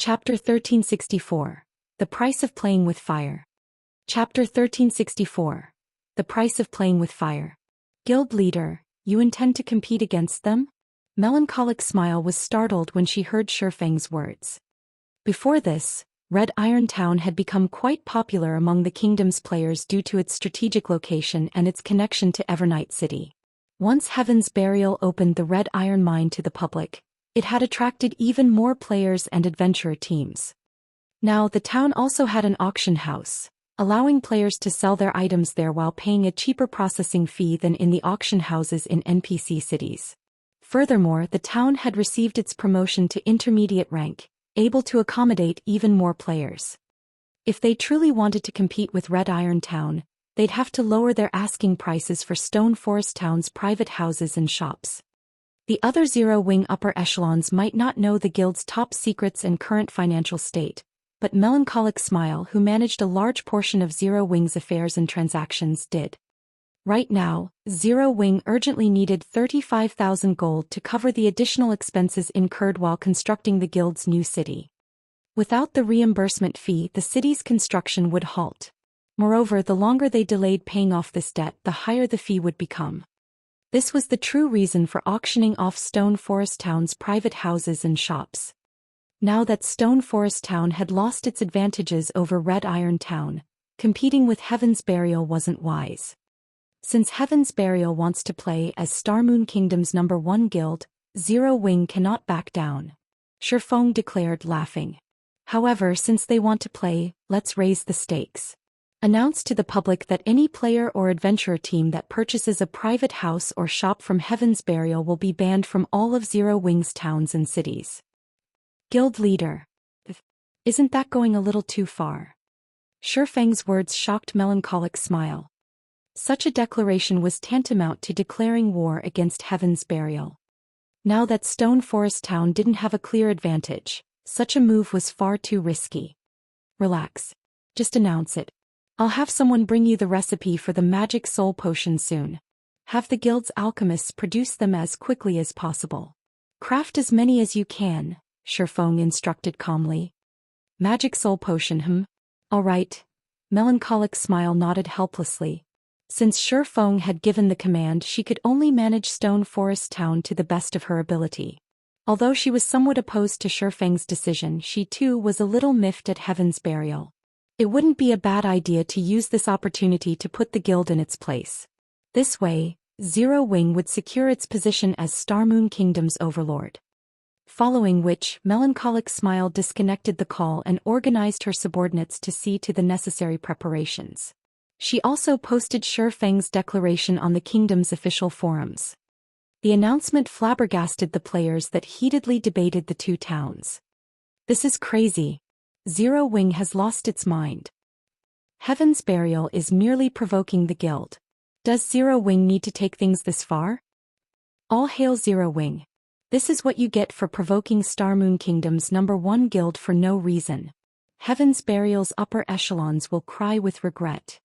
Chapter 1364. The Price of Playing with Fire. Chapter 1364. The Price of Playing with Fire. Guild leader, you intend to compete against them? Melancholic Smile was startled when she heard Shifeng's words. Before this, Red Iron Town had become quite popular among the kingdom's players due to its strategic location and its connection to Evernight City. Once Heaven's Burial opened the Red Iron Mine to the public, it had attracted even more players and adventurer teams. Now the town also had an auction house, allowing players to sell their items there while paying a cheaper processing fee than in the auction houses in NPC cities. Furthermore, the town had received its promotion to intermediate rank, able to accommodate even more players. If they truly wanted to compete with Red Iron Town, they'd have to lower their asking prices for Stone Forest Town's private houses and shops. The other Zero Wing upper echelons might not know the guild's top secrets and current financial state, but Melancholic Smile, who managed a large portion of Zero Wing's affairs and transactions, did. Right now, Zero Wing urgently needed 35,000 gold to cover the additional expenses incurred while constructing the guild's new city. Without the reimbursement fee, the city's construction would halt. Moreover, the longer they delayed paying off this debt, the higher the fee would become. This was the true reason for auctioning off Stone Forest Town's private houses and shops. Now that Stone Forest Town had lost its advantages over Red Iron Town, competing with Heaven's Burial wasn't wise. Since Heaven's Burial wants to play as Starmoon Kingdom's #1 guild, Zero Wing cannot back down, Shifeng declared, laughing. However, since they want to play, let's raise the stakes. Announce to the public that any player or adventurer team that purchases a private house or shop from Heaven's Burial will be banned from all of Zero Wing's towns and cities. Guild leader. Isn't that going a little too far? Shifeng's words shocked Melancholic Smile. Such a declaration was tantamount to declaring war against Heaven's Burial. Now that Stone Forest Town didn't have a clear advantage, such a move was far too risky. Relax. Just announce it. I'll have someone bring you the recipe for the magic soul potion soon. Have the guild's alchemists produce them as quickly as possible. Craft as many as you can, Shifeng instructed calmly. Magic soul potion, All right. Melancholic Smile nodded helplessly. Since Shifeng had given the command, she could only manage Stone Forest Town to the best of her ability. Although she was somewhat opposed to Shifeng's decision, she too was a little miffed at Heaven's Burial. It wouldn't be a bad idea to use this opportunity to put the guild in its place. This way, Zero Wing would secure its position as Starmoon Kingdom's overlord. Following which, Melancholic Smile disconnected the call and organized her subordinates to see to the necessary preparations. She also posted Shifeng's declaration on the kingdom's official forums. The announcement flabbergasted the players that heatedly debated the two towns. This is crazy. Zero Wing has lost its mind. Heaven's Burial is merely provoking the guild. Does Zero Wing need to take things this far? All hail Zero Wing. This is what you get for provoking Starmoon Kingdom's #1 guild for no reason. Heaven's Burial's upper echelons will cry with regret.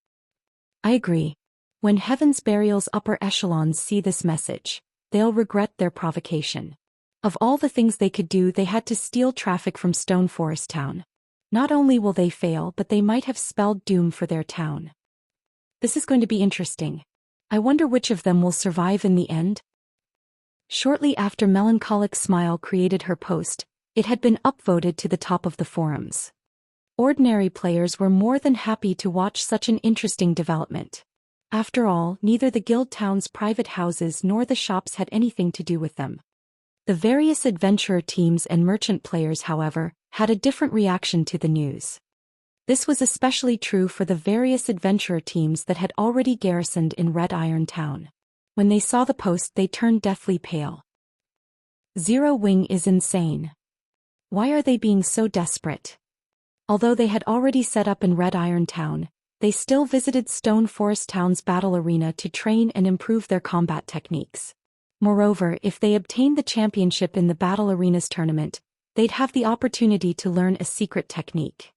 I agree. When Heaven's Burial's upper echelons see this message, they'll regret their provocation. Of all the things they could do, they had to steal traffic from Stone Forest Town. Not only will they fail, but they might have spelled doom for their town. This is going to be interesting. I wonder which of them will survive in the end? Shortly after Melancholic Smile created her post, it had been upvoted to the top of the forums. Ordinary players were more than happy to watch such an interesting development. After all, neither the guild town's private houses nor the shops had anything to do with them. The various adventurer teams and merchant players, however, had a different reaction to the news. This was especially true for the various adventurer teams that had already garrisoned in Red Iron Town. When they saw the post, they turned deathly pale. Zero Wing is insane. Why are they being so desperate? Although they had already set up in Red Iron Town, they still visited Stone Forest Town's battle arena to train and improve their combat techniques. Moreover, if they obtained the championship in the battle arena's tournament, they'd have the opportunity to learn a secret technique.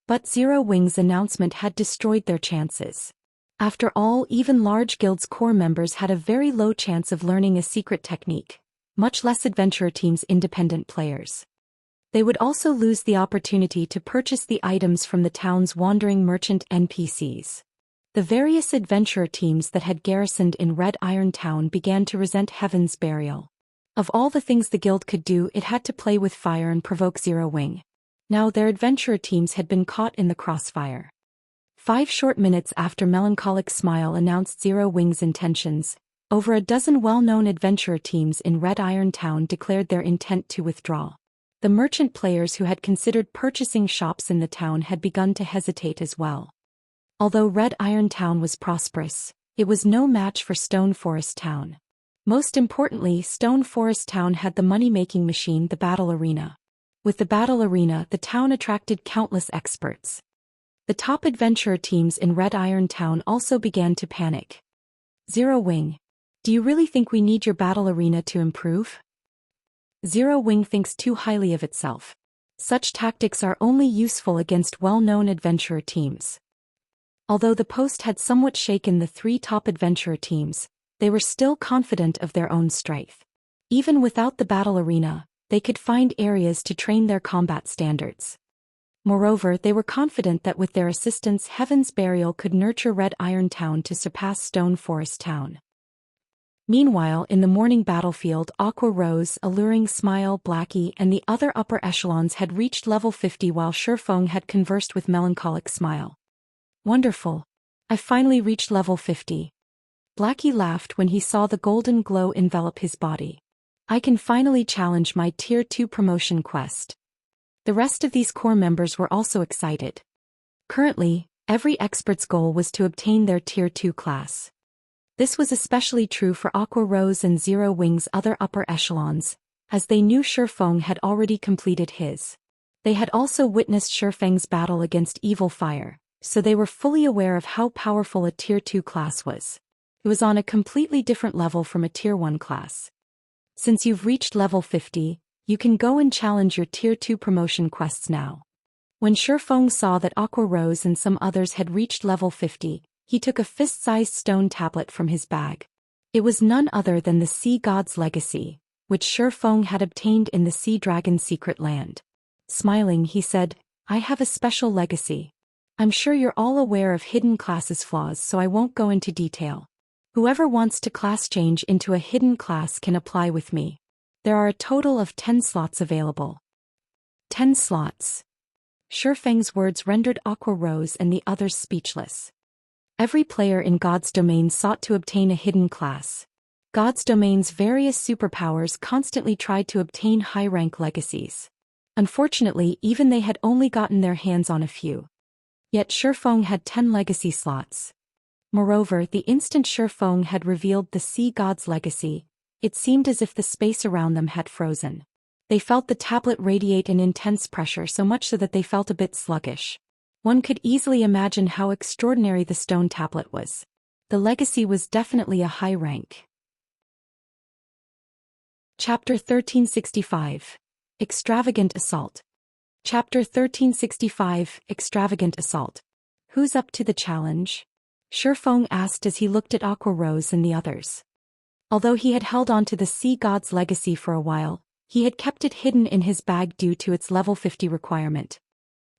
But Zero Wing's announcement had destroyed their chances. After all, even large guilds' core members had a very low chance of learning a secret technique, much less adventurer teams' independent players. They would also lose the opportunity to purchase the items from the town's wandering merchant NPCs. The various adventurer teams that had garrisoned in Red Iron Town began to resent Heaven's Burial. Of all the things the guild could do, it had to play with fire and provoke Zero Wing. Now their adventurer teams had been caught in the crossfire. 5 short minutes after Melancholic Smile announced Zero Wing's intentions, over a dozen well-known adventurer teams in Red Iron Town declared their intent to withdraw. The merchant players who had considered purchasing shops in the town had begun to hesitate as well. Although Red Iron Town was prosperous, it was no match for Stone Forest Town. Most importantly, Stone Forest Town had the money-making machine, the Battle Arena. With the Battle Arena, the town attracted countless experts. The top adventurer teams in Red Iron Town also began to panic. Zero Wing. Do you really think we need your Battle Arena to improve? Zero Wing thinks too highly of itself. Such tactics are only useful against well-known adventurer teams. Although the post had somewhat shaken the 3 top adventurer teams, they were still confident of their own strength. Even without the Battle Arena, they could find areas to train their combat standards. Moreover, they were confident that with their assistance, Heaven's Burial could nurture Red Iron Town to surpass Stone Forest Town. Meanwhile, in the morning battlefield, Aqua Rose, Alluring Smile, Blackie, and the other upper echelons had reached level 50 while Shifeng had conversed with Melancholic Smile. Wonderful. I finally reached level 50. Blackie laughed when he saw the golden glow envelop his body. I can finally challenge my Tier 2 promotion quest. The rest of these core members were also excited. Currently, every expert's goal was to obtain their Tier 2 class. This was especially true for Aqua Rose and Zero Wing's other upper echelons, as they knew Shifeng had already completed his. They had also witnessed Shifeng's battle against Evil Fire, so they were fully aware of how powerful a Tier 2 class was. It was on a completely different level from a Tier 1 class. Since you've reached level 50, you can go and challenge your Tier 2 promotion quests now. When Shifeng saw that Aqua Rose and some others had reached level 50, he took a fist-sized stone tablet from his bag. It was none other than the Sea God's Legacy, which Shifeng had obtained in the Sea Dragon's secret land. Smiling, he said, I have a special legacy. I'm sure you're all aware of hidden classes' flaws, so I won't go into detail. Whoever wants to class change into a hidden class can apply with me. There are a total of 10 slots available. 10 slots. Shifeng's words rendered Aqua Rose and the others speechless. Every player in God's domain sought to obtain a hidden class. God's domain's various superpowers constantly tried to obtain high-rank legacies. Unfortunately, even they had only gotten their hands on a few. Yet Shifeng had 10 legacy slots. Moreover, the instant Shifeng had revealed the Sea God's Legacy, it seemed as if the space around them had frozen. They felt the tablet radiate an intense pressure, so much so that they felt a bit sluggish. One could easily imagine how extraordinary the stone tablet was. The legacy was definitely a high rank. Chapter 1365. Extravagant Assault. Chapter 1365, Extravagant Assault. Who's up to the challenge? Shifeng asked as he looked at Aqua Rose and the others. Although he had held on to the Sea God's Legacy for a while, he had kept it hidden in his bag due to its level 50 requirement.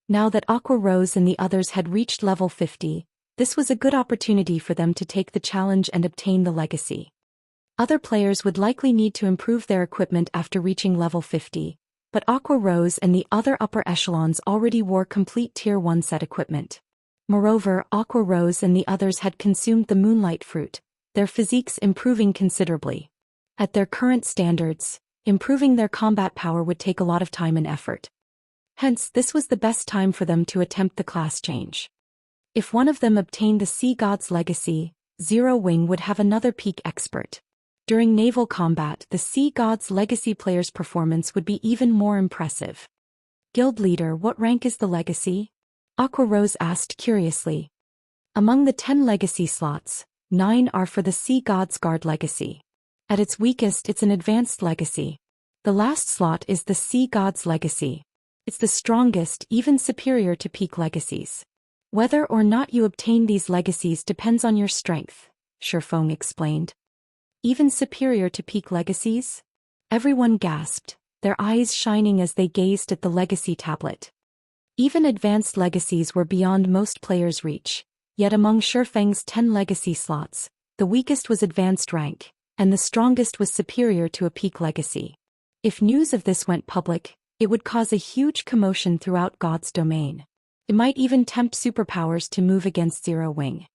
Now that Aqua Rose and the others had reached level 50, this was a good opportunity for them to take the challenge and obtain the legacy. Other players would likely need to improve their equipment after reaching level 50, but Aqua Rose and the other upper echelons already wore complete Tier 1 set equipment. Moreover, Aqua Rose and the others had consumed the Moonlight Fruit, their physiques improving considerably. At their current standards, improving their combat power would take a lot of time and effort. Hence, this was the best time for them to attempt the class change. If one of them obtained the Sea God's Legacy, Zero Wing would have another peak expert. During naval combat, the Sea God's Legacy player's performance would be even more impressive. Guild leader, what rank is the legacy? Aqua Rose asked curiously. Among the 10 legacy slots, 9 are for the Sea God's Guard Legacy. At its weakest, it's an advanced legacy. The last slot is the Sea God's Legacy. It's the strongest, even superior to peak legacies. Whether or not you obtain these legacies depends on your strength, Shifeng explained. Even superior to peak legacies? Everyone gasped. their eyes shining as they gazed at the legacy tablet. Even advanced legacies were beyond most players' reach, yet among Shifeng's 10 legacy slots, the weakest was advanced rank, and the strongest was superior to a peak legacy. If news of this went public, it would cause a huge commotion throughout God's domain. It might even tempt superpowers to move against Zero Wing.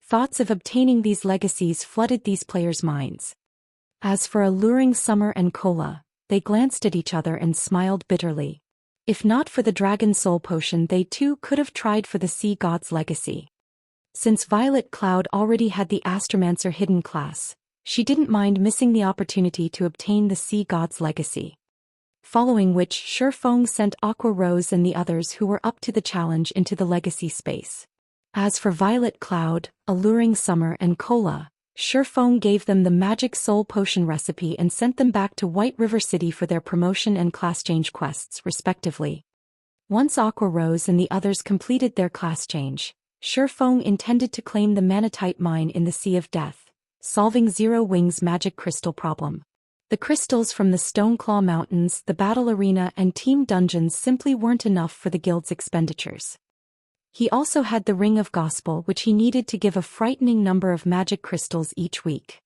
Thoughts of obtaining these legacies flooded these players' minds. As for alluring Summer and Cola, they glanced at each other and smiled bitterly. If not for the Dragon Soul Potion, they too could have tried for the Sea God's legacy. Since Violet Cloud already had the Astromancer hidden class, she didn't mind missing the opportunity to obtain the Sea God's legacy. Following which, Shifeng sent Aqua Rose and the others who were up to the challenge into the legacy space. As for Violet Cloud, alluring Summer and Cola, Shifeng gave them the magic soul potion recipe and sent them back to White River City for their promotion and class change quests, respectively. Once Aqua Rose and the others completed their class change, Shifeng intended to claim the Manatite mine in the Sea of Death, solving Zero Wing's magic crystal problem. The crystals from the Stoneclaw Mountains, the battle arena and team dungeons simply weren't enough for the guild's expenditures. He also had the Ring of Gospel, which he needed to give a frightening number of magic crystals each week.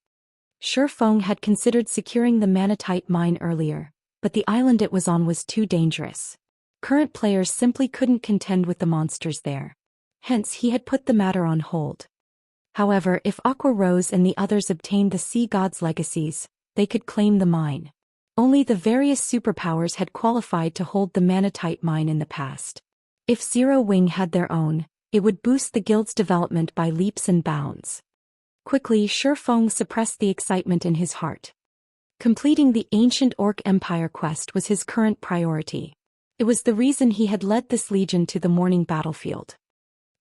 Shifeng had considered securing the Manatite mine earlier, but the island it was on was too dangerous. Current players simply couldn't contend with the monsters there. Hence he had put the matter on hold. However, if Aqua Rose and the others obtained the Sea God's legacies, they could claim the mine. Only the various superpowers had qualified to hold the Manatite mine in the past. If Zero Wing had their own, it would boost the guild's development by leaps and bounds. Quickly, Shifeng suppressed the excitement in his heart. Completing the Ancient Orc Empire quest was his current priority. It was the reason he had led this legion to the morning battlefield.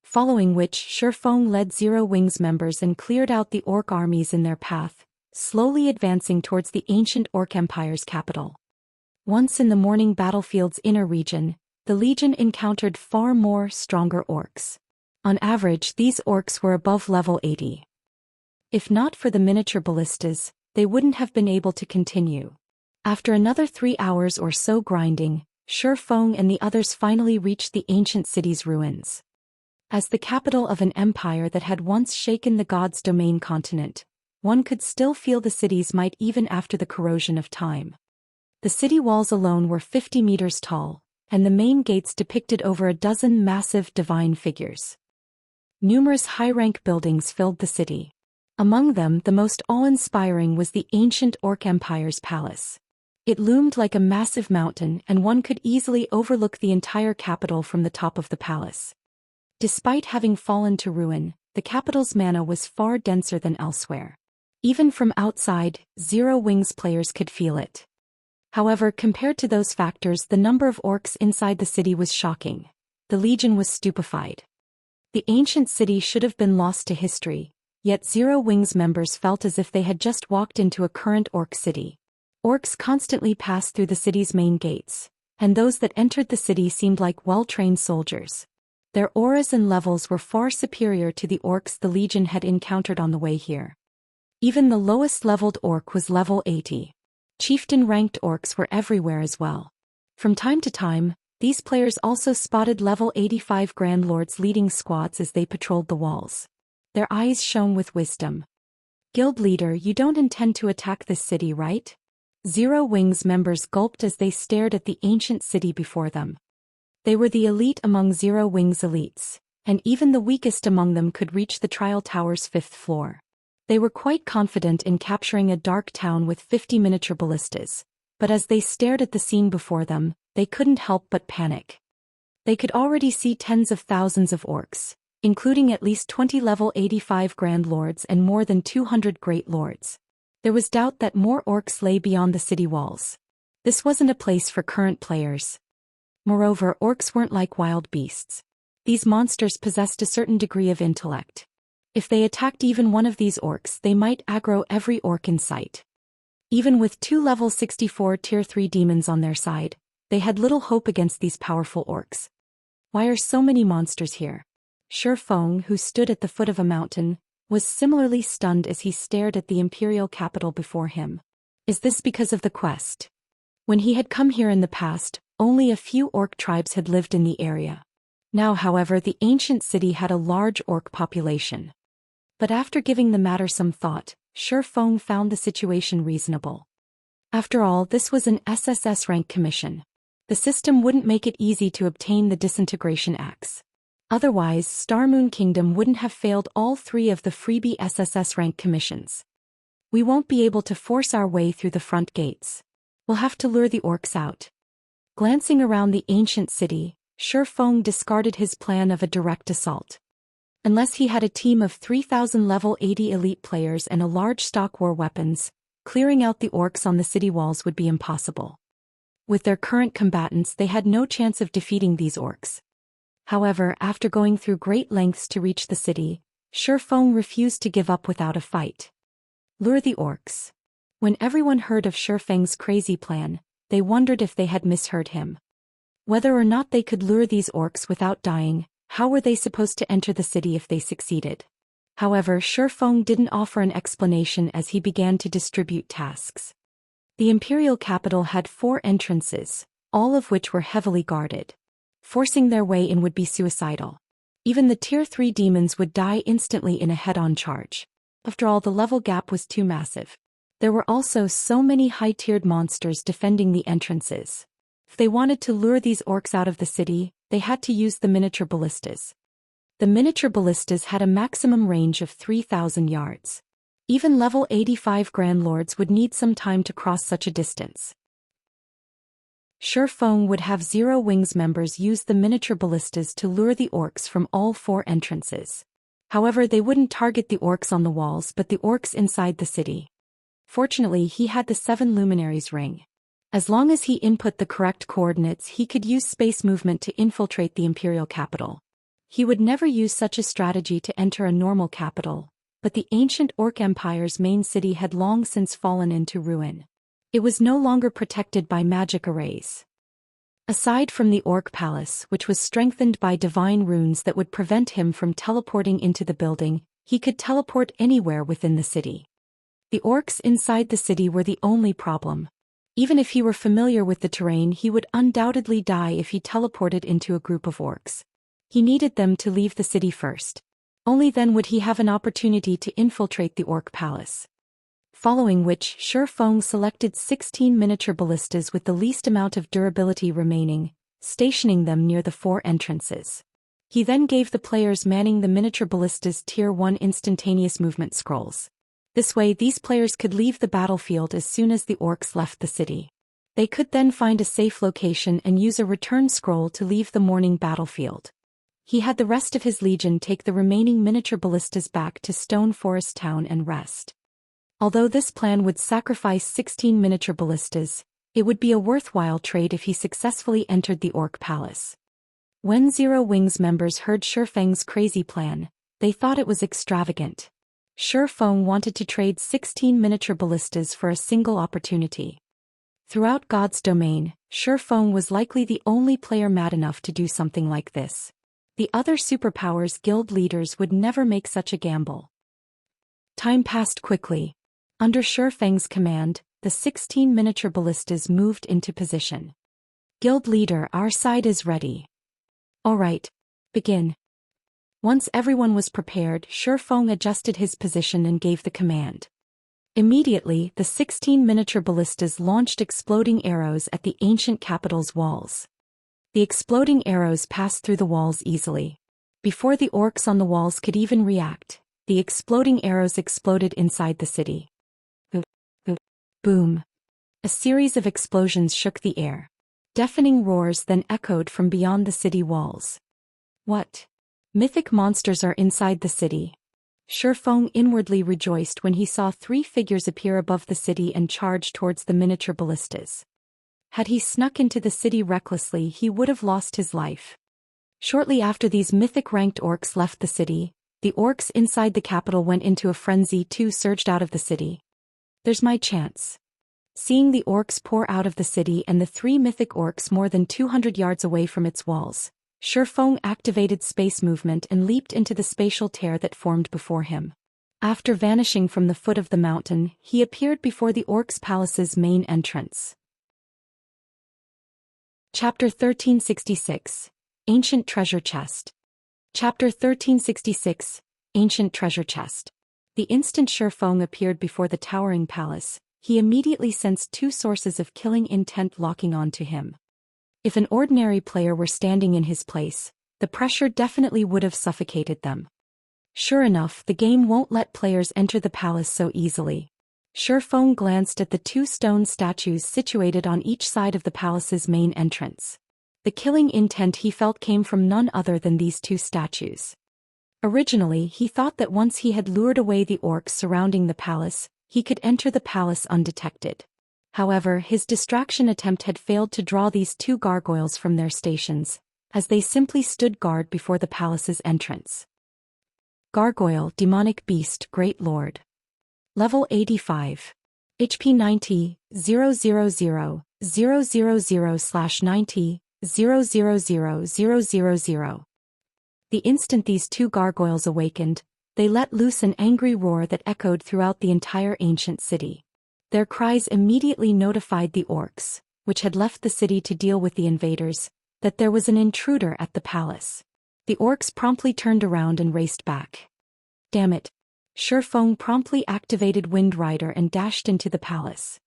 Following which, Shifeng led Zero Wing's members and cleared out the orc armies in their path, slowly advancing towards the Ancient Orc Empire's capital. Once in the morning battlefield's inner region, the legion encountered far more stronger orcs. On average, these orcs were above level 80. If not for the miniature ballistas, they wouldn't have been able to continue. After another 3 hours or so grinding, Shifeng and the others finally reached the ancient city's ruins. As the capital of an empire that had once shaken the God's Domain continent, one could still feel the city's might even after the corrosion of time. The city walls alone were 50 meters tall, and the main gates depicted over a dozen massive divine figures. Numerous high-rank buildings filled the city. Among them, the most awe-inspiring was the ancient Orc Empire's palace. It loomed like a massive mountain, and one could easily overlook the entire capital from the top of the palace. Despite having fallen to ruin, the capital's mana was far denser than elsewhere. Even from outside, Zero Wing's players could feel it. However, compared to those factors, the number of orcs inside the city was shocking. The legion was stupefied. The ancient city should have been lost to history, yet Zero Wing's members felt as if they had just walked into a current orc city. Orcs constantly passed through the city's main gates, and those that entered the city seemed like well-trained soldiers. Their auras and levels were far superior to the orcs the legion had encountered on the way here. Even the lowest-leveled orc was level 80. Chieftain-ranked orcs were everywhere as well. From time to time, these players also spotted level 85 Grand Lords leading squads as they patrolled the walls. Their eyes shone with wisdom. "Guild leader, you don't intend to attack this city, right?" Zero Wing's members gulped as they stared at the ancient city before them. They were the elite among Zero Wing's elites, and even the weakest among them could reach the Trial Tower's 5th floor. They were quite confident in capturing a dark town with 50 miniature ballistas, but as they stared at the scene before them, they couldn't help but panic. They could already see tens of thousands of orcs, including at least 20 level 85 Grand Lords and more than 200 Great Lords. There was doubt that more orcs lay beyond the city walls. This wasn't a place for current players. Moreover, orcs weren't like wild beasts. These monsters possessed a certain degree of intellect. If they attacked even one of these orcs, they might aggro every orc in sight. Even with 2 level 64 tier 3 demons on their side, they had little hope against these powerful orcs. Why are so many monsters here? Shifeng, who stood at the foot of a mountain, was similarly stunned as he stared at the imperial capital before him. Is this because of the quest? When he had come here in the past, only a few orc tribes had lived in the area. Now, however, the ancient city had a large orc population. But after giving the matter some thought, Shi Feng found the situation reasonable. After all, this was an SSS rank commission. The system wouldn't make it easy to obtain the disintegration axe. Otherwise, Star Moon Kingdom wouldn't have failed all 3 of the freebie SSS rank commissions. We won't be able to force our way through the front gates. We'll have to lure the orcs out. Glancing around the ancient city, Shi Feng discarded his plan of a direct assault. Unless he had a team of 3,000 level 80 elite players and a large stock war weapons, clearing out the orcs on the city walls would be impossible. With their current combatants, they had no chance of defeating these orcs. However, after going through great lengths to reach the city, Shi Feng refused to give up without a fight. Lure the orcs. When everyone heard of Shi Feng's crazy plan, they wondered if they had misheard him. Whether or not they could lure these orcs without dying, how were they supposed to enter the city if they succeeded? However, Shi Feng didn't offer an explanation as he began to distribute tasks. The imperial capital had 4 entrances, all of which were heavily guarded. Forcing their way in would be suicidal. Even the Tier 3 demons would die instantly in a head-on charge. After all, the level gap was too massive. There were also so many high-tiered monsters defending the entrances. If they wanted to lure these orcs out of the city, they had to use the miniature ballistas. The miniature ballistas had a maximum range of 3,000 yards. Even level 85 Grand Lords would need some time to cross such a distance. Shi Feng would have Zero Wings members use the miniature ballistas to lure the orcs from all 4 entrances. However, they wouldn't target the orcs on the walls but the orcs inside the city. Fortunately, he had the 7 Luminaries ring. As long as he input the correct coordinates, he could use space movement to infiltrate the imperial capital. He would never use such a strategy to enter a normal capital, but the ancient Orc Empire's main city had long since fallen into ruin. It was no longer protected by magic arrays. Aside from the Orc Palace, which was strengthened by divine runes that would prevent him from teleporting into the building, he could teleport anywhere within the city. The orcs inside the city were the only problem. Even if he were familiar with the terrain, he would undoubtedly die if he teleported into a group of orcs. He needed them to leave the city first. Only then would he have an opportunity to infiltrate the Orc Palace. Following which, Shi Feng selected 16 miniature ballistas with the least amount of durability remaining, stationing them near the 4 entrances. He then gave the players manning the miniature ballistas Tier 1 instantaneous movement scrolls. This way, these players could leave the battlefield as soon as the orcs left the city. They could then find a safe location and use a return scroll to leave the morning battlefield. He had the rest of his legion take the remaining miniature ballistas back to Stone Forest Town and rest. Although this plan would sacrifice 16 miniature ballistas, it would be a worthwhile trade if he successfully entered the Orc Palace. When Zero Wings members heard Shi Feng's crazy plan, they thought it was extravagant. Shi Feng wanted to trade 16 miniature ballistas for a single opportunity. Throughout God's domain, Shi Feng was likely the only player mad enough to do something like this. The other superpowers guild leaders would never make such a gamble. Time passed quickly. Under Shi Feng's command, the 16 miniature ballistas moved into position. Guild leader, our side is ready. All right, begin. Once everyone was prepared, Shi Feng adjusted his position and gave the command. Immediately, the 16 miniature ballistas launched exploding arrows at the ancient capital's walls. The exploding arrows passed through the walls easily. Before the orcs on the walls could even react, the exploding arrows exploded inside the city. Boom. A series of explosions shook the air. Deafening roars then echoed from beyond the city walls. What? Mythic monsters are inside the city. Shi Feng inwardly rejoiced when he saw 3 figures appear above the city and charge towards the miniature ballistas. Had he snuck into the city recklessly, he would have lost his life. Shortly after these mythic-ranked orcs left the city, the orcs inside the capital went into a frenzy too, surged out of the city. There's my chance. Seeing the orcs pour out of the city and the 3 mythic orcs more than 200 yards away from its walls, Shi Feng activated space movement and leaped into the spatial tear that formed before him. After vanishing from the foot of the mountain, he appeared before the orcs' palace's main entrance. Chapter 1366. Ancient Treasure Chest. Chapter 1366. Ancient Treasure Chest. The instant Shi Feng appeared before the towering palace, he immediately sensed two sources of killing intent locking onto him. If an ordinary player were standing in his place, the pressure definitely would have suffocated them. Sure enough, the game won't let players enter the palace so easily. Shi Feng glanced at the two stone statues situated on each side of the palace's main entrance. The killing intent he felt came from none other than these two statues. Originally, he thought that once he had lured away the orcs surrounding the palace, he could enter the palace undetected. However, his distraction attempt had failed to draw these two gargoyles from their stations, as they simply stood guard before the palace's entrance. Gargoyle, Demonic Beast, Great Lord. Level 85. HP 90, 000, 000/90, 000,000. The instant these two gargoyles awakened, they let loose an angry roar that echoed throughout the entire ancient city. Their cries immediately notified the orcs, which had left the city to deal with the invaders, that there was an intruder at the palace. The orcs promptly turned around and raced back. Damn it! Shi Feng promptly activated Wind Rider and dashed into the palace.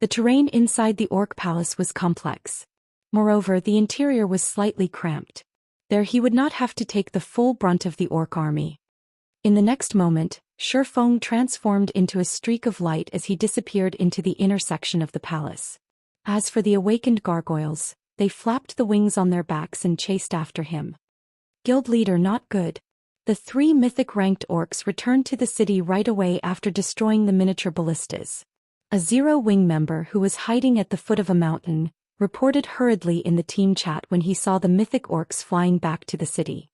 The terrain inside the orc palace was complex. Moreover, the interior was slightly cramped. There he would not have to take the full brunt of the orc army. In the next moment, Shi Feng transformed into a streak of light as he disappeared into the inner section of the palace. As for the awakened gargoyles, they flapped the wings on their backs and chased after him. Guild leader not good. The three mythic-ranked orcs returned to the city right away after destroying the miniature ballistas. A Zero-Wing member who was hiding at the foot of a mountain reported hurriedly in the team chat when he saw the mythic orcs flying back to the city.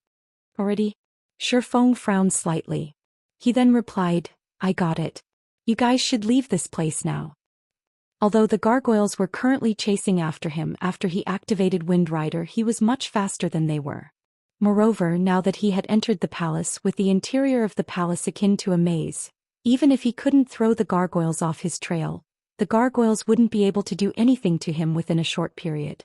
Already? Shi Feng frowned slightly. He then replied, I got it. You guys should leave this place now. Although the gargoyles were currently chasing after him after he activated Wind Rider, he was much faster than they were. Moreover, now that he had entered the palace with the interior of the palace akin to a maze, even if he couldn't throw the gargoyles off his trail, the gargoyles wouldn't be able to do anything to him within a short period.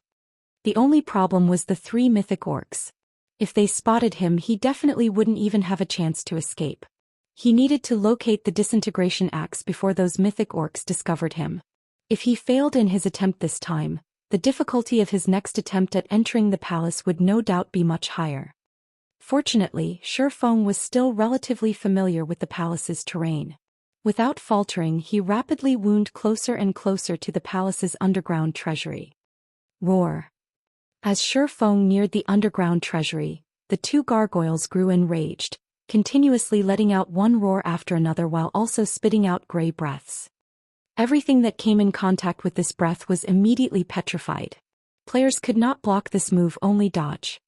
The only problem was the three mythic orcs. If they spotted him, he definitely wouldn't even have a chance to escape. He needed to locate the disintegration axe before those mythic orcs discovered him. If he failed in his attempt this time, the difficulty of his next attempt at entering the palace would no doubt be much higher. Fortunately, Shi Feng was still relatively familiar with the palace's terrain. Without faltering, he rapidly wound closer and closer to the palace's underground treasury. Roar! As Shi Feng neared the underground treasury, the two gargoyles grew enraged, continuously letting out one roar after another while also spitting out gray breaths. Everything that came in contact with this breath was immediately petrified. Players could not block this move, only dodge.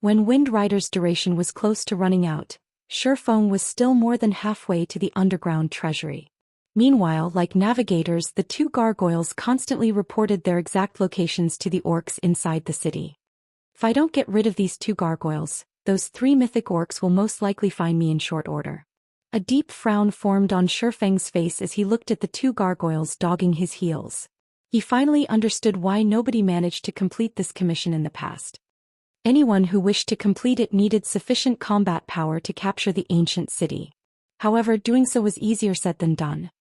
When Wind Rider's duration was close to running out, Shi Feng was still more than halfway to the underground treasury. Meanwhile, like navigators, the two gargoyles constantly reported their exact locations to the orcs inside the city. If I don't get rid of these two gargoyles, those three mythic orcs will most likely find me in short order. A deep frown formed on Shi Feng's face as he looked at the two gargoyles dogging his heels. He finally understood why nobody managed to complete this commission in the past. Anyone who wished to complete it needed sufficient combat power to capture the ancient city. However, doing so was easier said than done.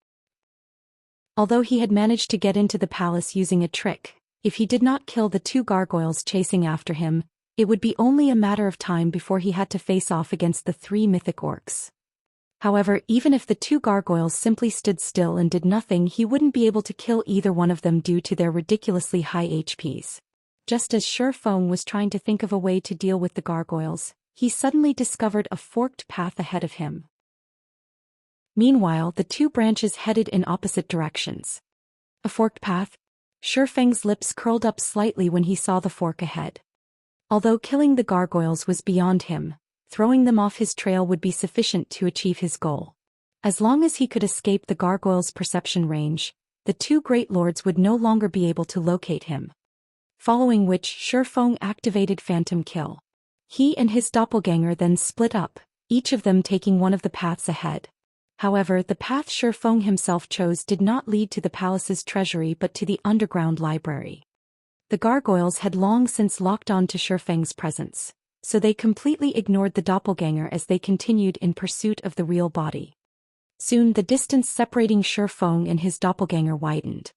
Although he had managed to get into the palace using a trick, if he did not kill the two gargoyles chasing after him, it would be only a matter of time before he had to face off against the three mythic orcs. However, even if the two gargoyles simply stood still and did nothing, he wouldn't be able to kill either one of them due to their ridiculously high HPs. Just as Shi Feng was trying to think of a way to deal with the gargoyles, he suddenly discovered a forked path ahead of him. Meanwhile, the two branches headed in opposite directions. A forked path? Shi Feng's lips curled up slightly when he saw the fork ahead. Although killing the gargoyles was beyond him, throwing them off his trail would be sufficient to achieve his goal. As long as he could escape the gargoyles' perception range, the two great lords would no longer be able to locate him. Following which, Shi Feng activated Phantom Kill. He and his doppelganger then split up, each of them taking one of the paths ahead. However, the path Shi Feng himself chose did not lead to the palace's treasury but to the underground library. The gargoyles had long since locked on to Shifeng's presence, so they completely ignored the doppelganger as they continued in pursuit of the real body. Soon the distance separating Shifeng and his doppelganger widened.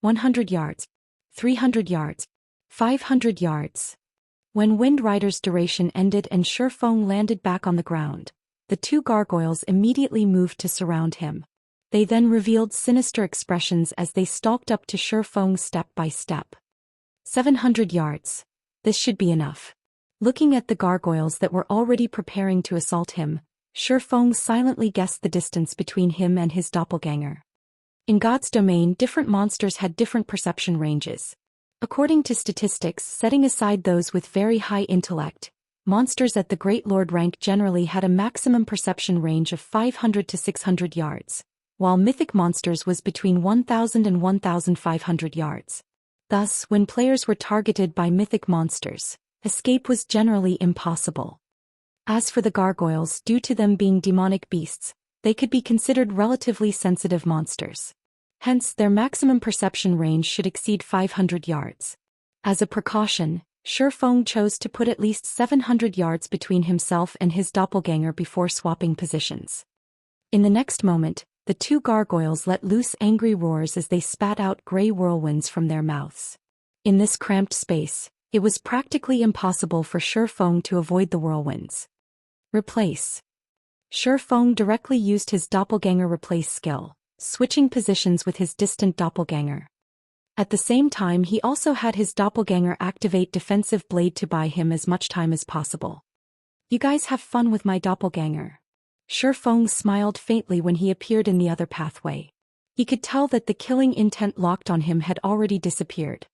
100 yards. 300 yards. 500 yards. When Wind Rider's duration ended and Shifeng landed back on the ground, the two gargoyles immediately moved to surround him. They then revealed sinister expressions as they stalked up to Shifeng step by step. 700 yards. This should be enough. Looking at the gargoyles that were already preparing to assault him, Shifeng silently guessed the distance between him and his doppelganger. In God's domain, different monsters had different perception ranges. According to statistics, setting aside those with very high intellect, monsters at the Great Lord rank generally had a maximum perception range of 500 to 600 yards, while mythic monsters was between 1,000 and 1,500 yards. Thus, when players were targeted by mythic monsters, escape was generally impossible. As for the gargoyles, due to them being demonic beasts, they could be considered relatively sensitive monsters. Hence, their maximum perception range should exceed 500 yards. As a precaution, Shifeng chose to put at least 700 yards between himself and his doppelganger before swapping positions. In the next moment, the two gargoyles let loose angry roars as they spat out gray whirlwinds from their mouths. In this cramped space, it was practically impossible for Shifeng to avoid the whirlwinds. Replace. Shifeng directly used his doppelganger replace skill, switching positions with his distant doppelganger. At the same time, he also had his doppelganger activate defensive blade to buy him as much time as possible. You guys have fun with my doppelganger. Shifeng smiled faintly when he appeared in the other pathway. He could tell that the killing intent locked on him had already disappeared.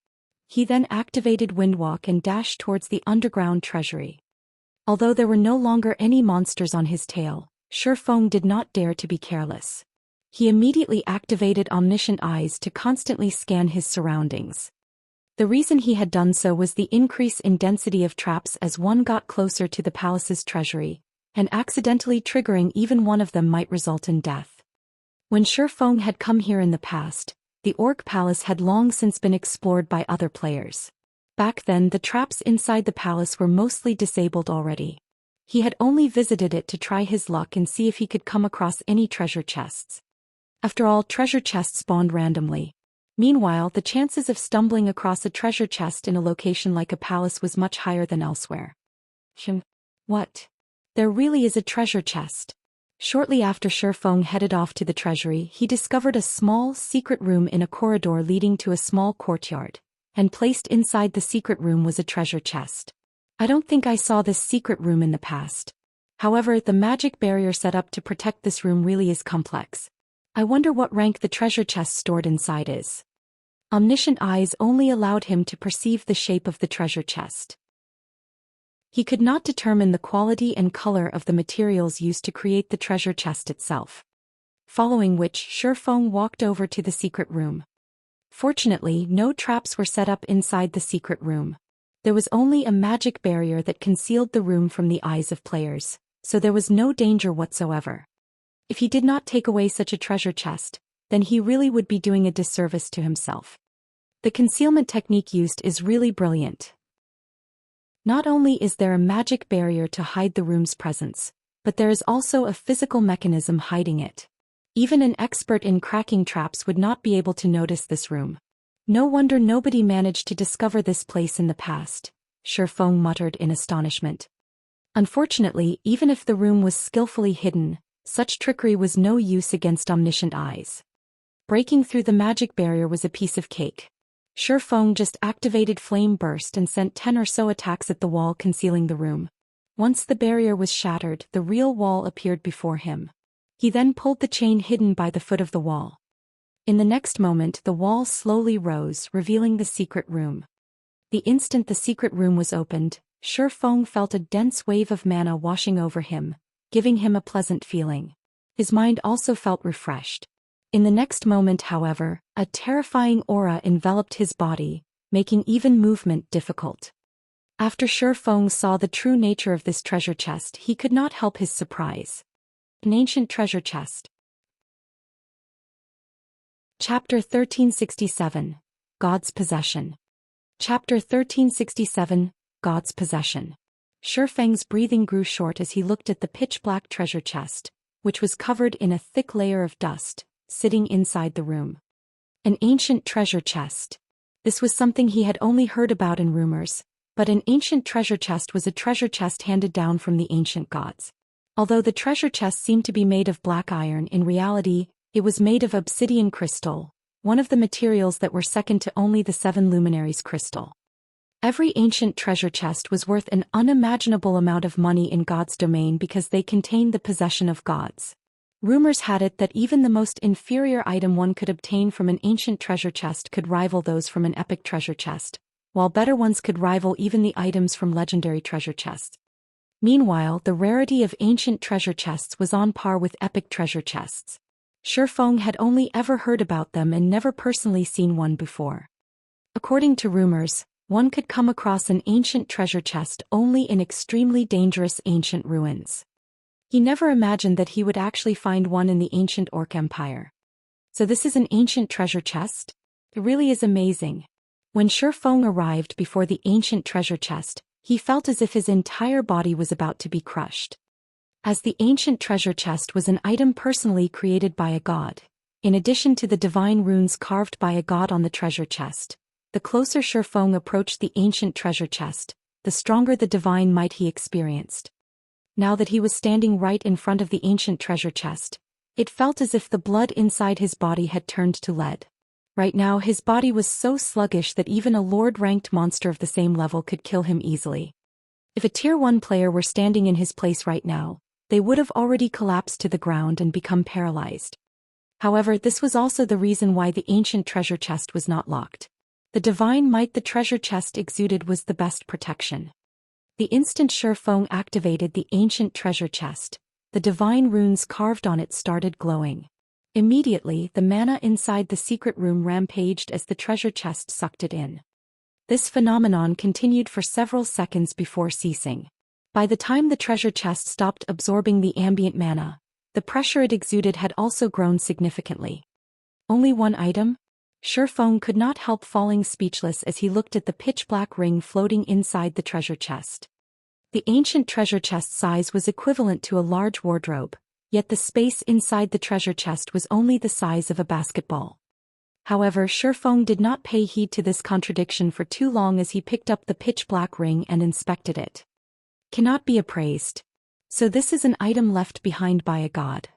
He then activated Windwalk and dashed towards the underground treasury. Although there were no longer any monsters on his tail, Shifeng did not dare to be careless. He immediately activated Omniscient Eyes to constantly scan his surroundings. The reason he had done so was the increase in density of traps as one got closer to the palace's treasury, and accidentally triggering even one of them might result in death. When Shifeng had come here in the past, the Orc Palace had long since been explored by other players. Back then, the traps inside the palace were mostly disabled already. He had only visited it to try his luck and see if he could come across any treasure chests. After all, treasure chests spawned randomly. Meanwhile, the chances of stumbling across a treasure chest in a location like a palace was much higher than elsewhere. What? There really is a treasure chest. Shortly after Shifeng headed off to the treasury, he discovered a small, secret room in a corridor leading to a small courtyard, and placed inside the secret room was a treasure chest. I don't think I saw this secret room in the past. However, the magic barrier set up to protect this room really is complex. I wonder what rank the treasure chest stored inside is. Omniscient Eyes only allowed him to perceive the shape of the treasure chest. He could not determine the quality and color of the materials used to create the treasure chest itself. Following which, Shifeng walked over to the secret room. Fortunately, no traps were set up inside the secret room. There was only a magic barrier that concealed the room from the eyes of players, so there was no danger whatsoever. If he did not take away such a treasure chest, then he really would be doing a disservice to himself. The concealment technique used is really brilliant. Not only is there a magic barrier to hide the room's presence, but there is also a physical mechanism hiding it. Even an expert in cracking traps would not be able to notice this room. No wonder nobody managed to discover this place in the past, Shifeng muttered in astonishment. Unfortunately, even if the room was skillfully hidden, such trickery was no use against Omniscient Eyes. Breaking through the magic barrier was a piece of cake. Shifeng just activated Flame Burst and sent 10 or so attacks at the wall concealing the room. Once the barrier was shattered, the real wall appeared before him. He then pulled the chain hidden by the foot of the wall. In the next moment, the wall slowly rose, revealing the secret room. The instant the secret room was opened, Shifeng felt a dense wave of mana washing over him, giving him a pleasant feeling. His mind also felt refreshed. In the next moment, however, a terrifying aura enveloped his body, making even movement difficult. After Shifeng saw the true nature of this treasure chest, he could not help his surprise. An ancient treasure chest. Chapter 1367. God's Possession. Chapter 1367, God's Possession. Shi Feng's breathing grew short as he looked at the pitch-black treasure chest, which was covered in a thick layer of dust, sitting inside the room. An ancient treasure chest. This was something he had only heard about in rumors, but an ancient treasure chest was a treasure chest handed down from the ancient gods. Although the treasure chest seemed to be made of black iron, in reality, it was made of obsidian crystal, one of the materials that were second to only the seven luminaries' crystal. Every ancient treasure chest was worth an unimaginable amount of money in God's domain because they contained the possession of gods. Rumors had it that even the most inferior item one could obtain from an ancient treasure chest could rival those from an epic treasure chest, while better ones could rival even the items from legendary treasure chests. Meanwhile, the rarity of ancient treasure chests was on par with epic treasure chests. Shi Feng had only ever heard about them and never personally seen one before. According to rumors, one could come across an ancient treasure chest only in extremely dangerous ancient ruins. He never imagined that he would actually find one in the ancient Orc Empire. So this is an ancient treasure chest? It really is amazing. When Shi Feng arrived before the ancient treasure chest, he felt as if his entire body was about to be crushed. As the ancient treasure chest was an item personally created by a god, in addition to the divine runes carved by a god on the treasure chest, the closer Shi Feng approached the ancient treasure chest, the stronger the divine might he experienced. Now that he was standing right in front of the ancient treasure chest, it felt as if the blood inside his body had turned to lead. Right now his body was so sluggish that even a Lord-ranked monster of the same level could kill him easily. If a Tier 1 player were standing in his place right now, they would have already collapsed to the ground and become paralyzed. However, this was also the reason why the ancient treasure chest was not locked. The divine might the treasure chest exuded was the best protection. The instant Shi Feng activated the ancient treasure chest, the divine runes carved on it started glowing. Immediately, the mana inside the secret room rampaged as the treasure chest sucked it in. This phenomenon continued for several seconds before ceasing. By the time the treasure chest stopped absorbing the ambient mana, the pressure it exuded had also grown significantly. Only one item? Shi Feng could not help falling speechless as he looked at the pitch-black ring floating inside the treasure chest. The ancient treasure chest size was equivalent to a large wardrobe, yet the space inside the treasure chest was only the size of a basketball. However, Shi Feng did not pay heed to this contradiction for too long as he picked up the pitch-black ring and inspected it. Cannot be appraised. So this is an item left behind by a god.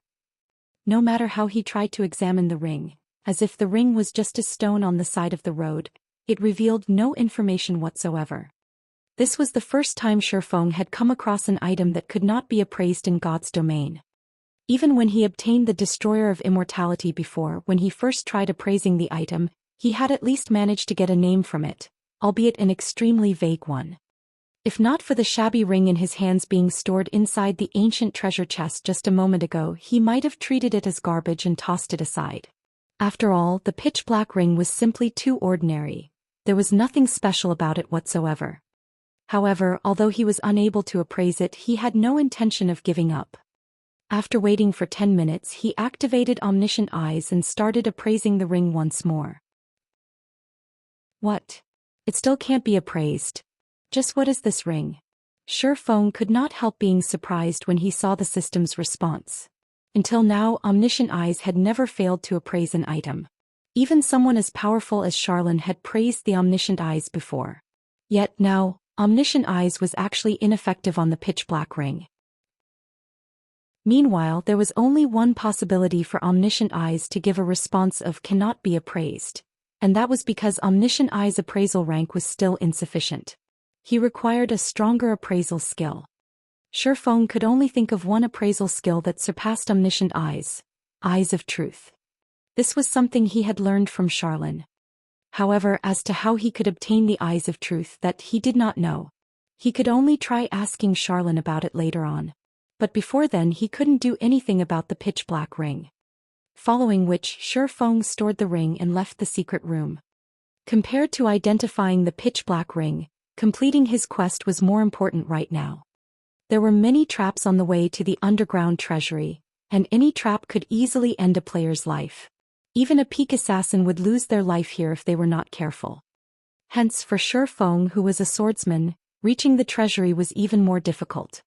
No matter how he tried to examine the ring, as if the ring was just a stone on the side of the road, it revealed no information whatsoever. This was the first time Shi Feng had come across an item that could not be appraised in God's domain. Even when he obtained the Destroyer of Immortality before, when he first tried appraising the item, he had at least managed to get a name from it, albeit an extremely vague one. If not for the shabby ring in his hands being stored inside the ancient treasure chest just a moment ago, he might have treated it as garbage and tossed it aside. After all, the pitch-black ring was simply too ordinary. There was nothing special about it whatsoever. However, although he was unable to appraise it, he had no intention of giving up. After waiting for 10 minutes, he activated Omniscient Eyes and started appraising the ring once more. What? It still can't be appraised. Just what is this ring? Shi Feng could not help being surprised when he saw the system's response. Until now, Omniscient Eyes had never failed to appraise an item. Even someone as powerful as Charlene had praised the Omniscient Eyes before. Yet now, Omniscient Eyes was actually ineffective on the pitch-black ring. Meanwhile, there was only one possibility for Omniscient Eyes to give a response of cannot be appraised, and that was because Omniscient Eyes' appraisal rank was still insufficient. He required a stronger appraisal skill. Shi Feng could only think of one appraisal skill that surpassed Omniscient Eyes, Eyes of Truth. This was something he had learned from Charlene. However, as to how he could obtain the Eyes of Truth, that he did not know. He could only try asking Charlene about it later on. But before then he couldn't do anything about the pitch-black ring. Following which, Shi Feng stored the ring and left the secret room. Compared to identifying the pitch-black ring, completing his quest was more important right now. There were many traps on the way to the underground treasury, and any trap could easily end a player's life. Even a peak assassin would lose their life here if they were not careful. Hence for Shi Feng, who was a swordsman, reaching the treasury was even more difficult.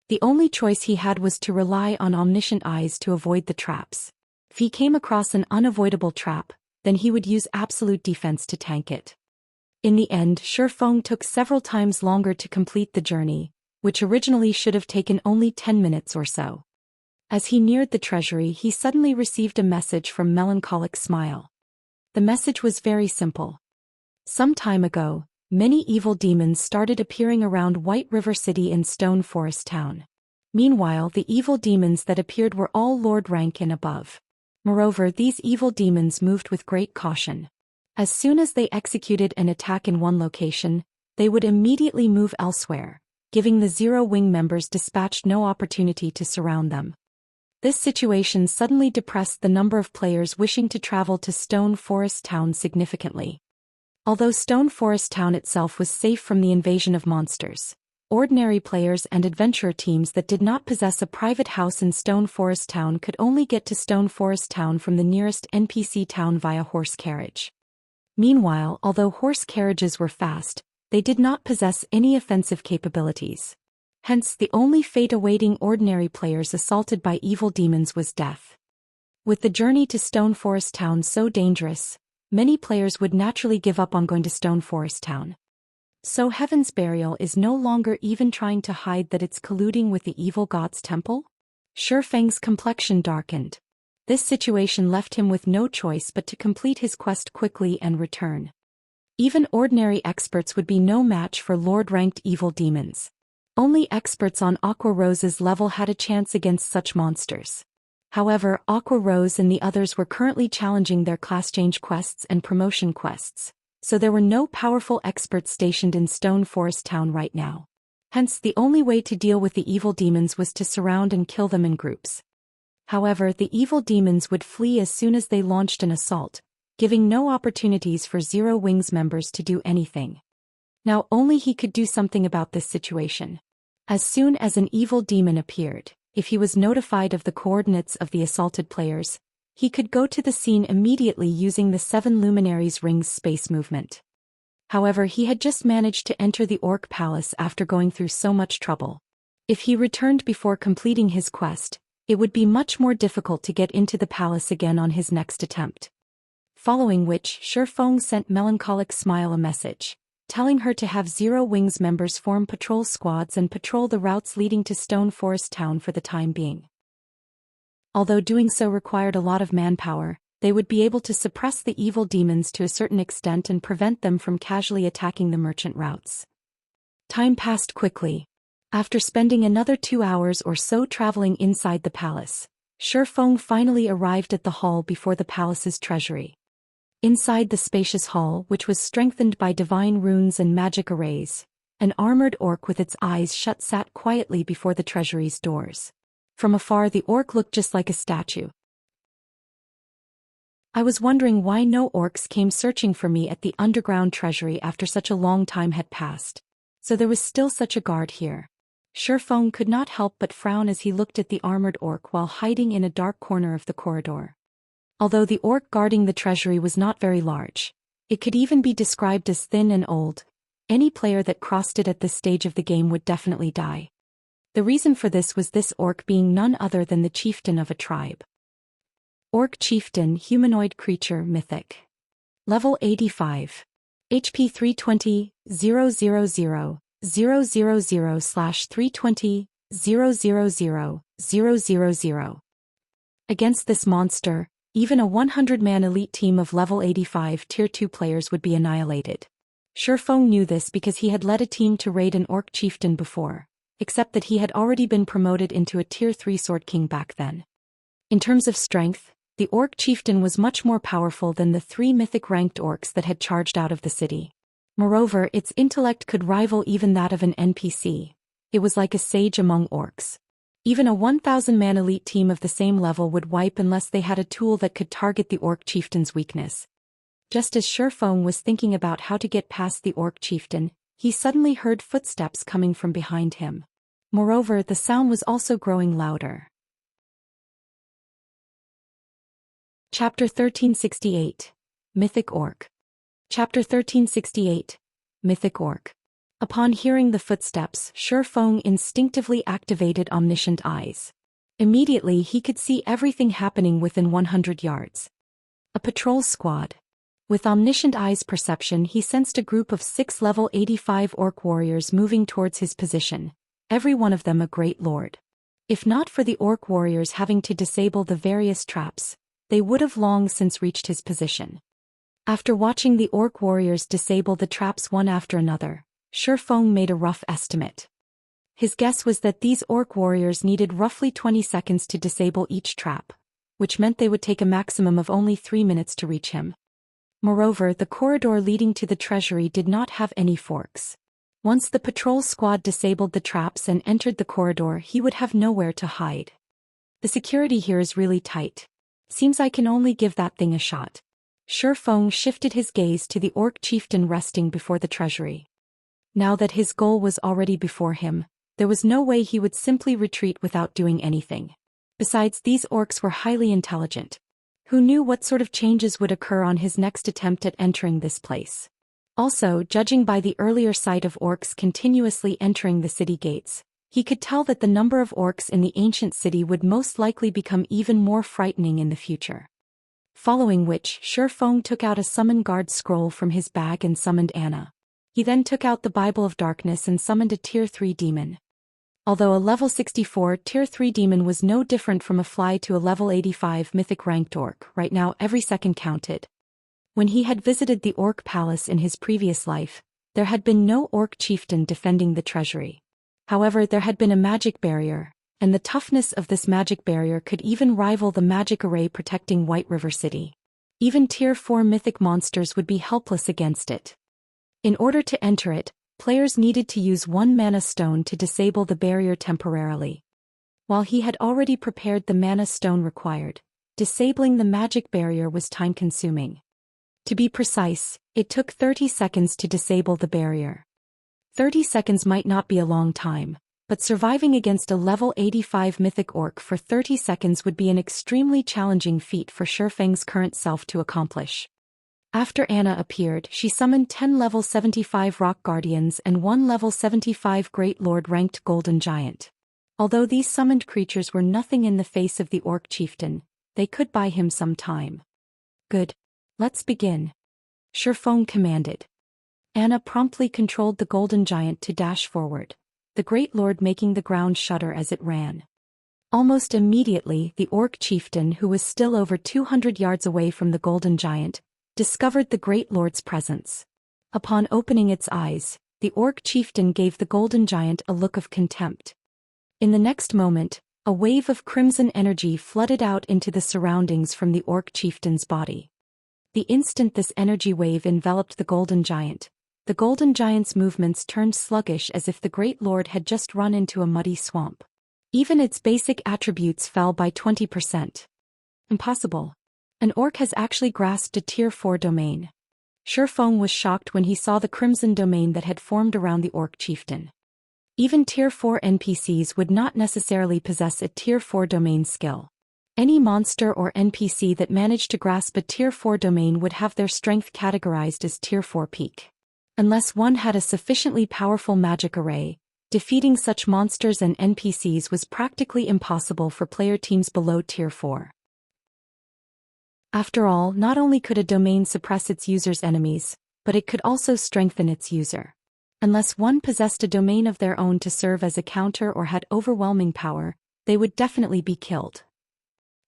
The only choice he had was to rely on omniscient eyes to avoid the traps. If he came across an unavoidable trap, then he would use absolute defense to tank it. In the end, Shi Feng took several times longer to complete the journey, which originally should have taken only 10 minutes or so. As he neared the treasury, he suddenly received a message from Melancholic Smile. The message was very simple. Some time ago, many evil demons started appearing around White River City in Stone Forest Town. Meanwhile, the evil demons that appeared were all Lord rank and above. Moreover, these evil demons moved with great caution. As soon as they executed an attack in one location, they would immediately move elsewhere, giving the Zero Wing members dispatched no opportunity to surround them. This situation suddenly depressed the number of players wishing to travel to Stone Forest Town significantly. Although Stone Forest Town itself was safe from the invasion of monsters, ordinary players and adventurer teams that did not possess a private house in Stone Forest Town could only get to Stone Forest Town from the nearest NPC town via horse carriage. Meanwhile, although horse carriages were fast, they did not possess any offensive capabilities. Hence, the only fate awaiting ordinary players assaulted by evil demons was death. With the journey to Stone Forest Town so dangerous, many players would naturally give up on going to Stone Forest Town. So Heaven's Burial is no longer even trying to hide that it's colluding with the evil god's temple? Shi Feng's complexion darkened. This situation left him with no choice but to complete his quest quickly and return. Even ordinary experts would be no match for Lord-ranked evil demons. Only experts on Aqua Rose's level had a chance against such monsters. However, Aqua Rose and the others were currently challenging their class change quests and promotion quests, so there were no powerful experts stationed in Stone Forest Town right now. Hence, the only way to deal with the evil demons was to surround and kill them in groups. However, the evil demons would flee as soon as they launched an assault, giving no opportunities for Zero Wings members to do anything. Now only he could do something about this situation. As soon as an evil demon appeared, if he was notified of the coordinates of the assaulted players, he could go to the scene immediately using the 7 Luminaries Rings space movement. However, he had just managed to enter the Orc Palace after going through so much trouble. If he returned before completing his quest, it would be much more difficult to get into the palace again on his next attempt. Following which, Shi Feng sent Melancholic Smile a message, telling her to have Zero Wings members form patrol squads and patrol the routes leading to Stone Forest Town for the time being. Although doing so required a lot of manpower, they would be able to suppress the evil demons to a certain extent and prevent them from casually attacking the merchant routes. Time passed quickly. After spending another 2 hours or so traveling inside the palace, Shi Feng finally arrived at the hall before the palace's treasury. Inside the spacious hall, which was strengthened by divine runes and magic arrays, an armored orc with its eyes shut sat quietly before the treasury's doors. From afar, the orc looked just like a statue. I was wondering why no orcs came searching for me at the underground treasury after such a long time had passed. So there was still such a guard here. Shi Feng could not help but frown as he looked at the armored orc while hiding in a dark corner of the corridor. Although the orc guarding the treasury was not very large, it could even be described as thin and old. Any player that crossed it at this stage of the game would definitely die. The reason for this was this orc being none other than the chieftain of a tribe. Orc Chieftain, humanoid creature, mythic. Level 85. HP 320, 000, 000/320, 000, Against this monster, even a 100-man elite team of level 85 Tier 2 players would be annihilated. Shi Feng knew this because he had led a team to raid an orc chieftain before, except that he had already been promoted into a Tier 3 Sword King back then. In terms of strength, the orc chieftain was much more powerful than the 3 mythic-ranked orcs that had charged out of the city. Moreover, its intellect could rival even that of an NPC. It was like a sage among orcs. Even a 1,000-man elite team of the same level would wipe unless they had a tool that could target the orc chieftain's weakness. Just as Shi Feng was thinking about how to get past the orc chieftain, he suddenly heard footsteps coming from behind him. Moreover, the sound was also growing louder. Chapter 1368. Mythic Orc. Chapter 1368. Mythic Orc. Upon hearing the footsteps, Shifeng instinctively activated omniscient eyes. Immediately he could see everything happening within 100 yards. A patrol squad. With omniscient eyes perception he sensed a group of 6 level 85 orc warriors moving towards his position, every one of them a great lord. If not for the orc warriors having to disable the various traps, they would have long since reached his position. After watching the orc warriors disable the traps one after another, Shifeng made a rough estimate. His guess was that these orc warriors needed roughly 20 seconds to disable each trap, which meant they would take a maximum of only 3 minutes to reach him. Moreover, the corridor leading to the treasury did not have any forks. Once the patrol squad disabled the traps and entered the corridor, he would have nowhere to hide. The security here is really tight. Seems I can only give that thing a shot. Shifeng shifted his gaze to the orc chieftain resting before the treasury. Now that his goal was already before him, there was no way he would simply retreat without doing anything. Besides, these orcs were highly intelligent. Who knew what sort of changes would occur on his next attempt at entering this place? Also, judging by the earlier sight of orcs continuously entering the city gates, he could tell that the number of orcs in the ancient city would most likely become even more frightening in the future. Following which, Shifeng took out a summon guard scroll from his bag and summoned Anna. He then took out the Bible of Darkness and summoned a Tier 3 demon. Although a level 64 Tier 3 demon was no different from a fly to a level 85 mythic ranked orc, right now every second counted. When he had visited the orc palace in his previous life, there had been no orc chieftain defending the treasury. However, there had been a magic barrier, and the toughness of this magic barrier could even rival the magic array protecting White River City. Even Tier 4 mythic monsters would be helpless against it. In order to enter it, players needed to use 1 mana stone to disable the barrier temporarily. While he had already prepared the mana stone required, disabling the magic barrier was time-consuming. To be precise, it took 30 seconds to disable the barrier. 30 seconds might not be a long time, but surviving against a level 85 mythic orc for 30 seconds would be an extremely challenging feat for Shifeng's current self to accomplish. After Anna appeared, she summoned 10 level 75 rock guardians and 1 level 75 great lord ranked golden giant. Although these summoned creatures were nothing in the face of the orc chieftain, they could buy him some time. Good. Let's begin. Shifeng commanded. Anna promptly controlled the golden giant to dash forward, the great lord making the ground shudder as it ran. Almost immediately, the orc chieftain, who was still over 200 yards away from the golden giant, discovered the great lord's presence. Upon opening its eyes, the orc chieftain gave the golden giant a look of contempt. In the next moment, a wave of crimson energy flooded out into the surroundings from the orc chieftain's body. The instant this energy wave enveloped the golden giant's movements turned sluggish as if the great lord had just run into a muddy swamp. Even its basic attributes fell by 20%. Impossible. An orc has actually grasped a Tier 4 domain. Shifeng was shocked when he saw the crimson domain that had formed around the orc chieftain. Even Tier 4 NPCs would not necessarily possess a Tier 4 domain skill. Any monster or NPC that managed to grasp a Tier 4 domain would have their strength categorized as Tier 4 peak. Unless one had a sufficiently powerful magic array, defeating such monsters and NPCs was practically impossible for player teams below Tier 4. After all, not only could a domain suppress its user's enemies, but it could also strengthen its user. Unless one possessed a domain of their own to serve as a counter or had overwhelming power, they would definitely be killed.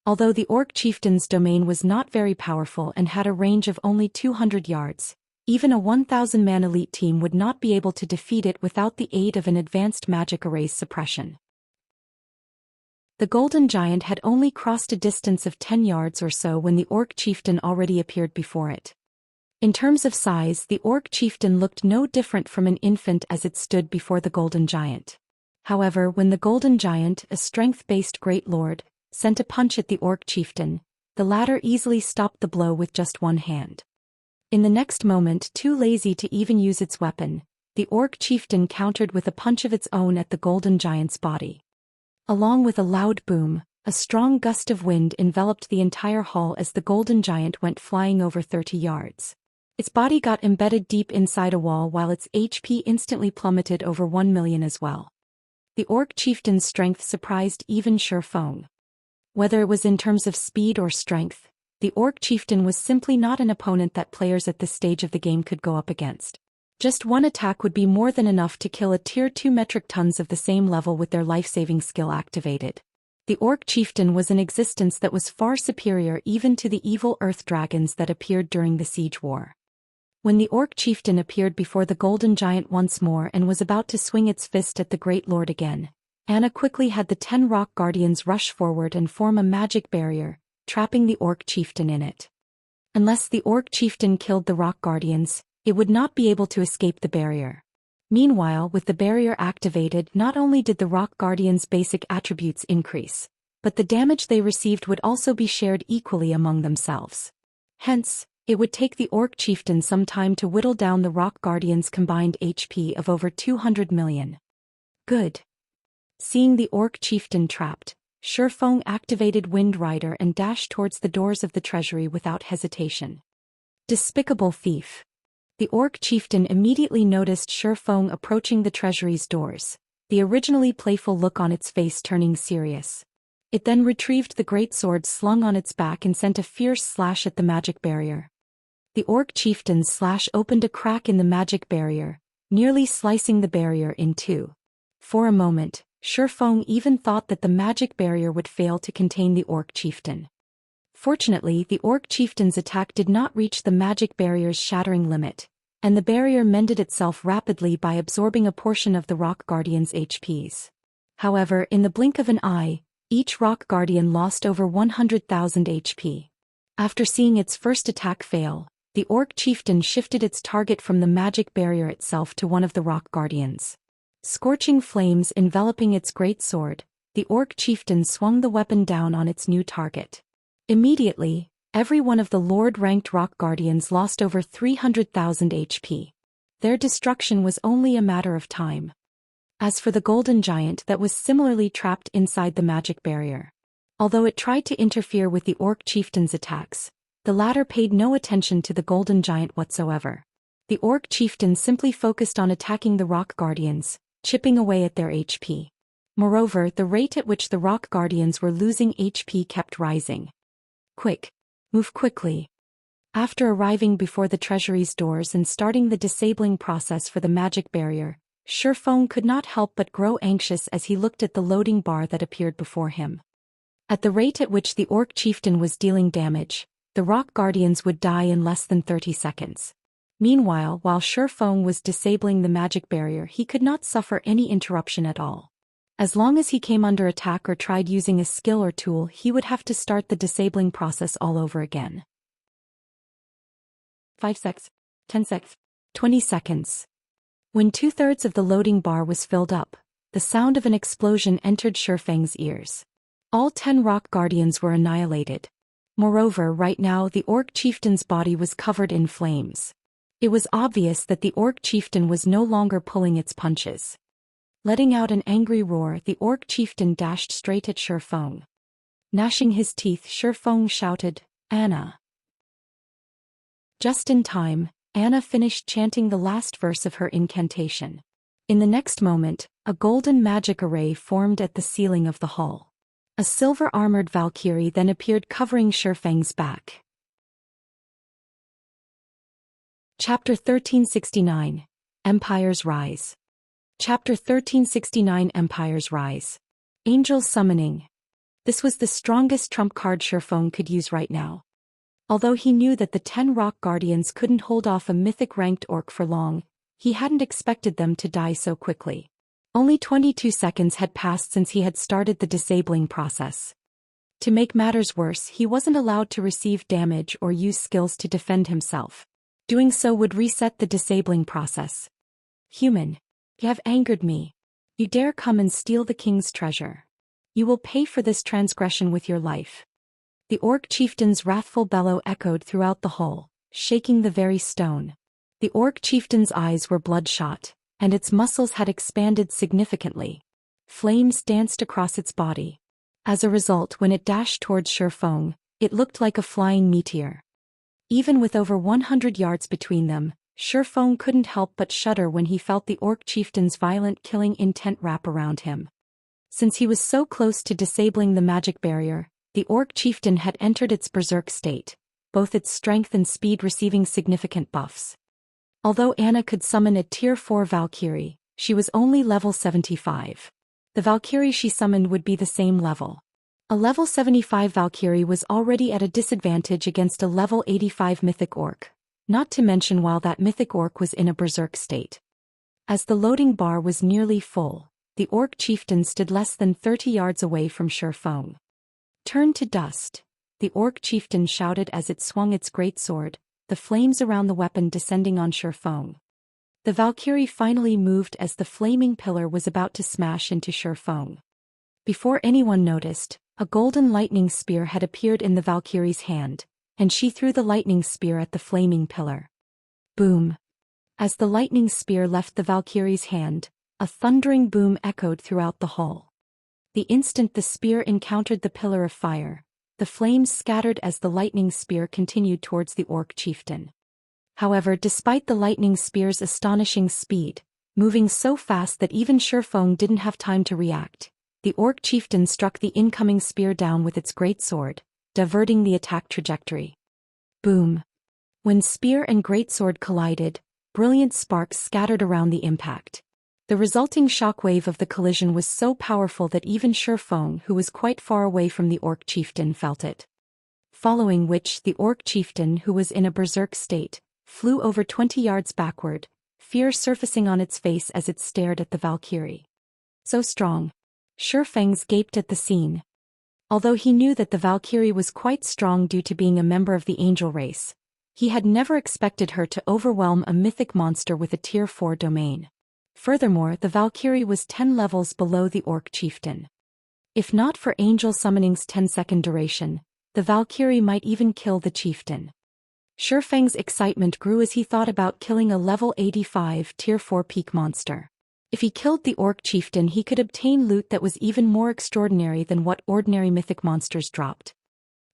Although the orc chieftain's domain was not very powerful and had a range of only 200 yards, even a 1,000-man elite team would not be able to defeat it without the aid of an advanced magic array's suppression. The golden giant had only crossed a distance of 10 yards or so when the orc chieftain already appeared before it. In terms of size, the orc chieftain looked no different from an infant as it stood before the golden giant. However, when the golden giant, a strength-based great lord, sent a punch at the orc chieftain, the latter easily stopped the blow with just one hand. In the next moment, too lazy to even use its weapon, the orc chieftain countered with a punch of its own at the golden giant's body. Along with a loud boom, a strong gust of wind enveloped the entire hall as the golden giant went flying over 30 yards. Its body got embedded deep inside a wall while its HP instantly plummeted over 1 million as well. The orc chieftain's strength surprised even Shifeng. Whether it was in terms of speed or strength, the orc chieftain was simply not an opponent that players at this stage of the game could go up against. Just one attack would be more than enough to kill a tier 2 metric tons of the same level with their life-saving skill activated. The orc chieftain was an existence that was far superior even to the evil earth dragons that appeared during the siege war. When the orc chieftain appeared before the golden giant once more and was about to swing its fist at the great lord again, Anna quickly had the 10 rock guardians rush forward and form a magic barrier, trapping the orc chieftain in it. Unless the orc chieftain killed the rock guardians, it would not be able to escape the barrier. Meanwhile, with the barrier activated, not only did the rock guardians' basic attributes increase, but the damage they received would also be shared equally among themselves. Hence, it would take the orc chieftain some time to whittle down the rock guardians' combined HP of over 200 million. Good. Seeing the orc chieftain trapped, Shifeng activated Wind Rider and dashed towards the doors of the treasury without hesitation. Despicable thief. The orc chieftain immediately noticed Shifeng approaching the treasury's doors, the originally playful look on its face turning serious. It then retrieved the great sword slung on its back and sent a fierce slash at the magic barrier. The orc chieftain's slash opened a crack in the magic barrier, nearly slicing the barrier in two. For a moment, Shifeng even thought that the magic barrier would fail to contain the orc chieftain. Fortunately, the orc chieftain's attack did not reach the magic barrier's shattering limit, and the barrier mended itself rapidly by absorbing a portion of the rock guardian's HPs. However, in the blink of an eye, each rock guardian lost over 100,000 HP. After seeing its first attack fail, the orc chieftain shifted its target from the magic barrier itself to one of the rock guardians. Scorching flames enveloping its great sword, the orc chieftain swung the weapon down on its new target. Immediately, every one of the Lord-ranked rock guardians lost over 300,000 HP. Their destruction was only a matter of time. As for the golden giant that was similarly trapped inside the magic barrier, although it tried to interfere with the orc chieftain's attacks, the latter paid no attention to the golden giant whatsoever. The orc chieftain simply focused on attacking the rock guardians, chipping away at their HP. Moreover, the rate at which the rock guardians were losing HP kept rising. Quick. Move quickly. After arriving before the treasury's doors and starting the disabling process for the magic barrier, Shifeng could not help but grow anxious as he looked at the loading bar that appeared before him. At the rate at which the orc chieftain was dealing damage, the rock guardians would die in less than 30 seconds. Meanwhile, while Shifeng was disabling the magic barrier, he could not suffer any interruption at all. As long as he came under attack or tried using a skill or tool, he would have to start the disabling process all over again. 5 seconds, 10 seconds, 20 seconds. When 2/3 of the loading bar was filled up, the sound of an explosion entered Shifeng's ears. All 10 rock guardians were annihilated. Moreover, right now the orc chieftain's body was covered in flames. It was obvious that the orc chieftain was no longer pulling its punches. Letting out an angry roar, the orc chieftain dashed straight at Shifeng. Gnashing his teeth, Shifeng shouted, "Anna!" Just in time, Anna finished chanting the last verse of her incantation. In the next moment, a golden magic array formed at the ceiling of the hall. A silver-armored Valkyrie then appeared covering Shifeng's back. Chapter 1369. Empire's Rise. Chapter 1369. Empire's Rise. Angel Summoning. This was the strongest trump card Shifeng could use right now. Although he knew that the 10 rock guardians couldn't hold off a mythic-ranked orc for long, he hadn't expected them to die so quickly. Only 22 seconds had passed since he had started the disabling process. To make matters worse, he wasn't allowed to receive damage or use skills to defend himself. Doing so would reset the disabling process. Human. You have angered me. You dare come and steal the king's treasure. You will pay for this transgression with your life. The orc chieftain's wrathful bellow echoed throughout the hall, shaking the very stone. The orc chieftain's eyes were bloodshot, and its muscles had expanded significantly. Flames danced across its body. As a result, when it dashed towards Shifeng, it looked like a flying meteor. Even with over 100 yards between them, Shifeng couldn't help but shudder when he felt the orc chieftain's violent killing intent wrap around him. Since he was so close to disabling the magic barrier, the orc chieftain had entered its berserk state, both its strength and speed receiving significant buffs. Although Anna could summon a Tier 4 Valkyrie, she was only level 75. The Valkyrie she summoned would be the same level. A level 75 Valkyrie was already at a disadvantage against a level 85 mythic orc, not to mention while that mythic orc was in a berserk state. As the loading bar was nearly full, the orc chieftain stood less than 30 yards away from Shifeng. "Turn to dust," the orc chieftain shouted as it swung its great sword, the flames around the weapon descending on Shifeng. The Valkyrie finally moved as the flaming pillar was about to smash into Shifeng. Before anyone noticed, a golden lightning spear had appeared in the Valkyrie's hand, and she threw the lightning spear at the flaming pillar. Boom! As the lightning spear left the Valkyrie's hand, a thundering boom echoed throughout the hall. The instant the spear encountered the pillar of fire, the flames scattered as the lightning spear continued towards the orc chieftain. However, despite the lightning spear's astonishing speed, moving so fast that even Shifeng didn't have time to react, the orc chieftain struck the incoming spear down with its great sword, diverting the attack trajectory. Boom! When spear and greatsword collided, brilliant sparks scattered around the impact. The resulting shockwave of the collision was so powerful that even Shifeng, who was quite far away from the orc chieftain, felt it. Following which, the orc chieftain, who was in a berserk state, flew over 20 yards backward, fear surfacing on its face as it stared at the Valkyrie. So strong. Shifeng gaped at the scene. Although he knew that the Valkyrie was quite strong due to being a member of the angel race, he had never expected her to overwhelm a mythic monster with a Tier 4 domain. Furthermore, the Valkyrie was 10 levels below the orc chieftain. If not for angel summoning's 10-second duration, the Valkyrie might even kill the chieftain. Shifeng's excitement grew as he thought about killing a level 85 Tier 4 peak monster. If he killed the orc chieftain, he could obtain loot that was even more extraordinary than what ordinary mythic monsters dropped.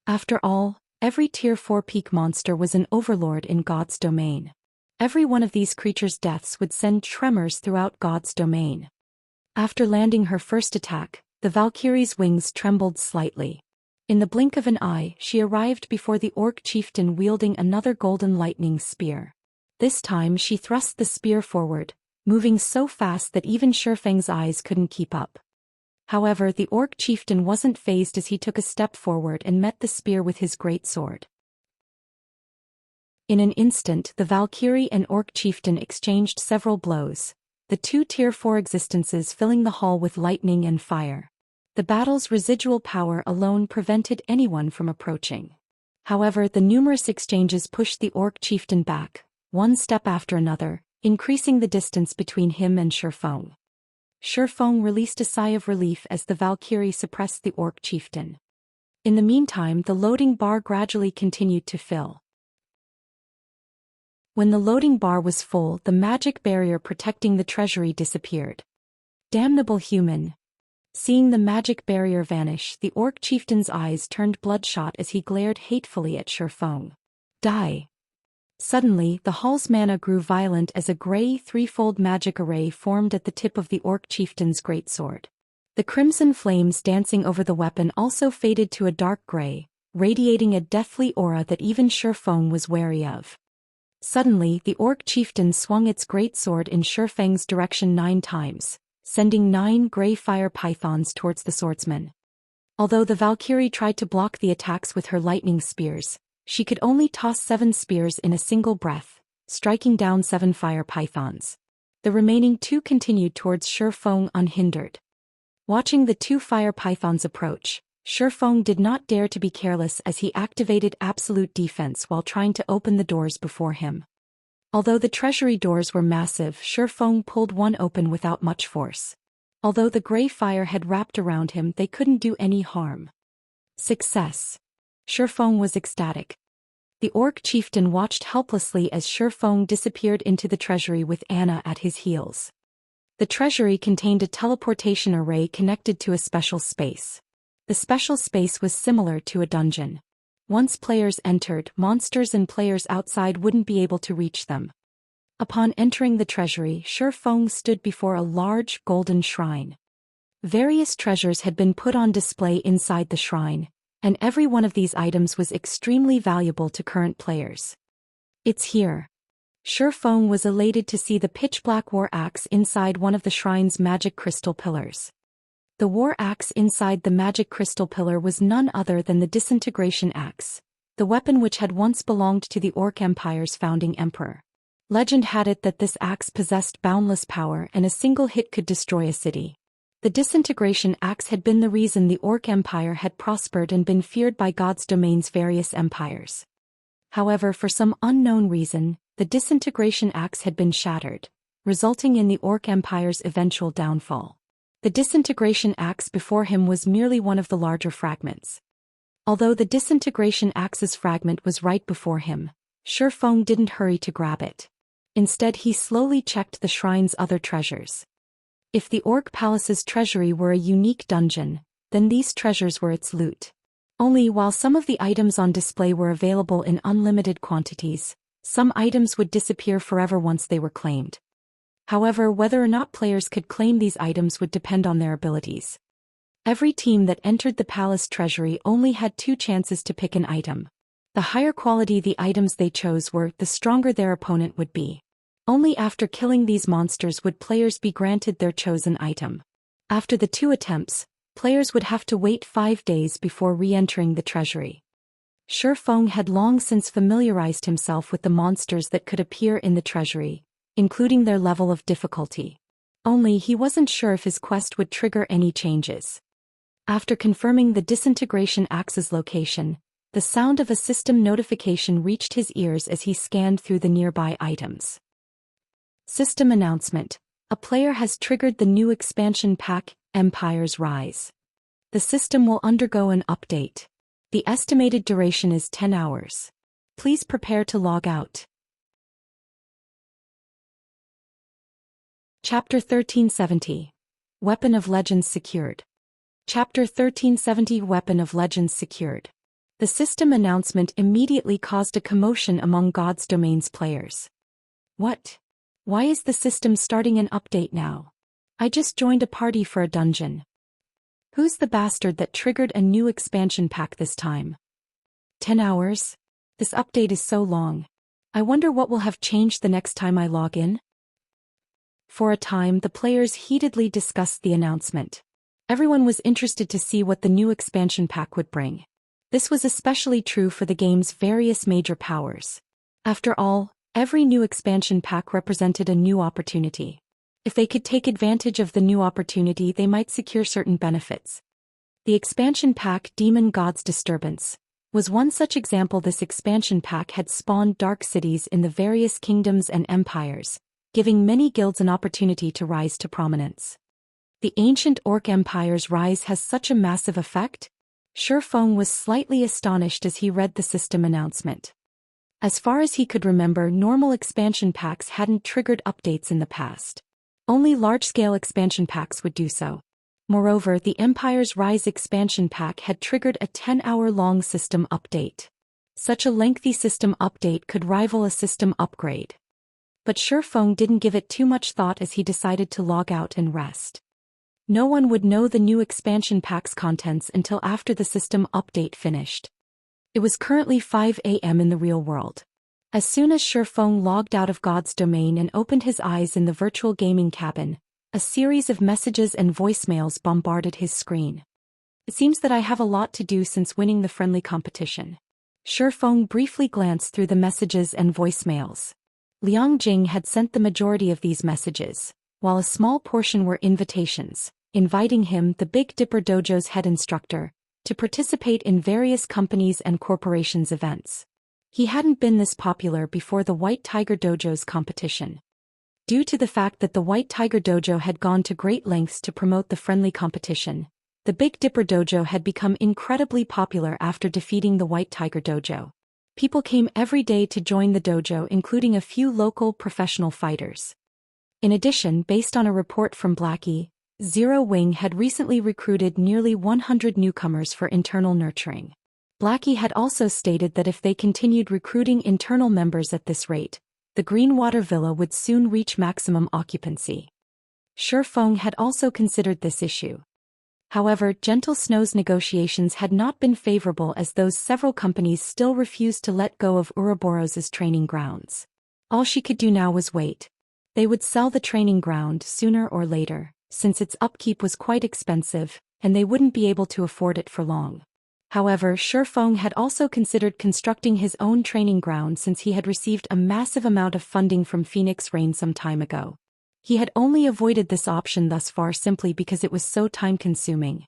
After all, every Tier 4 peak monster was an overlord in God's domain. Every one of these creatures' deaths would send tremors throughout God's domain. After landing her first attack, the Valkyrie's wings trembled slightly. In the blink of an eye, she arrived before the orc chieftain wielding another golden lightning spear. This time she thrust the spear forward, moving so fast that even Shifeng's eyes couldn't keep up. However, the orc chieftain wasn't fazed as he took a step forward and met the spear with his great sword. In an instant, the Valkyrie and orc chieftain exchanged several blows, the two Tier 4 existences filling the hall with lightning and fire. The battle's residual power alone prevented anyone from approaching. However, the numerous exchanges pushed the orc chieftain back, one step after another, increasing the distance between him and Shifeng. Shifeng released a sigh of relief as the Valkyrie suppressed the orc chieftain. In the meantime, the loading bar gradually continued to fill. When the loading bar was full, the magic barrier protecting the treasury disappeared. Damnable human! Seeing the magic barrier vanish, the orc chieftain's eyes turned bloodshot as he glared hatefully at Shifeng. Die! Suddenly, the hall's mana grew violent as a gray threefold magic array formed at the tip of the orc chieftain's greatsword. The crimson flames dancing over the weapon also faded to a dark gray, radiating a deathly aura that even Shifeng was wary of. Suddenly, the orc chieftain swung its greatsword in Shifeng's direction 9 times, sending 9 gray fire pythons towards the swordsman. Although the Valkyrie tried to block the attacks with her lightning spears, she could only toss 7 spears in a single breath, striking down 7 fire pythons. The remaining 2 continued towards Shifeng unhindered. Watching the 2 fire pythons approach, Shifeng did not dare to be careless as he activated absolute defense while trying to open the doors before him. Although the treasury doors were massive, Shifeng pulled one open without much force. Although the gray fire had wrapped around him, they couldn't do any harm. Success! Shifeng was ecstatic. The orc chieftain watched helplessly as Shifeng disappeared into the treasury with Anna at his heels. The treasury contained a teleportation array connected to a special space. The special space was similar to a dungeon. Once players entered, monsters and players outside wouldn't be able to reach them. Upon entering the treasury, Shi Feng stood before a large, golden shrine. Various treasures had been put on display inside the shrine, and every one of these items was extremely valuable to current players. It's here. Shi Feng was elated to see the pitch-black war axe inside one of the shrine's magic crystal pillars. The war axe inside the magic crystal pillar was none other than the disintegration axe, the weapon which had once belonged to the Orc Empire's founding emperor. Legend had it that this axe possessed boundless power and a single hit could destroy a city. The disintegration axe had been the reason the Orc Empire had prospered and been feared by God's domain's various empires. However, for some unknown reason, the disintegration axe had been shattered, resulting in the Orc Empire's eventual downfall. The disintegration axe before him was merely one of the larger fragments. Although the disintegration axe's fragment was right before him, Shi Feng didn't hurry to grab it. Instead, he slowly checked the shrine's other treasures. If the Orc Palace's treasury were a unique dungeon, then these treasures were its loot. Only while some of the items on display were available in unlimited quantities, some items would disappear forever once they were claimed. However, whether or not players could claim these items would depend on their abilities. Every team that entered the palace treasury only had 2 chances to pick an item. The higher quality the items they chose were, the stronger their opponent would be. Only after killing these monsters would players be granted their chosen item. After the 2 attempts, players would have to wait 5 days before re-entering the treasury. Shi Feng had long since familiarized himself with the monsters that could appear in the treasury, including their level of difficulty. Only he wasn't sure if his quest would trigger any changes. After confirming the disintegration axe's location, the sound of a system notification reached his ears as he scanned through the nearby items. System announcement: a player has triggered the new expansion pack, Empire's Rise. The system will undergo an update. The estimated duration is 10 hours. Please prepare to log out. Chapter 1370. Weapon of Legends secured. Chapter 1370. Weapon of Legends secured. The system announcement immediately caused a commotion among God's Domain's players. What? Why is the system starting an update now? I just joined a party for a dungeon. Who's the bastard that triggered a new expansion pack this time? 10 hours? This update is so long. I wonder what will have changed the next time I log in? For a time, the players heatedly discussed the announcement. Everyone was interested to see what the new expansion pack would bring. This was especially true for the game's various major powers. After all, every new expansion pack represented a new opportunity. If they could take advantage of the new opportunity, they might secure certain benefits. The expansion pack, Demon God's Disturbance, was one such example. This expansion pack had spawned dark cities in the various kingdoms and empires, giving many guilds an opportunity to rise to prominence. The ancient Orc Empire's rise has such a massive effect? Shi Feng was slightly astonished as he read the system announcement. As far as he could remember, normal expansion packs hadn't triggered updates in the past. Only large-scale expansion packs would do so. Moreover, the Empire's Rise expansion pack had triggered a 10-hour-long system update. Such a lengthy system update could rival a system upgrade. But Shi Feng didn't give it too much thought as he decided to log out and rest. No one would know the new expansion pack's contents until after the system update finished. It was currently 5 a.m. in the real world. As soon as Shi Feng logged out of God's domain and opened his eyes in the virtual gaming cabin, a series of messages and voicemails bombarded his screen. It seems that I have a lot to do since winning the friendly competition. Shi Feng briefly glanced through the messages and voicemails. Liang Jing had sent the majority of these messages, while a small portion were invitations, inviting him, the Big Dipper Dojo's head instructor, to participate in various companies' and corporations' events. He hadn't been this popular before the White Tiger Dojo's competition. Due to the fact that the White Tiger Dojo had gone to great lengths to promote the friendly competition, the Big Dipper Dojo had become incredibly popular after defeating the White Tiger Dojo. People came every day to join the dojo, including a few local professional fighters. In addition, based on a report from Blackie, Zero Wing had recently recruited nearly 100 newcomers for internal nurturing. Blackie had also stated that if they continued recruiting internal members at this rate, the Greenwater Villa would soon reach maximum occupancy. Shifeng had also considered this issue. However, Gentle Snow's negotiations had not been favorable as those several companies still refused to let go of Ouroboros's training grounds. All she could do now was wait. They would sell the training ground sooner or later, since its upkeep was quite expensive, and they wouldn't be able to afford it for long. However, Shifeng had also considered constructing his own training ground since he had received a massive amount of funding from Phoenix Rain some time ago. He had only avoided this option thus far simply because it was so time-consuming.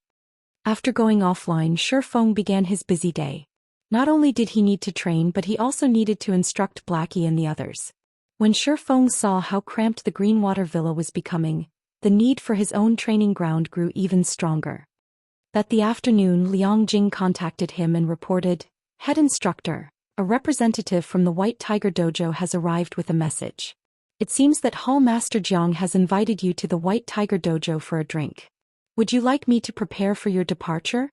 After going offline, Shifeng began his busy day. Not only did he need to train but he also needed to instruct Blackie and the others. When Shifeng saw how cramped the Greenwater Villa was becoming, the need for his own training ground grew even stronger. That the afternoon, Liang Jing contacted him and reported, "Head instructor, a representative from the White Tiger Dojo has arrived with a message. It seems that Hall Master Jiang has invited you to the White Tiger Dojo for a drink. Would you like me to prepare for your departure?"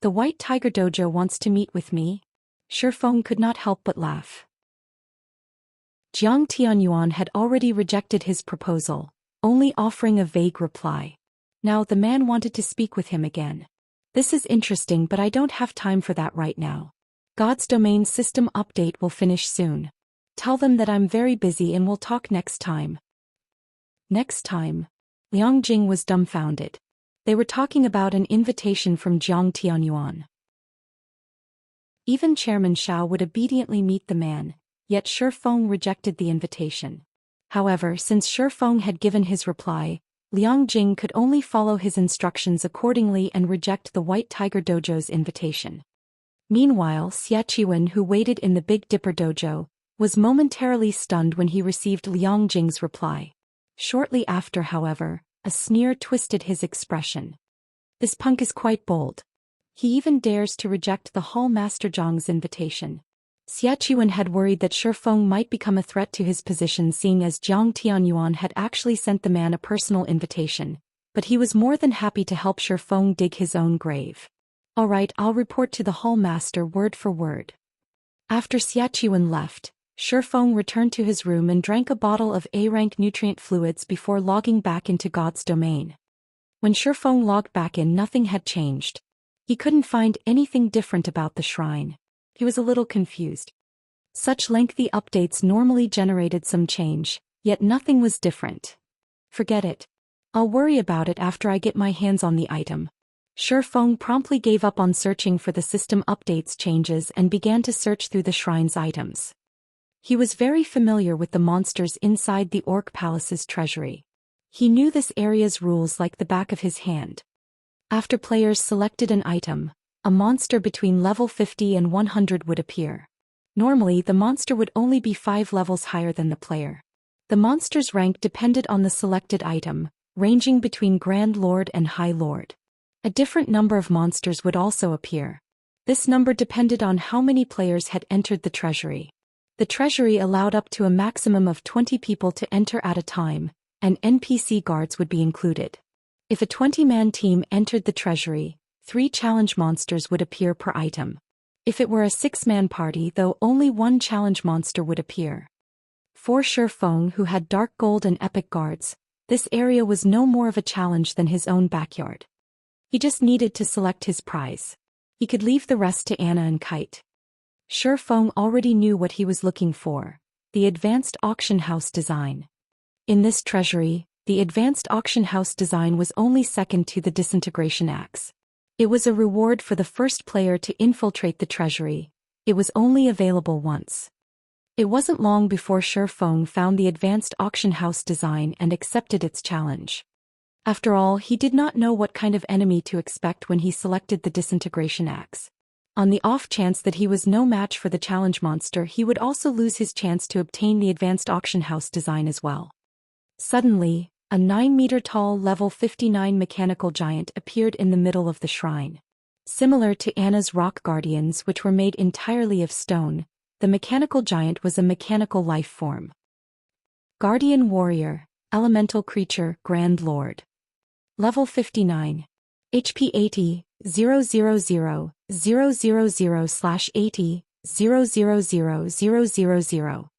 "The White Tiger Dojo wants to meet with me?" Shifeng could not help but laugh. Jiang Tianyuan had already rejected his proposal, only offering a vague reply. Now the man wanted to speak with him again. "This is interesting but I don't have time for that right now. God's domain system update will finish soon. Tell them that I'm very busy and we'll talk next time." Next time? Liang Jing was dumbfounded. They were talking about an invitation from Jiang Tianyuan. Even Chairman Shao would obediently meet the man, yet Shifeng rejected the invitation. However, since Shifeng had given his reply, Liang Jing could only follow his instructions accordingly and reject the White Tiger Dojo's invitation. Meanwhile, Xiaqiwen, who waited in the Big Dipper Dojo, was momentarily stunned when he received Liang Jing's reply. Shortly after, however, a sneer twisted his expression. "This punk is quite bold. He even dares to reject the Hall Master Zhang's invitation." Xiaqiwen had worried that Shifeng might become a threat to his position seeing as Jiang Tianyuan had actually sent the man a personal invitation, but he was more than happy to help Shifeng dig his own grave. "All right, I'll report to the Hall Master word for word." After Xiaqiwen left, Shifeng returned to his room and drank a bottle of A-rank nutrient fluids before logging back into God's domain. When Shifeng logged back in, nothing had changed. He couldn't find anything different about the shrine. He was a little confused. Such lengthy updates normally generated some change, yet nothing was different. "Forget it. I'll worry about it after I get my hands on the item." Shifeng promptly gave up on searching for the system updates changes and began to search through the shrine's items. He was very familiar with the monsters inside the Orc Palace's treasury. He knew this area's rules like the back of his hand. After players selected an item, a monster between level 50 and 100 would appear. Normally, the monster would only be 5 levels higher than the player. The monster's rank depended on the selected item, ranging between Grand Lord and High Lord. A different number of monsters would also appear. This number depended on how many players had entered the treasury. The treasury allowed up to a maximum of 20 people to enter at a time, and NPC guards would be included. If a 20-man team entered the treasury, 3 challenge monsters would appear per item. If it were a 6-man party, though, only 1 challenge monster would appear. For Shifeng, who had dark gold and epic guards, this area was no more of a challenge than his own backyard. He just needed to select his prize. He could leave the rest to Anna and Kite. Shifeng already knew what he was looking for: the advanced auction house design. In this treasury, the advanced auction house design was only second to the disintegration axe. It was a reward for the first player to infiltrate the treasury. It was only available once. It wasn't long before Shifeng found the advanced auction house design and accepted its challenge. After all, he did not know what kind of enemy to expect when he selected the disintegration axe. On the off chance that he was no match for the challenge monster, he would also lose his chance to obtain the advanced auction house design as well. Suddenly, a 9-meter-tall level 59 mechanical giant appeared in the middle of the shrine. Similar to Anna's rock guardians, which were made entirely of stone, the mechanical giant was a mechanical life form. Guardian Warrior, Elemental Creature, Grand Lord. Level 59. HP 80, 000, 000/80,000,000.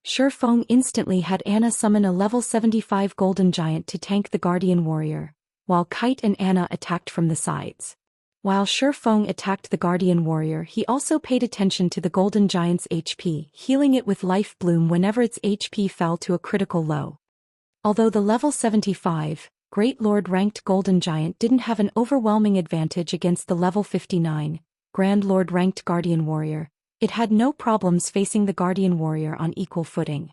Shifeng instantly had Anna summon a level 75 golden giant to tank the guardian warrior, while Kite and Anna attacked from the sides. While Shifeng attacked the guardian warrior, he also paid attention to the golden giant's HP, healing it with life bloom whenever its HP fell to a critical low. Although the level 75, Great Lord ranked golden giant didn't have an overwhelming advantage against the level 59, Grand Lord ranked guardian warrior, it had no problems facing the guardian warrior on equal footing.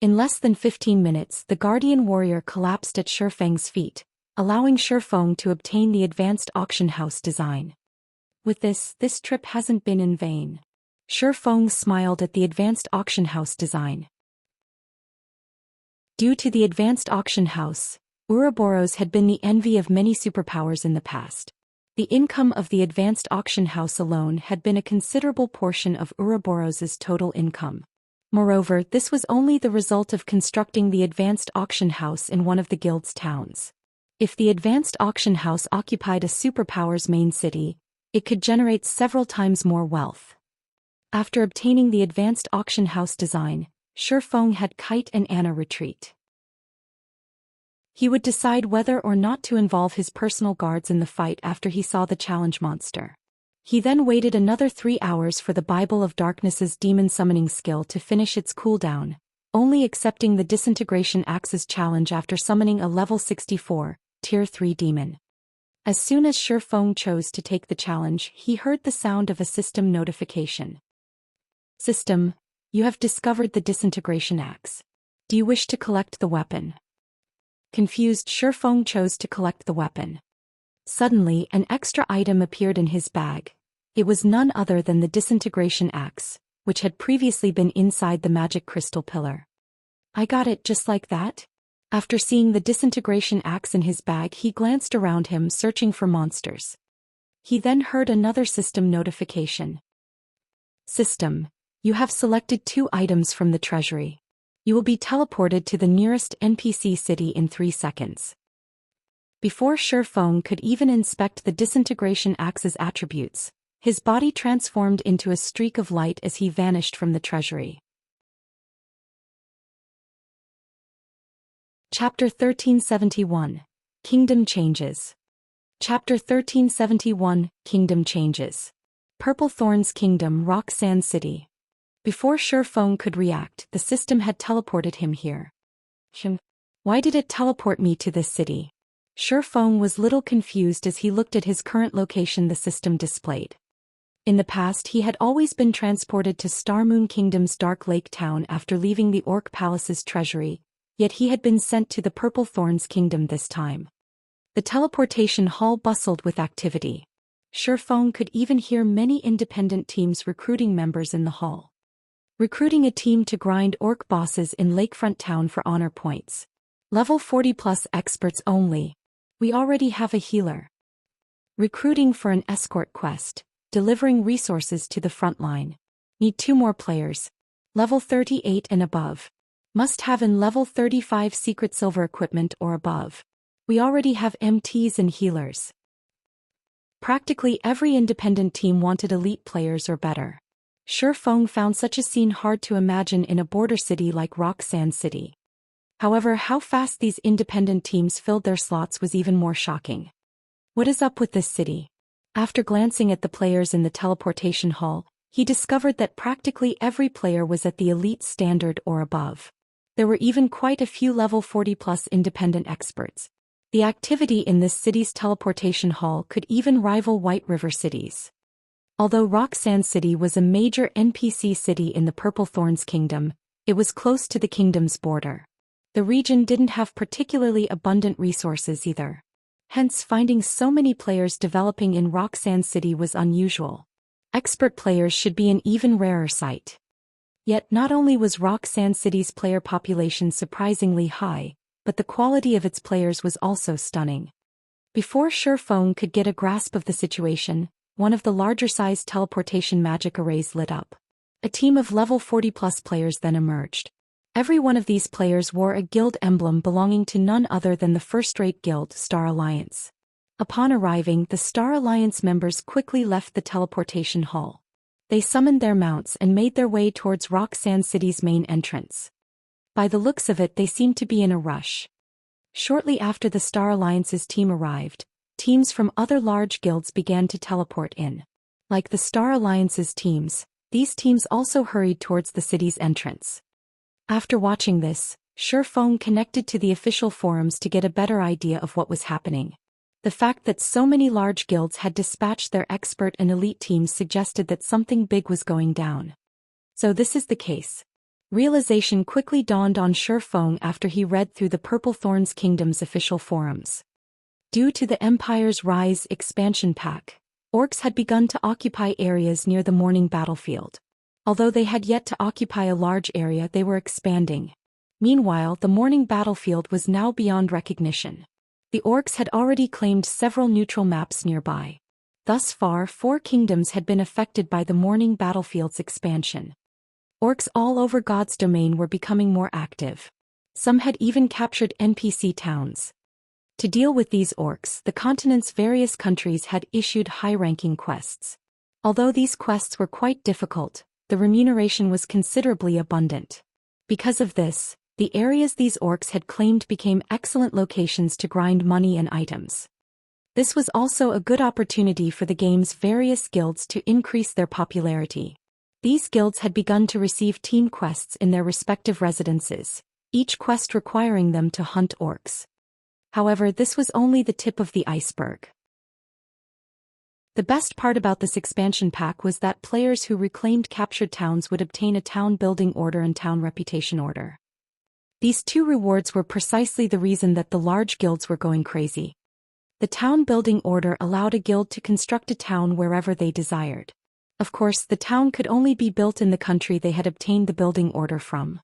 In less than 15 minutes, the guardian warrior collapsed at Shifeng's feet, allowing Shifeng to obtain the advanced auction house design. With this trip hasn't been in vain. Shifeng smiled at the advanced auction house design. Due to the advanced auction house, Ouroboros had been the envy of many superpowers in the past. The income of the advanced auction house alone had been a considerable portion of Ouroboros' total income. Moreover, this was only the result of constructing the advanced auction house in one of the guild's towns. If the advanced auction house occupied a superpower's main city, it could generate several times more wealth. After obtaining the advanced auction house design, Shifeng had Kite and Anna retreat. He would decide whether or not to involve his personal guards in the fight after he saw the challenge monster. He then waited another 3 hours for the Bible of Darkness's demon summoning skill to finish its cooldown, only accepting the Disintegration Axe's challenge after summoning a level 64, Tier 3 demon. As soon as Shifeng chose to take the challenge, he heard the sound of a system notification. System, you have discovered the Disintegration Axe. Do you wish to collect the weapon? Confused, Shifeng chose to collect the weapon. Suddenly, an extra item appeared in his bag. It was none other than the Disintegration Axe, which had previously been inside the magic crystal pillar. I got it just like that? After seeing the Disintegration Axe in his bag, he glanced around him searching for monsters. He then heard another system notification. System, you have selected 2 items from the treasury. You will be teleported to the nearest NPC city in 3 seconds. Before Shifeng could even inspect the Disintegration Axe's attributes, his body transformed into a streak of light as he vanished from the treasury. Chapter 1371, Kingdom Changes. Chapter 1371, Kingdom Changes. Purple Thorn's Kingdom, Rock Sand City. Before Shifeng could react, the system had teleported him here. Why did it teleport me to this city? Shifeng was little confused as he looked at his current location the system displayed. In the past, he had always been transported to Starmoon Kingdom's Dark Lake Town after leaving the Orc Palace's treasury, yet he had been sent to the Purple Thorn's Kingdom this time. The teleportation hall bustled with activity. Shifeng could even hear many independent teams recruiting members in the hall. Recruiting a team to grind orc bosses in Lakefront Town for honor points. Level 40+ experts only. We already have a healer. Recruiting for an escort quest. Delivering resources to the front line. Need 2 more players. Level 38 and above. Must have in level 35 secret silver equipment or above. We already have MTs and healers. Practically every independent team wanted elite players or better. Shifeng found such a scene hard to imagine in a border city like Rock Sand City. However, how fast these independent teams filled their slots was even more shocking. What is up with this city? After glancing at the players in the teleportation hall, he discovered that practically every player was at the elite standard or above. There were even quite a few level 40+ independent experts. The activity in this city's teleportation hall could even rival White River cities. Although Rock Sand City was a major NPC city in the Purple Thorn's Kingdom, it was close to the kingdom's border. The region didn't have particularly abundant resources either. Hence, finding so many players developing in Rock Sand City was unusual. Expert players should be an even rarer sight. Yet not only was Rock Sand City's player population surprisingly high, but the quality of its players was also stunning. Before Shifeng could get a grasp of the situation, one of the larger-sized teleportation magic arrays lit up. A team of level 40+ players then emerged. Every one of these players wore a guild emblem belonging to none other than the first-rate guild, Star Alliance. Upon arriving, the Star Alliance members quickly left the teleportation hall. They summoned their mounts and made their way towards Roxanne City's main entrance. By the looks of it, they seemed to be in a rush. Shortly after the Star Alliance's team arrived, teams from other large guilds began to teleport in. Like the Star Alliance's teams, these teams also hurried towards the city's entrance. After watching this, Shifeng connected to the official forums to get a better idea of what was happening. The fact that so many large guilds had dispatched their expert and elite teams suggested that something big was going down. So this is the case. Realization quickly dawned on Shifeng after he read through the Purple Thorns Kingdom's official forums. Due to the Empire's Rise expansion pack, orcs had begun to occupy areas near the morning battlefield. Although they had yet to occupy a large area, they were expanding. Meanwhile, the morning battlefield was now beyond recognition. The orcs had already claimed several neutral maps nearby. Thus far, 4 kingdoms had been affected by the morning battlefield's expansion. Orcs all over God's domain were becoming more active. Some had even captured NPC towns. To deal with these orcs, the continent's various countries had issued high-ranking quests. Although these quests were quite difficult, the remuneration was considerably abundant. Because of this, the areas these orcs had claimed became excellent locations to grind money and items. This was also a good opportunity for the game's various guilds to increase their popularity. These guilds had begun to receive team quests in their respective residences, each quest requiring them to hunt orcs. However, this was only the tip of the iceberg. The best part about this expansion pack was that players who reclaimed captured towns would obtain a town building order and town reputation order. These 2 rewards were precisely the reason that the large guilds were going crazy. The town building order allowed a guild to construct a town wherever they desired. Of course, the town could only be built in the country they had obtained the building order from.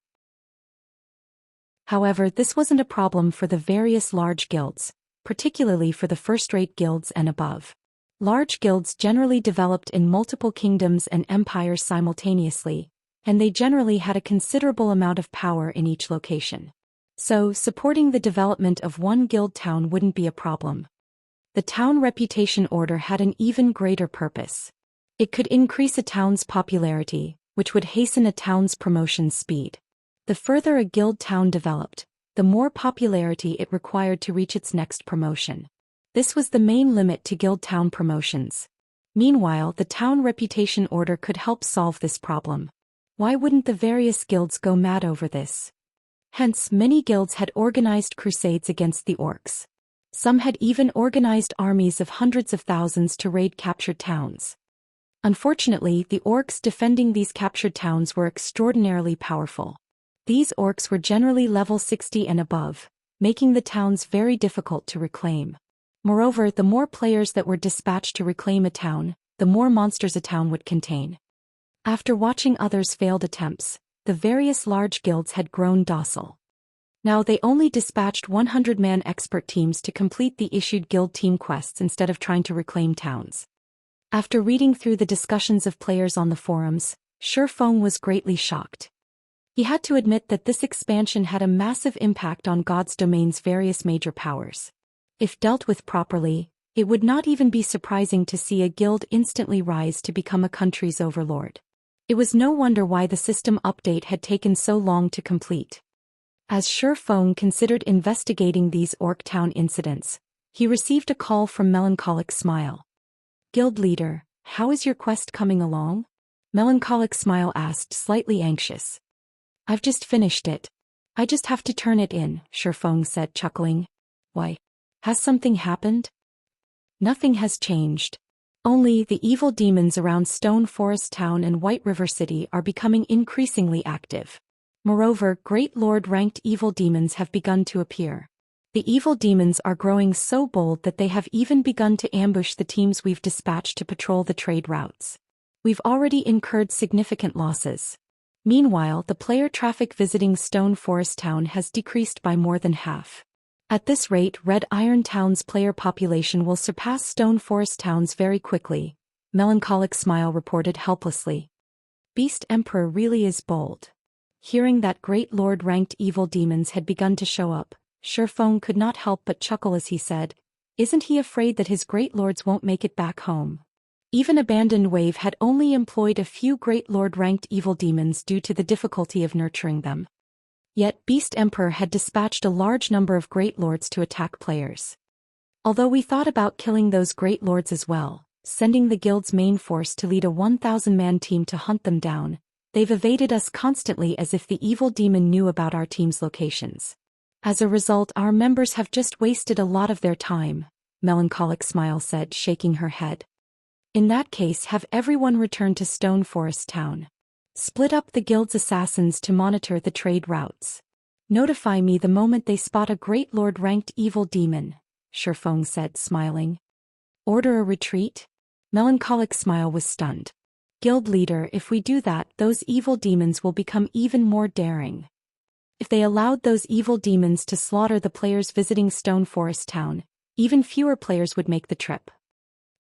However, this wasn't a problem for the various large guilds, particularly for the first-rate guilds and above. Large guilds generally developed in multiple kingdoms and empires simultaneously, and they generally had a considerable amount of power in each location. So, supporting the development of one guild town wouldn't be a problem. The town reputation order had an even greater purpose. It could increase a town's popularity, which would hasten a town's promotion speed. The further a guild town developed, the more popularity it required to reach its next promotion. This was the main limit to guild town promotions. Meanwhile, the town reputation order could help solve this problem. Why wouldn't the various guilds go mad over this? Hence, many guilds had organized crusades against the orcs. Some had even organized armies of hundreds of thousands to raid captured towns. Unfortunately, the orcs defending these captured towns were extraordinarily powerful. These orcs were generally level 60 and above, making the towns very difficult to reclaim. Moreover, the more players that were dispatched to reclaim a town, the more monsters a town would contain. After watching others' failed attempts, the various large guilds had grown docile. Now they only dispatched 100-man expert teams to complete the issued guild team quests instead of trying to reclaim towns. After reading through the discussions of players on the forums, Shifeng was greatly shocked. He had to admit that this expansion had a massive impact on God's domain's various major powers. If dealt with properly, it would not even be surprising to see a guild instantly rise to become a country's overlord. It was no wonder why the system update had taken so long to complete. As Shifeng considered investigating these orc town incidents, he received a call from Melancholic Smile. "Guild leader, how is your quest coming along?" Melancholic Smile asked, slightly anxious. "I've just finished it. I just have to turn it in," Shifeng said, chuckling. "Why? Has something happened?" "Nothing has changed. Only the evil demons around Stone Forest Town and White River City are becoming increasingly active. Moreover, great lord-ranked evil demons have begun to appear. The evil demons are growing so bold that they have even begun to ambush the teams we've dispatched to patrol the trade routes. We've already incurred significant losses. Meanwhile, the player traffic visiting Stone Forest Town has decreased by more than half. At this rate, Red Iron Town's player population will surpass Stone Forest Town's very quickly," Melancholic Smile reported helplessly. "Beast Emperor really is bold." Hearing that great lord-ranked evil demons had begun to show up, Shifeng could not help but chuckle as he said, Isn't he afraid that his great lords won't make it back home? Even Abandoned Wave had only employed a few great lord-ranked evil demons due to the difficulty of nurturing them. Yet Beast Emperor had dispatched a large number of great lords to attack players. Although we thought about killing those great lords as well, sending the guild's main force to lead a 1,000-man team to hunt them down, they've evaded us constantly as if the evil demon knew about our team's locations. As a result, our members have just wasted a lot of their time, Melancholic Smile said, shaking her head. In that case, have everyone return to Stone Forest Town. Split up the guild's assassins to monitor the trade routes. Notify me the moment they spot a great lord-ranked evil demon, Shifeng said, smiling. Order a retreat? Melancholic Smile was stunned. Guild leader, if we do that, those evil demons will become even more daring. If they allowed those evil demons to slaughter the players visiting Stone Forest Town, even fewer players would make the trip.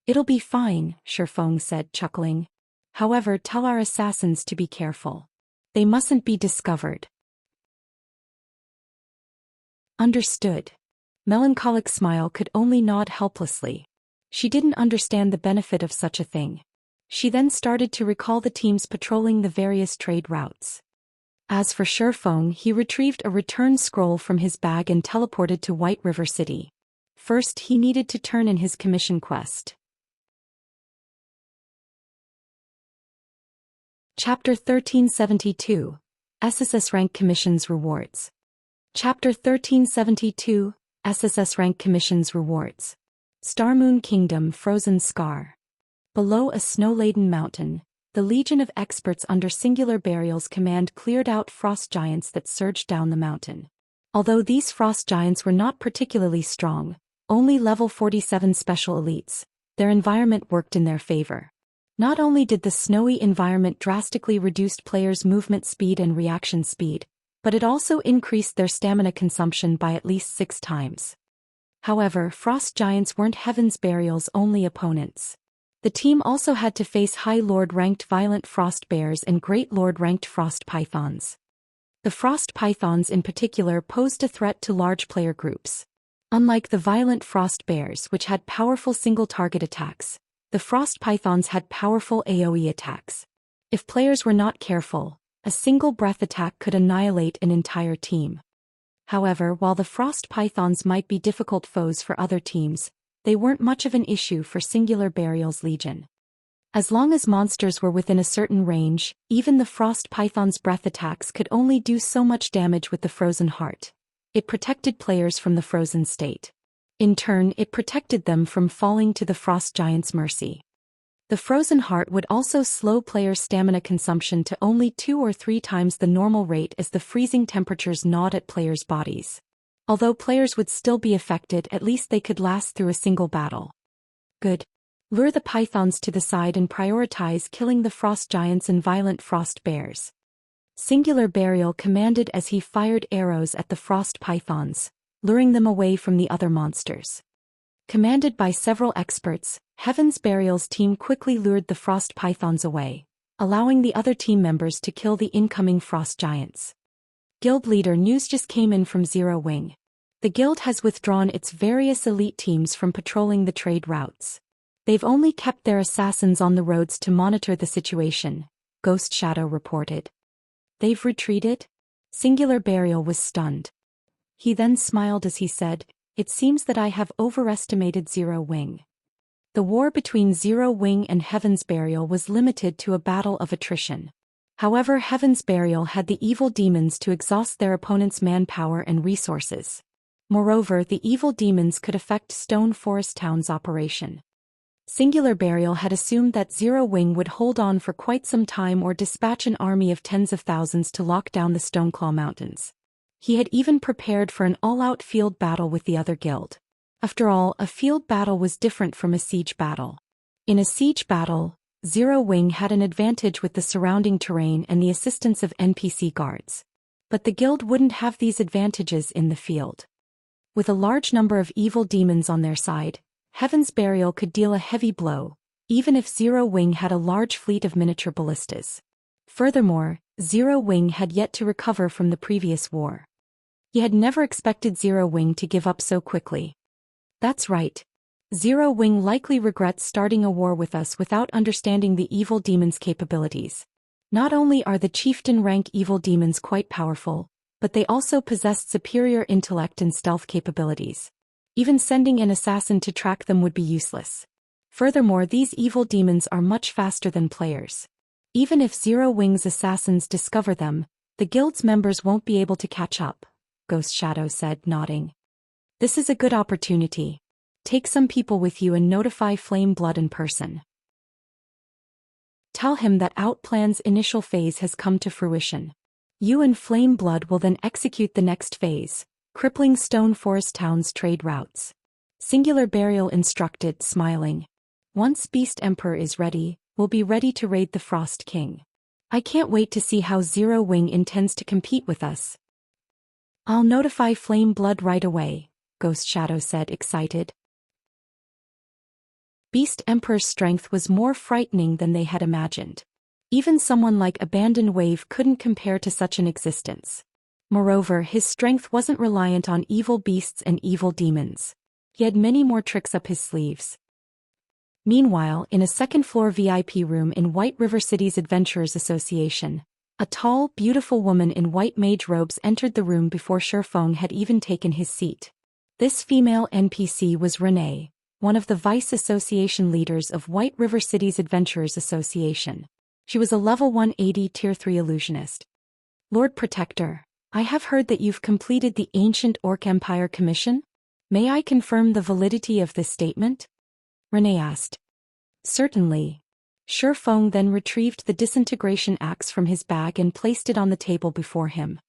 It'll be fine, Shifeng said, chuckling. However, tell our assassins to be careful. They mustn't be discovered. Understood. Melancholic Smile could only nod helplessly. She didn't understand the benefit of such a thing. She then started to recall the teams patrolling the various trade routes. As for Shifeng, he retrieved a return scroll from his bag and teleported to White River City. First, he needed to turn in his commission quest. Chapter 1372, SSS Rank Commissions Rewards. Chapter 1372, SSS Rank Commissions Rewards. Starmoon Kingdom Frozen Scar. Below a snow-laden mountain, the legion of experts under Singular Burial's command cleared out frost giants that surged down the mountain. Although these frost giants were not particularly strong, only level 47 special elites, their environment worked in their favor. Not only did the snowy environment drastically reduce players' movement speed and reaction speed, but it also increased their stamina consumption by at least 6 times. However, frost giants weren't Heaven's Burial's only opponents. The team also had to face High Lord-ranked Violent Frost Bears and Great Lord-ranked Frost Pythons. The Frost Pythons in particular posed a threat to large player groups. Unlike the Violent Frost Bears, which had powerful single-target attacks, the Frost Pythons had powerful AoE attacks. If players were not careful, a single breath attack could annihilate an entire team. However, while the Frost Pythons might be difficult foes for other teams, they weren't much of an issue for Singular Burial's Legion. As long as monsters were within a certain range, even the Frost Python's breath attacks could only do so much damage with the Frozen Heart. It protected players from the frozen state. In turn, it protected them from falling to the Frost Giant's mercy. The Frozen Heart would also slow players' stamina consumption to only 2 or 3 times the normal rate as the freezing temperatures gnawed at players' bodies. Although players would still be affected, at least they could last through a single battle. Good. Lure the pythons to the side and prioritize killing the Frost Giants and Violent Frost Bears. Singular Burial commanded as he fired arrows at the Frost Pythons, luring them away from the other monsters. Commanded by several experts, Heaven's Burial's team quickly lured the Frost Pythons away, allowing the other team members to kill the incoming Frost Giants. Guild leader news just came in from Zero Wing. The guild has withdrawn its various elite teams from patrolling the trade routes. They've only kept their assassins on the roads to monitor the situation, Ghost Shadow reported. They've retreated? Singular Burial was stunned. He then smiled as he said, "It seems that I have overestimated Zero Wing." The war between Zero Wing and Heaven's Burial was limited to a battle of attrition. However, Heaven's Burial had the evil demons to exhaust their opponent's manpower and resources. Moreover, the evil demons could affect Stone Forest Town's operation. Singular Burial had assumed that Zero Wing would hold on for quite some time or dispatch an army of tens of thousands to lock down the Stoneclaw Mountains. He had even prepared for an all-out field battle with the other guild. After all, a field battle was different from a siege battle. In a siege battle, Zero Wing had an advantage with the surrounding terrain and the assistance of NPC guards. But the guild wouldn't have these advantages in the field. With a large number of evil demons on their side, Heaven's Burial could deal a heavy blow, even if Zero Wing had a large fleet of miniature ballistas. Furthermore, Zero Wing had yet to recover from the previous war. He had never expected Zero Wing to give up so quickly. That's right. Zero Wing likely regrets starting a war with us without understanding the evil demon's capabilities. Not only are the chieftain-rank evil demons quite powerful, but they also possess superior intellect and stealth capabilities. Even sending an assassin to track them would be useless. Furthermore, these evil demons are much faster than players. Even if Zero Wing's assassins discover them, the guild's members won't be able to catch up, Ghost Shadow said, nodding. This is a good opportunity. Take some people with you and notify Flame Blood in person. Tell him that Outplan's initial phase has come to fruition. You and Flame Blood will then execute the next phase, crippling Stone Forest Town's trade routes. Singular Burial instructed, smiling. Once Beast Emperor is ready, we'll be ready to raid the Frost King. I can't wait to see how Zero Wing intends to compete with us. I'll notify Flame Blood right away, Ghost Shadow said, excited. Beast Emperor's strength was more frightening than they had imagined. Even someone like Abandoned Wave couldn't compare to such an existence. Moreover, his strength wasn't reliant on evil beasts and evil demons. He had many more tricks up his sleeves. Meanwhile, in a second-floor VIP room in White River City's Adventurers Association, a tall, beautiful woman in white mage robes entered the room before Shifeng had even taken his seat. This female NPC was Renee, one of the Vice Association leaders of White River City's Adventurers Association. She was a level 180 Tier 3 illusionist. Lord Protector, I have heard that you've completed the Ancient Orc Empire Commission? May I confirm the validity of this statement? Renee asked. Certainly. Shifeng then retrieved the disintegration axe from his bag and placed it on the table before him.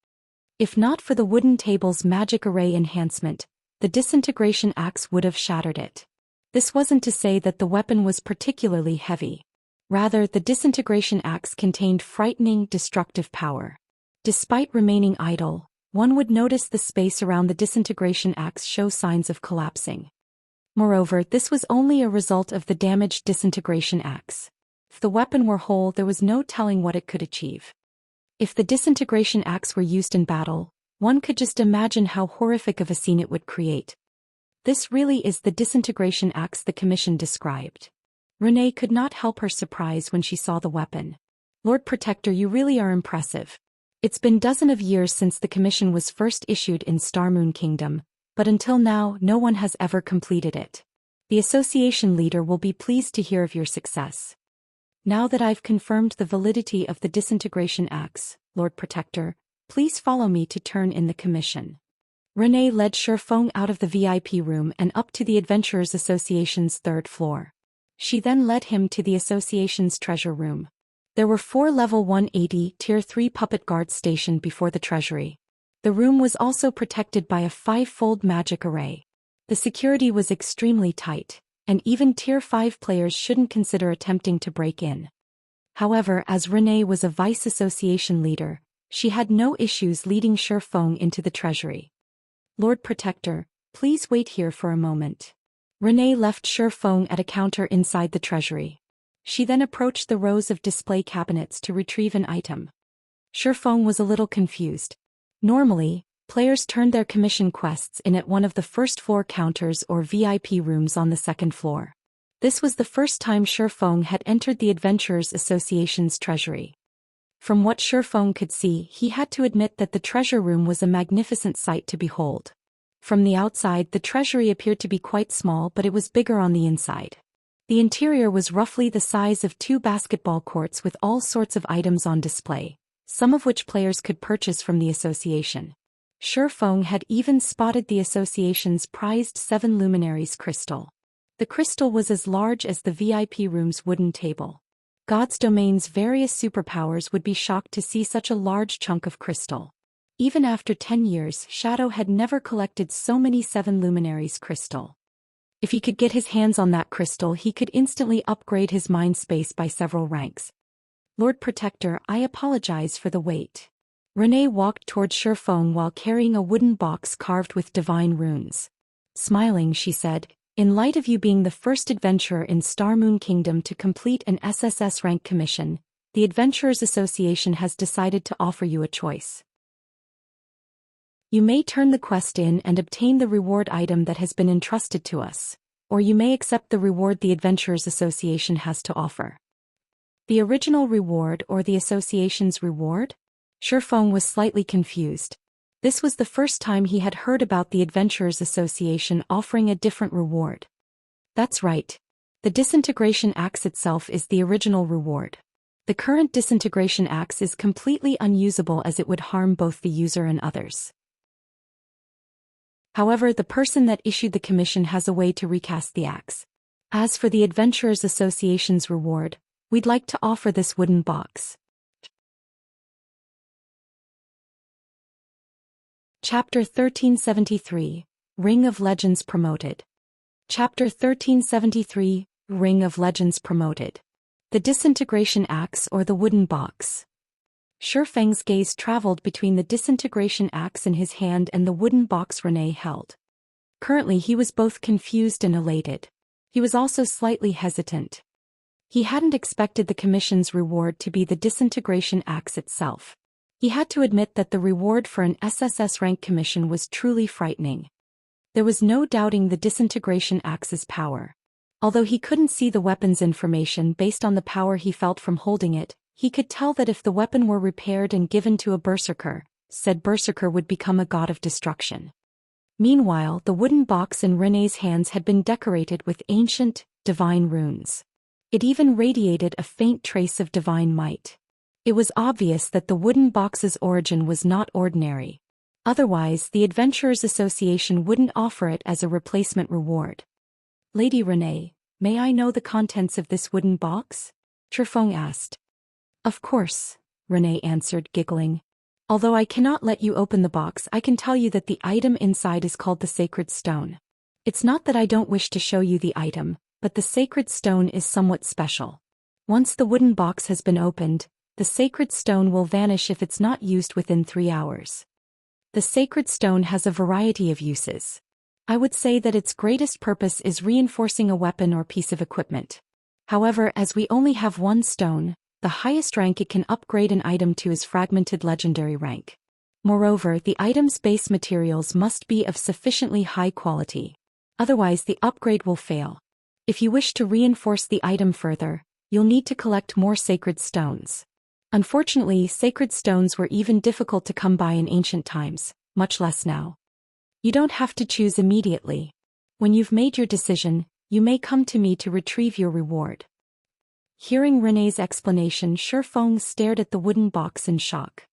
If not for the wooden table's magic array enhancement, the disintegration axe would have shattered it. This wasn't to say that the weapon was particularly heavy. Rather, the disintegration axe contained frightening, destructive power. Despite remaining idle, one would notice the space around the disintegration axe show signs of collapsing. Moreover, this was only a result of the damaged disintegration axe. If the weapon were whole, there was no telling what it could achieve. If the disintegration axe were used in battle, one could just imagine how horrific of a scene it would create. This really is the disintegration axe the Commission described. Renee could not help her surprise when she saw the weapon. Lord Protector, you really are impressive. It's been dozens of years since the Commission was first issued in Starmoon Kingdom, but until now no one has ever completed it. The association leader will be pleased to hear of your success. Now that I've confirmed the validity of the disintegration axe, Lord Protector, please follow me to turn in the commission. Renee led Shifeng out of the VIP room and up to the Adventurers Association's third floor. She then led him to the association's treasure room. There were 4 level 180 Tier 3 puppet guards stationed before the treasury. The room was also protected by a 5-fold magic array. The security was extremely tight, and even Tier 5 players shouldn't consider attempting to break in. However, as Renee was a vice association leader, she had no issues leading Shifeng into the treasury. Lord Protector, please wait here for a moment. Renee left Shifeng at a counter inside the treasury. She then approached the rows of display cabinets to retrieve an item. Shifeng was a little confused. Normally, players turned their commission quests in at one of the first-floor counters or VIP rooms on the second floor. This was the first time Shifeng had entered the Adventurers Association's treasury. From what Shifeng could see, he had to admit that the treasure room was a magnificent sight to behold. From the outside, the treasury appeared to be quite small, but it was bigger on the inside. The interior was roughly the size of 2 basketball courts with all sorts of items on display, some of which players could purchase from the association. Shifeng had even spotted the association's prized 7 luminaries crystal. The crystal was as large as the VIP room's wooden table. God's Domain's various superpowers would be shocked to see such a large chunk of crystal. Even after 10 years, Shadow had never collected so many 7 luminaries crystal. If he could get his hands on that crystal, he could instantly upgrade his mind space by several ranks. Lord Protector, I apologize for the wait. Renee walked toward Shifeng while carrying a wooden box carved with divine runes. Smiling, she said, in light of you being the first adventurer in Starmoon Kingdom to complete an SSS rank commission, the Adventurers Association has decided to offer you a choice. You may turn the quest in and obtain the reward item that has been entrusted to us, or you may accept the reward the Adventurers Association has to offer. The original reward or the association's reward? Shifeng was slightly confused. This was the first time he had heard about the Adventurers Association offering a different reward. That's right. The disintegration axe itself is the original reward. The current disintegration axe is completely unusable as it would harm both the user and others. However, the person that issued the commission has a way to recast the axe. As for the Adventurers Association's reward, we'd like to offer this wooden box. Chapter 1373, Ring of Legends Promoted. Chapter 1373, Ring of Legends Promoted. The disintegration axe or the wooden box. Shifeng's gaze traveled between the disintegration axe in his hand and the wooden box Renee held. Currently he was both confused and elated. He was also slightly hesitant. He hadn't expected the commission's reward to be the disintegration axe itself. He had to admit that the reward for an SSS rank commission was truly frightening. There was no doubting the disintegration axe's power. Although he couldn't see the weapon's information based on the power he felt from holding it, he could tell that if the weapon were repaired and given to a berserker, said berserker would become a god of destruction. Meanwhile, the wooden box in Renee's hands had been decorated with ancient, divine runes. It even radiated a faint trace of divine might. It was obvious that the wooden box's origin was not ordinary. Otherwise, the Adventurers Association wouldn't offer it as a replacement reward. Lady Renee, may I know the contents of this wooden box? Shifeng asked. Of course, Renee answered, giggling. Although I cannot let you open the box, I can tell you that the item inside is called the Sacred Stone. It's not that I don't wish to show you the item, but the Sacred Stone is somewhat special. Once the wooden box has been opened, the Sacred Stone will vanish if it's not used within 3 hours. The Sacred Stone has a variety of uses. I would say that its greatest purpose is reinforcing a weapon or piece of equipment. However, as we only have one stone, the highest rank it can upgrade an item to is Fragmented Legendary rank. Moreover, the item's base materials must be of sufficiently high quality. Otherwise, the upgrade will fail. If you wish to reinforce the item further, you'll need to collect more sacred stones. Unfortunately, sacred stones were even difficult to come by in ancient times, much less now. You don't have to choose immediately. When you've made your decision, you may come to me to retrieve your reward. Hearing Renee's explanation, Shifeng stared at the wooden box in shock.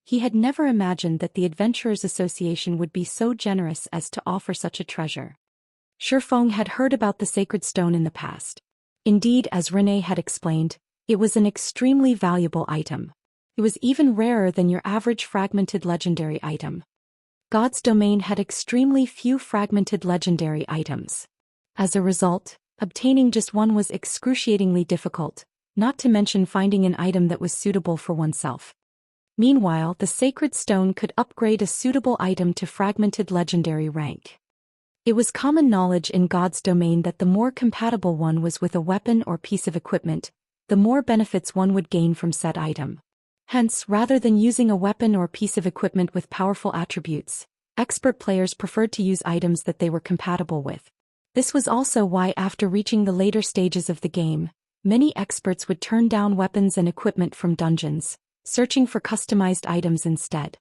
He had never imagined that the Adventurers Association would be so generous as to offer such a treasure. Shifeng had heard about the Sacred Stone in the past. Indeed, as Renee had explained, it was an extremely valuable item. It was even rarer than your average Fragmented Legendary item. God's domain had extremely few Fragmented Legendary items. As a result, obtaining just one was excruciatingly difficult, not to mention finding an item that was suitable for oneself. Meanwhile, the Sacred Stone could upgrade a suitable item to Fragmented Legendary rank. It was common knowledge in God's domain that the more compatible one was with a weapon or piece of equipment, the more benefits one would gain from said item. Hence, rather than using a weapon or piece of equipment with powerful attributes, expert players preferred to use items that they were compatible with. This was also why, after reaching the later stages of the game, many experts would turn down weapons and equipment from dungeons, searching for customized items instead.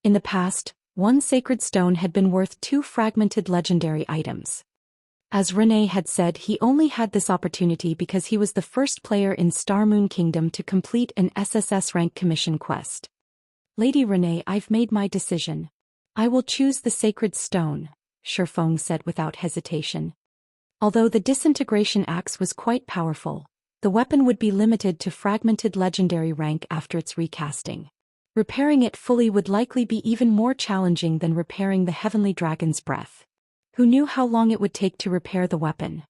In the past, one sacred stone had been worth 2 fragmented legendary items. As Renee had said, he only had this opportunity because he was the first player in Starmoon Kingdom to complete an SSS rank commission quest. Lady Renee, I've made my decision. I will choose the sacred stone, Shifeng said without hesitation. Although the disintegration axe was quite powerful, the weapon would be limited to fragmented legendary rank after its recasting. Repairing it fully would likely be even more challenging than repairing the Heavenly Dragon's breath. Who knew how long it would take to repair the weapon?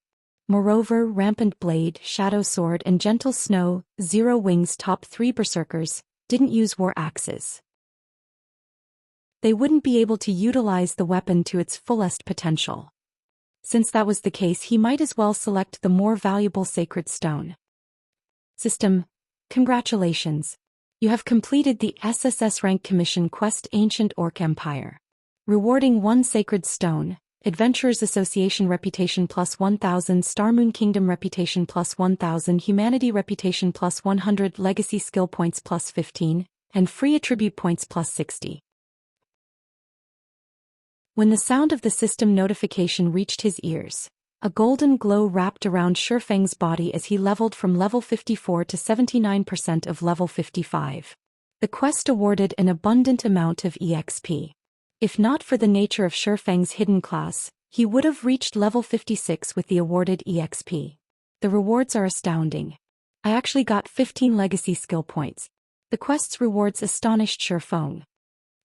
Moreover, Rampant Blade, Shadow Sword and Gentle Snow, Zero Wings' top 3 berserkers, didn't use war axes. They wouldn't be able to utilize the weapon to its fullest potential. Since that was the case, he might as well select the more valuable sacred stone. System, congratulations. You have completed the SSS rank commission quest Ancient Orc Empire. Rewarding 1 Sacred Stone, Adventurers Association Reputation plus 1000, Star Moon Kingdom Reputation plus 1000, Humanity Reputation plus 100, Legacy Skill Points plus 15, and Free Attribute Points plus 60. When the sound of the system notification reached his ears, a golden glow wrapped around Shifeng's body as he leveled from level 54 to 79% of level 55. The quest awarded an abundant amount of EXP. If not for the nature of Shifeng's hidden class, he would have reached level 56 with the awarded EXP. The rewards are astounding. I actually got 15 legacy skill points. The quest's rewards astonished Shifeng.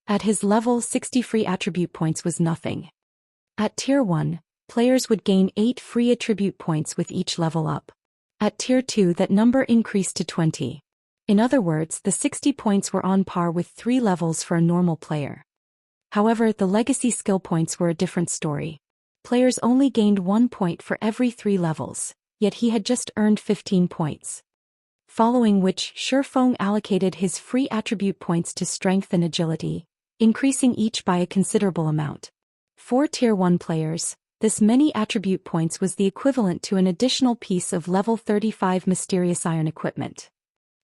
At his level 60 free attribute points was nothing. At tier 1, players would gain 8 free attribute points with each level up. At tier 2 that number increased to 20. In other words, the 60 points were on par with 3 levels for a normal player. However, the legacy skill points were a different story. Players only gained 1 point for every 3 levels, yet he had just earned 15 points. Following which, Shifeng allocated his free attribute points to strength and agility, increasing each by a considerable amount. For tier 1 players, this many attribute points was the equivalent to an additional piece of level 35 mysterious iron equipment.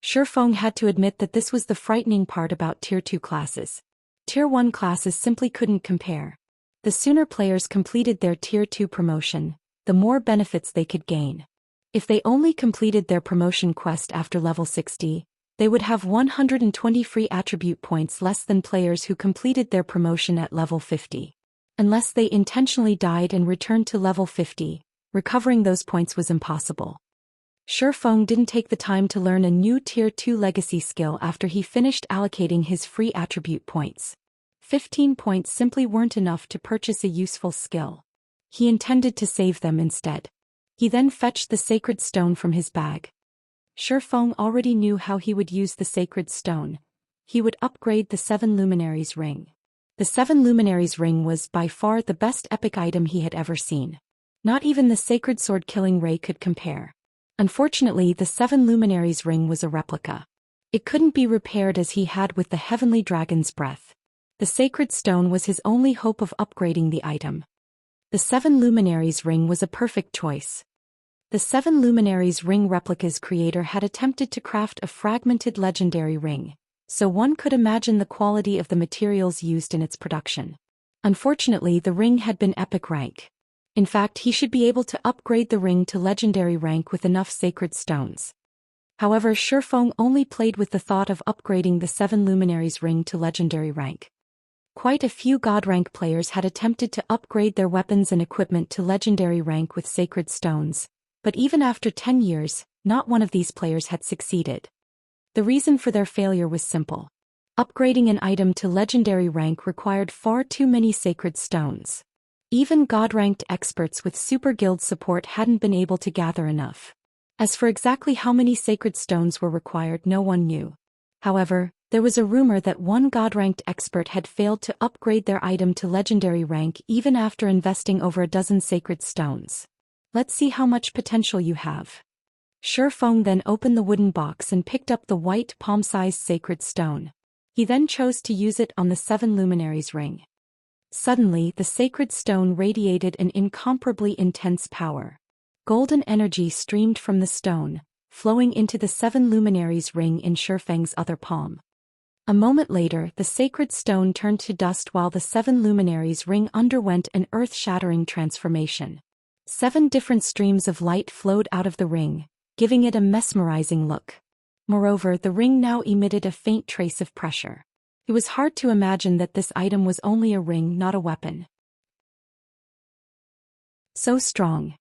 Shifeng had to admit that this was the frightening part about tier 2 classes. Tier 1 classes simply couldn't compare. The sooner players completed their tier 2 promotion, the more benefits they could gain. If they only completed their promotion quest after level 60, they would have 120 free attribute points less than players who completed their promotion at level 50. Unless they intentionally died and returned to level 50, recovering those points was impossible. Shifeng didn't take the time to learn a new tier 2 legacy skill after he finished allocating his free attribute points. 15 points simply weren't enough to purchase a useful skill. He intended to save them instead. He then fetched the sacred stone from his bag. Shifeng already knew how he would use the sacred stone. He would upgrade the 7 Luminaries ring. The 7 Luminaries ring was by far the best epic item he had ever seen. Not even the sacred sword killing ray could compare. Unfortunately, the 7 Luminaries ring was a replica. It couldn't be repaired as he had with the heavenly dragon's breath. The sacred stone was his only hope of upgrading the item. The 7 Luminaries ring was a perfect choice. The 7 Luminaries ring replica's creator had attempted to craft a fragmented legendary ring, so one could imagine the quality of the materials used in its production. Unfortunately, the ring had been epic rank. In fact, he should be able to upgrade the ring to legendary rank with enough sacred stones. However, Shifeng only played with the thought of upgrading the 7 Luminaries ring to legendary rank. Quite a few god rank players had attempted to upgrade their weapons and equipment to legendary rank with sacred stones, but even after 10 years, not one of these players had succeeded. The reason for their failure was simple. Upgrading an item to legendary rank required far too many sacred stones. Even god-ranked experts with super guild support hadn't been able to gather enough. As for exactly how many sacred stones were required, no one knew. However, there was a rumor that one god-ranked expert had failed to upgrade their item to legendary rank even after investing over a dozen sacred stones. Let's see how much potential you have. Shifeng then opened the wooden box and picked up the white palm-sized sacred stone. He then chose to use it on the 7 Luminaries ring. Suddenly, the sacred stone radiated an incomparably intense power. Golden energy streamed from the stone, flowing into the 7 Luminaries ring in Shifeng's other palm. A moment later, the sacred stone turned to dust while the 7 Luminaries ring underwent an earth-shattering transformation. 7 different streams of light flowed out of the ring, giving it a mesmerizing look. Moreover, the ring now emitted a faint trace of pressure. It was hard to imagine that this item was only a ring, not a weapon. So strong.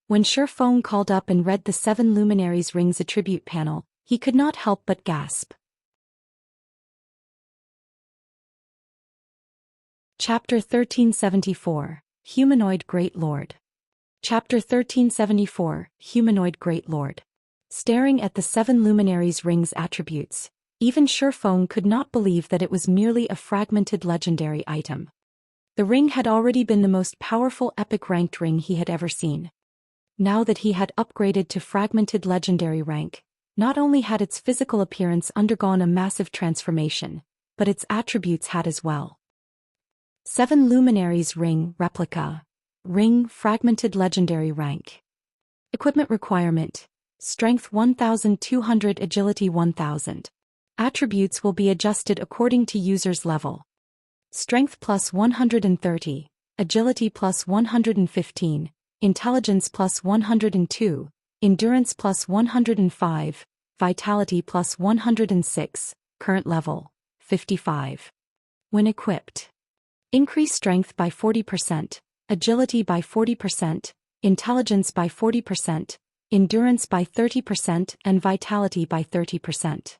When Shifeng called up and read the 7 Luminaries ring's attribute panel, he could not help but gasp. Chapter 1374, Humanoid Great Lord. Chapter 1374, Humanoid Great Lord. Staring at the 7 Luminaries ring's attributes, even Shifeng could not believe that it was merely a fragmented legendary item. The ring had already been the most powerful epic ranked ring he had ever seen. Now that he had upgraded to fragmented legendary rank, Not only had its physical appearance undergone a massive transformation, but its attributes had as well. 7 Luminaries Ring Replica. Ring Fragmented Legendary Rank. Equipment requirement: Strength 1200, Agility 1000. Attributes will be adjusted according to user's level. Strength plus 130, Agility plus 115, Intelligence plus 102, Endurance plus 105, Vitality plus 106, current level, 55. When equipped: increase strength by 40%, agility by 40%, intelligence by 40%, endurance by 30% and vitality by 30%.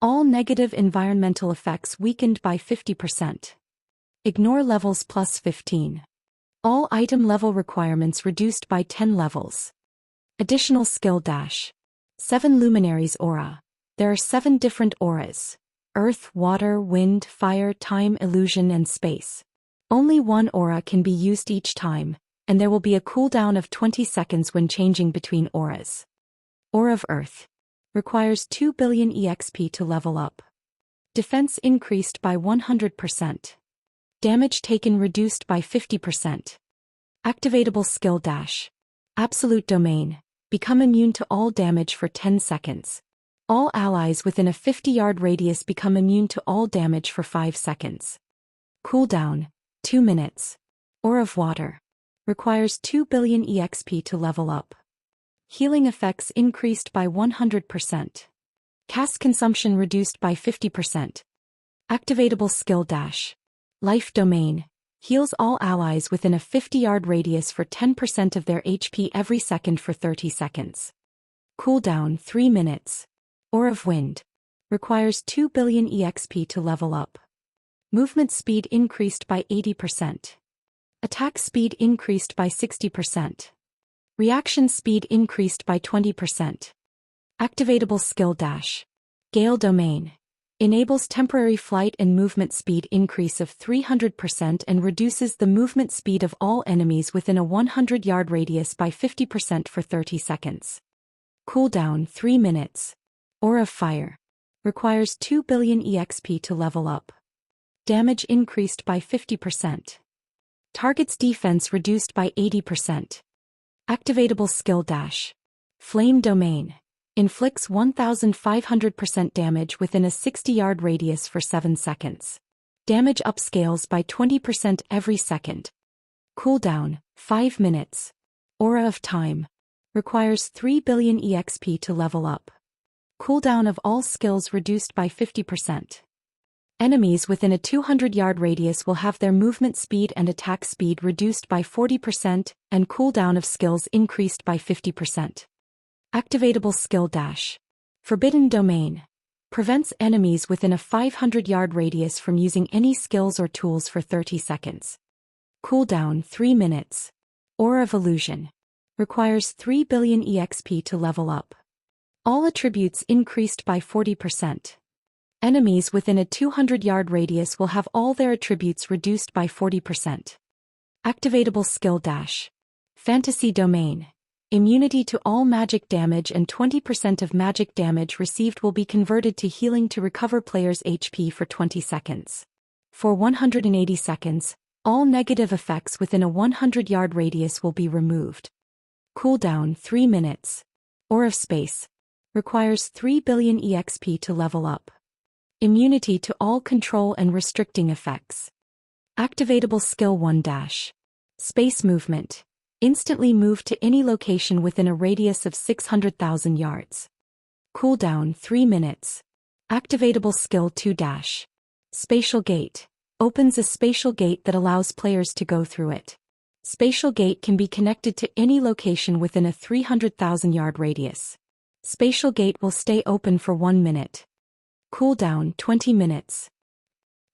All negative environmental effects weakened by 50%. Ignore levels plus 15. All item level requirements reduced by 10 levels. Additional skill dash. 7 Luminaries Aura. There are 7 different auras: Earth, Water, Wind, Fire, Time, Illusion and Space. Only one aura can be used each time, and there will be a cooldown of 20 seconds when changing between auras. Aura of Earth. Requires 2 billion EXP to level up. Defense increased by 100%. Damage taken reduced by 50%. Activatable skill dash. Absolute Domain. Become immune to all damage for 10 seconds. All allies within a 50-yard radius become immune to all damage for 5 seconds. Cooldown: 2 minutes. Aura of Water. Requires 2 billion EXP to level up. Healing effects increased by 100%. Cast consumption reduced by 50%. Activatable skill dash. Life Domain. Heals all allies within a 50-yard radius for 10% of their HP every second for 30 seconds. Cooldown: 3 minutes. Aura of Wind. Requires 2 billion EXP to level up. Movement speed increased by 80%. Attack speed increased by 60%. Reaction speed increased by 20%. Activatable skill dash. Gale Domain. Enables temporary flight and movement speed increase of 300% and reduces the movement speed of all enemies within a 100-yard radius by 50% for 30 seconds. Cooldown: 3 minutes. Aura of Fire. Requires 2 billion EXP to level up. Damage increased by 50%. Target's defense reduced by 80%. Activatable skill dash. Flame Domain. Inflicts 1500% damage within a 60-yard radius for 7 seconds. Damage upscales by 20% every second. Cooldown: 5 minutes. Aura of Time. Requires 3 billion EXP to level up. Cooldown of all skills reduced by 50%. Enemies within a 200-yard radius will have their movement speed and attack speed reduced by 40% and cooldown of skills increased by 50%. Activatable skill dash. Forbidden Domain. Prevents enemies within a 500-yard radius from using any skills or tools for 30 seconds. Cooldown: 3 minutes. Aura of Illusion. Requires 3 billion EXP to level up. All attributes increased by 40%. Enemies within a 200-yard radius will have all their attributes reduced by 40%. Activatable skill dash. Fantasy Domain. Immunity to all magic damage and 20% of magic damage received will be converted to healing to recover players' HP for 20 seconds. For 180 seconds, all negative effects within a 100-yard radius will be removed. Cooldown: 3 minutes. Aura of Space. Requires 3 billion EXP to level up. Immunity to all control and restricting effects. Activatable skill 1 dash. Space Movement. Instantly move to any location within a radius of 600,000 yards. Cooldown: 3 minutes. Activatable skill 2 dash. Spatial Gate. Opens a spatial gate that allows players to go through it. Spatial Gate can be connected to any location within a 300,000-yard radius. Spatial Gate will stay open for 1 minute. Cooldown: 20 minutes.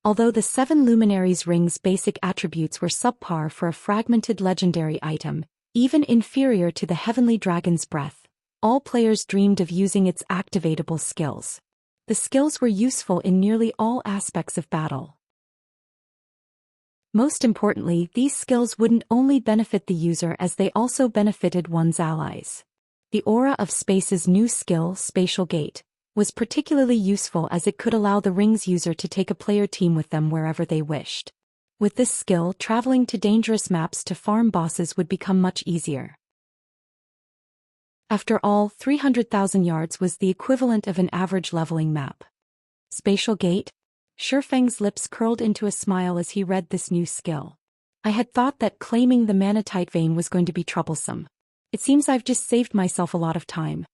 Although the 7 Luminaries Ring's basic attributes were subpar for a fragmented legendary item, even inferior to the Heavenly Dragon's Breath, all players dreamed of using its activatable skills. The skills were useful in nearly all aspects of battle. Most importantly, these skills wouldn't only benefit the user as they also benefited one's allies. The aura of Space's new skill, Spatial Gate, was particularly useful as it could allow the ring's user to take a player team with them wherever they wished. With this skill, traveling to dangerous maps to farm bosses would become much easier. After all, 300,000 yards was the equivalent of an average leveling map. Spatial Gate? Shifeng's lips curled into a smile as he read this new skill. I had thought that claiming the manatite vein was going to be troublesome. It seems I've just saved myself a lot of time.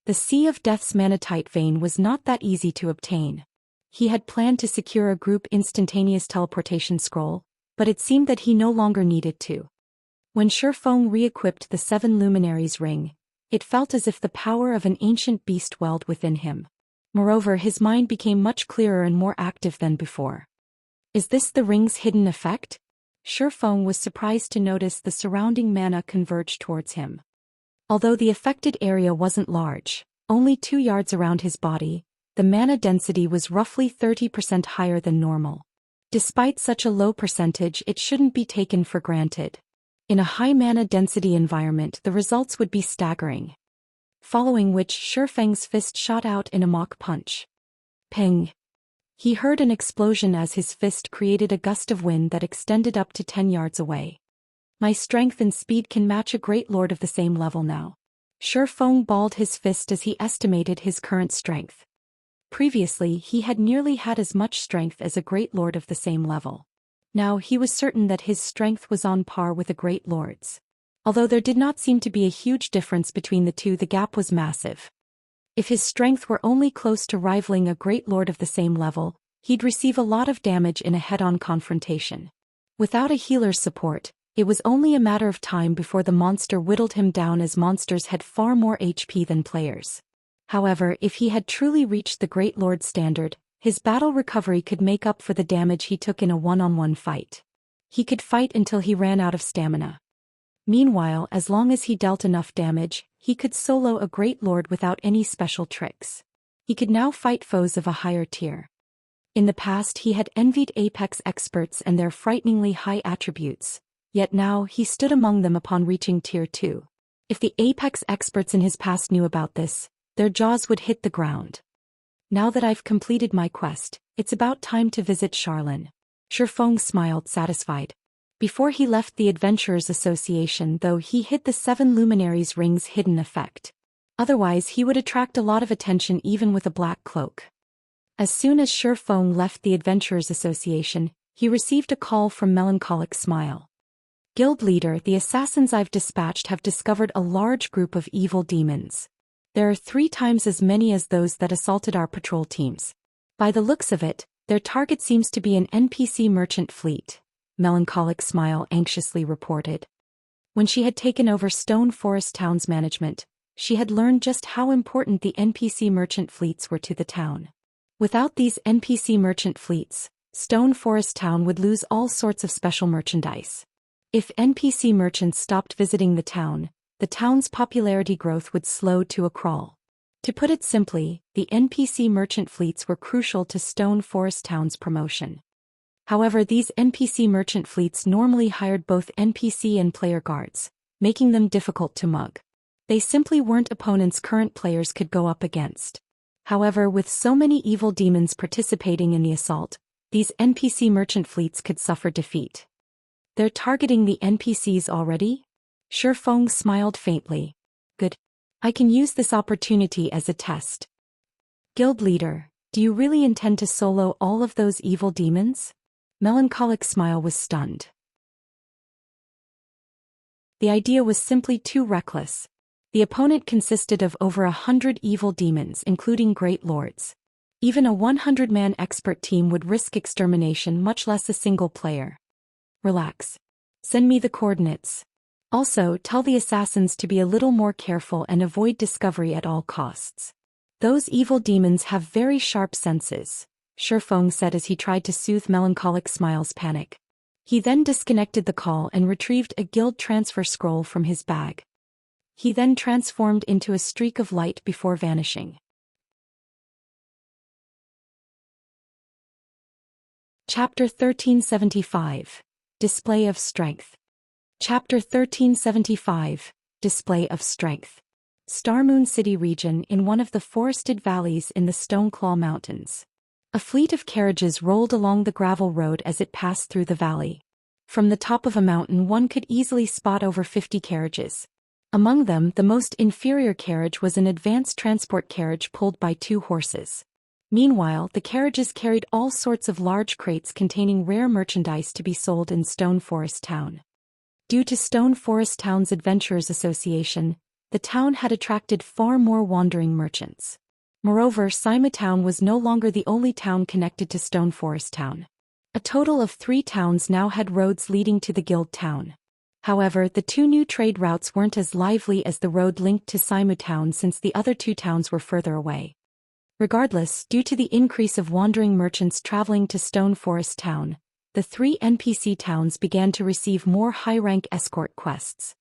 The Sea of Death's manatite vein was not that easy to obtain. He had planned to secure a group instantaneous teleportation scroll, but it seemed that he no longer needed to. When Shifeng re-equipped the 7 Luminaries ring, it felt as if the power of an ancient beast welled within him. Moreover, his mind became much clearer and more active than before. Is this the ring's hidden effect? Shifeng was surprised to notice the surrounding mana converge towards him. Although the affected area wasn't large, only 2 yards around his body, the mana density was roughly 30% higher than normal. Despite such a low percentage, it shouldn't be taken for granted. In a high mana density environment, the results would be staggering. Following which, Shifeng's fist shot out in a mock punch. Ping! He heard an explosion as his fist created a gust of wind that extended up to 10 yards away. My strength and speed can match a great lord of the same level now. Shifeng balled his fist as he estimated his current strength. Previously, he had nearly had as much strength as a great lord of the same level. Now he was certain that his strength was on par with a great lord's. Although there did not seem to be a huge difference between the two, the gap was massive. If his strength were only close to rivaling a great lord of the same level, he'd receive a lot of damage in a head-on confrontation. Without a healer's support, it was only a matter of time before the monster whittled him down, as monsters had far more HP than players. However, if he had truly reached the Great Lord standard, his battle recovery could make up for the damage he took in a one-on-one fight. He could fight until he ran out of stamina. Meanwhile, as long as he dealt enough damage, he could solo a Great Lord without any special tricks. He could now fight foes of a higher tier. In the past, he had envied Apex experts and their frighteningly high attributes, yet now he stood among them upon reaching Tier 2. If the Apex experts in his past knew about this, their jaws would hit the ground. Now that I've completed my quest, it's about time to visit Charlene. Shifeng smiled, satisfied. Before he left the Adventurers Association, though, he hid the 7 Luminaries ring's hidden effect. Otherwise, he would attract a lot of attention even with a black cloak. As soon as Shifeng left the Adventurers Association, he received a call from Melancholic Smile. Guild leader, the assassins I've dispatched have discovered a large group of evil demons. There are 3 times as many as those that assaulted our patrol teams. By the looks of it, their target seems to be an NPC merchant fleet, Melancholic Smile anxiously reported. When she had taken over Stone Forest Town's management, she had learned just how important the NPC merchant fleets were to the town. Without these NPC merchant fleets, Stone Forest Town would lose all sorts of special merchandise. If NPC merchants stopped visiting the town's popularity growth would slow to a crawl. To put it simply, the NPC merchant fleets were crucial to Stone Forest Town's promotion. However, these NPC merchant fleets normally hired both NPC and player guards, making them difficult to mug. They simply weren't opponents current players could go up against. However, with so many evil demons participating in the assault, these NPC merchant fleets could suffer defeat. They're targeting the NPCs already? Shifeng smiled faintly. Good. I can use this opportunity as a test. Guild leader, do you really intend to solo all of those evil demons? Melancholic Smile was stunned. The idea was simply too reckless. The opponent consisted of over 100 evil demons, including great lords. Even a 100-man expert team would risk extermination, much less a single player. Relax. Send me the coordinates. Also, tell the assassins to be a little more careful and avoid discovery at all costs. Those evil demons have very sharp senses, Shifeng said as he tried to soothe Melancholic Smile's panic. He then disconnected the call and retrieved a guild transfer scroll from his bag. He then transformed into a streak of light before vanishing. Chapter 1375. Display of Strength. Chapter 1375. Display of Strength. Star Moon City region in one of the forested valleys in the Stoneclaw Mountains. A fleet of carriages rolled along the gravel road as it passed through the valley. From the top of a mountain one could easily spot over 50 carriages. Among them, the most inferior carriage was an advanced transport carriage pulled by 2 horses. Meanwhile, the carriages carried all sorts of large crates containing rare merchandise to be sold in Stone Forest Town. Due to Stone Forest Town's Adventurers Association, the town had attracted far more wandering merchants. Moreover, Sima Town was no longer the only town connected to Stone Forest Town. A total of 3 towns now had roads leading to the guild town. However, the 2 new trade routes weren't as lively as the road linked to Sima Town since the other 2 towns were further away. Regardless, due to the increase of wandering merchants traveling to Stone Forest Town, the 3 NPC towns began to receive more high-rank escort quests.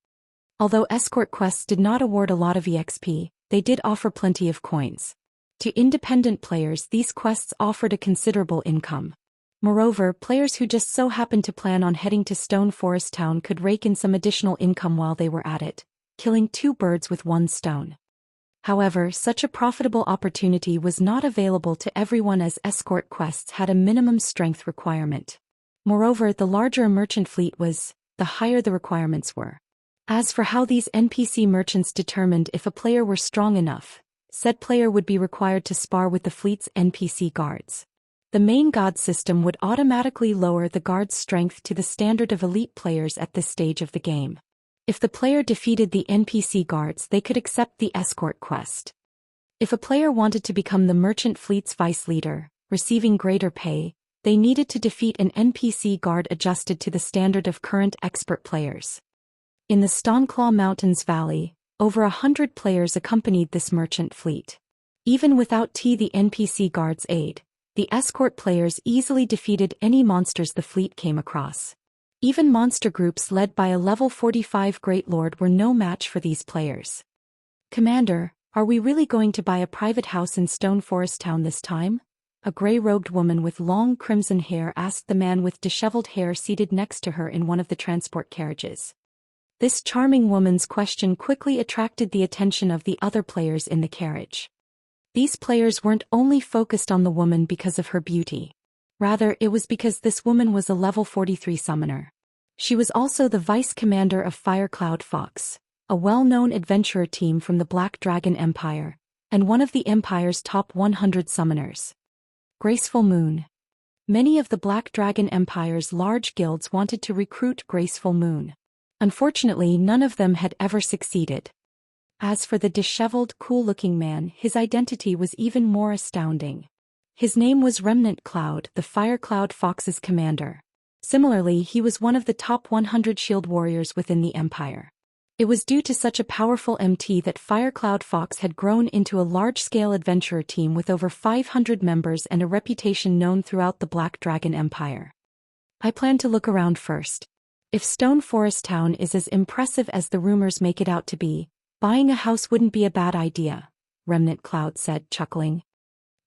Although escort quests did not award a lot of EXP, they did offer plenty of coins. To independent players, these quests offered a considerable income. Moreover, players who just so happened to plan on heading to Stone Forest Town could rake in some additional income while they were at it, killing 2 birds with 1 stone. However, such a profitable opportunity was not available to everyone as escort quests had a minimum strength requirement. Moreover, the larger a merchant fleet was, the higher the requirements were. As for how these NPC merchants determined if a player were strong enough, said player would be required to spar with the fleet's NPC guards. The main god system would automatically lower the guard's strength to the standard of elite players at this stage of the game. If the player defeated the NPC guards, they could accept the escort quest. If a player wanted to become the merchant fleet's vice leader, receiving greater pay, they needed to defeat an NPC guard adjusted to the standard of current expert players. In the Stoneclaw Mountains Valley, over 100 players accompanied this merchant fleet. Even without the NPC guard's aid, the escort players easily defeated any monsters the fleet came across. Even monster groups led by a level 45 Great Lord were no match for these players. "Commander, are we really going to buy a private house in Stone Forest Town this time?" A gray-robed woman with long crimson hair asked the man with disheveled hair seated next to her in one of the transport carriages. This charming woman's question quickly attracted the attention of the other players in the carriage. These players weren't only focused on the woman because of her beauty. Rather, it was because this woman was a level 43 summoner. She was also the vice commander of Firecloud Fox, a well-known adventurer team from the Black Dragon Empire, and one of the Empire's top 100 summoners. Graceful Moon. Many of the Black Dragon Empire's large guilds wanted to recruit Graceful Moon. Unfortunately, none of them had ever succeeded. As for the disheveled, cool-looking man, his identity was even more astounding. His name was Remnant Cloud, the Firecloud Fox's commander. Similarly, he was one of the top 100 shield warriors within the Empire. It was due to such a powerful MT that Firecloud Fox had grown into a large-scale adventurer team with over 500 members and a reputation known throughout the Black Dragon Empire. "I plan to look around first. If Stone Forest Town is as impressive as the rumors make it out to be, buying a house wouldn't be a bad idea," Remnant Cloud said, chuckling.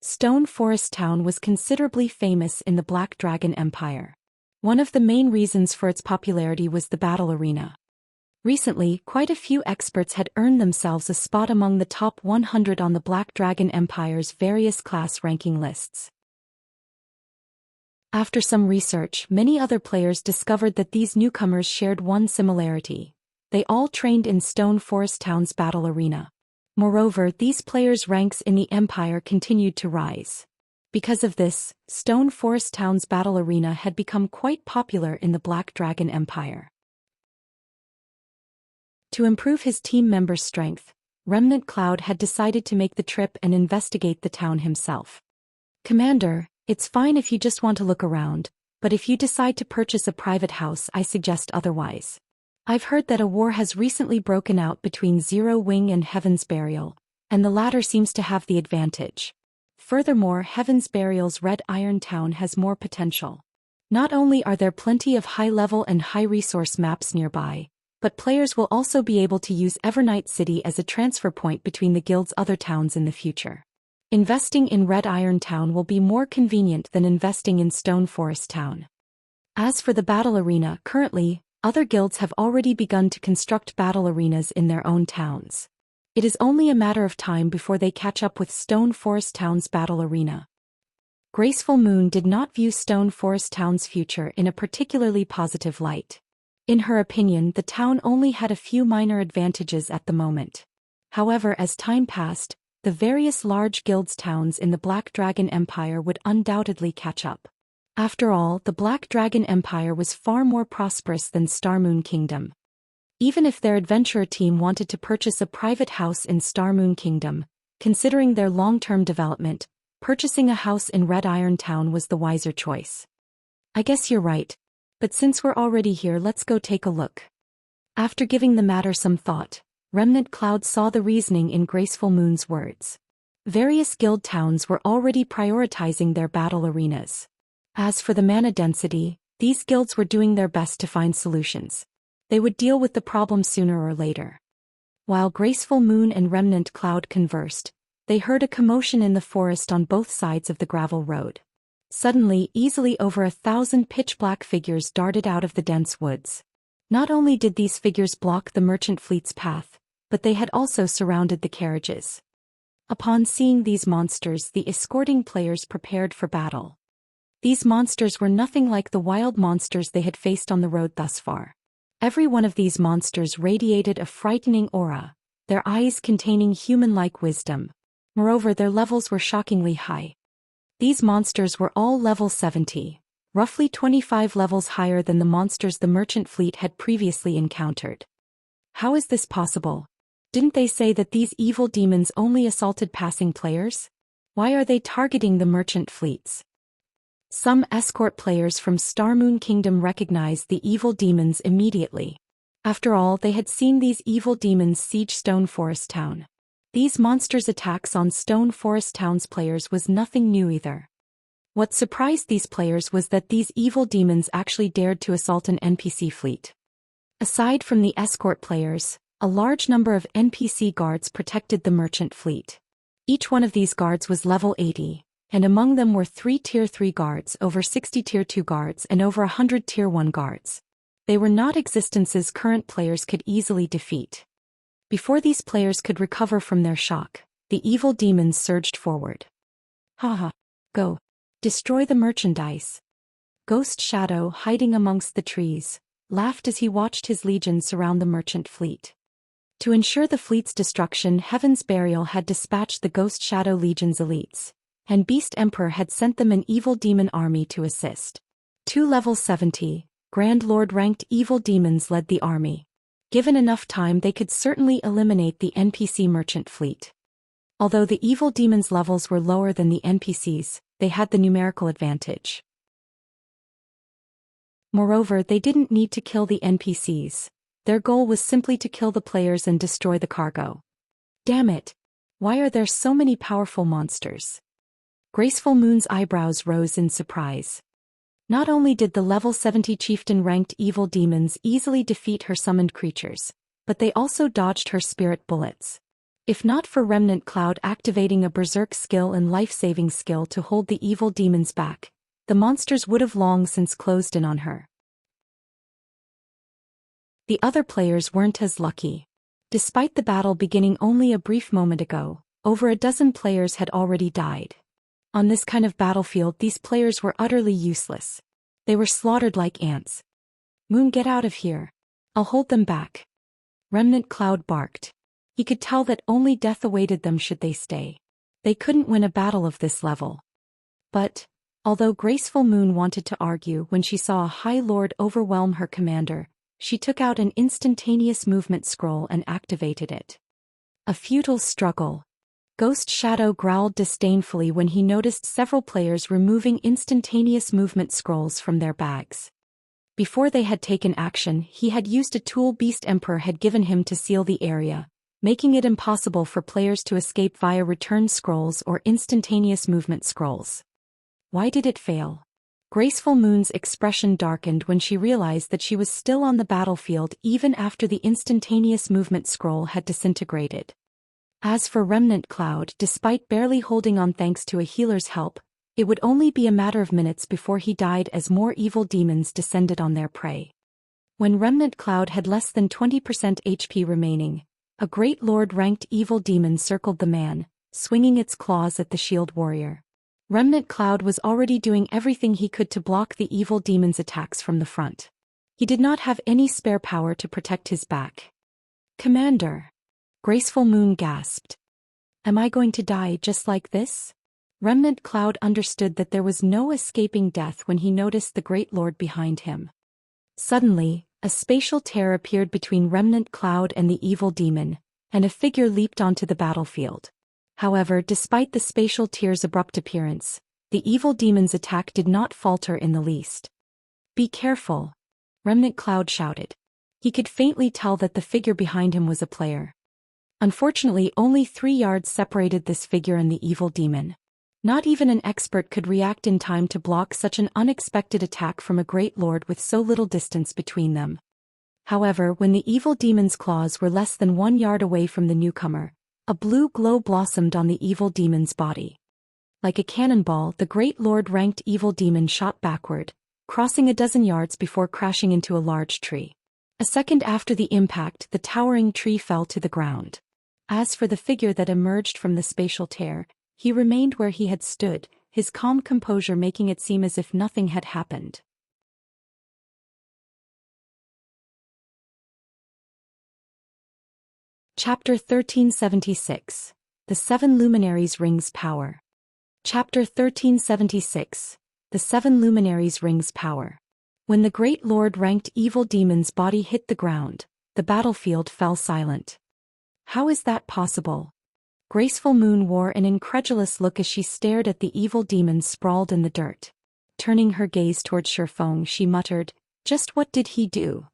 Stone Forest Town was considerably famous in the Black Dragon Empire. One of the main reasons for its popularity was the battle arena. Recently, quite a few experts had earned themselves a spot among the top 100 on the Black Dragon Empire's various class ranking lists. After some research, many other players discovered that these newcomers shared one similarity. They all trained in Stone Forest Town's battle arena. Moreover, these players' ranks in the Empire continued to rise. Because of this, Stone Forest Town's battle arena had become quite popular in the Black Dragon Empire. To improve his team members' strength, Remnant Cloud had decided to make the trip and investigate the town himself. "Commander, it's fine if you just want to look around, but if you decide to purchase a private house, I suggest otherwise. I've heard that a war has recently broken out between Zero Wing and Heaven's Burial, and the latter seems to have the advantage. Furthermore, Heaven's Burial's Red Iron Town has more potential. Not only are there plenty of high-level and high-resource maps nearby, but players will also be able to use Evernight City as a transfer point between the guild's other towns in the future. Investing in Red Iron Town will be more convenient than investing in Stone Forest Town." As for the battle arena, currently, other guilds have already begun to construct battle arenas in their own towns. It is only a matter of time before they catch up with Stone Forest Town's battle arena. Graceful Moon did not view Stone Forest Town's future in a particularly positive light. In her opinion, the town only had a few minor advantages at the moment. However, as time passed, the various large guilds towns in the Black Dragon Empire would undoubtedly catch up. After all, the Black Dragon Empire was far more prosperous than Star Moon Kingdom. Even if their adventurer team wanted to purchase a private house in Star Moon Kingdom, considering their long-term development, purchasing a house in Red Iron Town was the wiser choice. I guess you're right. But since we're already here, let's go take a look. After giving the matter some thought, Remnant Cloud saw the reasoning in Graceful Moon's words. Various guild towns were already prioritizing their battle arenas. As for the mana density, these guilds were doing their best to find solutions. They would deal with the problem sooner or later. While Graceful Moon and Remnant Cloud conversed, they heard a commotion in the forest on both sides of the gravel road. Suddenly, easily over 1,000 pitch-black figures darted out of the dense woods. Not only did these figures block the merchant fleet's path, but they had also surrounded the carriages. Upon seeing these monsters, the escorting players prepared for battle. These monsters were nothing like the wild monsters they had faced on the road thus far. Every one of these monsters radiated a frightening aura, their eyes containing human-like wisdom. Moreover, their levels were shockingly high. These monsters were all level 70, roughly 25 levels higher than the monsters the merchant fleet had previously encountered. How is this possible? Didn't they say that these evil demons only assaulted passing players? Why are they targeting the merchant fleets? Some escort players from Star Moon Kingdom recognized the evil demons immediately. After all, they had seen these evil demons siege Stone Forest Town. These monsters' attacks on Stone Forest Town's players was nothing new either. What surprised these players was that these evil demons actually dared to assault an NPC fleet. Aside from the escort players, a large number of NPC guards protected the merchant fleet. Each one of these guards was level 80, and among them were 3 Tier 3 guards, over 60 Tier 2 guards, and over 100 Tier 1 guards. They were not existences current players could easily defeat. Before these players could recover from their shock, the evil demons surged forward. Haha. Go. Destroy the merchandise. Ghost Shadow, hiding amongst the trees, laughed as he watched his legion surround the merchant fleet. To ensure the fleet's destruction, Heaven's Burial had dispatched the Ghost Shadow Legion's elites, and Beast Emperor had sent them an evil demon army to assist. 2 level 70, Grand Lord ranked evil demons led the army. Given enough time, they could certainly eliminate the NPC merchant fleet. Although the evil demons' levels were lower than the NPCs, they had the numerical advantage. Moreover, they didn't need to kill the NPCs. Their goal was simply to kill the players and destroy the cargo. Damn it! Why are there so many powerful monsters? Graceful Moon's eyebrows rose in surprise. Not only did the level 70 chieftain-ranked evil demons easily defeat her summoned creatures, but they also dodged her spirit bullets. If not for Remnant Cloud activating a berserk skill and life-saving skill to hold the evil demons back, the monsters would have long since closed in on her. The other players weren't as lucky. Despite the battle beginning only a brief moment ago, over a dozen players had already died. On this kind of battlefield, these players were utterly useless. They were slaughtered like ants. Moon, get out of here. I'll hold them back. Remnant Cloud barked. He could tell that only death awaited them should they stay. They couldn't win a battle of this level. But, although Graceful Moon wanted to argue when she saw a High Lord overwhelm her commander, she took out an instantaneous movement scroll and activated it. A futile struggle. Ghost Shadow growled disdainfully when he noticed several players removing instantaneous movement scrolls from their bags. Before they had taken action, he had used a tool Beast Emperor had given him to seal the area, making it impossible for players to escape via return scrolls or instantaneous movement scrolls. Why did it fail? Graceful Moon's expression darkened when she realized that she was still on the battlefield even after the instantaneous movement scroll had disintegrated. As for Remnant Cloud, despite barely holding on thanks to a healer's help, it would only be a matter of minutes before he died as more evil demons descended on their prey. When Remnant Cloud had less than 20% HP remaining, A great lord-ranked evil demon circled the man, swinging its claws at the shield warrior. Remnant Cloud was already doing everything he could to block the evil demon's attacks from the front. He did not have any spare power to protect his back. "Commander!" Graceful Moon gasped. "Am I going to die just like this?" Remnant Cloud understood that there was no escaping death when he noticed the Great Lord behind him. Suddenly, a spatial tear appeared between Remnant Cloud and the evil demon, and a figure leaped onto the battlefield. However, despite the spatial tear's abrupt appearance, the evil demon's attack did not falter in the least. "Be careful!" Remnant Cloud shouted. He could faintly tell that the figure behind him was a player. Unfortunately, only 3 yards separated this figure and the evil demon. Not even an expert could react in time to block such an unexpected attack from a great lord with so little distance between them. However, when the evil demon's claws were less than 1 yard away from the newcomer, a blue glow blossomed on the evil demon's body. Like a cannonball, the great lord-ranked evil demon shot backward, crossing a dozen yards before crashing into a large tree. A second after the impact, the towering tree fell to the ground. As for the figure that emerged from the spatial tear, he remained where he had stood, his calm composure making it seem as if nothing had happened. Chapter 1376. The 7 Luminaries' Rings' Power. Chapter 1376. The 7 Luminaries' Rings' Power. When the great lord-ranked evil demon's body hit the ground, the battlefield fell silent. How is that possible? Graceful Moon wore an incredulous look as she stared at the evil demon sprawled in the dirt. Turning her gaze toward Shifeng, she muttered, "Just what did he do?"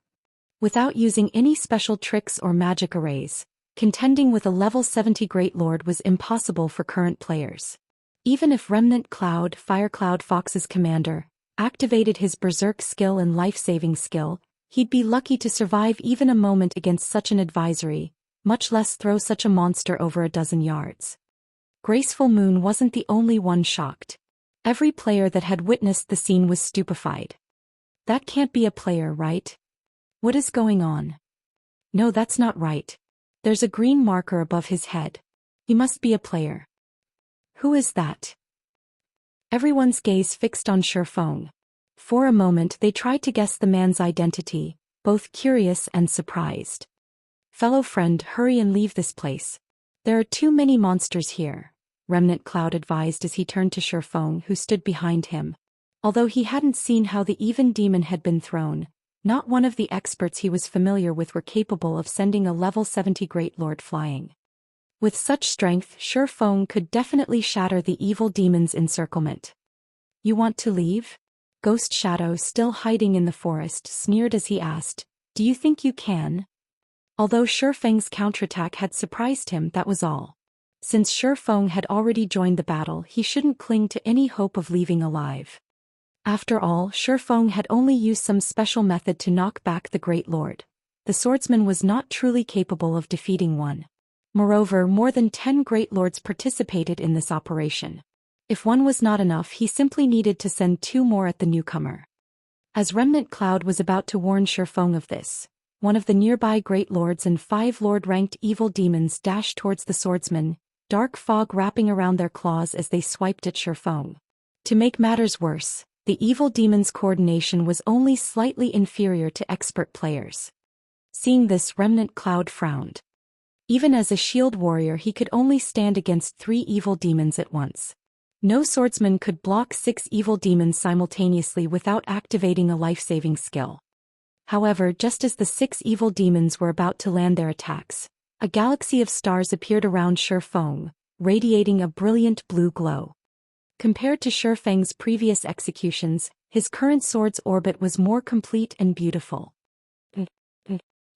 Without using any special tricks or magic arrays, contending with a level 70 Great Lord was impossible for current players. Even if Remnant Cloud, Firecloud Fox's commander, activated his berserk skill and life-saving skill, he'd be lucky to survive even a moment against such an advisory, much less throw such a monster over a dozen yards. Graceful Moon wasn't the only one shocked. Every player that had witnessed the scene was stupefied. "That can't be a player, right? What is going on? No, that's not right. There's a green marker above his head. He must be a player. Who is that?" Everyone's gaze fixed on Shifeng. For a moment they tried to guess the man's identity, both curious and surprised. "Fellow friend, hurry and leave this place. There are too many monsters here," Remnant Cloud advised as he turned to Shifeng, who stood behind him. Although he hadn't seen how the even demon had been thrown, not one of the experts he was familiar with were capable of sending a level 70 Great Lord flying. With such strength, Shifeng could definitely shatter the evil demon's encirclement. "You want to leave?" Ghost Shadow, still hiding in the forest, sneered as he asked, "Do you think you can?" Although Shifeng's counterattack had surprised him, that was all. Since Shifeng had already joined the battle, he shouldn't cling to any hope of leaving alive. After all, Shifeng had only used some special method to knock back the Great Lord. The swordsman was not truly capable of defeating one. Moreover, more than 10 Great Lords participated in this operation. If one was not enough, he simply needed to send 2 more at the newcomer. As Remnant Cloud was about to warn Shifeng of this, one of the nearby Great Lords and 5 Lord-ranked evil demons dashed towards the swordsman, dark fog wrapping around their claws as they swiped at Shifeng. To make matters worse, the evil demon's coordination was only slightly inferior to expert players. Seeing this, Remnant Cloud frowned. Even as a shield warrior, he could only stand against 3 evil demons at once. No swordsman could block 6 evil demons simultaneously without activating a life-saving skill. However, just as the 6 evil demons were about to land their attacks, a galaxy of stars appeared around Shifeng, radiating a brilliant blue glow. Compared to Shifeng's previous executions, his current sword's orbit was more complete and beautiful.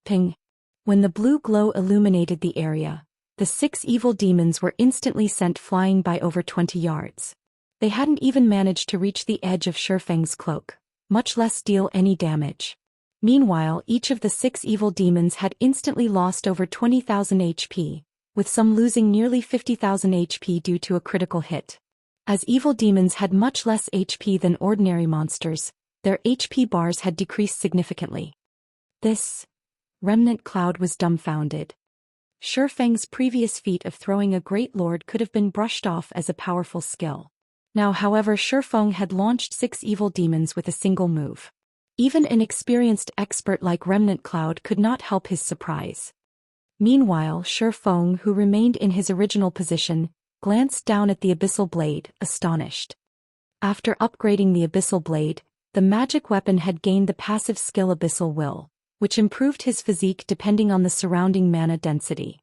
Ping. When the blue glow illuminated the area, the 6 evil demons were instantly sent flying by over 20 yards. They hadn't even managed to reach the edge of Shifeng's cloak, much less deal any damage. Meanwhile, each of the 6 evil demons had instantly lost over 20,000 HP, with some losing nearly 50,000 HP due to a critical hit. As evil demons had much less HP than ordinary monsters, their HP bars had decreased significantly. Remnant Cloud was dumbfounded. Feng's previous feat of throwing a great lord could have been brushed off as a powerful skill. Now however Feng had launched 6 evil demons with a single move. Even an experienced expert like Remnant Cloud could not help his surprise. Meanwhile Feng, who remained in his original position, glanced down at the abyssal blade, astonished. After upgrading the abyssal blade, the magic weapon had gained the passive skill Abyssal Will, which improved his physique depending on the surrounding mana density.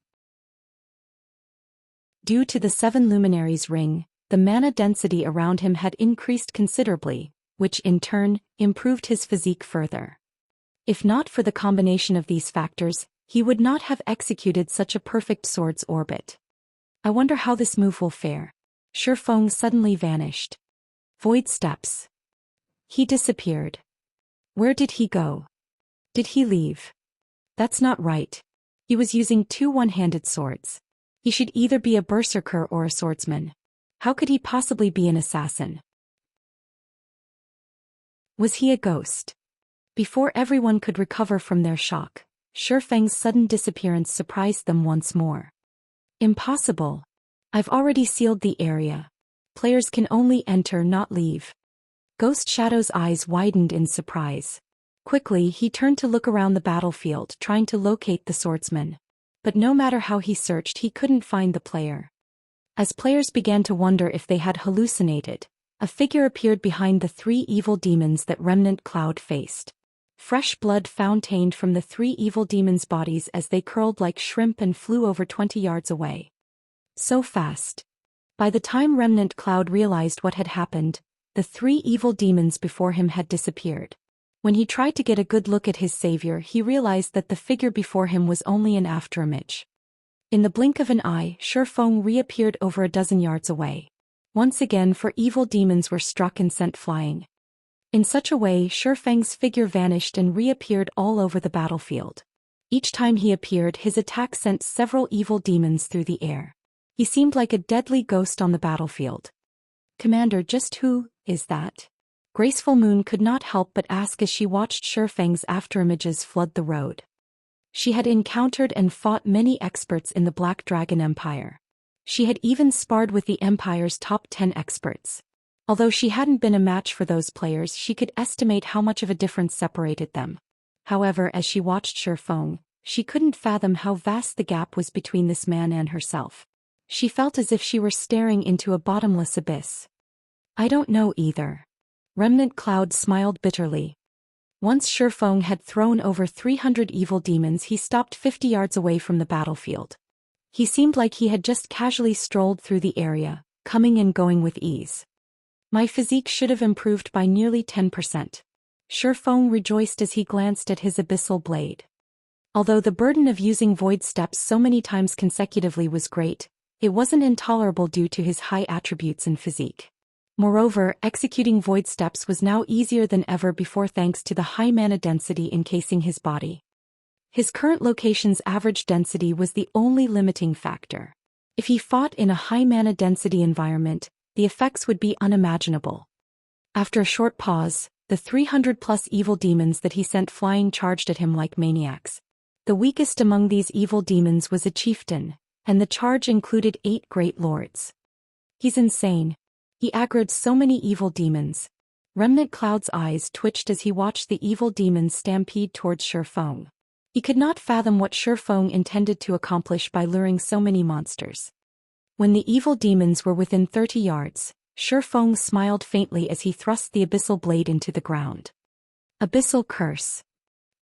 Due to the 7 luminaries ring, the mana density around him had increased considerably, which in turn improved his physique further. If not for the combination of these factors, he would not have executed such a perfect sword's orbit. I wonder how this move will fare. Feng suddenly vanished. Void steps. He disappeared. Where did he go? Did he leave? That's not right. He was using 2 one-handed swords. He should either be a berserker or a swordsman. How could he possibly be an assassin? Was he a ghost? Before everyone could recover from their shock, Feng's sudden disappearance surprised them once more. Impossible. I've already sealed the area. Players can only enter, not leave. Ghost Shadow's eyes widened in surprise. Quickly he turned to look around the battlefield trying to locate the swordsman. But no matter how he searched he couldn't find the player. As players began to wonder if they had hallucinated, a figure appeared behind the 3 evil demons that Remnant Cloud faced. Fresh blood fountained from the 3 evil demons' bodies as they curled like shrimp and flew over 20 yards away. So fast. By the time Remnant Cloud realized what had happened, the 3 evil demons before him had disappeared. When he tried to get a good look at his savior he realized that the figure before him was only an afterimage. In the blink of an eye Feng reappeared over a dozen yards away. Once again 4 evil demons were struck and sent flying. In such a way Feng's figure vanished and reappeared all over the battlefield. Each time he appeared his attack sent several evil demons through the air. He seemed like a deadly ghost on the battlefield. Commander, just who is that? Graceful Moon could not help but ask as she watched Feng's afterimages flood the road. She had encountered and fought many experts in the Black Dragon Empire. She had even sparred with the Empire's top 10 experts. Although she hadn't been a match for those players she could estimate how much of a difference separated them. However, as she watched Feng, she couldn't fathom how vast the gap was between this man and herself. She felt as if she were staring into a bottomless abyss. I don't know either. Remnant Cloud smiled bitterly. Once Feng had thrown over 300 evil demons he stopped 50 yards away from the battlefield. He seemed like he had just casually strolled through the area, coming and going with ease. My physique should have improved by nearly 10%. Feng rejoiced as he glanced at his abyssal blade. Although the burden of using void steps so many times consecutively was great, it wasn't intolerable due to his high attributes and physique. Moreover, executing void steps was now easier than ever before thanks to the high mana density encasing his body. His current location's average density was the only limiting factor. If he fought in a high mana density environment, the effects would be unimaginable. After a short pause, the 300+ evil demons that he sent flying charged at him like maniacs. The weakest among these evil demons was a chieftain, and the charge included 8 great lords. He's insane. He aggroed so many evil demons. Remnant Cloud's eyes twitched as he watched the evil demons stampede towards Feng. He could not fathom what Feng intended to accomplish by luring so many monsters. When the evil demons were within 30 yards, Feng smiled faintly as he thrust the abyssal blade into the ground. Abyssal Curse.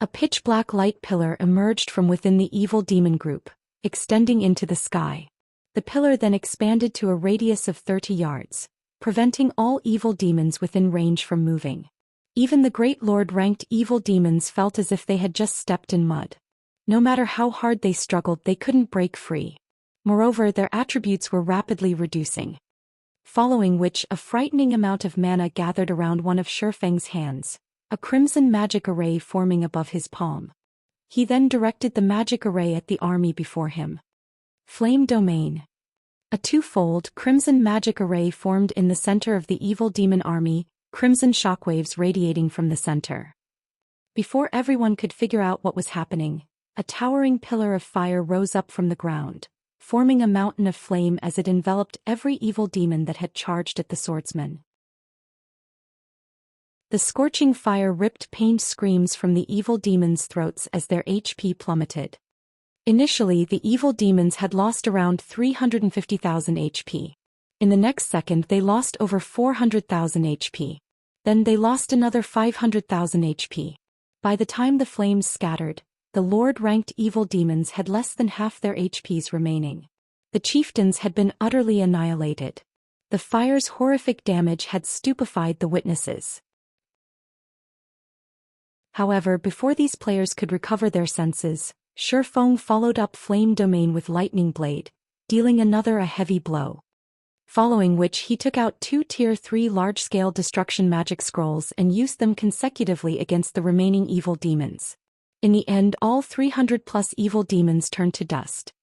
A pitch-black light pillar emerged from within the evil demon group, extending into the sky. The pillar then expanded to a radius of 30 yards, preventing all evil demons within range from moving. Even the Great Lord-ranked evil demons felt as if they had just stepped in mud. No matter how hard they struggled they couldn't break free. Moreover, their attributes were rapidly reducing. Following which, a frightening amount of mana gathered around one of Feng's hands, a crimson magic array forming above his palm. He then directed the magic array at the army before him. Flame Domain. A twofold crimson magic array formed in the center of the evil demon army, crimson shockwaves radiating from the center. Before everyone could figure out what was happening, a towering pillar of fire rose up from the ground, forming a mountain of flame as it enveloped every evil demon that had charged at the swordsman. The scorching fire ripped pained screams from the evil demons' throats as their HP plummeted. Initially, the evil demons had lost around 350,000 HP. In the next second, they lost over 400,000 HP. Then they lost another 500,000 HP. By the time the flames scattered, the Lord-ranked evil demons had less than half their HPs remaining. The chieftains had been utterly annihilated. The fire's horrific damage had stupefied the witnesses. However, before these players could recover their senses, Shifeng followed up Flame Domain with Lightning Blade, dealing another a heavy blow. Following which he took out 2 Tier 3 large-scale destruction magic scrolls and used them consecutively against the remaining evil demons. In the end, all 300+ evil demons turned to dust.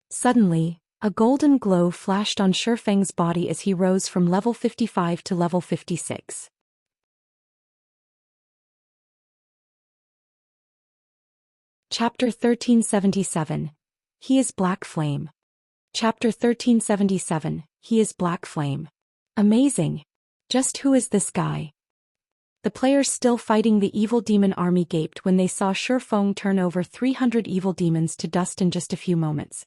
Suddenly, a golden glow flashed on Shifeng's body as he rose from level 55 to level 56. Chapter 1377. He is Black Flame. Chapter 1377. He is Black Flame. Amazing. Just who is this guy? The players still fighting the evil demon army gaped when they saw Shifeng turn over 300 evil demons to dust in just a few moments.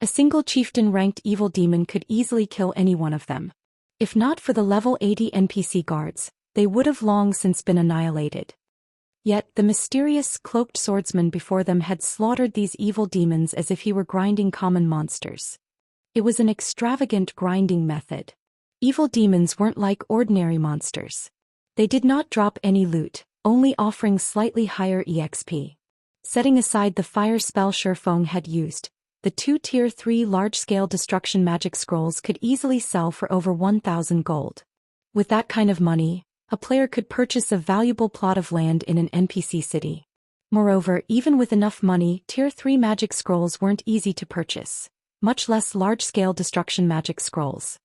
A single chieftain-ranked evil demon could easily kill any one of them. If not for the level 80 NPC guards, they would have long since been annihilated. Yet, the mysterious cloaked swordsman before them had slaughtered these evil demons as if he were grinding common monsters. It was an extravagant grinding method. Evil demons weren't like ordinary monsters. They did not drop any loot, only offering slightly higher EXP. Setting aside the fire spell Shifeng had used, the 2 Tier 3 large-scale destruction magic scrolls could easily sell for over 1,000 gold. With that kind of money, a player could purchase a valuable plot of land in an NPC city. Moreover, even with enough money, Tier 3 magic scrolls weren't easy to purchase, much less large-scale destruction magic scrolls.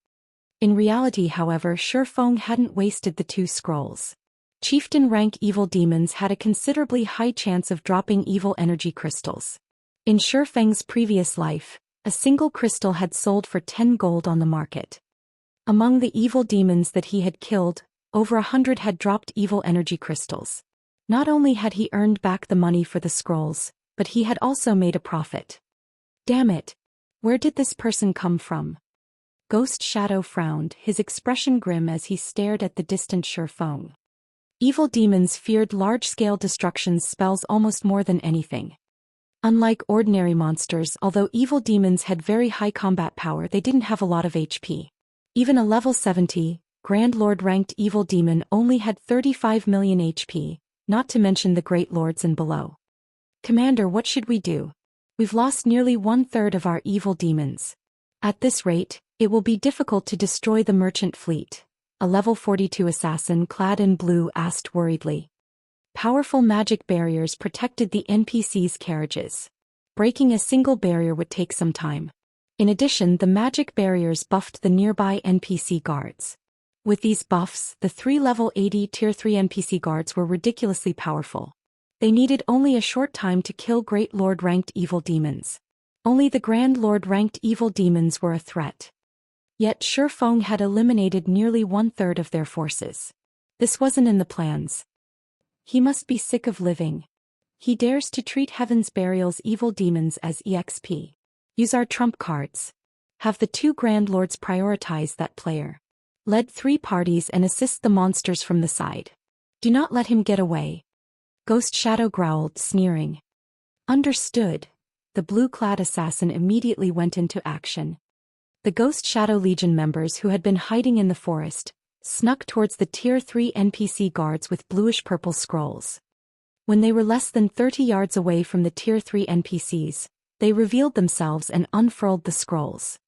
In reality, however, Shifeng hadn't wasted the 2 scrolls. Chieftain-rank evil demons had a considerably high chance of dropping evil energy crystals. In Shifeng's previous life, a single crystal had sold for 10 gold on the market. Among the evil demons that he had killed, over 100 had dropped evil energy crystals. Not only had he earned back the money for the scrolls, but he had also made a profit. Damn it! Where did this person come from? Ghost Shadow frowned, his expression grim as he stared at the distant Shifeng. Evil demons feared large-scale destruction spells almost more than anything. Unlike ordinary monsters, although evil demons had very high combat power, they didn't have a lot of HP. Even a level 70, Grand Lord-ranked evil demon only had 35 million HP, not to mention the Great Lords and below. Commander, what should we do? We've lost nearly 1/3 of our evil demons. At this rate, it will be difficult to destroy the merchant fleet, a level 42 assassin clad in blue asked worriedly. Powerful magic barriers protected the NPC's carriages. Breaking a single barrier would take some time. In addition, the magic barriers buffed the nearby NPC guards. With these buffs, the 3 level 80 Tier 3 NPC guards were ridiculously powerful. They needed only a short time to kill Great Lord-ranked evil demons. Only the Grand Lord-ranked evil demons were a threat. Yet Shifeng had eliminated nearly 1/3 of their forces. This wasn't in the plans. He must be sick of living. He dares to treat Heaven's Burial's evil demons as EXP. Use our trump cards. Have the 2 Grand Lords prioritize that player. Lead 3 parties and assist the monsters from the side. Do not let him get away. Ghost Shadow growled, sneering. Understood. The blue-clad assassin immediately went into action. The Ghost Shadow Legion members who had been hiding in the forest snuck towards the Tier 3 NPC guards with bluish-purple scrolls. When they were less than 30 yards away from the Tier 3 NPCs, they revealed themselves and unfurled the scrolls.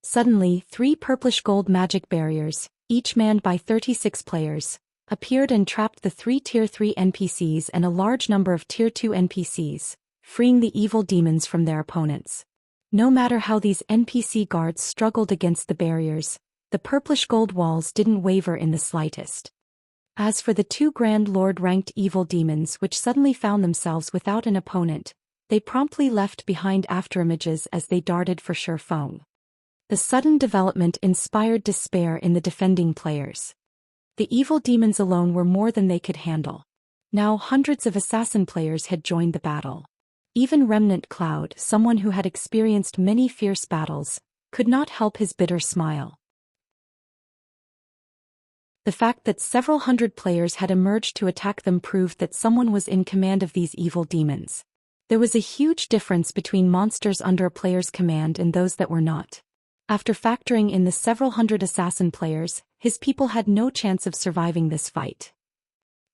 Suddenly, 3 purplish-gold magic barriers, each manned by 36 players, appeared and trapped the 3 Tier 3 NPCs and a large number of Tier 2 NPCs, freeing the evil demons from their opponents. No matter how these NPC guards struggled against the barriers, the purplish-gold walls didn't waver in the slightest. As for the 2 Grand Lord-ranked evil demons which suddenly found themselves without an opponent, They promptly left behind afterimages as they darted for Shifeng. The sudden development inspired despair in the defending players. The evil demons alone were more than they could handle. Now hundreds of assassin players had joined the battle. Even Remnant Cloud, someone who had experienced many fierce battles, could not help his bitter smile. The fact that several hundred players had emerged to attack them proved that someone was in command of these evil demons. There was a huge difference between monsters under a player's command and those that were not. After factoring in the several hundred assassin players, his people had no chance of surviving this fight.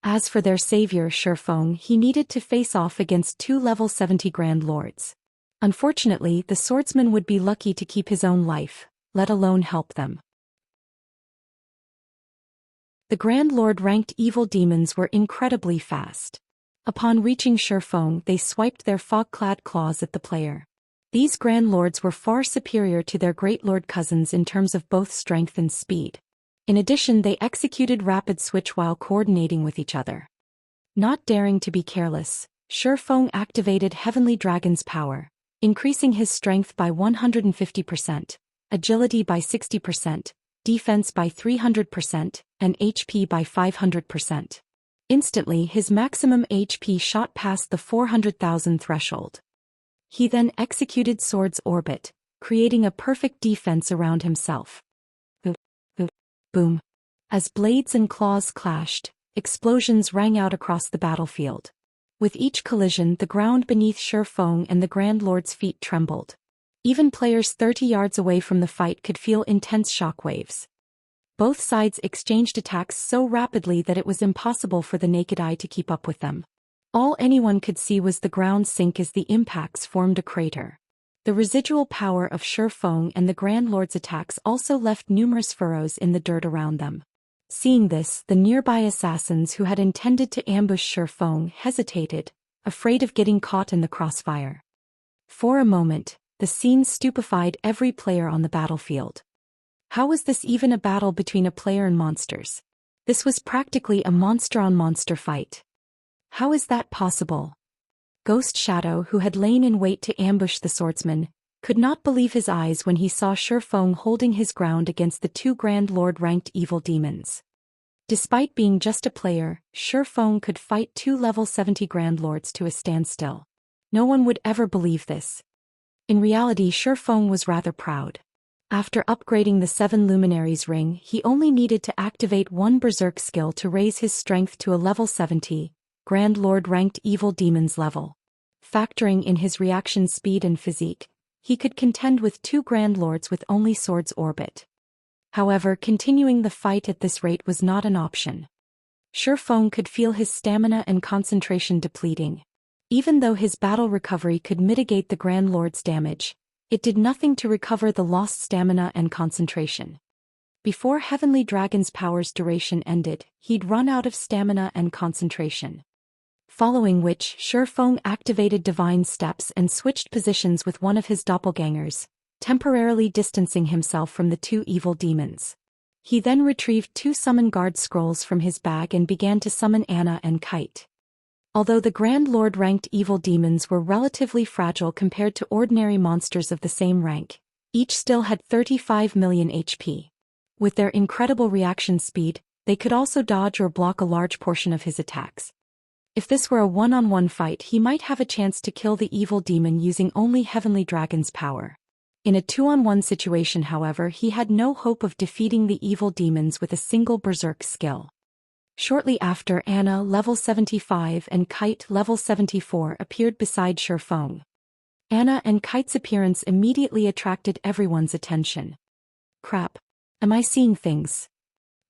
As for their savior Shifeng, he needed to face off against 2 level 70 Grand Lords. Unfortunately, the swordsman would be lucky to keep his own life, let alone help them. The Grand Lord ranked evil demons were incredibly fast. Upon reaching Shifeng, they swiped their fog-clad claws at the player. These Grand Lords were far superior to their Great Lord cousins in terms of both strength and speed. In addition, they executed rapid switch while coordinating with each other. Not daring to be careless, Shifeng activated Heavenly Dragon's power, increasing his strength by 150%, agility by 60%, defense by 300%, and HP by 500%. Instantly, his maximum HP shot past the 400,000 threshold. He then executed Sword's Orbit, creating a perfect defense around himself. Boom. As blades and claws clashed, explosions rang out across the battlefield. With each collision, the ground beneath Shifeng and the Grand Lord's feet trembled. Even players 30 yards away from the fight could feel intense shockwaves. Both sides exchanged attacks so rapidly that it was impossible for the naked eye to keep up with them. All anyone could see was the ground sink as the impacts formed a crater. The residual power of Shifeng and the Grand Lord's attacks also left numerous furrows in the dirt around them. Seeing this, the nearby assassins who had intended to ambush Shifeng hesitated, afraid of getting caught in the crossfire. For a moment, the scene stupefied every player on the battlefield. How was this even a battle between a player and monsters? This was practically a monster-on-monster fight. How is that possible? Ghost Shadow, who had lain in wait to ambush the swordsman, could not believe his eyes when he saw Shifeng holding his ground against the 2 Grand Lord-ranked evil demons. Despite being just a player, Shifeng could fight 2 level 70 Grand Lords to a standstill. No one would ever believe this. In reality, Shifeng was rather proud. After upgrading the 7 Luminaries ring, he only needed to activate 1 Berserk skill to raise his strength to a level 70, Grand Lord-ranked evil demons level. Factoring in his reaction speed and physique, he could contend with 2 Grand Lords with only Sword's Orbit. However, continuing the fight at this rate was not an option. Shifeng could feel his stamina and concentration depleting. Even though his battle recovery could mitigate the Grand Lord's damage, it did nothing to recover the lost stamina and concentration. Before Heavenly Dragon's power's duration ended, he'd run out of stamina and concentration. Following which, Shifeng activated Divine Steps and switched positions with one of his doppelgangers, temporarily distancing himself from the 2 evil demons. He then retrieved 2 Summon Guard scrolls from his bag and began to summon Anna and Kite. Although the Grand Lord-ranked evil demons were relatively fragile compared to ordinary monsters of the same rank, each still had 35 million HP. With their incredible reaction speed, they could also dodge or block a large portion of his attacks. If this were a one-on-one fight, he might have a chance to kill the evil demon using only Heavenly Dragon's power. In a 2-on-1 situation, however, he had no hope of defeating the evil demons with a single Berserk skill. Shortly after, Anna, level 75, and Kite, level 74, appeared beside Shifeng. Anna and Kite's appearance immediately attracted everyone's attention. Crap. Am I seeing things?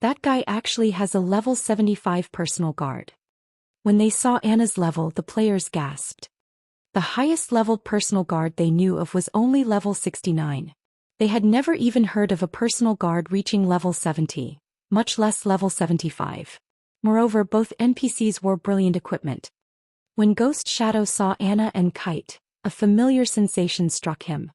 That guy actually has a level 75 personal guard. When they saw Anna's level, the players gasped. The highest leveled personal guard they knew of was only level 69. They had never even heard of a personal guard reaching level 70, much less level 75. Moreover, both NPCs wore brilliant equipment. When Ghost Shadow saw Anna and Kite, a familiar sensation struck him.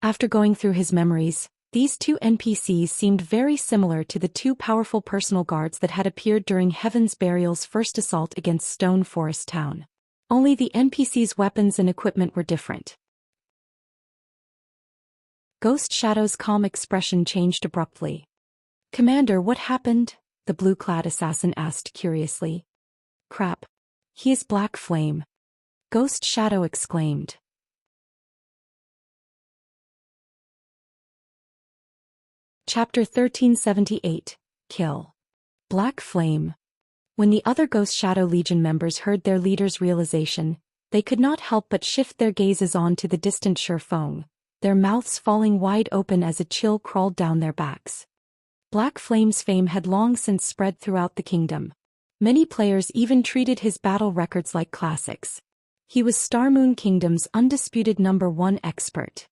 After going through his memories, these 2 NPCs seemed very similar to the 2 powerful personal guards that had appeared during Heaven's Burial's first assault against Stone Forest Town. Only the NPC's weapons and equipment were different. Ghost Shadow's calm expression changed abruptly. "Commander, what happened?" the blue-clad assassin asked curiously. "Crap. He is Black Flame," Ghost Shadow exclaimed. Chapter 1378. Kill. Black Flame. When the other Ghost Shadow Legion members heard their leader's realization, they could not help but shift their gazes on to the distant Shifeng, their mouths falling wide open as a chill crawled down their backs. Black Flame's fame had long since spread throughout the kingdom. Many players even treated his battle records like classics. He was Starmoon Kingdom's undisputed #1 expert.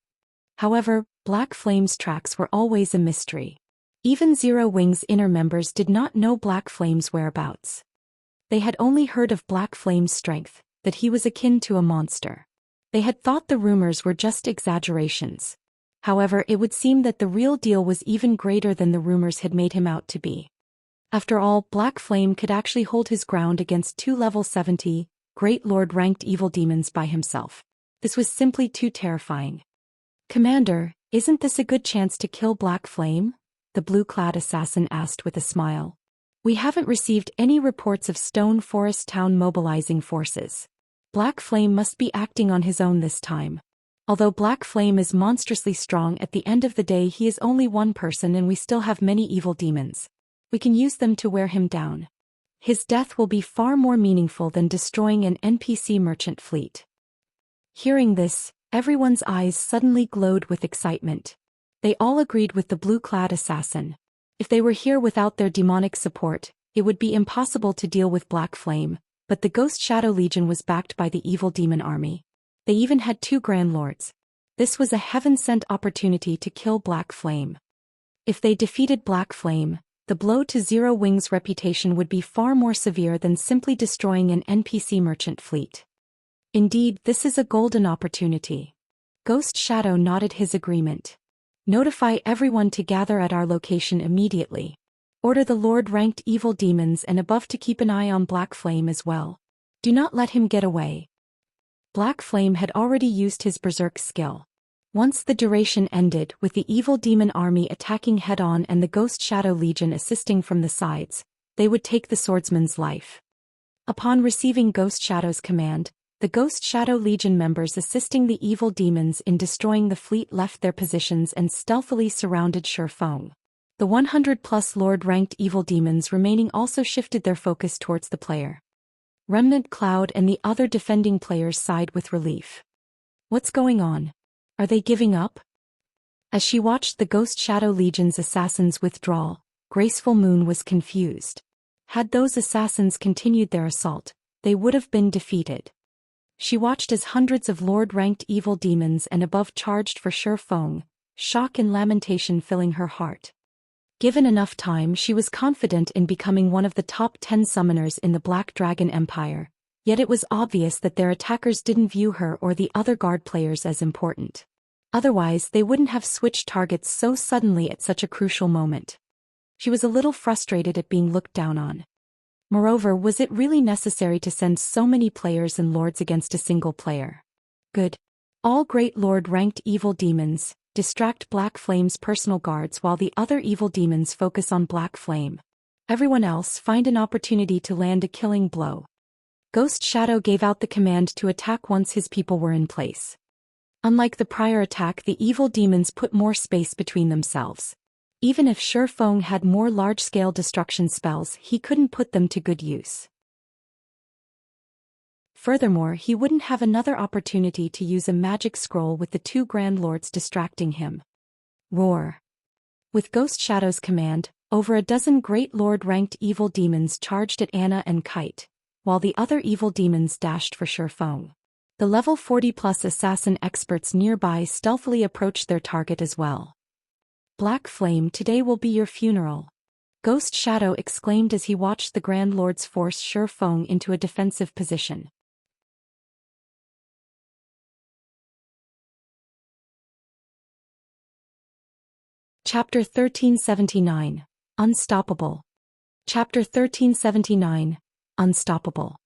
However, Black Flame's tracks were always a mystery. Even Zero Wing's inner members did not know Black Flame's whereabouts. They had only heard of Black Flame's strength, that he was akin to a monster. They had thought the rumors were just exaggerations. However, it would seem that the real deal was even greater than the rumors had made him out to be. After all, Black Flame could actually hold his ground against 2 level 70, Great Lord-ranked evil demons by himself. This was simply too terrifying. "Commander, isn't this a good chance to kill Black Flame?" the blue-clad assassin asked with a smile. "We haven't received any reports of Stone Forest Town mobilizing forces. Black Flame must be acting on his own this time. Although Black Flame is monstrously strong, at the end of the day he is only one person and we still have many evil demons. We can use them to wear him down. His death will be far more meaningful than destroying an NPC merchant fleet." Hearing this, everyone's eyes suddenly glowed with excitement. They all agreed with the blue-clad assassin. If they were here without their demonic support, it would be impossible to deal with Black Flame, but the Ghost Shadow Legion was backed by the evil demon army. They even had 2 Grand Lords. This was a heaven-sent opportunity to kill Black Flame. If they defeated Black Flame, the blow to Zero Wing's reputation would be far more severe than simply destroying an NPC merchant fleet. Indeed, this is a golden opportunity. Ghost Shadow nodded his agreement. "Notify everyone to gather at our location immediately. Order the Lord-ranked evil demons and above to keep an eye on Black Flame as well. Do not let him get away." Black Flame had already used his berserk skill. Once the duration ended, with the evil demon army attacking head-on and the Ghost Shadow Legion assisting from the sides, they would take the swordsman's life. Upon receiving Ghost Shadow's command, the Ghost Shadow Legion members assisting the evil demons in destroying the fleet left their positions and stealthily surrounded Shifeng. The 100+ Lord-ranked evil demons remaining also shifted their focus towards the player. Remnant Cloud and the other defending players sighed with relief. What's going on? Are they giving up? As she watched the Ghost Shadow Legion's assassins withdraw, Graceful Moon was confused. Had those assassins continued their assault, they would have been defeated. She watched as hundreds of Lord-ranked evil demons and above charged for Shifeng, shock and lamentation filling her heart. Given enough time, she was confident in becoming one of the top 10 summoners in the Black Dragon Empire, yet it was obvious that their attackers didn't view her or the other guard players as important. Otherwise, they wouldn't have switched targets so suddenly at such a crucial moment. She was a little frustrated at being looked down on. Moreover, was it really necessary to send so many players and lords against a single player? Good. All Great Lord-ranked evil demons, distract Black Flame's personal guards while the other evil demons focus on Black Flame. Everyone else find an opportunity to land a killing blow. Ghost Shadow gave out the command to attack once his people were in place. Unlike the prior attack, the evil demons put more space between themselves. Even if Shifeng had more large-scale destruction spells, he couldn't put them to good use. Furthermore, he wouldn't have another opportunity to use a magic scroll with the 2 Grand Lords distracting him. Roar. With Ghost Shadow's command, over a dozen Great Lord-ranked evil demons charged at Anna and Kite, while the other evil demons dashed for Shifeng. The level 40+ assassin experts nearby stealthily approached their target as well. "Black Flame, today will be your funeral," Ghost Shadow exclaimed as he watched the Grand Lords force Shifeng into a defensive position. Chapter 1379. Unstoppable. Chapter 1379. Unstoppable.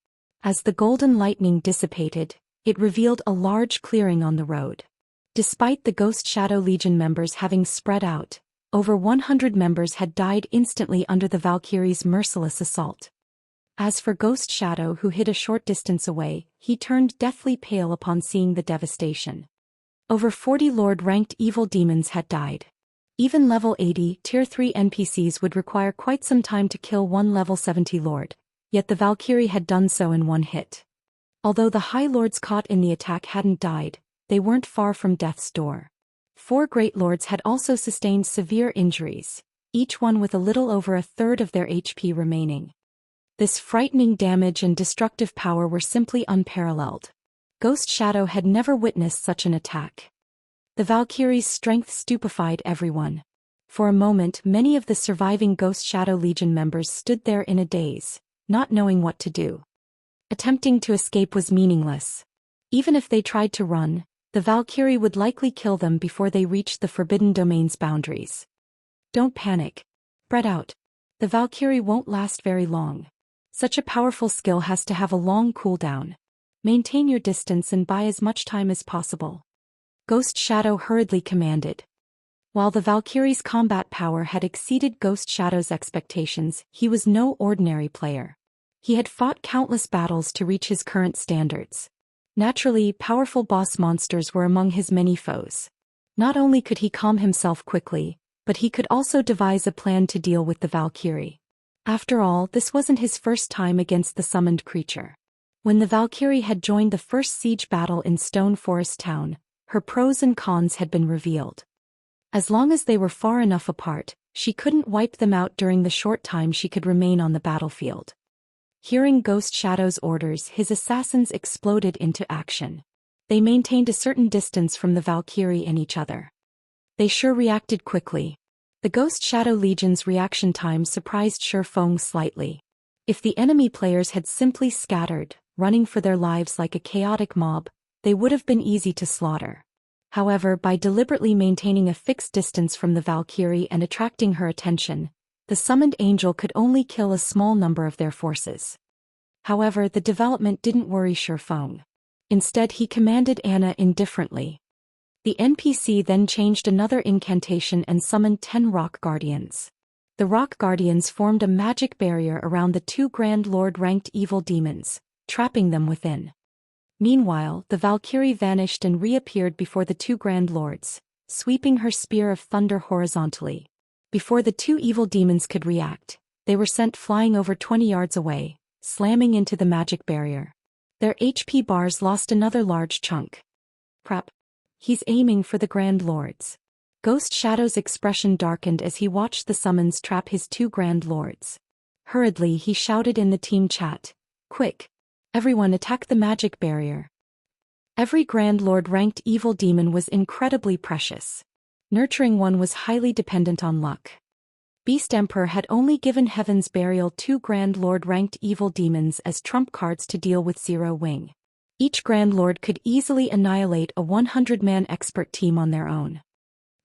As the golden lightning dissipated, it revealed a large clearing on the road. Despite the Ghost Shadow Legion members having spread out, over 100 members had died instantly under the Valkyrie's merciless assault. As for Ghost Shadow, who hid a short distance away, he turned deathly pale upon seeing the devastation. Over 40 Lord-ranked evil demons had died. Even level 80 Tier 3 NPCs would require quite some time to kill one level 70 Lord, yet the Valkyrie had done so in one hit. Although the High Lords caught in the attack hadn't died, they weren't far from death's door. 4 Great Lords had also sustained severe injuries, each one with a little over a third of their HP remaining. This frightening damage and destructive power were simply unparalleled. Ghost Shadow had never witnessed such an attack. The Valkyrie's strength stupefied everyone. For a moment, many of the surviving Ghost Shadow Legion members stood there in a daze, not knowing what to do. Attempting to escape was meaningless. Even if they tried to run, the Valkyrie would likely kill them before they reached the Forbidden Domain's boundaries. Don't panic. Spread out. The Valkyrie won't last very long. Such a powerful skill has to have a long cooldown. Maintain your distance and buy as much time as possible. Ghost Shadow hurriedly commanded. While the Valkyrie's combat power had exceeded Ghost Shadow's expectations, he was no ordinary player. He had fought countless battles to reach his current standards. Naturally, powerful boss monsters were among his many foes. Not only could he calm himself quickly, but he could also devise a plan to deal with the Valkyrie. After all, this wasn't his first time against the summoned creature. When the Valkyrie had joined the first siege battle in Stone Forest Town, her pros and cons had been revealed. As long as they were far enough apart, she couldn't wipe them out during the short time she could remain on the battlefield. Hearing Ghost Shadow's orders, his assassins exploded into action. They maintained a certain distance from the Valkyrie and each other. They sure reacted quickly. The Ghost Shadow Legion's reaction time surprised Shifeng slightly. If the enemy players had simply scattered, running for their lives like a chaotic mob, they would have been easy to slaughter. However, by deliberately maintaining a fixed distance from the Valkyrie and attracting her attention, the summoned angel could only kill a small number of their forces. However, the development didn't worry Shifeng. Instead, he commanded Anna indifferently. The NPC then changed another incantation and summoned 10 Rock Guardians. The Rock Guardians formed a magic barrier around the 2 Grand Lord-ranked evil demons, trapping them within. Meanwhile, the Valkyrie vanished and reappeared before the 2 Grand Lords, sweeping her spear of thunder horizontally. Before the 2 evil demons could react, they were sent flying over 20 yards away, slamming into the magic barrier. Their HP bars lost another large chunk. Crap. He's aiming for the Grand Lords. Ghost Shadow's expression darkened as he watched the summons trap his 2 Grand Lords. Hurriedly, he shouted in the team chat, "Quick! Everyone attack the magic barrier." Every Grand Lord-ranked evil demon was incredibly precious. Nurturing one was highly dependent on luck. Beast Emperor had only given Heaven's Burial 2 Grand Lord-ranked evil demons as trump cards to deal with Zero Wing. Each Grand Lord could easily annihilate a 100-man expert team on their own.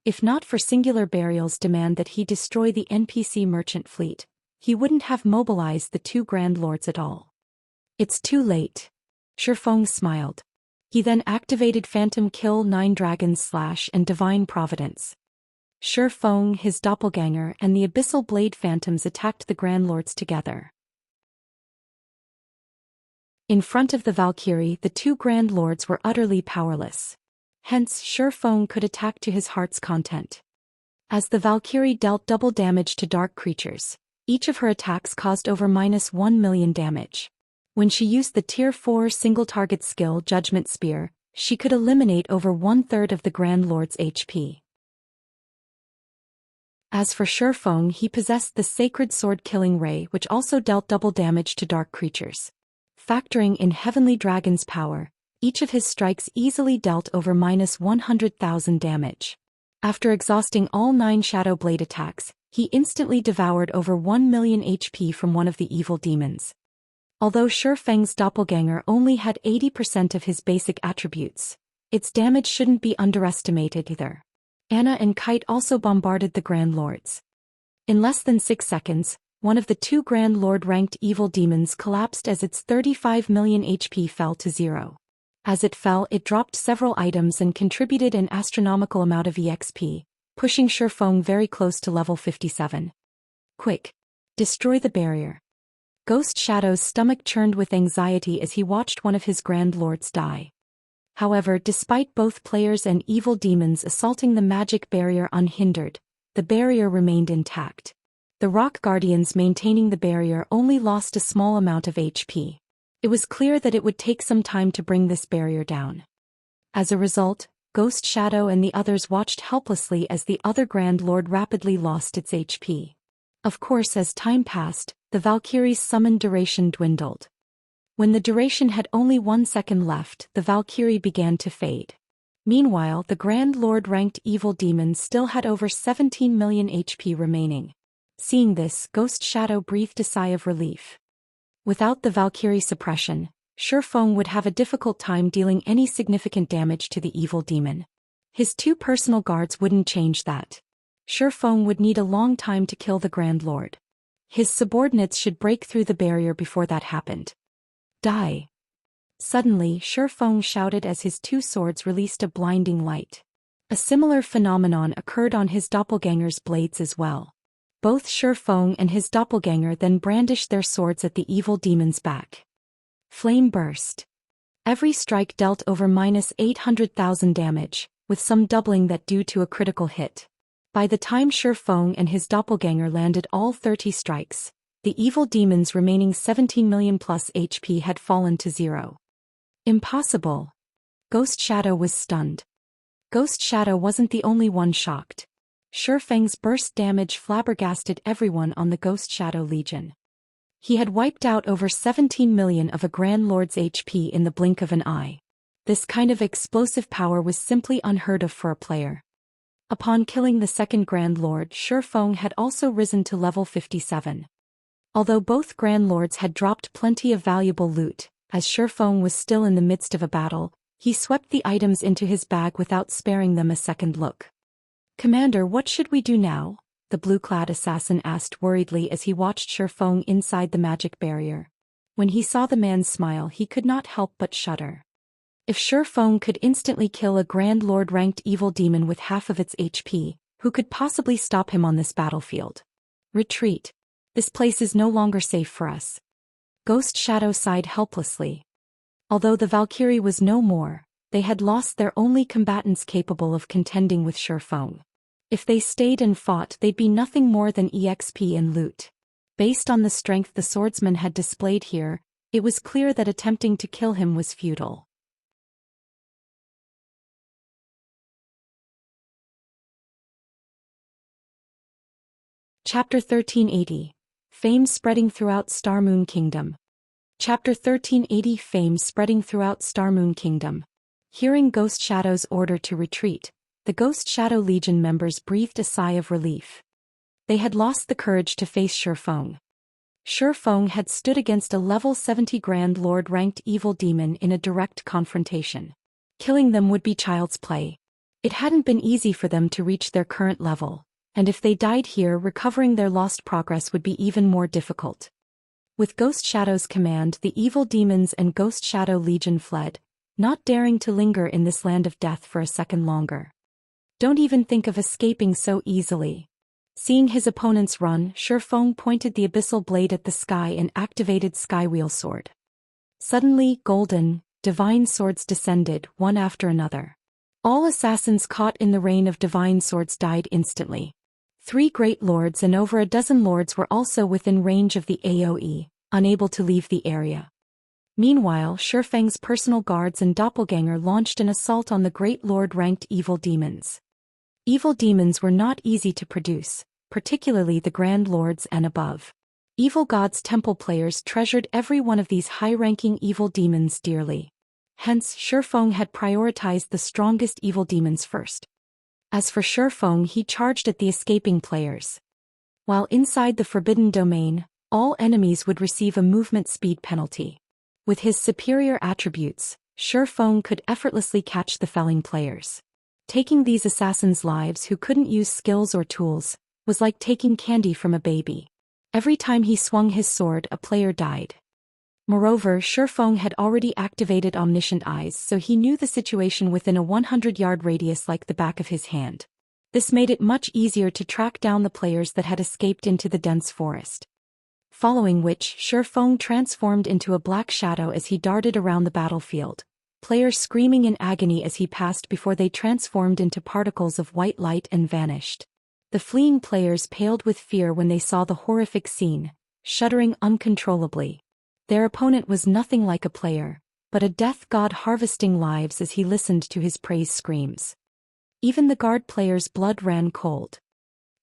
If not for Singular Burial's demand that he destroy the NPC merchant fleet, he wouldn't have mobilized the 2 Grand Lords at all. It's too late. Shifeng smiled. He then activated Phantom Kill 9 Dragon's Slash and Divine Providence. Shifeng, his doppelganger, and the Abyssal Blade Phantoms attacked the Grand Lords together. In front of the Valkyrie, the 2 Grand Lords were utterly powerless. Hence, Shifeng could attack to his heart's content. As the Valkyrie dealt double damage to dark creatures, each of her attacks caused over -1 million damage. When she used the Tier 4 single-target skill Judgment Spear, she could eliminate over 1/3 of the Grand Lord's HP. As for Shifeng, he possessed the Sacred Sword Killing Ray, which also dealt double damage to dark creatures. Factoring in Heavenly Dragon's power, each of his strikes easily dealt over -100,000 damage. After exhausting all 9 Shadow Blade attacks, he instantly devoured over 1 million HP from one of the evil demons. Although Shifeng's doppelganger only had 80% of his basic attributes, its damage shouldn't be underestimated either. Anna and Kite also bombarded the Grand Lords. In less than 6 seconds, one of the two Grand Lord-ranked evil demons collapsed as its 35 million HP fell to zero. As it fell, it dropped several items and contributed an astronomical amount of EXP, pushing Shifeng very close to level 57. Quick! Destroy the barrier. Ghost Shadow's stomach churned with anxiety as he watched one of his Grand Lords die. However, despite both players and evil demons assaulting the magic barrier unhindered, the barrier remained intact. The Rock Guardians maintaining the barrier only lost a small amount of HP. It was clear that it would take some time to bring this barrier down. As a result, Ghost Shadow and the others watched helplessly as the other Grand Lord rapidly lost its HP. Of course, as time passed, the Valkyrie's summoned duration dwindled. When the duration had only 1 second left, the Valkyrie began to fade. Meanwhile, the Grand Lord-ranked evil demon still had over 17 million HP remaining. Seeing this, Ghost Shadow breathed a sigh of relief. Without the Valkyrie suppression, Shifeng would have a difficult time dealing any significant damage to the evil demon. His 2 personal guards wouldn't change that. Shifeng would need a long time to kill the Grand Lord. His subordinates should break through the barrier before that happened. Die! Suddenly, Shifeng shouted as his 2 swords released a blinding light. A similar phenomenon occurred on his doppelganger's blades as well. Both Shifeng and his doppelganger then brandished their swords at the evil demon's back. Flame burst. Every strike dealt over -800,000 damage, with some doubling that due to a critical hit. By the time Shifeng and his doppelganger landed all 30 strikes, the evil demon's remaining 17 million plus HP had fallen to zero. Impossible! Ghost Shadow was stunned. Ghost Shadow wasn't the only one shocked. Shifeng's burst damage flabbergasted everyone on the Ghost Shadow Legion. He had wiped out over 17 million of a Grand Lord's HP in the blink of an eye. This kind of explosive power was simply unheard of for a player. Upon killing the second Grand Lord, Shifeng had also risen to level 57. Although both Grand Lords had dropped plenty of valuable loot, as Shifeng was still in the midst of a battle, he swept the items into his bag without sparing them a second look. "Commander, what should we do now?" the blue-clad assassin asked worriedly as he watched Shifeng inside the magic barrier. When he saw the man's smile, he could not help but shudder. If Shifeng could instantly kill a Grand Lord-ranked evil demon with half of its HP, who could possibly stop him on this battlefield? Retreat. This place is no longer safe for us. Ghost Shadow sighed helplessly. Although the Valkyrie was no more, they had lost their only combatants capable of contending with Shifeng. If they stayed and fought, they'd be nothing more than EXP and loot. Based on the strength the swordsman had displayed here, it was clear that attempting to kill him was futile. Chapter 1380. Fame spreading throughout Starmoon Kingdom. Chapter 1380. Fame spreading throughout Starmoon Kingdom. Hearing Ghost Shadow's order to retreat, the Ghost Shadow Legion members breathed a sigh of relief. They had lost the courage to face Shifeng. Shifeng had stood against a level 70 Grand Lord-ranked evil demon in a direct confrontation. Killing them would be child's play. It hadn't been easy for them to reach their current level, and if they died here, recovering their lost progress would be even more difficult. With Ghost Shadow's command, the evil demons and Ghost Shadow Legion fled, not daring to linger in this land of death for a second longer. Don't even think of escaping so easily. Seeing his opponents run, Shifeng pointed the abyssal blade at the sky and activated Skywheel Sword. Suddenly, golden, divine swords descended, one after another. All assassins caught in the rain of divine swords died instantly. 3 great lords and over a dozen lords were also within range of the AoE, unable to leave the area. Meanwhile, Shifeng's personal guards and doppelganger launched an assault on the Great Lord-ranked evil demons. Evil demons were not easy to produce, particularly the Grand Lords and above. Evil Gods Temple players treasured every one of these high-ranking evil demons dearly. Hence, Shifeng had prioritized the strongest evil demons first. As for Shifeng, he charged at the escaping players. While inside the Forbidden Domain, all enemies would receive a movement speed penalty. With his superior attributes, Shifeng could effortlessly catch the felling players. Taking these assassins' lives who couldn't use skills or tools was like taking candy from a baby. Every time he swung his sword, a player died. Moreover, Shifeng had already activated omniscient eyes, so he knew the situation within a 100-yard radius like the back of his hand. This made it much easier to track down the players that had escaped into the dense forest. Following which, Shifeng transformed into a black shadow as he darted around the battlefield, players screaming in agony as he passed before they transformed into particles of white light and vanished. The fleeing players paled with fear when they saw the horrific scene, shuddering uncontrollably. Their opponent was nothing like a player, but a death god harvesting lives as he listened to his praise screams. Even the guard player's blood ran cold.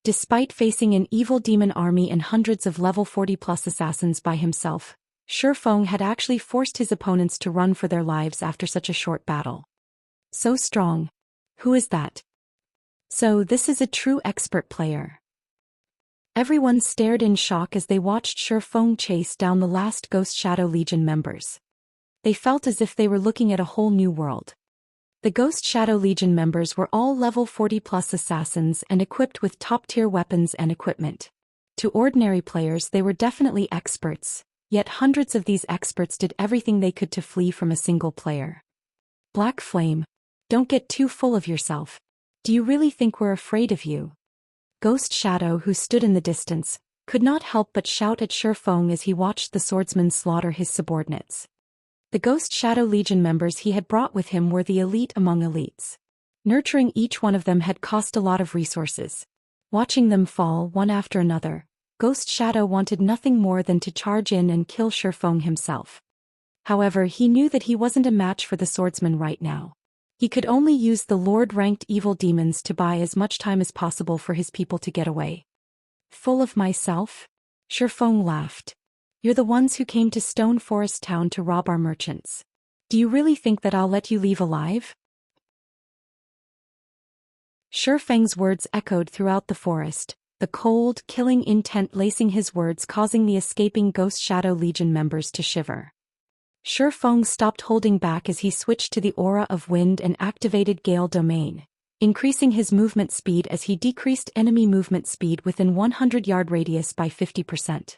Despite facing an evil demon army and hundreds of level 40+ assassins by himself, Shifeng had actually forced his opponents to run for their lives after such a short battle. So strong. Who is that? So this is a true expert player. Everyone stared in shock as they watched Shifeng chase down the last Ghost Shadow Legion members. They felt as if they were looking at a whole new world. The Ghost Shadow Legion members were all level 40+ assassins and equipped with top-tier weapons and equipment. To ordinary players they were definitely experts, yet hundreds of these experts did everything they could to flee from a single player. Black Flame. Don't get too full of yourself. Do you really think we're afraid of you? Ghost Shadow, who stood in the distance, could not help but shout at Shifeng as he watched the swordsman slaughter his subordinates. The Ghost Shadow Legion members he had brought with him were the elite among elites. Nurturing each one of them had cost a lot of resources. Watching them fall one after another, Ghost Shadow wanted nothing more than to charge in and kill Shifeng himself. However, he knew that he wasn't a match for the swordsman right now. He could only use the Lord-ranked evil demons to buy as much time as possible for his people to get away. Full of myself? Shifeng laughed. You're the ones who came to Stone Forest Town to rob our merchants. Do you really think that I'll let you leave alive? Shifeng's words echoed throughout the forest, the cold, killing intent lacing his words causing the escaping Ghost Shadow Legion members to shiver. Shifeng stopped holding back as he switched to the aura of wind and activated Gale Domain, increasing his movement speed as he decreased enemy movement speed within 100-yard radius by 50%.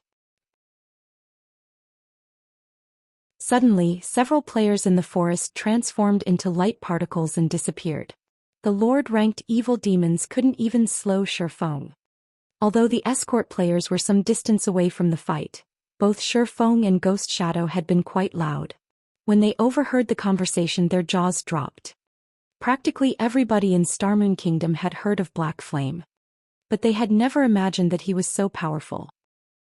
Suddenly, several players in the forest transformed into light particles and disappeared. The Lord-ranked evil demons couldn't even slow Shifeng. Although the escort players were some distance away from the fight, both Shifeng and Ghost Shadow had been quite loud. When they overheard the conversation, their jaws dropped. Practically everybody in Starmoon Kingdom had heard of Black Flame. But they had never imagined that he was so powerful.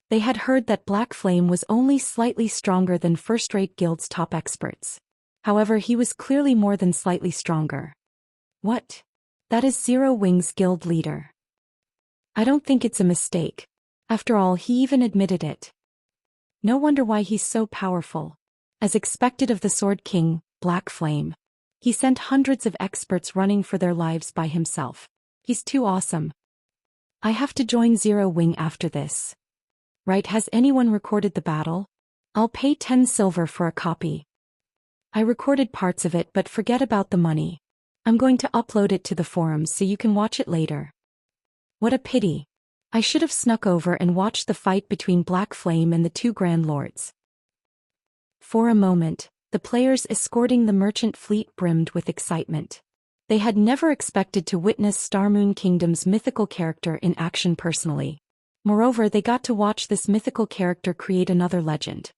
They had heard that Black Flame was only slightly stronger than first-rate guild's top experts. However, he was clearly more than slightly stronger. What? That is Zero Wing's guild leader. I don't think it's a mistake. After all, he even admitted it. No wonder why he's so powerful. As expected of the Sword King, Black Flame. He sent hundreds of experts running for their lives by himself. He's too awesome. I have to join Zero Wing after this. Right, has anyone recorded the battle? I'll pay 10 silver for a copy. I recorded parts of it but forget about the money. I'm going to upload it to the forums so you can watch it later. What a pity. I should have snuck over and watched the fight between Black Flame and the two Grand Lords. For a moment, the players escorting the merchant fleet brimmed with excitement. They had never expected to witness Starmoon Kingdom's mythical character in action personally. Moreover, they got to watch this mythical character create another legend.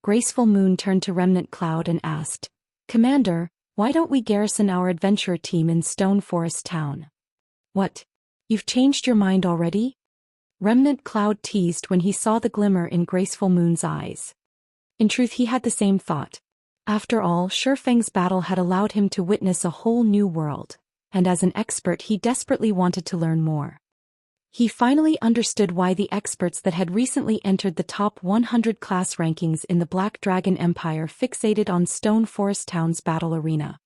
Graceful Moon turned to Remnant Cloud and asked, Commander, why don't we garrison our adventurer team in Stone Forest Town? What? You've changed your mind already? Remnant Cloud teased when he saw the glimmer in Graceful Moon's eyes. In truth, he had the same thought. After all, Shifeng's battle had allowed him to witness a whole new world, and as an expert he desperately wanted to learn more. He finally understood why the experts that had recently entered the top 100 class rankings in the Black Dragon Empire fixated on Stone Forest Town's battle arena.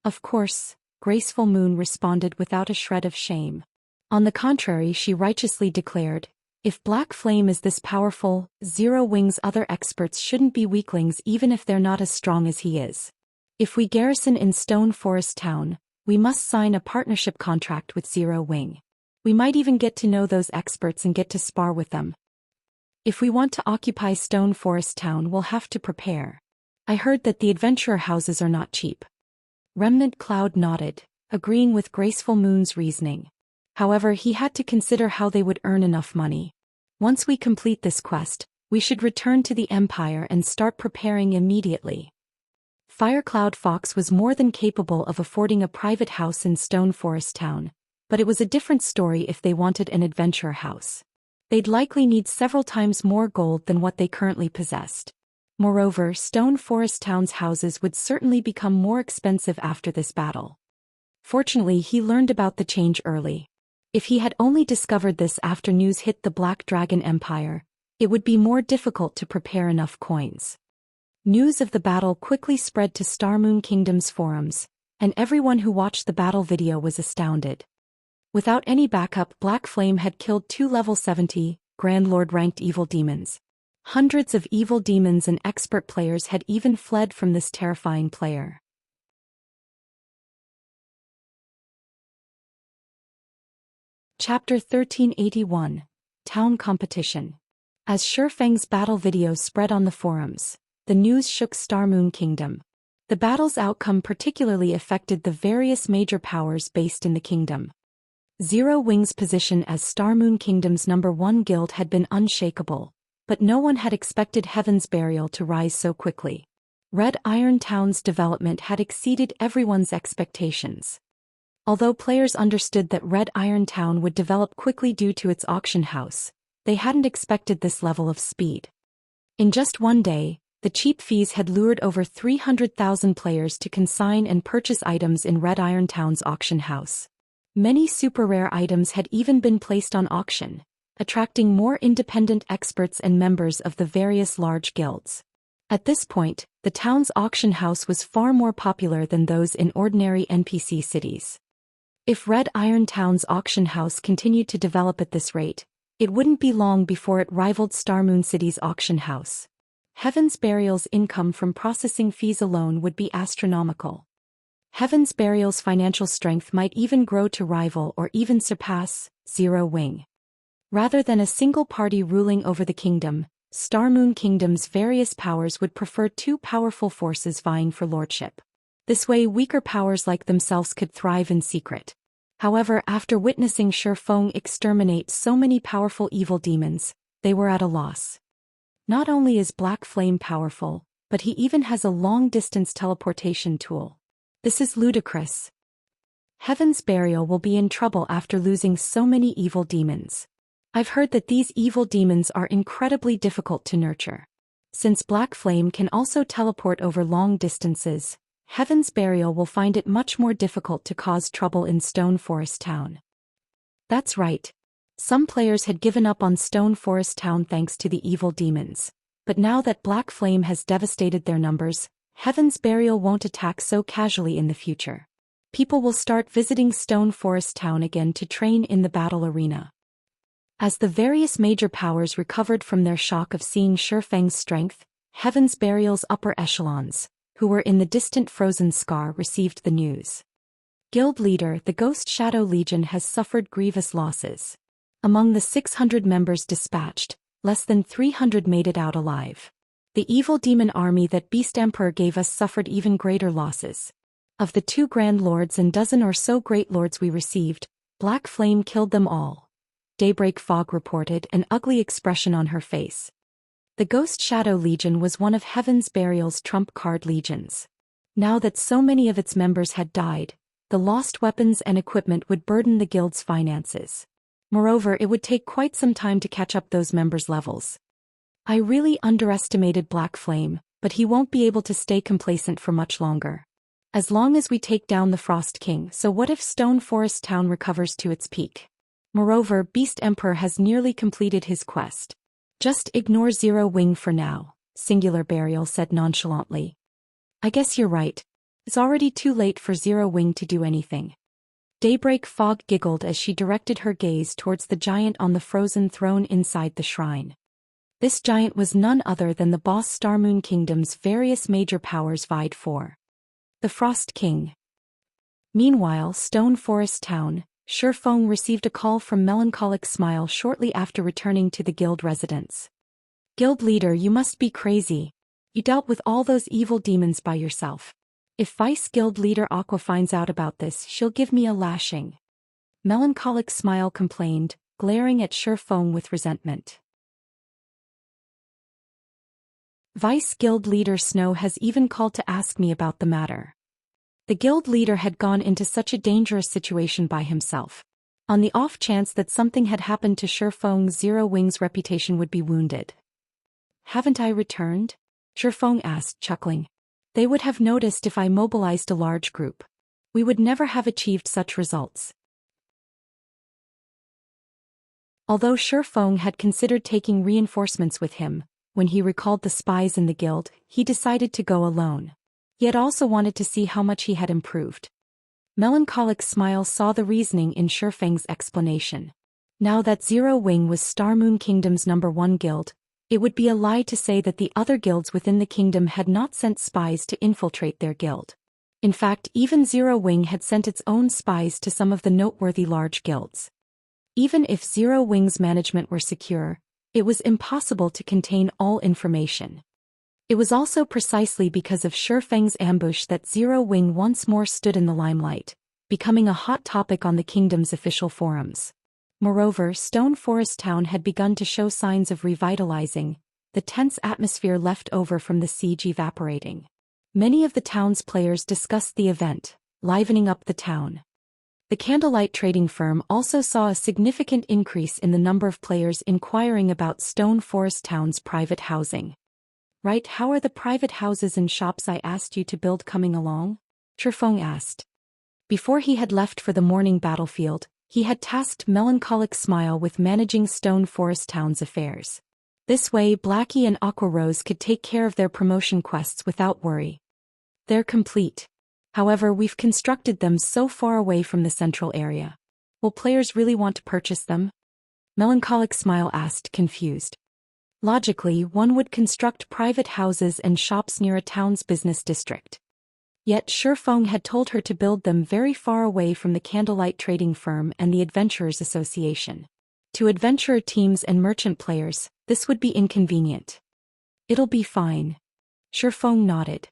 Of course, Graceful Moon responded without a shred of shame. On the contrary, she righteously declared, if Black Flame is this powerful, Zero Wing's other experts shouldn't be weaklings even if they're not as strong as he is. If we garrison in Stone Forest Town, we must sign a partnership contract with Zero Wing. We might even get to know those experts and get to spar with them. If we want to occupy Stone Forest Town, we'll have to prepare. I heard that the adventurer houses are not cheap. Remnant Cloud nodded, agreeing with Graceful Moon's reasoning. However, he had to consider how they would earn enough money. Once we complete this quest, we should return to the Empire and start preparing immediately. Firecloud Fox was more than capable of affording a private house in Stone Forest Town, but it was a different story if they wanted an adventurer house. They'd likely need several times more gold than what they currently possessed. Moreover, Stone Forest Town's houses would certainly become more expensive after this battle. Fortunately, he learned about the change early. If he had only discovered this after news hit the Black Dragon Empire, it would be more difficult to prepare enough coins. News of the battle quickly spread to Starmoon Kingdom's forums, and everyone who watched the battle video was astounded. Without any backup, Black Flame had killed 2 level 70, Grand Lord-ranked evil demons. Hundreds of evil demons and expert players had even fled from this terrifying player. Chapter 1381, Town Competition. As Shifeng's battle video spread on the forums, the news shook Starmoon Kingdom. The battle's outcome particularly affected the various major powers based in the kingdom. Zero Wing's position as Starmoon Kingdom's #1 guild had been unshakable, but no one had expected Heaven's Burial to rise so quickly. Red Iron Town's development had exceeded everyone's expectations. Although players understood that Red Iron Town would develop quickly due to its auction house, they hadn't expected this level of speed. In just one day, the cheap fees had lured over 300,000 players to consign and purchase items in Red Iron Town's auction house. Many super rare items had even been placed on auction, attracting more independent experts and members of the various large guilds. At this point, the town's auction house was far more popular than those in ordinary NPC cities. If Red Iron Town's auction house continued to develop at this rate, it wouldn't be long before it rivaled Starmoon City's auction house. Heaven's Burial's income from processing fees alone would be astronomical. Heaven's Burial's financial strength might even grow to rival or even surpass Zero Wing. Rather than a single party ruling over the kingdom, Starmoon Kingdom's various powers would prefer 2 powerful forces vying for lordship. This way weaker powers like themselves could thrive in secret. However, after witnessing Shifeng exterminate so many powerful evil demons, they were at a loss. Not only is Black Flame powerful, but he even has a long-distance teleportation tool. This is ludicrous. Heaven's Burial will be in trouble after losing so many evil demons. I've heard that these evil demons are incredibly difficult to nurture. Since Black Flame can also teleport over long distances, Heaven's Burial will find it much more difficult to cause trouble in Stone Forest Town. That's right. Some players had given up on Stone Forest Town thanks to the evil demons, but now that Black Flame has devastated their numbers, Heaven's Burial won't attack so casually in the future. People will start visiting Stone Forest Town again to train in the battle arena. As the various major powers recovered from their shock of seeing Shifeng's strength, Heaven's Burial's upper echelons, who were in the distant Frozen Scar, received the news. Guild leader, the Ghost Shadow Legion, has suffered grievous losses. Among the 600 members dispatched, less than 300 made it out alive. The evil demon army that Beast Emperor gave us suffered even greater losses. Of the 2 Grand Lords and dozen or so Great Lords we received, Black Flame killed them all. Daybreak Fog reported, an ugly expression on her face. The Ghost Shadow Legion was one of Heaven's Burial's trump card legions. Now that so many of its members had died, the lost weapons and equipment would burden the guild's finances. Moreover, it would take quite some time to catch up those members' levels. I really underestimated Black Flame, but he won't be able to stay complacent for much longer. As long as we take down the Frost King, so what if Stone Forest Town recovers to its peak? Moreover, Beast Emperor has nearly completed his quest. Just ignore Zero Wing for now, Singular Burial said nonchalantly. I guess you're right. It's already too late for Zero Wing to do anything. Daybreak Fog giggled as she directed her gaze towards the giant on the frozen throne inside the shrine. This giant was none other than the boss Starmoon Kingdom's various major powers vied for. The Frost King. Meanwhile, Stone Forest Town, Shifeng received a call from Melancholic Smile shortly after returning to the guild residence. Guild leader, you must be crazy. You dealt with all those evil demons by yourself. If Vice Guild leader Aqua finds out about this, she'll give me a lashing. Melancholic Smile complained, glaring at Shi Feng with resentment. Vice Guild leader Snow has even called to ask me about the matter. The guild leader had gone into such a dangerous situation by himself. On the off chance that something had happened to Shi Feng's Zero Wing's reputation would be wounded. Haven't I returned? Shi Feng asked, chuckling. They would have noticed if I mobilized a large group. We would never have achieved such results. Although Shi Feng had considered taking reinforcements with him, when he recalled the spies in the guild, he decided to go alone. He had also wanted to see how much he had improved. Melancholic Smile saw the reasoning in Shi Feng's explanation. Now that Zero Wing was Star Moon Kingdom's #1 guild, it would be a lie to say that the other guilds within the kingdom had not sent spies to infiltrate their guild. In fact, even Zero Wing had sent its own spies to some of the noteworthy large guilds. Even if Zero Wing's management were secure, it was impossible to contain all information. It was also precisely because of Shi Feng's ambush that Zero Wing once more stood in the limelight, becoming a hot topic on the kingdom's official forums. Moreover, Stone Forest Town had begun to show signs of revitalizing, the tense atmosphere left over from the siege evaporating. Many of the town's players discussed the event, livening up the town. The candlelight trading firm also saw a significant increase in the number of players inquiring about Stone Forest Town's private housing. Right, how are the private houses and shops I asked you to build coming along? Shi Feng asked. Before he had left for the morning battlefield, he had tasked Melancholic Smile with managing Stone Forest Town's affairs. This way Blackie and Aqua Rose could take care of their promotion quests without worry. They're complete. However, we've constructed them so far away from the central area. Will players really want to purchase them? Melancholic Smile asked, confused. Logically, one would construct private houses and shops near a town's business district. Yet Shi Feng had told her to build them very far away from the candlelight trading firm and the Adventurers Association. To adventurer teams and merchant players, this would be inconvenient. It'll be fine. Shi Feng nodded.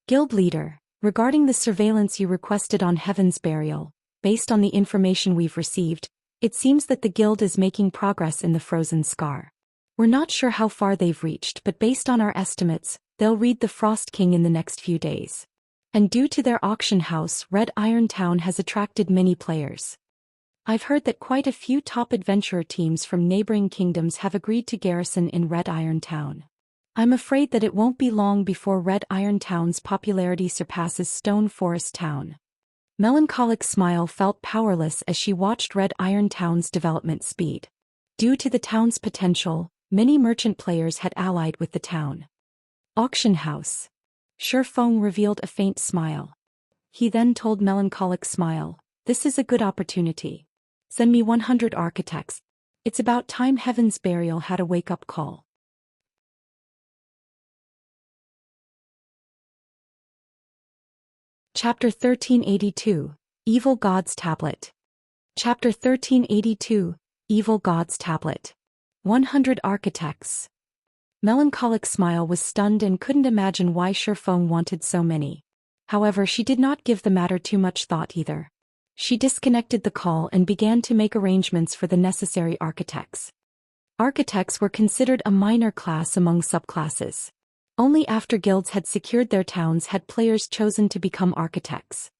Guild leader, regarding the surveillance you requested on Heaven's Burial, based on the information we've received, it seems that the guild is making progress in the Frozen Scar. We're not sure how far they've reached, but based on our estimates, they'll read the Frost King in the next few days. And due to their auction house, Red Iron Town has attracted many players. I've heard that quite a few top adventurer teams from neighboring kingdoms have agreed to garrison in Red Iron Town. I'm afraid that it won't be long before Red Iron Town's popularity surpasses Stone Forest Town. Melancholic Smile felt powerless as she watched Red Iron Town's development speed. Due to the town's potential, many merchant players had allied with the town. Auction house. Shi Feng revealed a faint smile. He then told Melancholic Smile, "This is a good opportunity. Send me 100 architects. It's about time Heaven's Burial had a wake-up call." Chapter 1382, Evil God's Tablet. Chapter 1382, Evil God's Tablet. 100 architects. Melancholic Smile was stunned and couldn't imagine why Shi Feng wanted so many. However, she did not give the matter too much thought either. She disconnected the call and began to make arrangements for the necessary architects. Architects were considered a minor class among subclasses. Only after guilds had secured their towns had players chosen to become architects.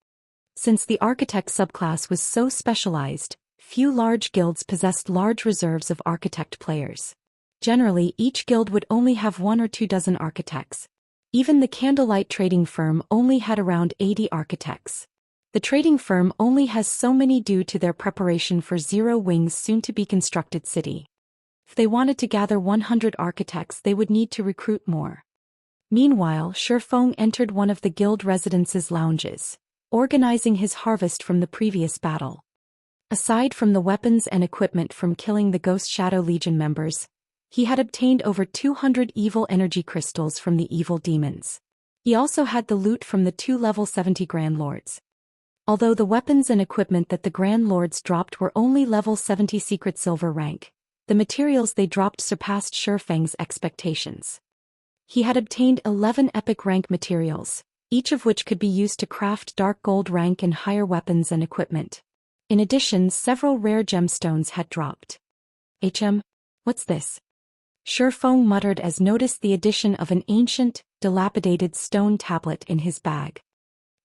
Since the architect subclass was so specialized, few large guilds possessed large reserves of architect players. Generally, each guild would only have 1 or 2 dozen architects. Even the candlelight trading firm only had around 80 architects. The trading firm only has so many due to their preparation for Zero Wing's soon-to-be-constructed city. If they wanted to gather 100 architects, they would need to recruit more. Meanwhile, Shi Feng entered one of the guild residence's lounges, organizing his harvest from the previous battle. Aside from the weapons and equipment from killing the Ghost Shadow Legion members, he had obtained over 200 evil energy crystals from the evil demons. He also had the loot from the 2 level 70 Grand Lords. Although the weapons and equipment that the Grand Lords dropped were only level 70 secret silver rank, The materials they dropped surpassed Shifeng's expectations. He had obtained 11 epic rank materials, each of which could be used to craft dark gold rank and higher weapons and equipment. In addition, several rare gemstones had dropped. What's this? Shifeng muttered as noticed the addition of an ancient, dilapidated stone tablet in his bag.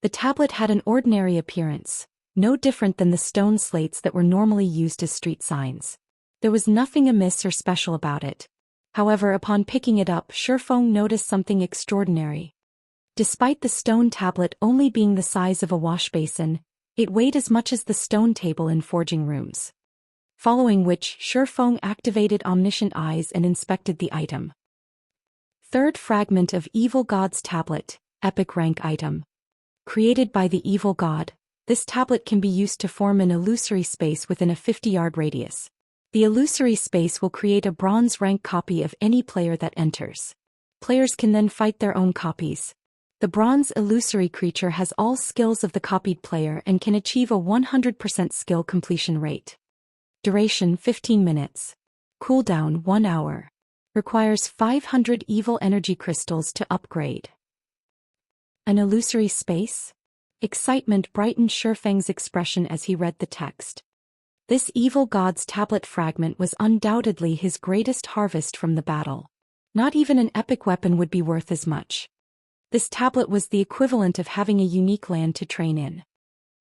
The tablet had an ordinary appearance, no different than the stone slates that were normally used as street signs. There was nothing amiss or special about it. However, upon picking it up, Shifeng noticed something extraordinary. Despite the stone tablet only being the size of a wash basin, it weighed as much as the stone table in forging rooms. Following which, Shifeng activated omniscient eyes and inspected the item. Third fragment of Evil God's Tablet, epic rank item. Created by the Evil God, this tablet can be used to form an illusory space within a 50-yard radius. The illusory space will create a bronze rank copy of any player that enters. Players can then fight their own copies. The bronze illusory creature has all skills of the copied player and can achieve a 100% skill completion rate. Duration 15 minutes. Cooldown 1 hour. Requires 500 evil energy crystals to upgrade. An illusory space? Excitement brightened Shifeng's expression as he read the text. This Evil God's Tablet fragment was undoubtedly his greatest harvest from the battle. Not even an epic weapon would be worth as much. This tablet was the equivalent of having a unique land to train in.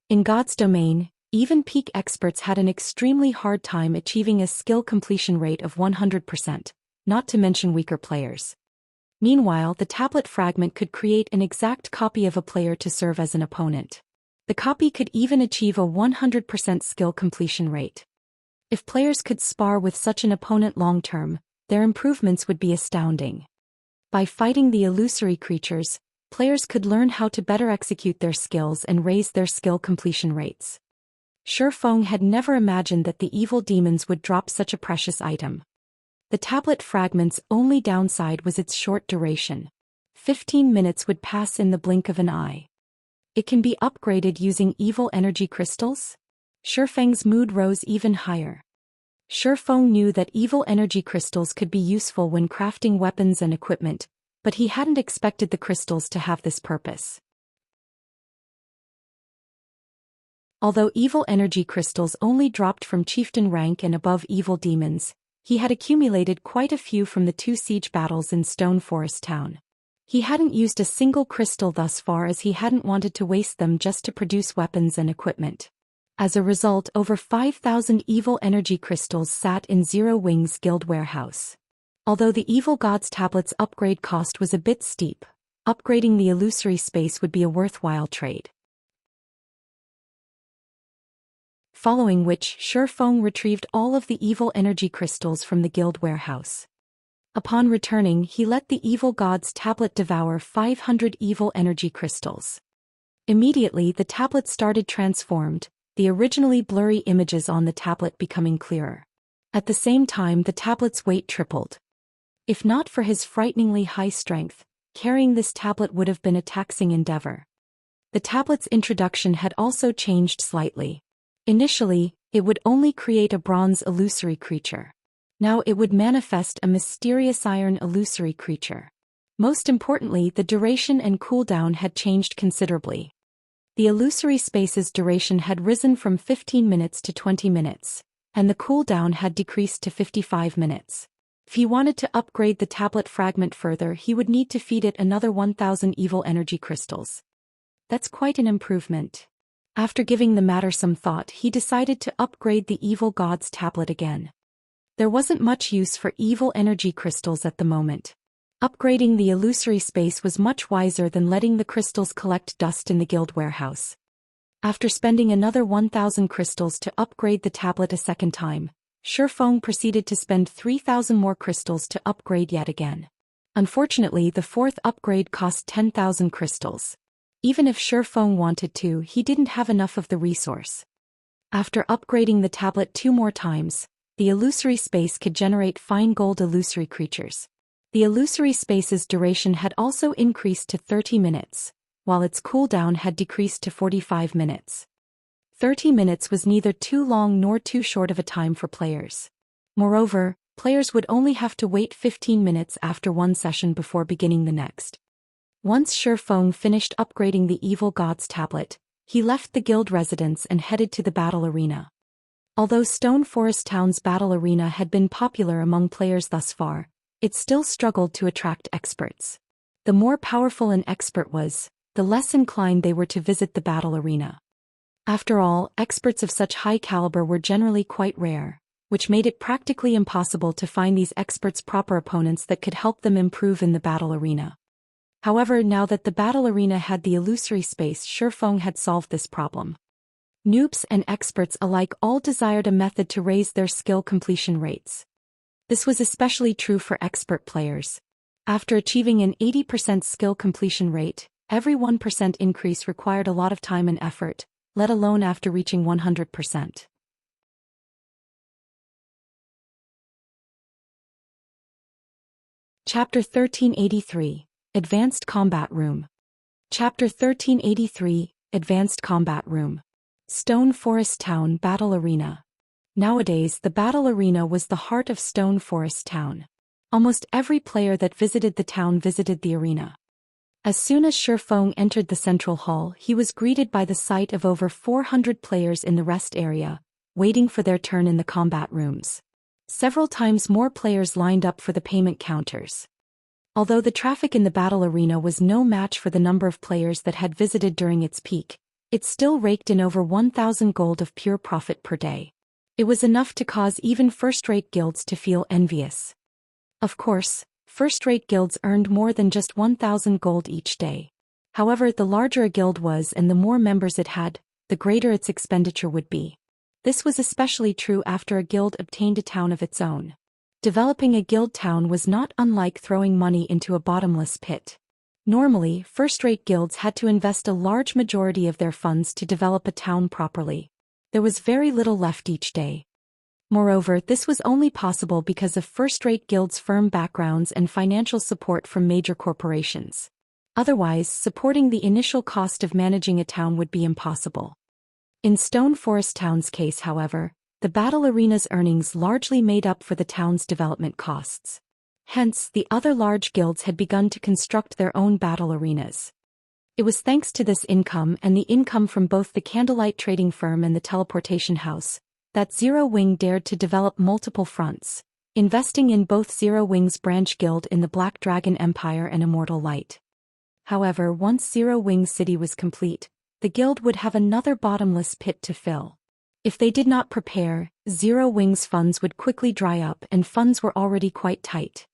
In God's domain, even peak experts had an extremely hard time achieving a skill completion rate of 100%, not to mention weaker players. Meanwhile, the tablet fragment could create an exact copy of a player to serve as an opponent. The copy could even achieve a 100% skill completion rate. If players could spar with such an opponent long-term, their improvements would be astounding. By fighting the illusory creatures, players could learn how to better execute their skills and raise their skill completion rates. Shifeng had never imagined that the evil demons would drop such a precious item. The tablet fragment's only downside was its short duration. 15 minutes would pass in the blink of an eye. It can be upgraded using evil energy crystals? Shifeng's mood rose even higher. Shifeng knew that evil energy crystals could be useful when crafting weapons and equipment, but he hadn't expected the crystals to have this purpose. Although evil energy crystals only dropped from chieftain rank and above evil demons, he had accumulated quite a few from the 2 siege battles in Stone Forest Town. He hadn't used a single crystal thus far as he hadn't wanted to waste them just to produce weapons and equipment. As a result, over 5,000 evil energy crystals sat in Zero Wings Guild warehouse. Although the Evil God's Tablet's upgrade cost was a bit steep, upgrading the illusory space would be a worthwhile trade. Following which, Shifeng retrieved all of the evil energy crystals from the guild warehouse. Upon returning, he let the Evil God's Tablet devour 500 evil energy crystals. Immediately, the tablet started transformed, the originally blurry images on the tablet becoming clearer. At the same time, the tablet's weight tripled. If not for his frighteningly high strength, carrying this tablet would have been a taxing endeavor. The tablet's introduction had also changed slightly. Initially, it would only create a bronze illusory creature. Now it would manifest a mysterious iron illusory creature. Most importantly, the duration and cooldown had changed considerably. The illusory space's duration had risen from 15 minutes to 20 minutes, and the cooldown had decreased to 55 minutes. If he wanted to upgrade the tablet fragment further, he would need to feed it another 1,000 evil energy crystals. That's quite an improvement. After giving the matter some thought, he decided to upgrade the Evil God's Tablet again. There wasn't much use for evil energy crystals at the moment. Upgrading the illusory space was much wiser than letting the crystals collect dust in the guild warehouse. After spending another 1,000 crystals to upgrade the tablet a second time, Shifeng proceeded to spend 3,000 more crystals to upgrade yet again. Unfortunately, the fourth upgrade cost 10,000 crystals. Even if Shifeng wanted to, he didn't have enough of the resource. After upgrading the tablet 2 more times, the illusory space could generate fine gold illusory creatures. The illusory space's duration had also increased to 30 minutes, while its cooldown had decreased to 45 minutes. 30 minutes was neither too long nor too short of a time for players. Moreover, players would only have to wait 15 minutes after one session before beginning the next. Once Shifeng finished upgrading the Evil God's tablet, he left the guild residence and headed to the battle arena. Although Stone Forest Town's battle arena had been popular among players thus far, it still struggled to attract experts. The more powerful an expert was, the less inclined they were to visit the battle arena. After all, experts of such high caliber were generally quite rare, which made it practically impossible to find these experts proper opponents that could help them improve in the battle arena. However, now that the battle arena had the illusory space, Shifeng had solved this problem. Noobs and experts alike all desired a method to raise their skill completion rates. This was especially true for expert players. After achieving an 80% skill completion rate, every 1% increase required a lot of time and effort, let alone after reaching 100%. Chapter 1383, Advanced Combat Room. Chapter 1383, Advanced Combat Room. Stone Forest Town Battle Arena. Nowadays, the battle arena was the heart of Stone Forest Town. Almost every player that visited the town visited the arena. As soon as Shifeng entered the central hall, he was greeted by the sight of over 400 players in the rest area, waiting for their turn in the combat rooms. Several times more players lined up for the payment counters. Although the traffic in the battle arena was no match for the number of players that had visited during its peak, it still raked in over 1,000 gold of pure profit per day. It was enough to cause even first-rate guilds to feel envious. Of course, first-rate guilds earned more than just 1,000 gold each day. However, the larger a guild was and the more members it had, the greater its expenditure would be. This was especially true after a guild obtained a town of its own. Developing a guild town was not unlike throwing money into a bottomless pit. Normally, first-rate guilds had to invest a large majority of their funds to develop a town properly. There was very little left each day. Moreover, this was only possible because of first-rate guilds' firm backgrounds and financial support from major corporations. Otherwise, supporting the initial cost of managing a town would be impossible. In Stone Forest Town's case, however, the battle arena's earnings largely made up for the town's development costs. Hence, the other large guilds had begun to construct their own battle arenas. It was thanks to this income and the income from both the Candlelight Trading Firm and the Teleportation House that Zero Wing dared to develop multiple fronts, investing in both Zero Wing's branch guild in the Black Dragon Empire and Immortal Light. However, once Zero Wing's city was complete, the guild would have another bottomless pit to fill. If they did not prepare, Zero Wing's funds would quickly dry up and funds were already quite tight.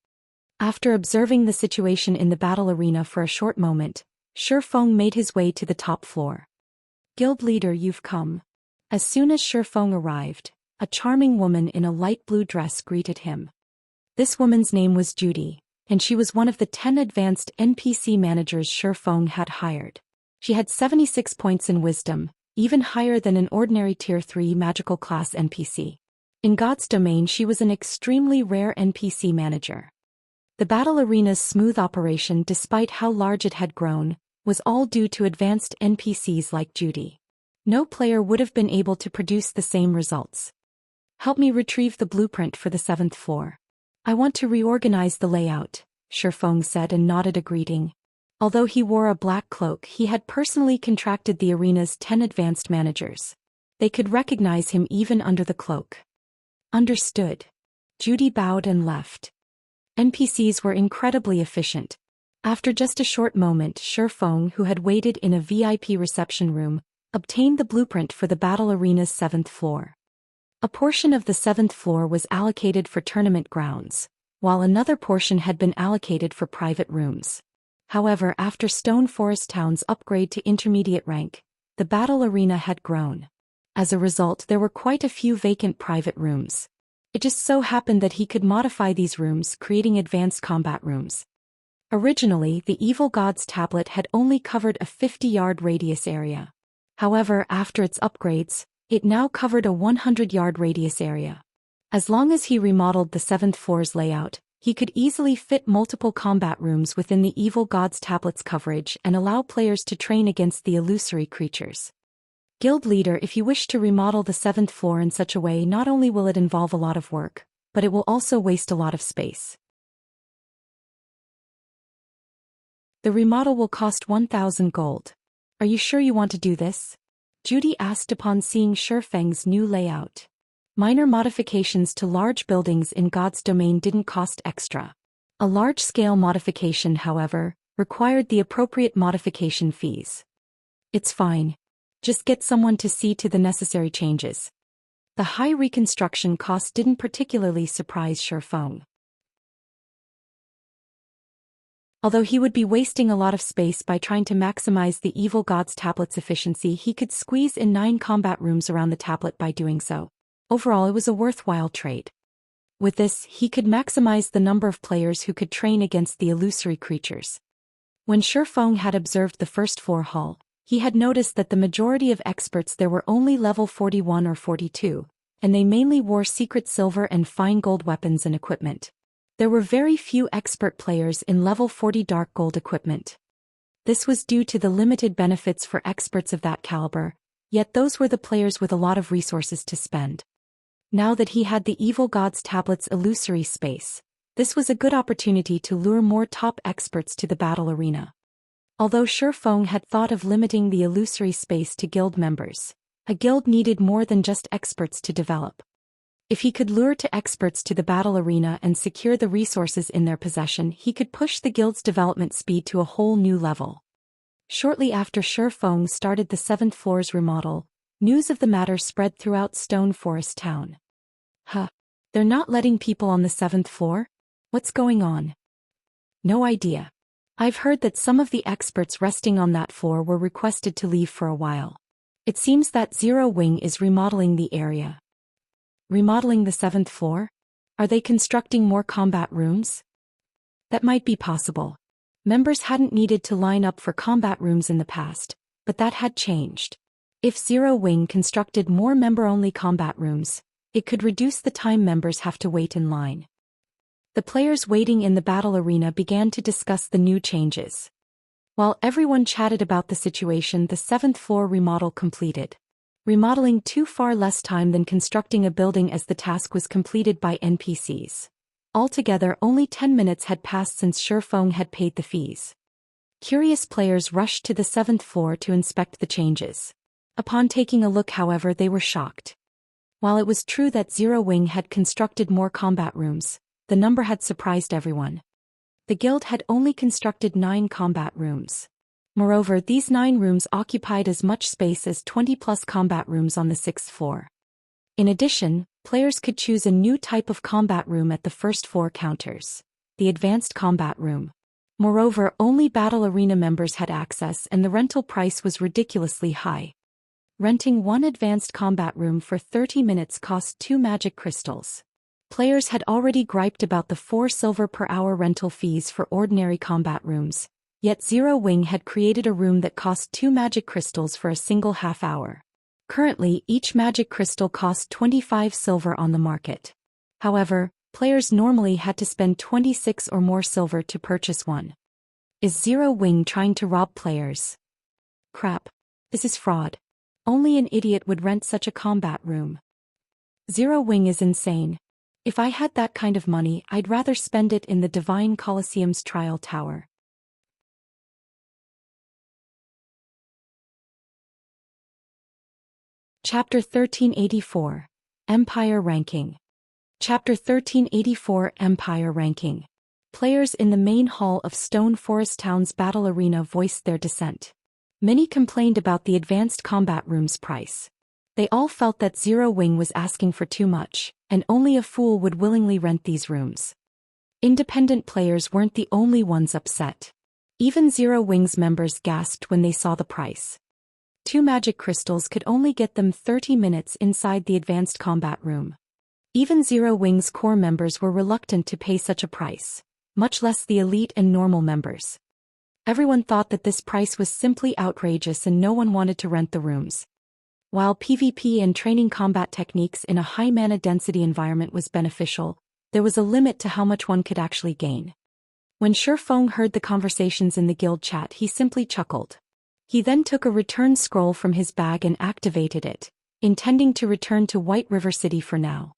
After observing the situation in the battle arena for a short moment, Shifeng made his way to the top floor. "Guild leader, you've come." As soon as Shifeng arrived, a charming woman in a light blue dress greeted him. This woman's name was Judy, and she was one of the 10 advanced NPC managers Shifeng had hired. She had 76 points in wisdom, even higher than an ordinary Tier 3 magical class NPC. In God's domain, she was an extremely rare NPC manager. The battle arena's smooth operation, despite how large it had grown, was all due to advanced NPCs like Judy. No player would have been able to produce the same results. "Help me retrieve the blueprint for the 7th floor. I want to reorganize the layout," Shifeng said and nodded a greeting. Although he wore a black cloak, he had personally contracted the arena's 10 advanced managers. They could recognize him even under the cloak. "Understood." Judy bowed and left. NPCs were incredibly efficient. After just a short moment, Shifeng, who had waited in a VIP reception room, obtained the blueprint for the battle arena's 7th floor. A portion of the 7th floor was allocated for tournament grounds, while another portion had been allocated for private rooms. However, after Stone Forest Town's upgrade to intermediate rank, the battle arena had grown. As a result, there were quite a few vacant private rooms. It just so happened that he could modify these rooms, creating advanced combat rooms. Originally, the Evil God's tablet had only covered a 50-yard radius area. However, after its upgrades, it now covered a 100-yard radius area. As long as he remodeled the 7th floor's layout, he could easily fit multiple combat rooms within the Evil God's tablet's coverage and allow players to train against the illusory creatures. "Guild leader, if you wish to remodel the 7th floor in such a way, not only will it involve a lot of work, but it will also waste a lot of space. The remodel will cost 1,000 gold. Are you sure you want to do this? Judy asked upon seeing Shifeng's new layout. Minor modifications to large buildings in God's domain didn't cost extra. A large-scale modification, however, required the appropriate modification fees. It's fine. Just get someone to see to the necessary changes. The high reconstruction cost didn't particularly surprise Shifeng. Although he would be wasting a lot of space by trying to maximize the evil god's tablet's efficiency, he could squeeze in 9 combat rooms around the tablet by doing so. Overall, it was a worthwhile trade. With this, he could maximize the number of players who could train against the illusory creatures. When Shifeng had observed the first floor hall, he had noticed that the majority of experts there were only level 41 or 42, and they mainly wore secret silver and fine gold weapons and equipment. There were very few expert players in level 40 dark gold equipment. This was due to the limited benefits for experts of that caliber, yet those were the players with a lot of resources to spend. Now that he had the evil god's tablet's illusory space, this was a good opportunity to lure more top experts to the battle arena. Although Shifeng had thought of limiting the illusory space to guild members, a guild needed more than just experts to develop. If he could lure to experts to the battle arena and secure the resources in their possession, he could push the guild's development speed to a whole new level. Shortly after Shifeng started the 7th floor's remodel, news of the matter spread throughout Stone Forest Town. They're not letting people on the 7th floor? What's going on? No idea. I've heard that some of the experts resting on that floor were requested to leave for a while. It seems that Zero Wing is remodeling the area. Remodeling the 7th floor? Are they constructing more combat rooms? That might be possible. Members hadn't needed to line up for combat rooms in the past, but that had changed. If Zero Wing constructed more member-only combat rooms, it could reduce the time members have to wait in line. The players waiting in the battle arena began to discuss the new changes. While everyone chatted about the situation, the 7th floor remodel completed. Remodeling took far less time than constructing a building, as the task was completed by NPCs. Altogether, only 10 minutes had passed since Shifeng had paid the fees. Curious players rushed to the 7th floor to inspect the changes. Upon taking a look, however, they were shocked. While it was true that Zero Wing had constructed more combat rooms, the number had surprised everyone. The guild had only constructed 9 combat rooms. Moreover, these 9 rooms occupied as much space as 20+ combat rooms on the 6th floor. In addition, players could choose a new type of combat room at the first floor counters, the advanced combat room. Moreover, only battle arena members had access, and the rental price was ridiculously high. Renting one advanced combat room for 30 minutes cost 2 magic crystals. Players had already griped about the 4 silver per hour rental fees for ordinary combat rooms. Yet Zero Wing had created a room that cost 2 magic crystals for a single half hour. Currently, each magic crystal cost 25 silver on the market. However, players normally had to spend 26 or more silver to purchase one. Is Zero Wing trying to rob players? Crap. This is fraud. Only an idiot would rent such a combat room. Zero Wing is insane. If I had that kind of money, I'd rather spend it in the Divine Colosseum's trial tower. Chapter 1384. Empire Ranking. Chapter 1384. Empire Ranking. Players in the main hall of Stone Forest Town's battle arena voiced their dissent. Many complained about the advanced combat room's price. They all felt that Zero Wing was asking for too much, and only a fool would willingly rent these rooms. Independent players weren't the only ones upset. Even Zero Wing's members gasped when they saw the price. 2 magic crystals could only get them 30 minutes inside the advanced combat room. Even Zero Wing's core members were reluctant to pay such a price, much less the elite and normal members. Everyone thought that this price was simply outrageous, and no one wanted to rent the rooms. While PvP and training combat techniques in a high mana density environment was beneficial, there was a limit to how much one could actually gain. When Shifeng heard the conversations in the guild chat, he simply chuckled. He then took a return scroll from his bag and activated it, intending to return to White River City for now.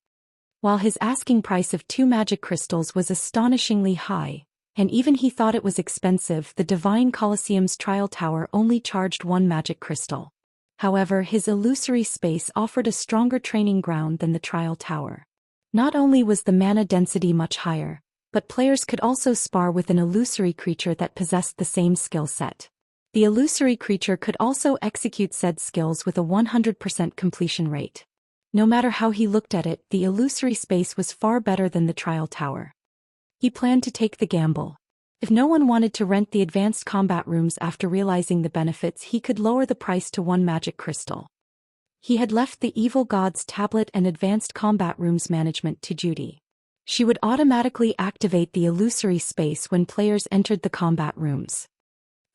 While his asking price of 2 magic crystals was astonishingly high, and even he thought it was expensive, the Divine Colosseum's trial tower only charged 1 magic crystal. However, his illusory space offered a stronger training ground than the trial tower. Not only was the mana density much higher, but players could also spar with an illusory creature that possessed the same skill set. The illusory creature could also execute said skills with a 100% completion rate. No matter how he looked at it, the illusory space was far better than the trial tower. He planned to take the gamble. If no one wanted to rent the advanced combat rooms after realizing the benefits, he could lower the price to 1 magic crystal. He had left the Evil God's tablet and advanced combat rooms management to Judy. She would automatically activate the illusory space when players entered the combat rooms.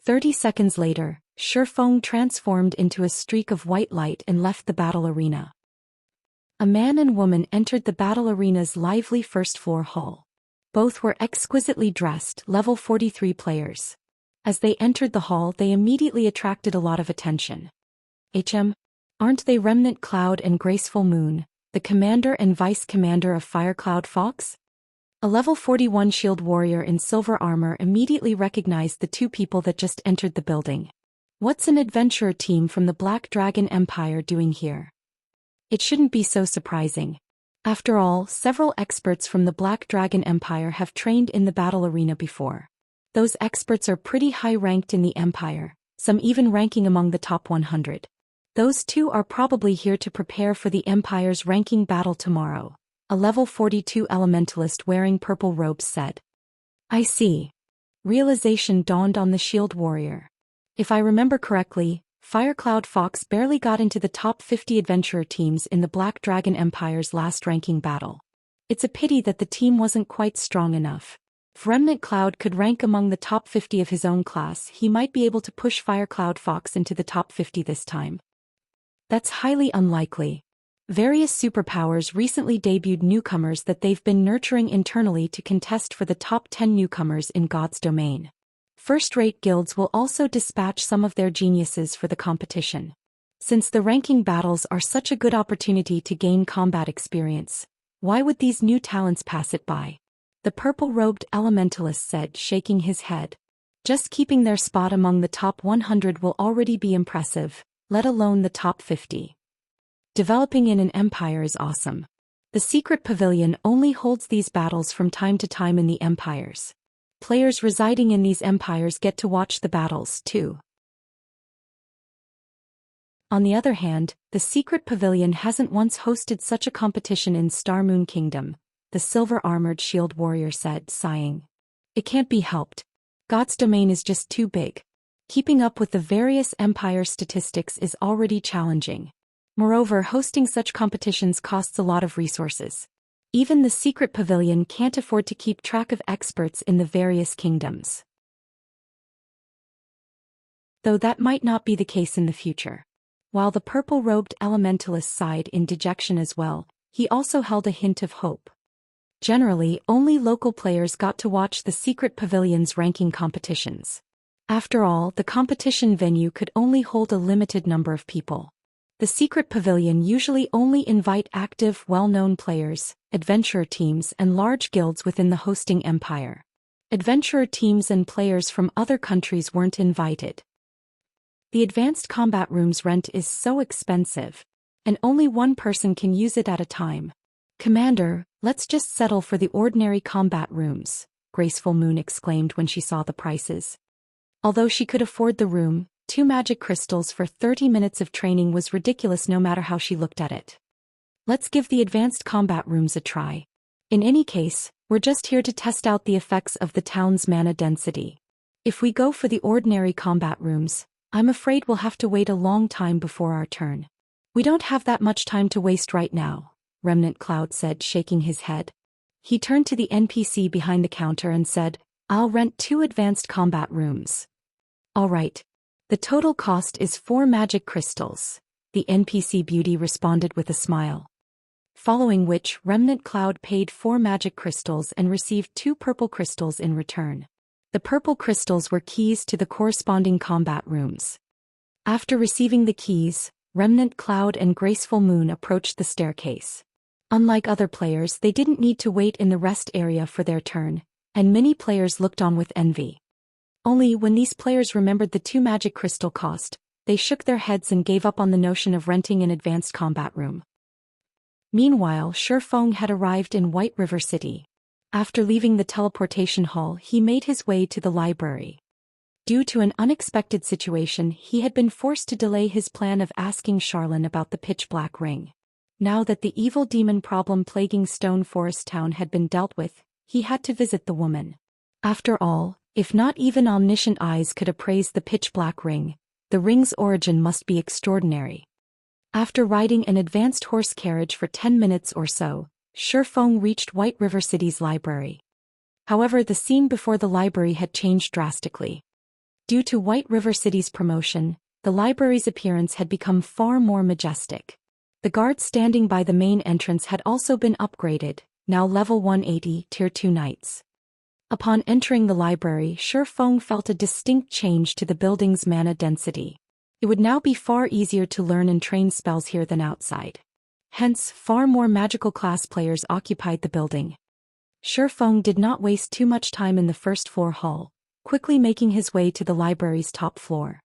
30 seconds later, Shifeng transformed into a streak of white light and left the battle arena. A man and woman entered the battle arena's lively first-floor hall. Both were exquisitely dressed, level 43 players. As they entered the hall, they immediately attracted a lot of attention. Aren't they Remnant Cloud and Graceful Moon, the commander and vice-commander of Firecloud Fox? A level 41 shield warrior in silver armor immediately recognized the 2 people that just entered the building. What's an adventurer team from the Black Dragon Empire doing here? It shouldn't be so surprising. After all, several experts from the Black Dragon Empire have trained in the battle arena before. Those experts are pretty high-ranked in the Empire, some even ranking among the top 100. Those 2 are probably here to prepare for the Empire's ranking battle tomorrow, a level 42 elementalist wearing purple robes said. I see. Realization dawned on the shield warrior. If I remember correctly, Firecloud Fox barely got into the top 50 adventurer teams in the Black Dragon Empire's last ranking battle. It's a pity that the team wasn't quite strong enough. If Remnant Cloud could rank among the top 50 of his own class, he might be able to push Firecloud Fox into the top 50 this time. That's highly unlikely. Various superpowers recently debuted newcomers that they've been nurturing internally to contest for the top 10 newcomers in God's domain. First-rate guilds will also dispatch some of their geniuses for the competition. Since the ranking battles are such a good opportunity to gain combat experience, why would these new talents pass it by? The purple-robed elementalist said, shaking his head. Just keeping their spot among the top 100 will already be impressive, let alone the top 50. Developing in an empire is awesome. The secret pavilion only holds these battles from time to time in the empires. Players residing in these empires get to watch the battles, too. On the other hand, the secret pavilion hasn't once hosted such a competition in Star Moon Kingdom, the silver-armored shield warrior said, sighing. It can't be helped. God's domain is just too big. Keeping up with the various empire statistics is already challenging. Moreover, hosting such competitions costs a lot of resources. Even the secret pavilion can't afford to keep track of experts in the various kingdoms. Though that might not be the case in the future. While the purple-robed elementalist sighed in dejection as well, he also held a hint of hope. Generally, only local players got to watch the secret pavilion's ranking competitions. After all, the competition venue could only hold a limited number of people. The secret pavilion usually only invite active, well-known players, adventurer teams and large guilds within the hosting empire. Adventurer teams and players from other countries weren't invited. The advanced combat room's rent is so expensive, and only one person can use it at a time. Commander, let's just settle for the ordinary combat rooms, Graceful Moon exclaimed when she saw the prices. Although she could afford the room, 2 magic crystals for 30 minutes of training was ridiculous no matter how she looked at it. Let's give the advanced combat rooms a try. In any case, we're just here to test out the effects of the town's mana density. If we go for the ordinary combat rooms, I'm afraid we'll have to wait a long time before our turn. We don't have that much time to waste right now, Remnant Cloud said, shaking his head. He turned to the NPC behind the counter and said, I'll rent 2 advanced combat rooms. All right. The total cost is 4 magic crystals, the NPC beauty responded with a smile. Following which, Remnant Cloud paid 4 magic crystals and received 2 purple crystals in return. The purple crystals were keys to the corresponding combat rooms. After receiving the keys, Remnant Cloud and Graceful Moon approached the staircase. Unlike other players, they didn't need to wait in the rest area for their turn, and many players looked on with envy. Only when these players remembered the 2 magic crystal cost, they shook their heads and gave up on the notion of renting an advanced combat room. Meanwhile, Shifeng had arrived in White River City. After leaving the teleportation hall, he made his way to the library. Due to an unexpected situation, he had been forced to delay his plan of asking Charlene about the pitch-black ring. Now that the evil demon problem plaguing Stone Forest Town had been dealt with, he had to visit the woman. After all, if not even omniscient eyes could appraise the pitch-black ring, the ring's origin must be extraordinary. After riding an advanced horse carriage for 10 minutes or so, Shifeng reached White River City's library. However, the scene before the library had changed drastically. Due to White River City's promotion, the library's appearance had become far more majestic. The guards standing by the main entrance had also been upgraded, now level 180 Tier 2 knights. Upon entering the library, Shifeng felt a distinct change to the building's mana density. It would now be far easier to learn and train spells here than outside. Hence, far more magical class players occupied the building. Shifeng did not waste too much time in the first floor hall, quickly making his way to the library's top floor.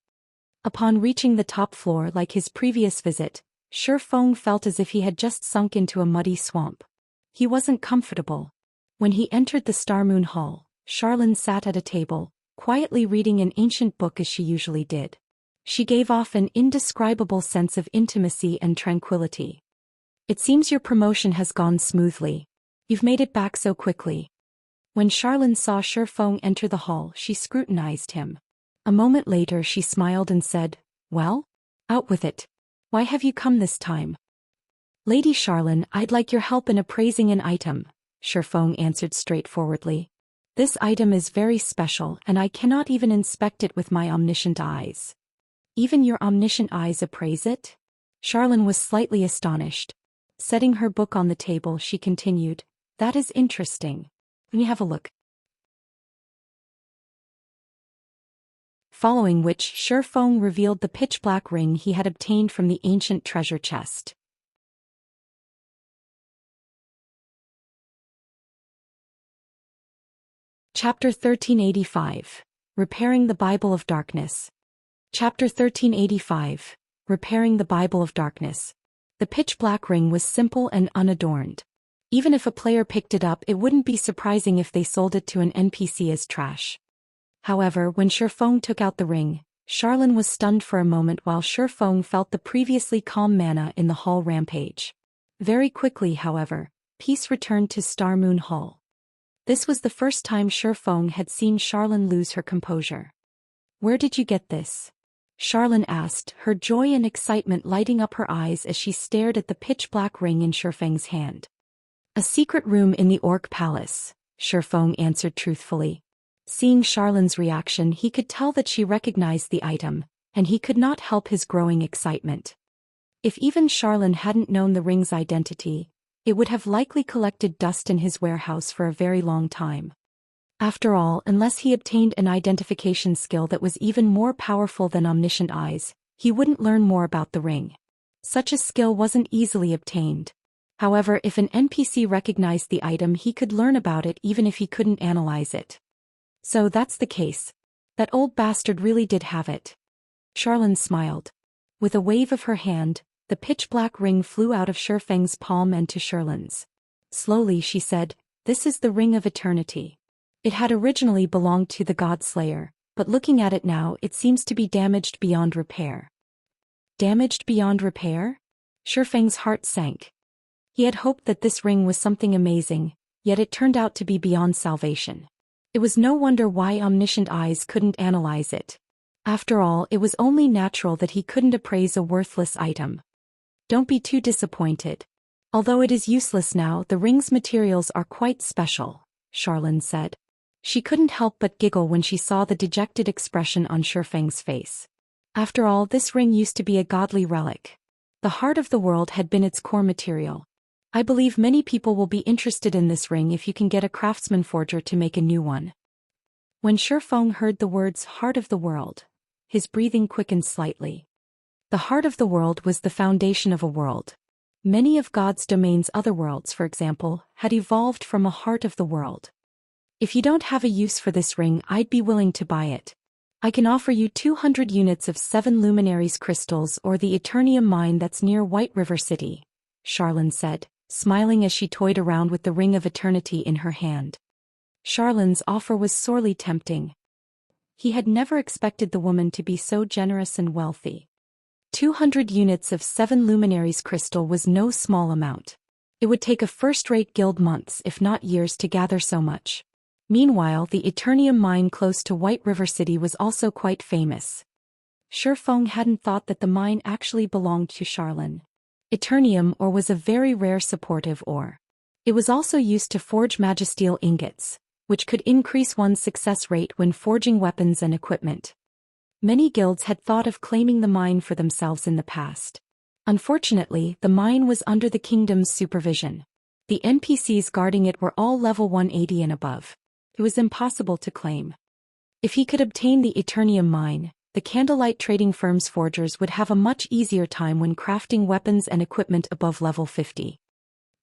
Upon reaching the top floor, like his previous visit, Shifeng felt as if he had just sunk into a muddy swamp. He wasn't comfortable. When he entered the Star Moon Hall, Charlene sat at a table, quietly reading an ancient book as she usually did. She gave off an indescribable sense of intimacy and tranquility. "It seems your promotion has gone smoothly. You've made it back so quickly." When Charlene saw Shifeng enter the hall, she scrutinized him. A moment later she smiled and said, "Well? Out with it. Why have you come this time?" "Lady Charlene, I'd like your help in appraising an item," Shifeng answered straightforwardly. "This item is very special and I cannot even inspect it with my omniscient eyes." "Even your omniscient eyes appraise it?" Charlene was slightly astonished. Setting her book on the table, she continued, "That is interesting. Let me have a look." Following which, Shifeng revealed the pitch-black ring he had obtained from the ancient treasure chest. Chapter 1385. Repairing the Bible of Darkness. Chapter 1385. Repairing the Bible of Darkness. The pitch-black ring was simple and unadorned. Even if a player picked it up, it wouldn't be surprising if they sold it to an NPC as trash. However, when Shifeng took out the ring, Charlene was stunned for a moment while Shifeng felt the previously calm mana in the hall rampage. Very quickly, however, peace returned to Star Moon Hall. This was the first time Shifeng had seen Charlene lose her composure. "Where did you get this?" Charlene asked, her joy and excitement lighting up her eyes as she stared at the pitch-black ring in Shifeng's hand. "A secret room in the Orc Palace," Shifeng answered truthfully. Seeing Charlene's reaction, he could tell that she recognized the item, and he could not help his growing excitement. If even Charlene hadn't known the ring's identity, it would have likely collected dust in his warehouse for a very long time. After all, unless he obtained an identification skill that was even more powerful than omniscient eyes, he wouldn't learn more about the ring. Such a skill wasn't easily obtained. However, if an NPC recognized the item, he could learn about it even if he couldn't analyze it. So that's the case. That old bastard really did have it. Charlene smiled. With a wave of her hand, the pitch-black ring flew out of Shifeng's palm and to Charlene's. Slowly she said, "This is the Ring of Eternity." It had originally belonged to the God Slayer, but looking at it now, it seems to be damaged beyond repair. Damaged beyond repair? Shifeng's heart sank. He had hoped that this ring was something amazing, yet it turned out to be beyond salvation. It was no wonder why omniscient eyes couldn't analyze it. After all, it was only natural that he couldn't appraise a worthless item. "Don't be too disappointed. Although it is useless now, the ring's materials are quite special," Charlene said. She couldn't help but giggle when she saw the dejected expression on Shifeng's face. After all, this ring used to be a godly relic. The heart of the world had been its core material. "I believe many people will be interested in this ring if you can get a craftsman forger to make a new one." When Shifeng heard the words "heart of the world," his breathing quickened slightly. The heart of the world was the foundation of a world. Many of God's domain's other worlds, for example, had evolved from a heart of the world. If you don't have a use for this ring, I'd be willing to buy it. I can offer you 200 units of 7 luminaries crystals or the Eternium mine that's near White River City, Charlene said, smiling as she toyed around with the ring of eternity in her hand. Charlene's offer was sorely tempting. He had never expected the woman to be so generous and wealthy. 200 units of 7 luminaries crystal was no small amount. It would take a first-rate guild months if not years to gather so much. Meanwhile, the Eternium mine close to White River City was also quite famous. Shifeng hadn't thought that the mine actually belonged to Charlene. Eternium ore was a very rare supportive ore. It was also used to forge magisteel ingots, which could increase one's success rate when forging weapons and equipment. Many guilds had thought of claiming the mine for themselves in the past. Unfortunately, the mine was under the kingdom's supervision. The NPCs guarding it were all level 180 and above. It was impossible to claim. If he could obtain the Eternium mine, the candlelight trading firm's forgers would have a much easier time when crafting weapons and equipment above level 50.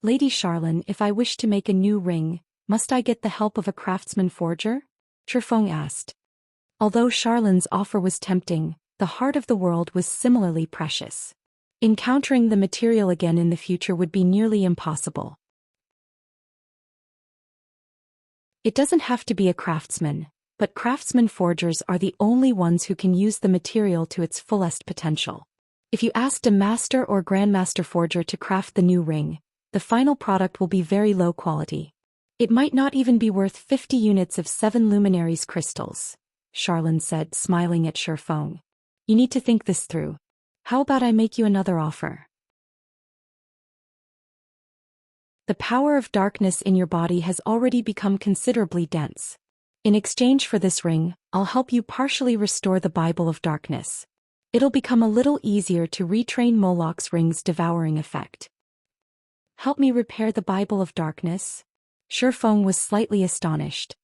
Lady Charlene, if I wish to make a new ring, must I get the help of a craftsman forger? Shifeng asked. Although Charlene's offer was tempting, the heart of the world was similarly precious. Encountering the material again in the future would be nearly impossible. It doesn't have to be a craftsman, but craftsman forgers are the only ones who can use the material to its fullest potential. If you asked a master or grandmaster forger to craft the new ring, the final product will be very low quality. It might not even be worth 50 units of 7 luminaries crystals, Charlene said, smiling at Shifeng. You need to think this through. How about I make you another offer? The power of darkness in your body has already become considerably dense. In exchange for this ring, I'll help you partially restore the Bible of Darkness. It'll become a little easier to retrain Moloch's ring's devouring effect. Help me repair the Bible of Darkness? Shifeng was slightly astonished.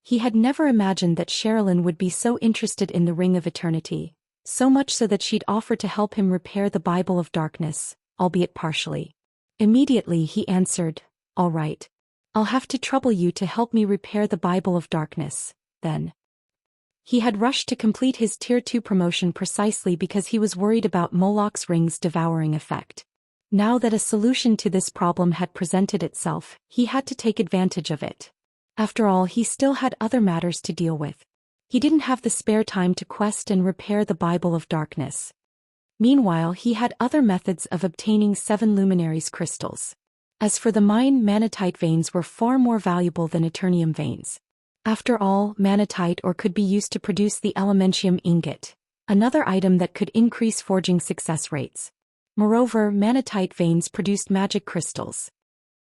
He had never imagined that Charlene would be so interested in the Ring of Eternity, so much so that she'd offer to help him repair the Bible of Darkness, albeit partially. Immediately he answered, "All right. I'll have to trouble you to help me repair the Bible of Darkness, then." He had rushed to complete his Tier 2 promotion precisely because he was worried about Moloch's ring's devouring effect. Now that a solution to this problem had presented itself, he had to take advantage of it. After all, he still had other matters to deal with. He didn't have the spare time to quest and repair the Bible of Darkness. Meanwhile, he had other methods of obtaining 7 luminaries crystals. As for the mine, manatite veins were far more valuable than Eternium veins. After all, manatite ore could be used to produce the elementium ingot, another item that could increase forging success rates. Moreover, manatite veins produced magic crystals.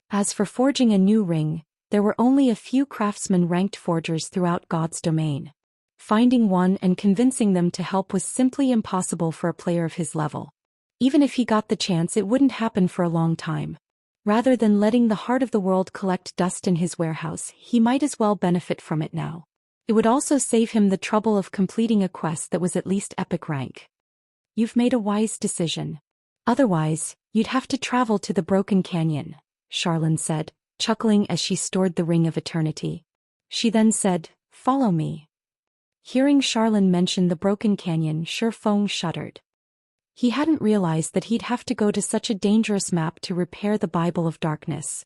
As for forging a new ring, there were only a few craftsman-ranked forgers throughout God's domain. Finding one and convincing them to help was simply impossible for a player of his level. Even if he got the chance, it wouldn't happen for a long time. Rather than letting the heart of the world collect dust in his warehouse, he might as well benefit from it now. It would also save him the trouble of completing a quest that was at least epic rank. You've made a wise decision. Otherwise, you'd have to travel to the Broken Canyon, Charlene said, chuckling as she stored the Ring of Eternity. She then said, "Follow me." Hearing Charlene mention the Broken Canyon, Shifeng shuddered. He hadn't realized that he'd have to go to such a dangerous map to repair the Bible of Darkness.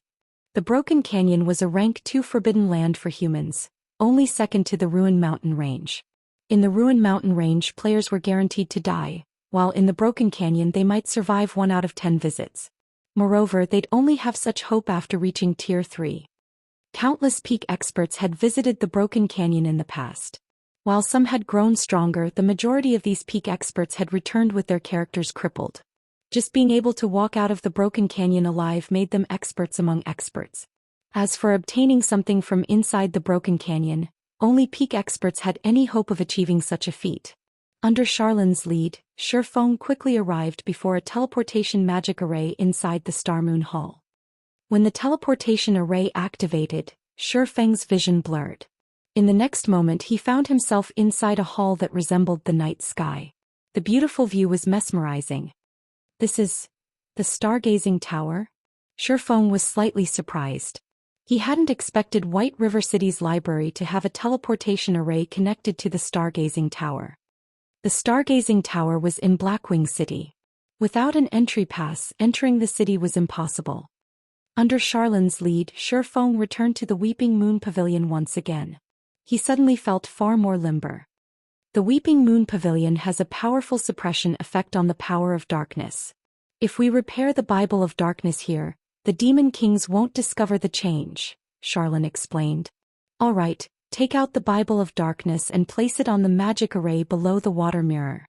The Broken Canyon was a rank 2 forbidden land for humans, only second to the Ruined Mountain Range. In the Ruined Mountain Range, players were guaranteed to die, while in the Broken Canyon they might survive 1 out of 10 visits. Moreover, they'd only have such hope after reaching Tier 3. Countless peak experts had visited the Broken Canyon in the past. While some had grown stronger, the majority of these peak experts had returned with their characters crippled. Just being able to walk out of the Broken Canyon alive made them experts among experts. As for obtaining something from inside the Broken Canyon, only peak experts had any hope of achieving such a feat. Under Charlene's lead, Shifeng quickly arrived before a teleportation magic array inside the Star Moon Hall. When the teleportation array activated, Shifeng's vision blurred. In the next moment he found himself inside a hall that resembled the night sky. The beautiful view was mesmerizing. This is The stargazing tower? Shifeng was slightly surprised. He hadn't expected White River City's library to have a teleportation array connected to the stargazing tower. The stargazing tower was in Blackwing City. Without an entry pass, entering the city was impossible. Under Charlin's lead, Shifeng returned to the Weeping Moon Pavilion once again. He suddenly felt far more limber. The Weeping Moon Pavilion has a powerful suppression effect on the power of darkness. If we repair the Bible of Darkness here, the Demon Kings won't discover the change, Charlin explained. All right, take out the Bible of Darkness and place it on the magic array below the water mirror.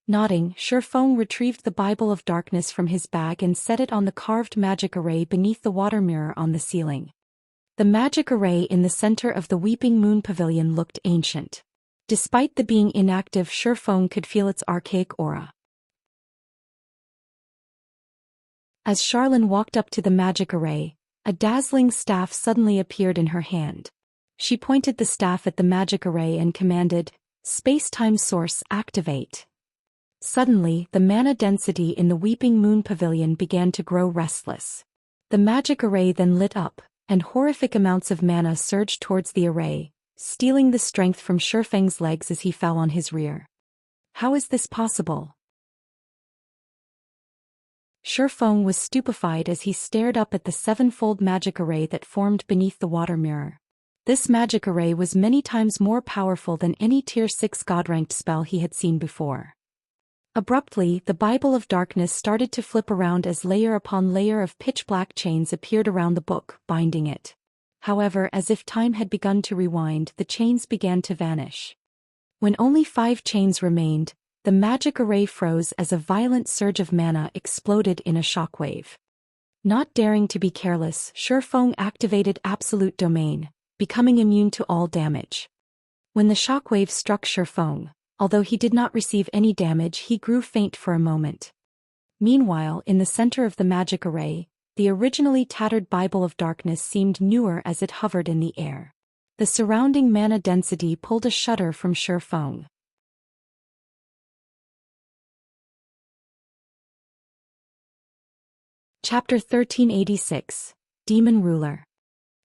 Nodding, Shifeng retrieved the Bible of Darkness from his bag and set it on the carved magic array beneath the water mirror on the ceiling. The magic array in the center of the Weeping Moon Pavilion looked ancient. Despite the being inactive, Shifeng could feel its archaic aura. As Charlin walked up to the magic array, a dazzling staff suddenly appeared in her hand. She pointed the staff at the magic array and commanded, "Space-time source activate." Suddenly, the mana density in the Weeping Moon Pavilion began to grow restless. The magic array then lit up, and horrific amounts of mana surged towards the array, stealing the strength from Shifeng's legs as he fell on his rear. How is this possible? Shifeng was stupefied as he stared up at the sevenfold magic array that formed beneath the water mirror. This magic array was many times more powerful than any Tier 6 God-ranked spell he had seen before. Abruptly, the Bible of Darkness started to flip around as layer upon layer of pitch-black chains appeared around the book, binding it. However, as if time had begun to rewind, the chains began to vanish. When only 5 chains remained, the magic array froze as a violent surge of mana exploded in a shockwave. Not daring to be careless, Shifeng activated Absolute Domain, becoming immune to all damage. When the shockwave struck Shifeng, although he did not receive any damage, he grew faint for a moment. Meanwhile, in the center of the magic array, the originally tattered Bible of Darkness seemed newer as it hovered in the air. The surrounding mana density pulled a shudder from Shifeng. Chapter 1386, Demon Ruler.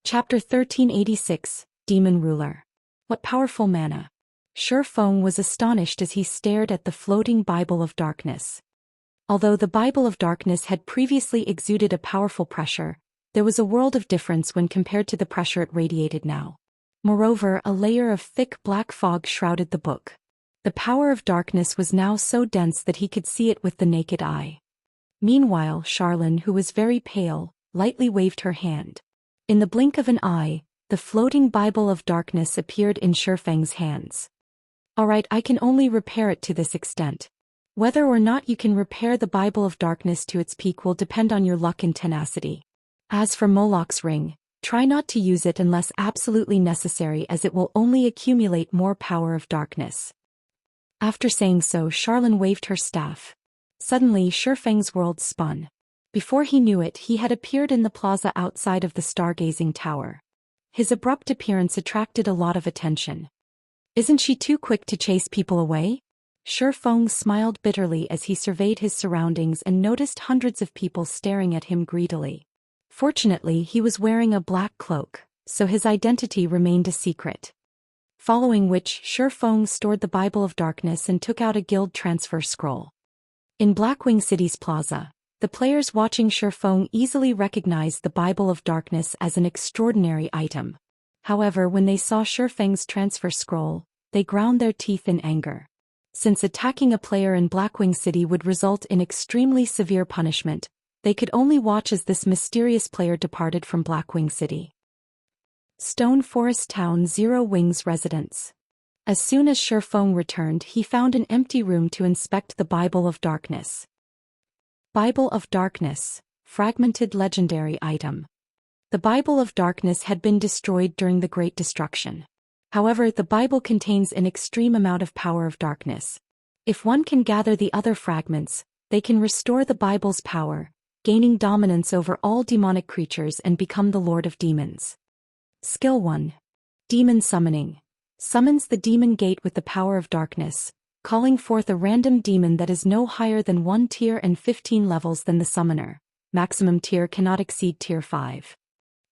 Chapter 1386, Demon Ruler. What powerful mana! Shifeng was astonished as he stared at the floating Bible of Darkness. Although the Bible of Darkness had previously exuded a powerful pressure, there was a world of difference when compared to the pressure it radiated now. Moreover, a layer of thick black fog shrouded the book. The power of darkness was now so dense that he could see it with the naked eye. Meanwhile, Charlin, who was very pale, lightly waved her hand. In the blink of an eye, the floating Bible of Darkness appeared in Shifeng's hands. All right, I can only repair it to this extent. Whether or not you can repair the Bible of Darkness to its peak will depend on your luck and tenacity. As for Moloch's ring, try not to use it unless absolutely necessary, as it will only accumulate more power of darkness. After saying so, Charlin waved her staff. Suddenly, Shifeng's world spun. Before he knew it, he had appeared in the plaza outside of the stargazing tower. His abrupt appearance attracted a lot of attention. Isn't she too quick to chase people away? Shifeng smiled bitterly as he surveyed his surroundings and noticed hundreds of people staring at him greedily. Fortunately, he was wearing a black cloak, so his identity remained a secret. Following which, Shifeng stored the Bible of Darkness and took out a guild transfer scroll. In Blackwing City's plaza, the players watching Shifeng easily recognized the Bible of Darkness as an extraordinary item. However, when they saw Shifeng's transfer scroll, they ground their teeth in anger. Since attacking a player in Blackwing City would result in extremely severe punishment, they could only watch as this mysterious player departed from Blackwing City. Stone Forest Town Zero Wings residence. As soon as Shifeng returned, he found an empty room to inspect the Bible of Darkness. Bible of Darkness, fragmented legendary item. The Bible of Darkness had been destroyed during the Great Destruction. However, the Bible contains an extreme amount of power of darkness. If one can gather the other fragments, they can restore the Bible's power, gaining dominance over all demonic creatures and become the Lord of Demons. Skill 1. Demon Summoning. Summons the demon gate with the power of darkness, calling forth a random demon that is no higher than 1 tier and 15 levels than the summoner. Maximum tier cannot exceed tier 5.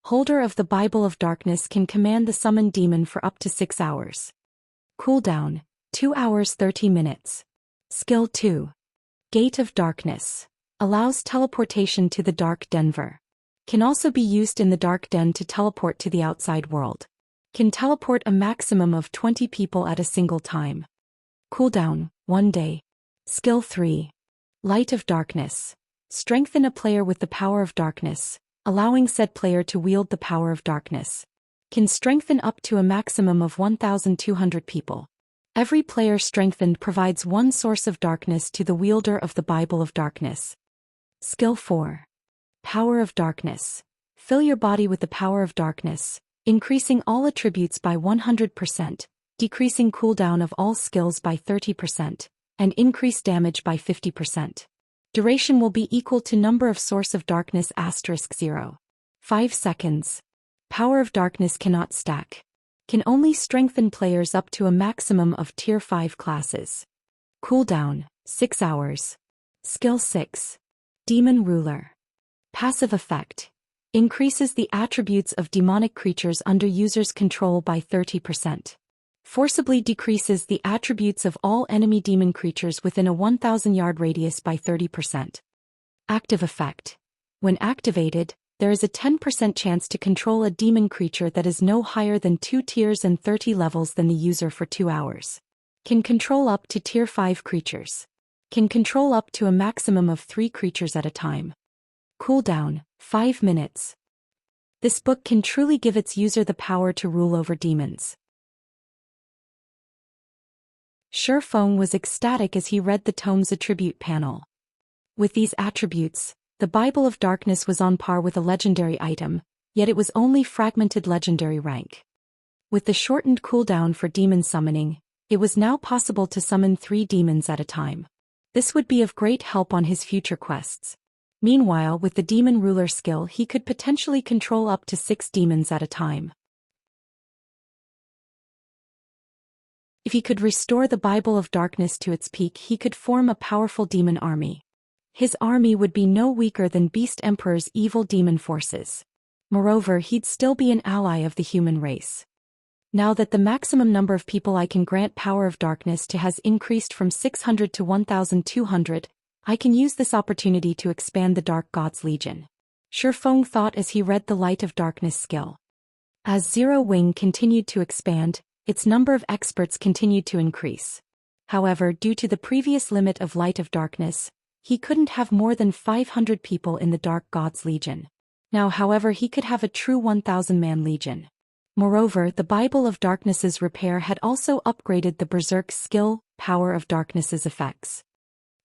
Holder of the Bible of Darkness can command the summoned demon for up to 6 hours. Cooldown, 2 hours 30 minutes. Skill 2. Gate of Darkness. Allows teleportation to the Dark Denver. Can also be used in the Dark Den to teleport to the outside world. Can teleport a maximum of 20 people at a single time. Cooldown, 1 day. Skill 3. Light of Darkness. Strengthen a player with the power of darkness, allowing said player to wield the power of darkness. Can strengthen up to a maximum of 1,200 people. Every player strengthened provides one source of darkness to the wielder of the Bible of Darkness. Skill 4. Power of Darkness. Fill your body with the power of darkness, increasing all attributes by 100%, decreasing cooldown of all skills by 30%, and increase damage by 50%. Duration will be equal to number of source of darkness *0. 5 seconds. Power of Darkness cannot stack. Can only strengthen players up to a maximum of tier 5 classes. Cooldown, 6 hours. Skill 6. Demon Ruler. Passive effect. Increases the attributes of demonic creatures under user's control by 30%. Forcibly decreases the attributes of all enemy demon creatures within a 1,000-yard radius by 30%. Active effect. When activated, there is a 10% chance to control a demon creature that is no higher than 2 tiers and 30 levels than the user for 2 hours. Can control up to tier 5 creatures. Can control up to a maximum of 3 creatures at a time. Cooldown, 5 minutes. This book can truly give its user the power to rule over demons. Shi Feng was ecstatic as he read the tome's attribute panel. With these attributes, the Bible of Darkness was on par with a legendary item, yet it was only fragmented legendary rank. With the shortened cooldown for demon summoning, it was now possible to summon 3 demons at a time. This would be of great help on his future quests. Meanwhile, with the Demon Ruler skill, he could potentially control up to 6 demons at a time. If he could restore the Bible of Darkness to its peak, he could form a powerful demon army. His army would be no weaker than Beast Emperor's evil demon forces. Moreover, he'd still be an ally of the human race. Now that the maximum number of people I can grant Power of Darkness to has increased from 600 to 1,200, I can use this opportunity to expand the Dark God's Legion. Shi Feng thought as he read the Light of Darkness skill. As Zero Wing continued to expand, its number of experts continued to increase. However, due to the previous limit of Light of Darkness, he couldn't have more than 500 people in the Dark God's Legion. Now, however, he could have a true 1,000-man legion. Moreover, the Bible of Darkness's repair had also upgraded the Berserk skill, Power of Darkness's effects.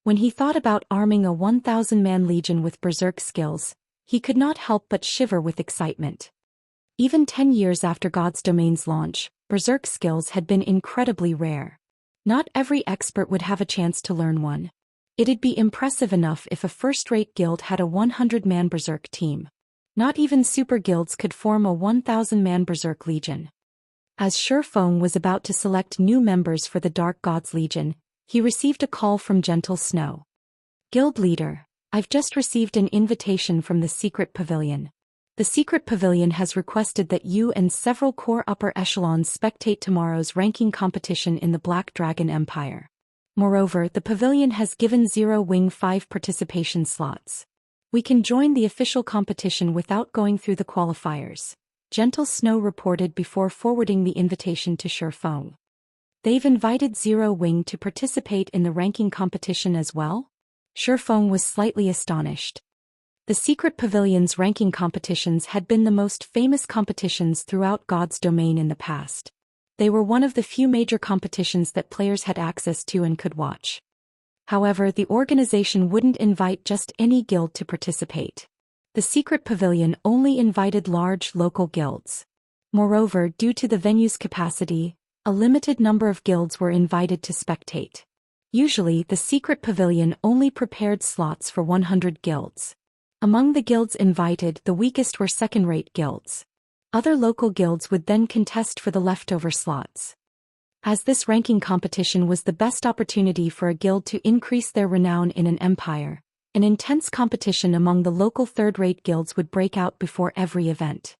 When he thought about arming a 1,000-man legion with Berserk skills, he could not help but shiver with excitement. Even 10 years after God's Domain's launch, Berserk skills had been incredibly rare. Not every expert would have a chance to learn one. It'd be impressive enough if a first-rate guild had a 100-man Berserk team. Not even super guilds could form a 1,000-man Berserk Legion. As Shi Feng was about to select new members for the Dark God's Legion, he received a call from Gentle Snow. Guild Leader, I've just received an invitation from the Secret Pavilion. The Secret Pavilion has requested that you and several core upper echelons spectate tomorrow's ranking competition in the Black Dragon Empire. Moreover, the pavilion has given Zero Wing 5 participation slots. We can join the official competition without going through the qualifiers, Gentle Snow reported before forwarding the invitation to Shi Feng. They've invited Zero Wing to participate in the ranking competition as well? Shi Feng was slightly astonished. The Secret Pavilion's ranking competitions had been the most famous competitions throughout God's Domain in the past. They were one of the few major competitions that players had access to and could watch. However, the organization wouldn't invite just any guild to participate. The Secret Pavilion only invited large local guilds. Moreover, due to the venue's capacity, a limited number of guilds were invited to spectate. Usually, the Secret Pavilion only prepared slots for 100 guilds. Among the guilds invited, the weakest were second-rate guilds. Other local guilds would then contest for the leftover slots. As this ranking competition was the best opportunity for a guild to increase their renown in an empire, an intense competition among the local third-rate guilds would break out before every event.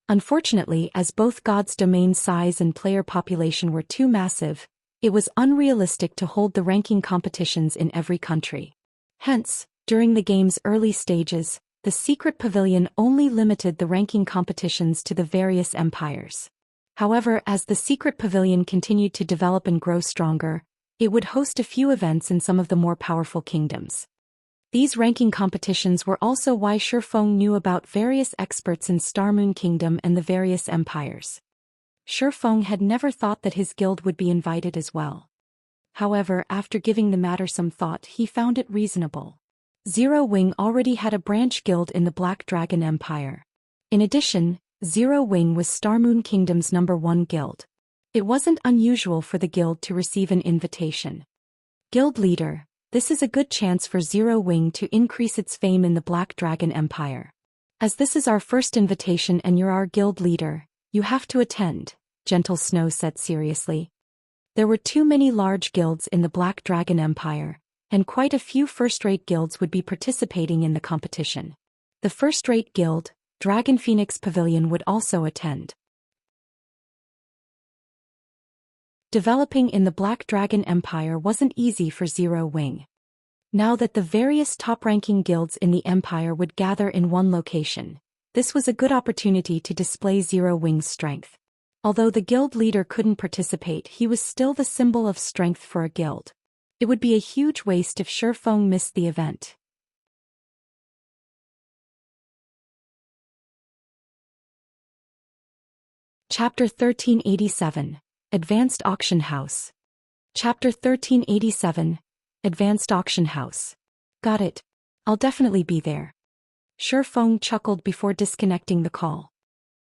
Unfortunately, as both God's domain size and player population were too massive, it was unrealistic to hold the ranking competitions in every country. Hence, during the game's early stages, the secret pavilion only limited the ranking competitions to the various empires. However, as the secret pavilion continued to develop and grow stronger, it would host a few events in some of the more powerful kingdoms. These ranking competitions were also why Shifeng knew about various experts in Starmoon Kingdom and the various empires. Shifeng had never thought that his guild would be invited as well. However, after giving the matter some thought, he found it reasonable. Zero Wing already had a branch guild in the Black Dragon Empire. In addition, Zero Wing was Starmoon Kingdom's #1 guild. It wasn't unusual for the guild to receive an invitation. Guild leader, this is a good chance for Zero Wing to increase its fame in the Black Dragon Empire. As this is our first invitation and you're our guild leader, you have to attend, Gentle Snow said seriously. There were too many large guilds in the Black Dragon Empire, and quite a few first-rate guilds would be participating in the competition. The first-rate guild, Dragon Phoenix Pavilion, would also attend. Developing in the Black Dragon Empire wasn't easy for Zero Wing. Now that the various top-ranking guilds in the empire would gather in one location, this was a good opportunity to display Zero Wing's strength. Although the guild leader couldn't participate, he was still the symbol of strength for a guild. It would be a huge waste if Shifeng missed the event. Chapter 1387, Advanced Auction House. Chapter 1387, Advanced Auction House. Got it. I'll definitely be there. Shifeng chuckled before disconnecting the call.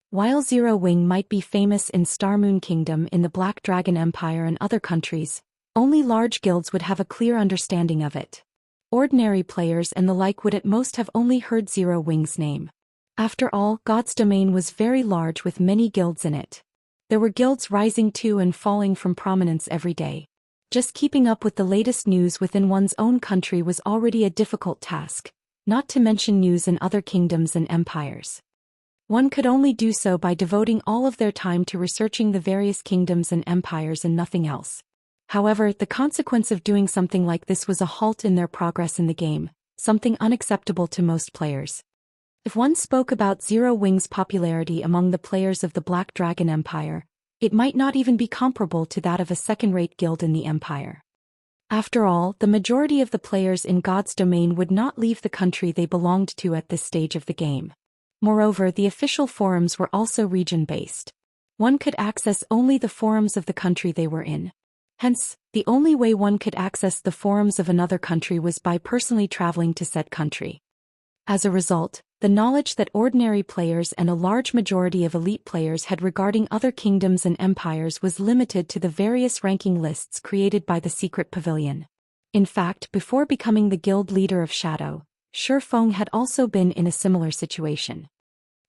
While Zero Wing might be famous in Starmoon Kingdom, in the Black Dragon Empire and other countries, only large guilds would have a clear understanding of it. Ordinary players and the like would at most have only heard Zero Wing's name. After all, God's domain was very large with many guilds in it. There were guilds rising to and falling from prominence every day. Just keeping up with the latest news within one's own country was already a difficult task, not to mention news in other kingdoms and empires. One could only do so by devoting all of their time to researching the various kingdoms and empires and nothing else. However, the consequence of doing something like this was a halt in their progress in the game, something unacceptable to most players. If one spoke about Zero Wing's popularity among the players of the Black Dragon Empire, it might not even be comparable to that of a second-rate guild in the empire. After all, the majority of the players in God's domain would not leave the country they belonged to at this stage of the game. Moreover, the official forums were also region-based. One could access only the forums of the country they were in. Hence, the only way one could access the forums of another country was by personally traveling to said country. As a result, the knowledge that ordinary players and a large majority of elite players had regarding other kingdoms and empires was limited to the various ranking lists created by the secret pavilion. In fact, before becoming the guild leader of Shadow, Shifeng had also been in a similar situation.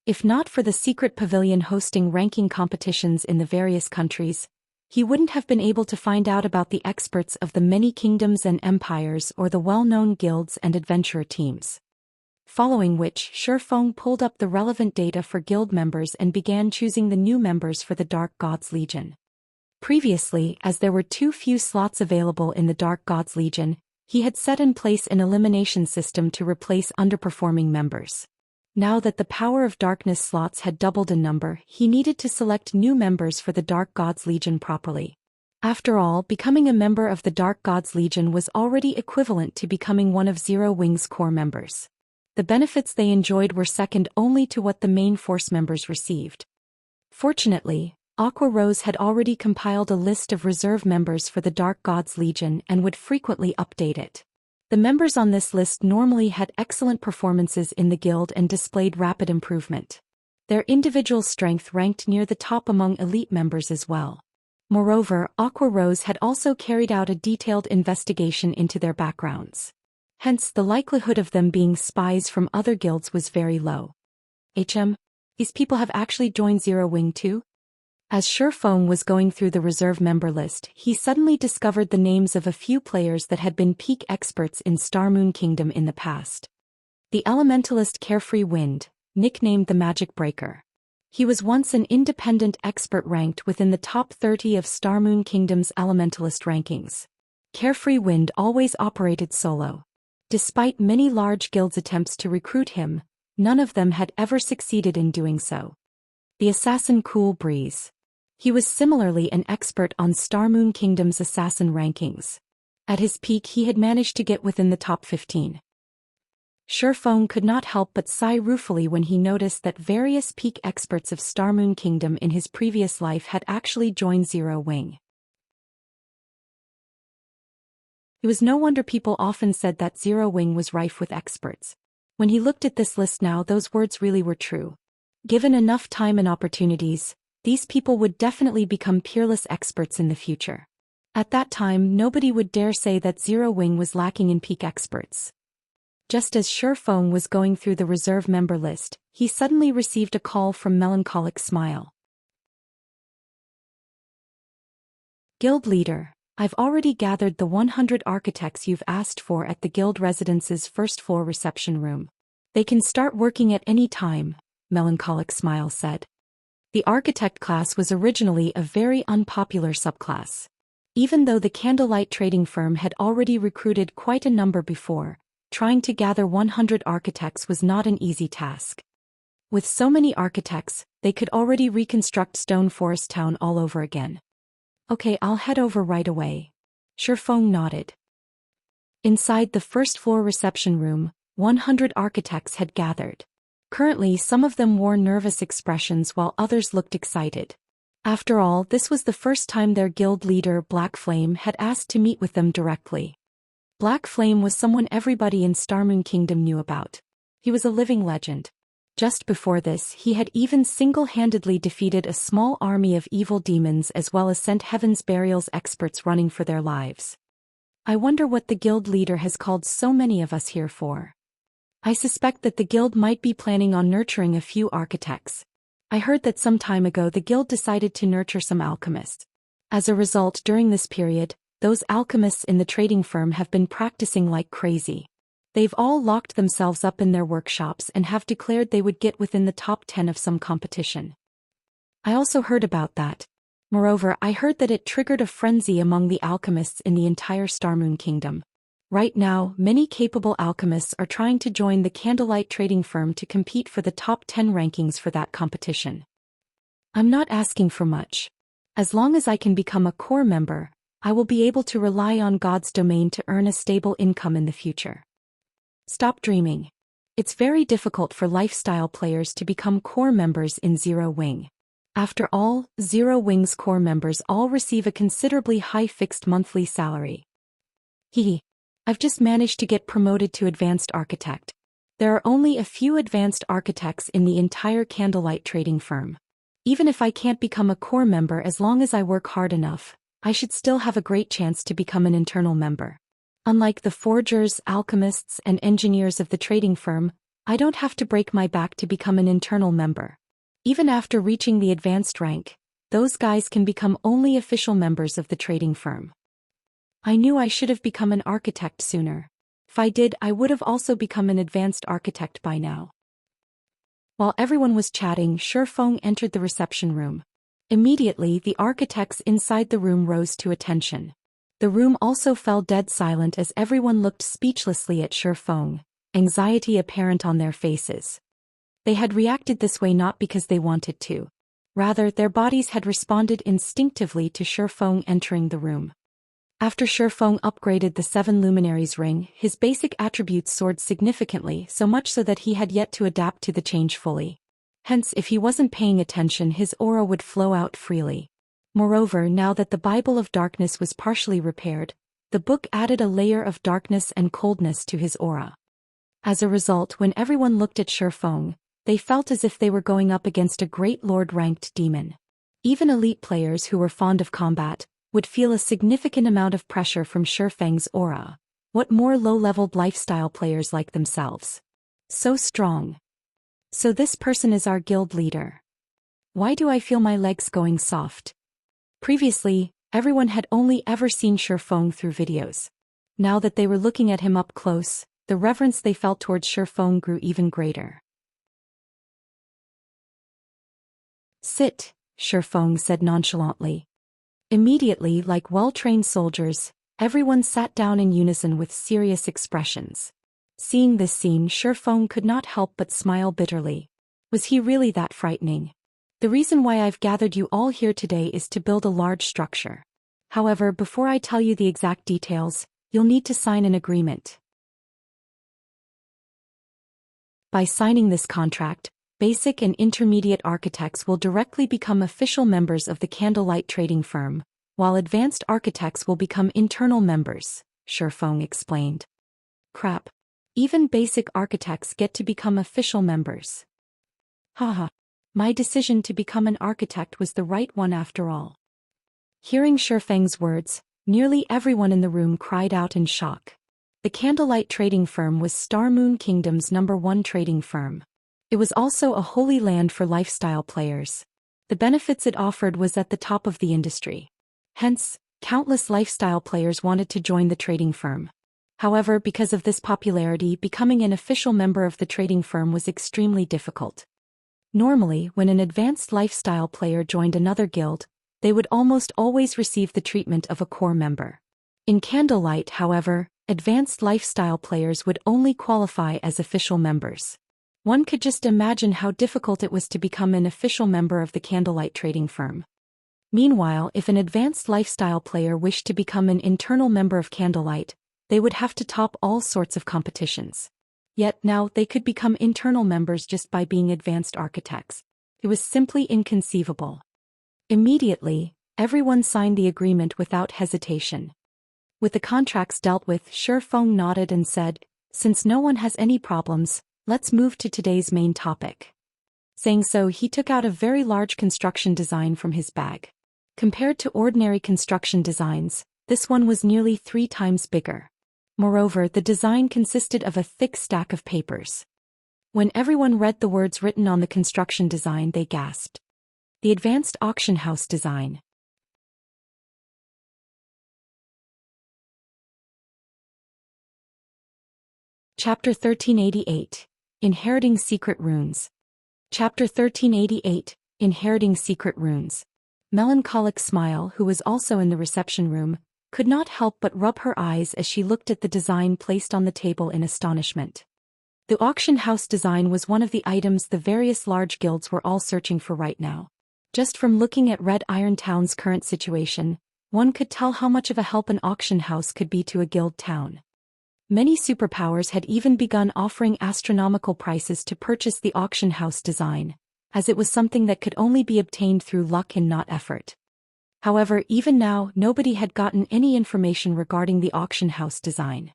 If not for the secret pavilion hosting ranking competitions in the various countries, he wouldn't have been able to find out about the experts of the many kingdoms and empires or the well-known guilds and adventurer teams. Following which, Shifeng pulled up the relevant data for guild members and began choosing the new members for the Dark Gods Legion. Previously, as there were too few slots available in the Dark Gods Legion, he had set in place an elimination system to replace underperforming members. Now that the Power of Darkness slots had doubled in number, he needed to select new members for the Dark Gods Legion properly. After all, becoming a member of the Dark Gods Legion was already equivalent to becoming one of Zero Wing's core members. The benefits they enjoyed were second only to what the main force members received. Fortunately, Aqua Rose had already compiled a list of reserve members for the Dark Gods Legion and would frequently update it. The members on this list normally had excellent performances in the guild and displayed rapid improvement. Their individual strength ranked near the top among elite members as well. Moreover, Aqua Rose had also carried out a detailed investigation into their backgrounds. Hence, the likelihood of them being spies from other guilds was very low. These people have actually joined Zero Wing too? As Shifeng was going through the reserve member list, he suddenly discovered the names of a few players that had been peak experts in Star Moon Kingdom in the past. The elementalist Carefree Wind, nicknamed the Magic Breaker. He was once an independent expert ranked within the top 30 of Star Moon Kingdom's elementalist rankings. Carefree Wind always operated solo. Despite many large guilds' attempts to recruit him, none of them had ever succeeded in doing so. The assassin Cool Breeze. He was similarly an expert on Star Moon Kingdom's assassin rankings. At his peak he had managed to get within the top 15. Shifeng could not help but sigh ruefully when he noticed that various peak experts of Star Moon Kingdom in his previous life had actually joined Zero Wing. It was no wonder people often said that Zero Wing was rife with experts. When he looked at this list now, those words really were true. Given enough time and opportunities, these people would definitely become peerless experts in the future. At that time, nobody would dare say that Zero Wing was lacking in peak experts. Just as Shifeng was going through the reserve member list, he suddenly received a call from Melancholic Smile. Guild Leader, I've already gathered the 100 architects you've asked for at the guild residence's first floor reception room. They can start working at any time, Melancholic Smile said. The architect class was originally a very unpopular subclass. Even though the candlelight trading firm had already recruited quite a number before, trying to gather 100 architects was not an easy task. With so many architects, they could already reconstruct Stone Forest Town all over again. Okay, I'll head over right away. Shifeng nodded. Inside the first floor reception room, 100 architects had gathered. Currently, some of them wore nervous expressions while others looked excited. After all, this was the first time their guild leader, Black Flame, had asked to meet with them directly. Black Flame was someone everybody in Star Moon Kingdom knew about. He was a living legend. Just before this, he had even single-handedly defeated a small army of evil demons as well as sent Heaven's Burial's experts running for their lives. I wonder what the guild leader has called so many of us here for. I suspect that the guild might be planning on nurturing a few architects. I heard that some time ago the guild decided to nurture some alchemists. As a result, during this period, those alchemists in the trading firm have been practicing like crazy. They've all locked themselves up in their workshops and have declared they would get within the top 10 of some competition. I also heard about that. Moreover, I heard that it triggered a frenzy among the alchemists in the entire Star Moon Kingdom. Right now, many capable alchemists are trying to join the candlelight trading firm to compete for the top 10 rankings for that competition. I'm not asking for much. As long as I can become a core member, I will be able to rely on God's domain to earn a stable income in the future. Stop dreaming. It's very difficult for lifestyle players to become core members in Zero Wing. After all, Zero Wing's core members all receive a considerably high fixed monthly salary. I've just managed to get promoted to Advanced Architect. There are only a few Advanced Architects in the entire candlelight trading firm. Even if I can't become a core member, as long as I work hard enough, I should still have a great chance to become an internal member. Unlike the forgers, alchemists, and engineers of the trading firm, I don't have to break my back to become an internal member. Even after reaching the advanced rank, those guys can become only official members of the trading firm. I knew I should have become an architect sooner. If I did, I would have also become an advanced architect by now. While everyone was chatting, Shifeng entered the reception room. Immediately, the architects inside the room rose to attention. The room also fell dead silent as everyone looked speechlessly at Shifeng, anxiety apparent on their faces. They had reacted this way not because they wanted to. Rather, their bodies had responded instinctively to Shifeng entering the room. After Shifeng upgraded the 7 Luminaries ring, his basic attributes soared significantly, so much so that he had yet to adapt to the change fully. Hence, if he wasn't paying attention, his aura would flow out freely. Moreover, now that the Bible of Darkness was partially repaired, the book added a layer of darkness and coldness to his aura. As a result, when everyone looked at Shifeng, they felt as if they were going up against a great lord-ranked demon. Even elite players who were fond of combat would feel a significant amount of pressure from Shifeng's aura. What more low-leveled lifestyle players like themselves? So strong. So this person is our guild leader. Why do I feel my legs going soft? Previously, everyone had only ever seen Shifeng through videos. Now that they were looking at him up close, the reverence they felt towards Shifeng grew even greater. Sit, Shifeng said nonchalantly. Immediately, like well-trained soldiers, everyone sat down in unison with serious expressions. Seeing this scene, Shifeng could not help but smile bitterly. Was he really that frightening? The reason why I've gathered you all here today is to build a large structure. However, before I tell you the exact details, you'll need to sign an agreement. By signing this contract, basic and intermediate architects will directly become official members of the candlelight trading firm, while advanced architects will become internal members, Shifeng explained. Crap. Even basic architects get to become official members. Haha. My decision to become an architect was the right one after all. Hearing Shifeng's words, nearly everyone in the room cried out in shock. The candlelight trading firm was Star Moon Kingdom's #1 trading firm. It was also a holy land for lifestyle players. The benefits it offered was at the top of the industry. Hence, countless lifestyle players wanted to join the trading firm. However, because of this popularity, becoming an official member of the trading firm was extremely difficult. Normally, when an advanced lifestyle player joined another guild, they would almost always receive the treatment of a core member. In Candlelight, however, advanced lifestyle players would only qualify as official members. One could just imagine how difficult it was to become an official member of the Candlelight trading firm. Meanwhile, if an advanced lifestyle player wished to become an internal member of Candlelight, they would have to top all sorts of competitions. Yet now they could become internal members just by being advanced architects. It was simply inconceivable. Immediately, everyone signed the agreement without hesitation. With the contracts dealt with, Shifeng nodded and said, "Since no one has any problems, let's move to today's main topic." Saying so, he took out a very large construction design from his bag. Compared to ordinary construction designs, this one was nearly 3 times bigger. Moreover, the design consisted of a thick stack of papers. When everyone read the words written on the construction design, they gasped. The Advanced Auction House Design. Chapter 1388. Inheriting Secret Runes. Chapter 1388. Inheriting Secret Runes. Melancholic Smile, who was also in the reception room, could not help but rub her eyes as she looked at the design placed on the table in astonishment. The auction house design was one of the items the various large guilds were all searching for right now. Just from looking at Red Iron Town's current situation, one could tell how much of a help an auction house could be to a guild town. Many superpowers had even begun offering astronomical prices to purchase the auction house design, as it was something that could only be obtained through luck and not effort. However, even now, nobody had gotten any information regarding the auction house design.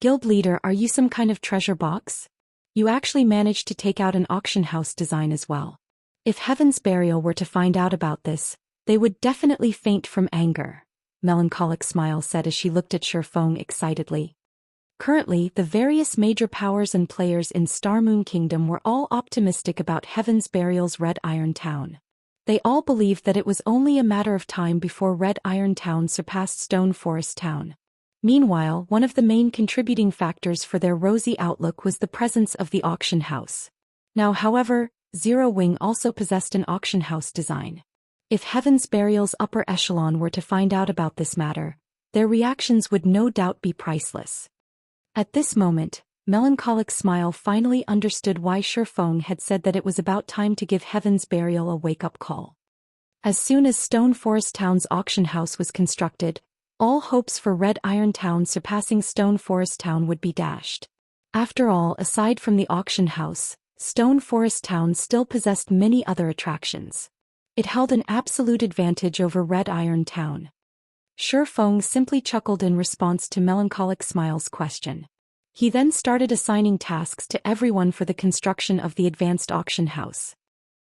Guild leader, are you some kind of treasure box? You actually managed to take out an auction house design as well. If Heaven's Burial were to find out about this, they would definitely faint from anger, Melancholic Smile said as she looked at Shifeng excitedly. Currently, the various major powers and players in Star Moon Kingdom were all optimistic about Heaven's Burial's Red Iron Town. They all believed that it was only a matter of time before Red Iron Town surpassed Stone Forest Town. Meanwhile, one of the main contributing factors for their rosy outlook was the presence of the auction house. Now, however, Zero Wing also possessed an auction house design. If Heaven's Burial's upper echelon were to find out about this matter, their reactions would no doubt be priceless. At this moment, Melancholic Smile finally understood why Shifeng had said that it was about time to give Heaven's Burial a wake-up call. As soon as Stone Forest Town's auction house was constructed, all hopes for Red Iron Town surpassing Stone Forest Town would be dashed. After all, aside from the auction house, Stone Forest Town still possessed many other attractions. It held an absolute advantage over Red Iron Town. Shifeng simply chuckled in response to Melancholic Smile's question. He then started assigning tasks to everyone for the construction of the advanced auction house.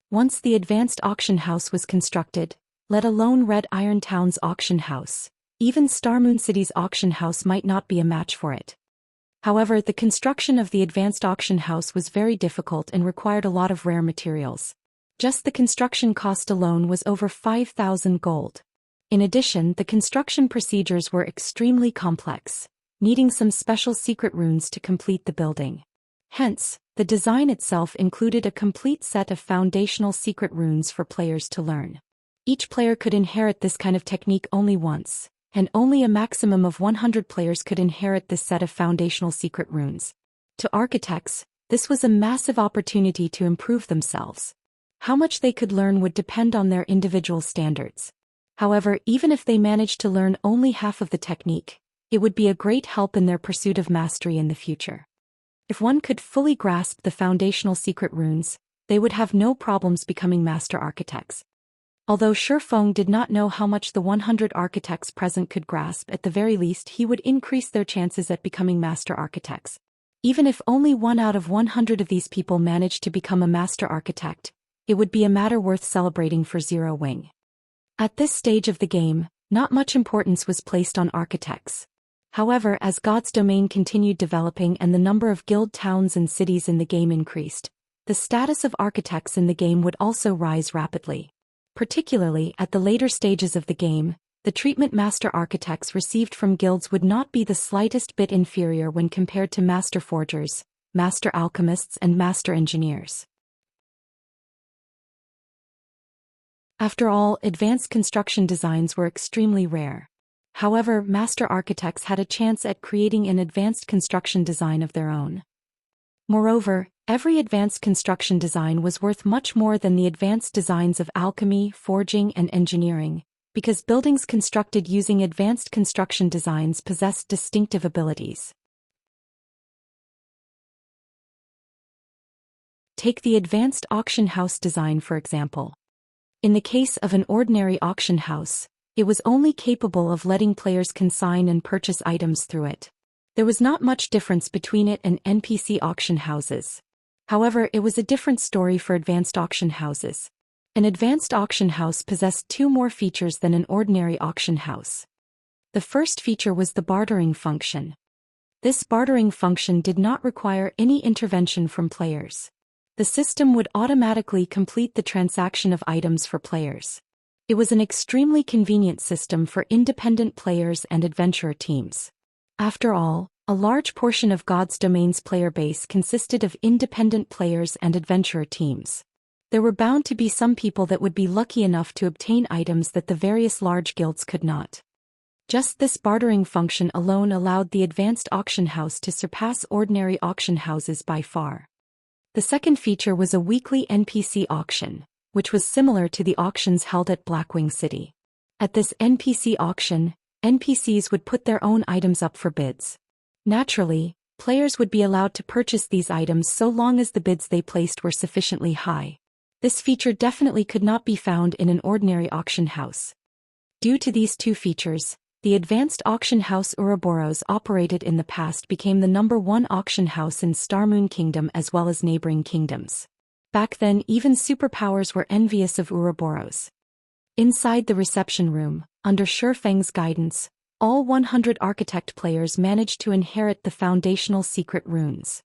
Once the advanced auction house was constructed, let alone Red Iron Town's auction house, even Star Moon City's auction house might not be a match for it. However, the construction of the advanced auction house was very difficult and required a lot of rare materials. Just the construction cost alone was over 5,000 gold. In addition, the construction procedures were extremely complex, needing some special secret runes to complete the building. Hence, the design itself included a complete set of foundational secret runes for players to learn. Each player could inherit this kind of technique only once, and only a maximum of 100 players could inherit this set of foundational secret runes. To architects, this was a massive opportunity to improve themselves. How much they could learn would depend on their individual standards. However, even if they managed to learn only half of the technique, it would be a great help in their pursuit of mastery in the future. If one could fully grasp the foundational secret runes, they would have no problems becoming master architects. Although Shifeng did not know how much the 100 architects present could grasp, at the very least he would increase their chances at becoming master architects. Even if only 1 out of 100 of these people managed to become a master architect, it would be a matter worth celebrating for Zero Wing. At this stage of the game, not much importance was placed on architects. However, as God's domain continued developing and the number of guild towns and cities in the game increased, the status of architects in the game would also rise rapidly. Particularly at the later stages of the game, the treatment master architects received from guilds would not be the slightest bit inferior when compared to master forgers, master alchemists and master engineers. After all, advanced construction designs were extremely rare. However, master architects had a chance at creating an advanced construction design of their own. Moreover, every advanced construction design was worth much more than the advanced designs of alchemy, forging and engineering, because buildings constructed using advanced construction designs possessed distinctive abilities. Take the advanced auction house design for example. In the case of an ordinary auction house, it was only capable of letting players consign and purchase items through it. There was not much difference between it and NPC auction houses. However, it was a different story for advanced auction houses. An advanced auction house possessed 2 more features than an ordinary auction house. The first feature was the bartering function. This bartering function did not require any intervention from players. The system would automatically complete the transaction of items for players. It was an extremely convenient system for independent players and adventurer teams. After all, a large portion of God's Domain's player base consisted of independent players and adventurer teams. There were bound to be some people that would be lucky enough to obtain items that the various large guilds could not. Just this bartering function alone allowed the advanced auction house to surpass ordinary auction houses by far. The second feature was a weekly NPC auction, which was similar to the auctions held at Blackwing City. At this NPC auction, NPCs would put their own items up for bids. Naturally, players would be allowed to purchase these items so long as the bids they placed were sufficiently high. This feature definitely could not be found in an ordinary auction house. Due to these 2 features, the advanced auction house Ouroboros operated in the past became the #1 auction house in Starmoon Kingdom as well as neighboring kingdoms. Back then even superpowers were envious of Ouroboros. Inside the reception room, under Shifeng's guidance, all 100 architect players managed to inherit the foundational secret runes.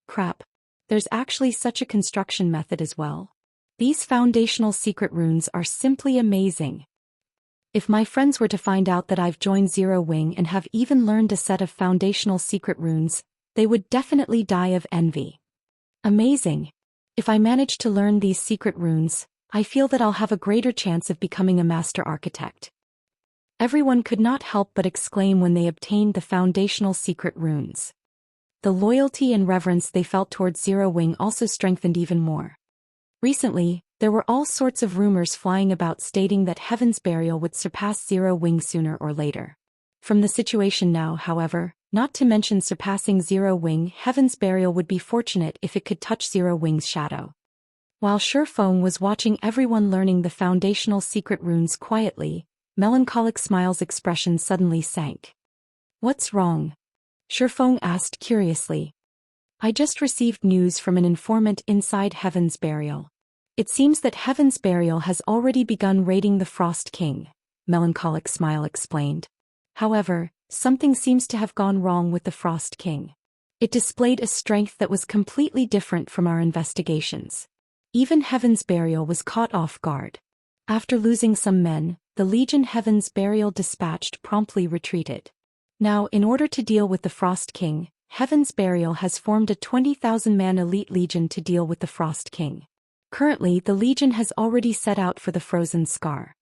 Crap. There's actually such a construction method as well. These foundational secret runes are simply amazing. If my friends were to find out that I've joined Zero Wing and have even learned a set of foundational secret runes, they would definitely die of envy. Amazing. If I manage to learn these secret runes, I feel that I'll have a greater chance of becoming a master architect. Everyone could not help but exclaim when they obtained the foundational secret runes. The loyalty and reverence they felt towards Zero Wing also strengthened even more. Recently, there were all sorts of rumors flying about stating that Heaven's Burial would surpass Zero Wing sooner or later. From the situation now, however, not to mention surpassing Zero Wing, Heaven's Burial would be fortunate if it could touch Zero Wing's shadow. While Shifeng was watching everyone learning the foundational secret runes quietly, Melancholic Smile's expression suddenly sank. "What's wrong?" Shifeng asked curiously. "I just received news from an informant inside Heaven's Burial. It seems that Heaven's Burial has already begun raiding the Frost King," Melancholic Smile explained. "However, something seems to have gone wrong with the Frost King. It displayed a strength that was completely different from our investigations. Even Heaven's Burial was caught off guard. After losing some men, the Legion Heaven's Burial dispatched promptly retreated. Now, in order to deal with the Frost King, Heaven's Burial has formed a 20,000-man elite legion to deal with the Frost King. Currently, the legion has already set out for the Frozen Scar.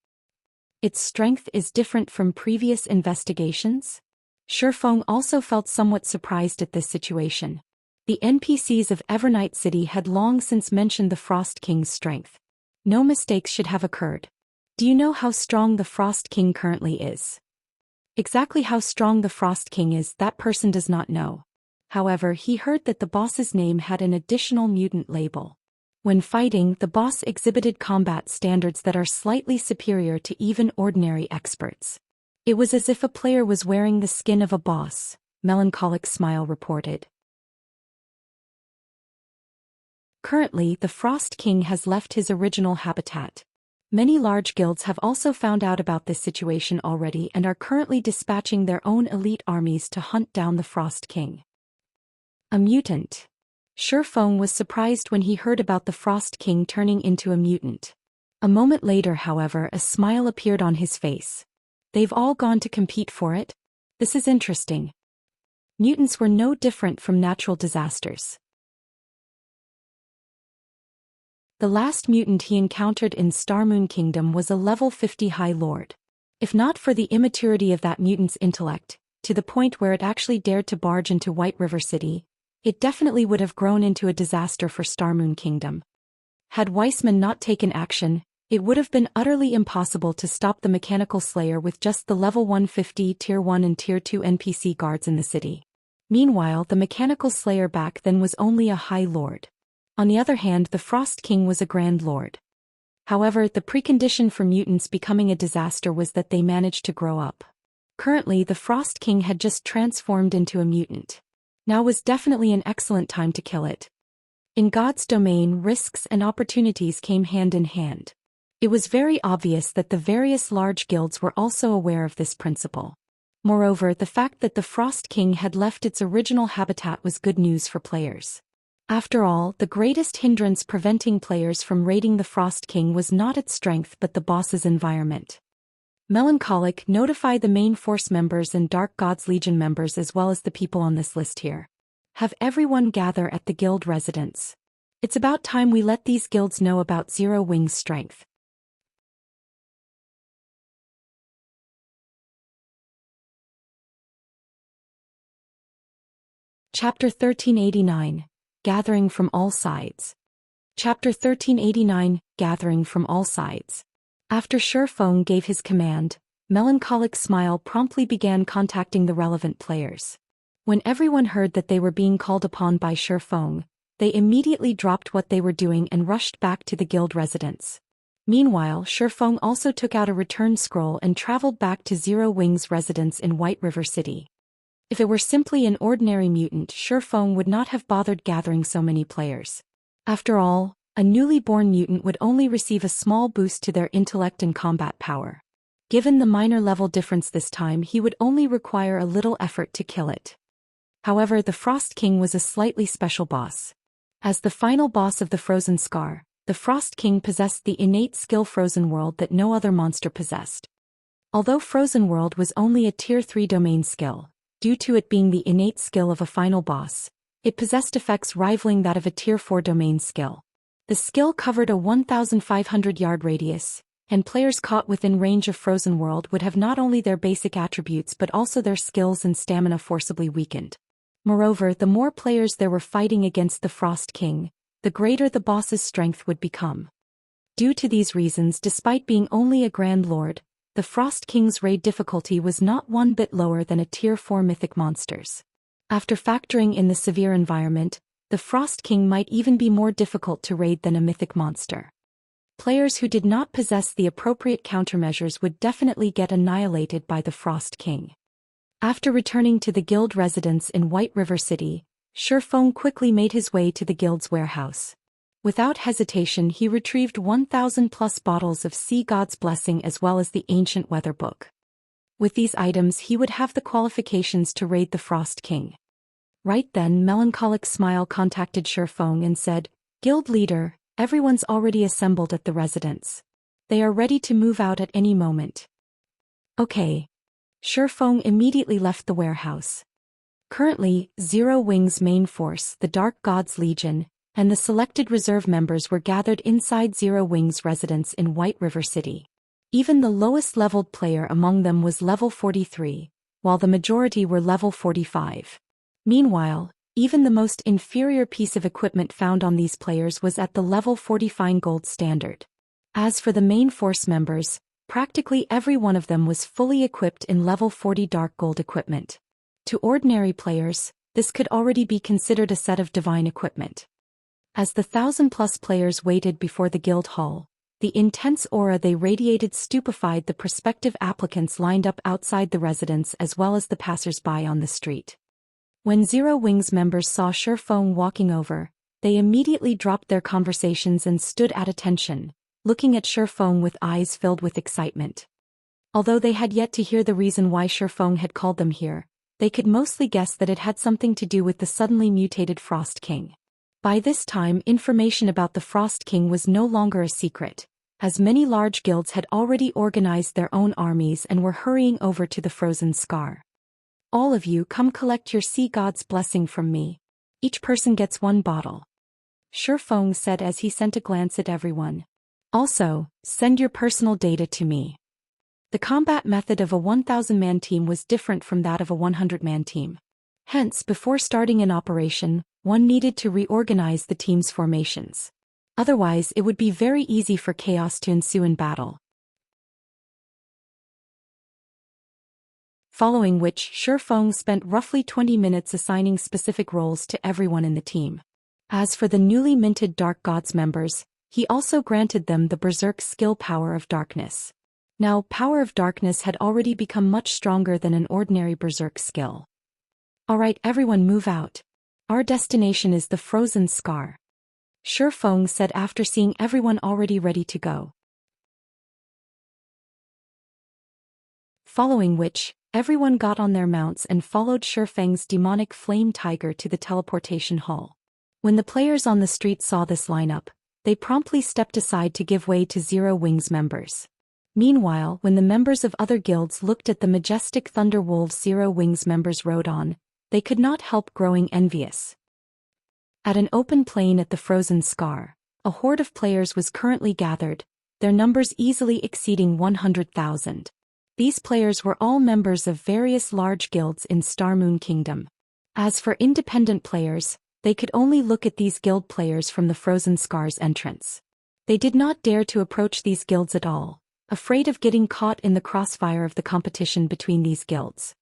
Its strength is different from previous investigations? Shifeng also felt somewhat surprised at this situation. The NPCs of Evernight City had long since mentioned the Frost King's strength. No mistakes should have occurred. Do you know how strong the Frost King currently is? Exactly how strong the Frost King is, that person does not know. However, he heard that the boss's name had an additional mutant label. When fighting, the boss exhibited combat standards that are slightly superior to even ordinary experts. It was as if a player was wearing the skin of a boss, Melancholic Smile reported. Currently, the Frost King has left his original habitat. Many large guilds have also found out about this situation already and are currently dispatching their own elite armies to hunt down the Frost King. A mutant. Shifeng was surprised when he heard about the Frost King turning into a mutant. A moment later, however, a smile appeared on his face. They've all gone to compete for it? This is interesting. Mutants were no different from natural disasters. The last mutant he encountered in Starmoon Kingdom was a level 50 High Lord. If not for the immaturity of that mutant's intellect, to the point where it actually dared to barge into White River City, it definitely would have grown into a disaster for Starmoon Kingdom. Had Weissman not taken action, it would have been utterly impossible to stop the Mechanical Slayer with just the level 150 Tier 1 and Tier 2 NPC guards in the city. Meanwhile, the Mechanical Slayer back then was only a High Lord. On the other hand, the Frost King was a Grand Lord. However, the precondition for mutants becoming a disaster was that they managed to grow up. Currently, the Frost King had just transformed into a mutant. Now was definitely an excellent time to kill it. In God's domain, risks and opportunities came hand in hand. It was very obvious that the various large guilds were also aware of this principle. Moreover, the fact that the Frost King had left its original habitat was good news for players. After all, the greatest hindrance preventing players from raiding the Frost King was not its strength but the boss's environment. Melancholic, notify the main force members and Dark Gods Legion members as well as the people on this list here. Have everyone gather at the guild residence. It's about time we let these guilds know about Zero Wing's strength. Chapter 1389. Gathering from all sides. Chapter 1389, Gathering from all sides. After Shifeng gave his command, Melancholic Smile promptly began contacting the relevant players. When everyone heard that they were being called upon by Shifeng, they immediately dropped what they were doing and rushed back to the guild residence. Meanwhile, Shifeng also took out a return scroll and traveled back to Zero Wing's residence in White River City. If it were simply an ordinary mutant, Shifeng would not have bothered gathering so many players. After all, a newly born mutant would only receive a small boost to their intellect and combat power. Given the minor level difference this time, he would only require a little effort to kill it. However, the Frost King was a slightly special boss. As the final boss of the Frozen Scar, the Frost King possessed the innate skill Frozen World that no other monster possessed. Although Frozen World was only a Tier 3 domain skill, due to it being the innate skill of a final boss, it possessed effects rivaling that of a Tier 4 domain skill. The skill covered a 1,500-yard radius, and players caught within range of Frozen World would have not only their basic attributes but also their skills and stamina forcibly weakened. Moreover, the more players there were fighting against the Frost King, the greater the boss's strength would become. Due to these reasons, despite being only a Grand Lord, the Frost King's raid difficulty was not one bit lower than a Tier 4 mythic monsters. After factoring in the severe environment, the Frost King might even be more difficult to raid than a mythic monster. Players who did not possess the appropriate countermeasures would definitely get annihilated by the Frost King. After returning to the guild residence in White River City, Shifeng quickly made his way to the guild's warehouse. Without hesitation, he retrieved 1,000+ bottles of Sea God's Blessing as well as the Ancient Weather Book. With these items, he would have the qualifications to raid the Frost King. Right then, Melancholic Smile contacted Shifeng and said, "Guild leader, Everyone's already assembled at the residence. They are ready to move out at any moment. Okay. Shifeng immediately left the warehouse. Currently, Zero Wing's main force, the Dark Gods Legion, and the selected reserve members were gathered inside Zero Wing's residence in White River City. Even the lowest-leveled player among them was level 43, while the majority were level 45. Meanwhile, even the most inferior piece of equipment found on these players was at the level 40 fine gold standard. As for the main force members, practically every one of them was fully equipped in level 40 dark gold equipment. To ordinary players, this could already be considered a set of divine equipment. As the 1,000-plus players waited before the guild hall, the intense aura they radiated stupefied the prospective applicants lined up outside the residence as well as the passers-by on the street. When Zero Wing's members saw Shifeng walking over, they immediately dropped their conversations and stood at attention, looking at Shifeng with eyes filled with excitement. Although they had yet to hear the reason why Shifeng had called them here, they could mostly guess that it had something to do with the suddenly mutated Frost King. By this time, information about the Frost King was no longer a secret, as many large guilds had already organized their own armies and were hurrying over to the Frozen Scar. All of you come collect your sea god's blessing from me. Each person gets 1 bottle. Shifeng said as he sent a glance at everyone. Also, send your personal data to me. The combat method of a 1,000-man team was different from that of a 100-man team. Hence, before starting an operation, one needed to reorganize the team's formations. Otherwise, it would be very easy for chaos to ensue in battle. Following which, Shifeng spent roughly 20 minutes assigning specific roles to everyone in the team. As for the newly minted Dark Gods members, he also granted them the Berserk skill Power of Darkness. Now, Power of Darkness had already become much stronger than an ordinary Berserk skill. Alright, everyone move out. Our destination is the Frozen Scar. Shifeng said after seeing everyone already ready to go. Following which, everyone got on their mounts and followed Shifeng's demonic flame tiger to the teleportation hall. When the players on the street saw this lineup, they promptly stepped aside to give way to Zero Wing's members. Meanwhile, when the members of other guilds looked at the majestic Thunder Wolves Zero Wing's members rode on, they could not help growing envious. At an open plain at the Frozen Scar, a horde of players was currently gathered, their numbers easily exceeding 100,000. These players were all members of various large guilds in Star Moon Kingdom. As for independent players, they could only look at these guild players from the Frozen Scar's entrance. They did not dare to approach these guilds at all, afraid of getting caught in the crossfire of the competition between these guilds.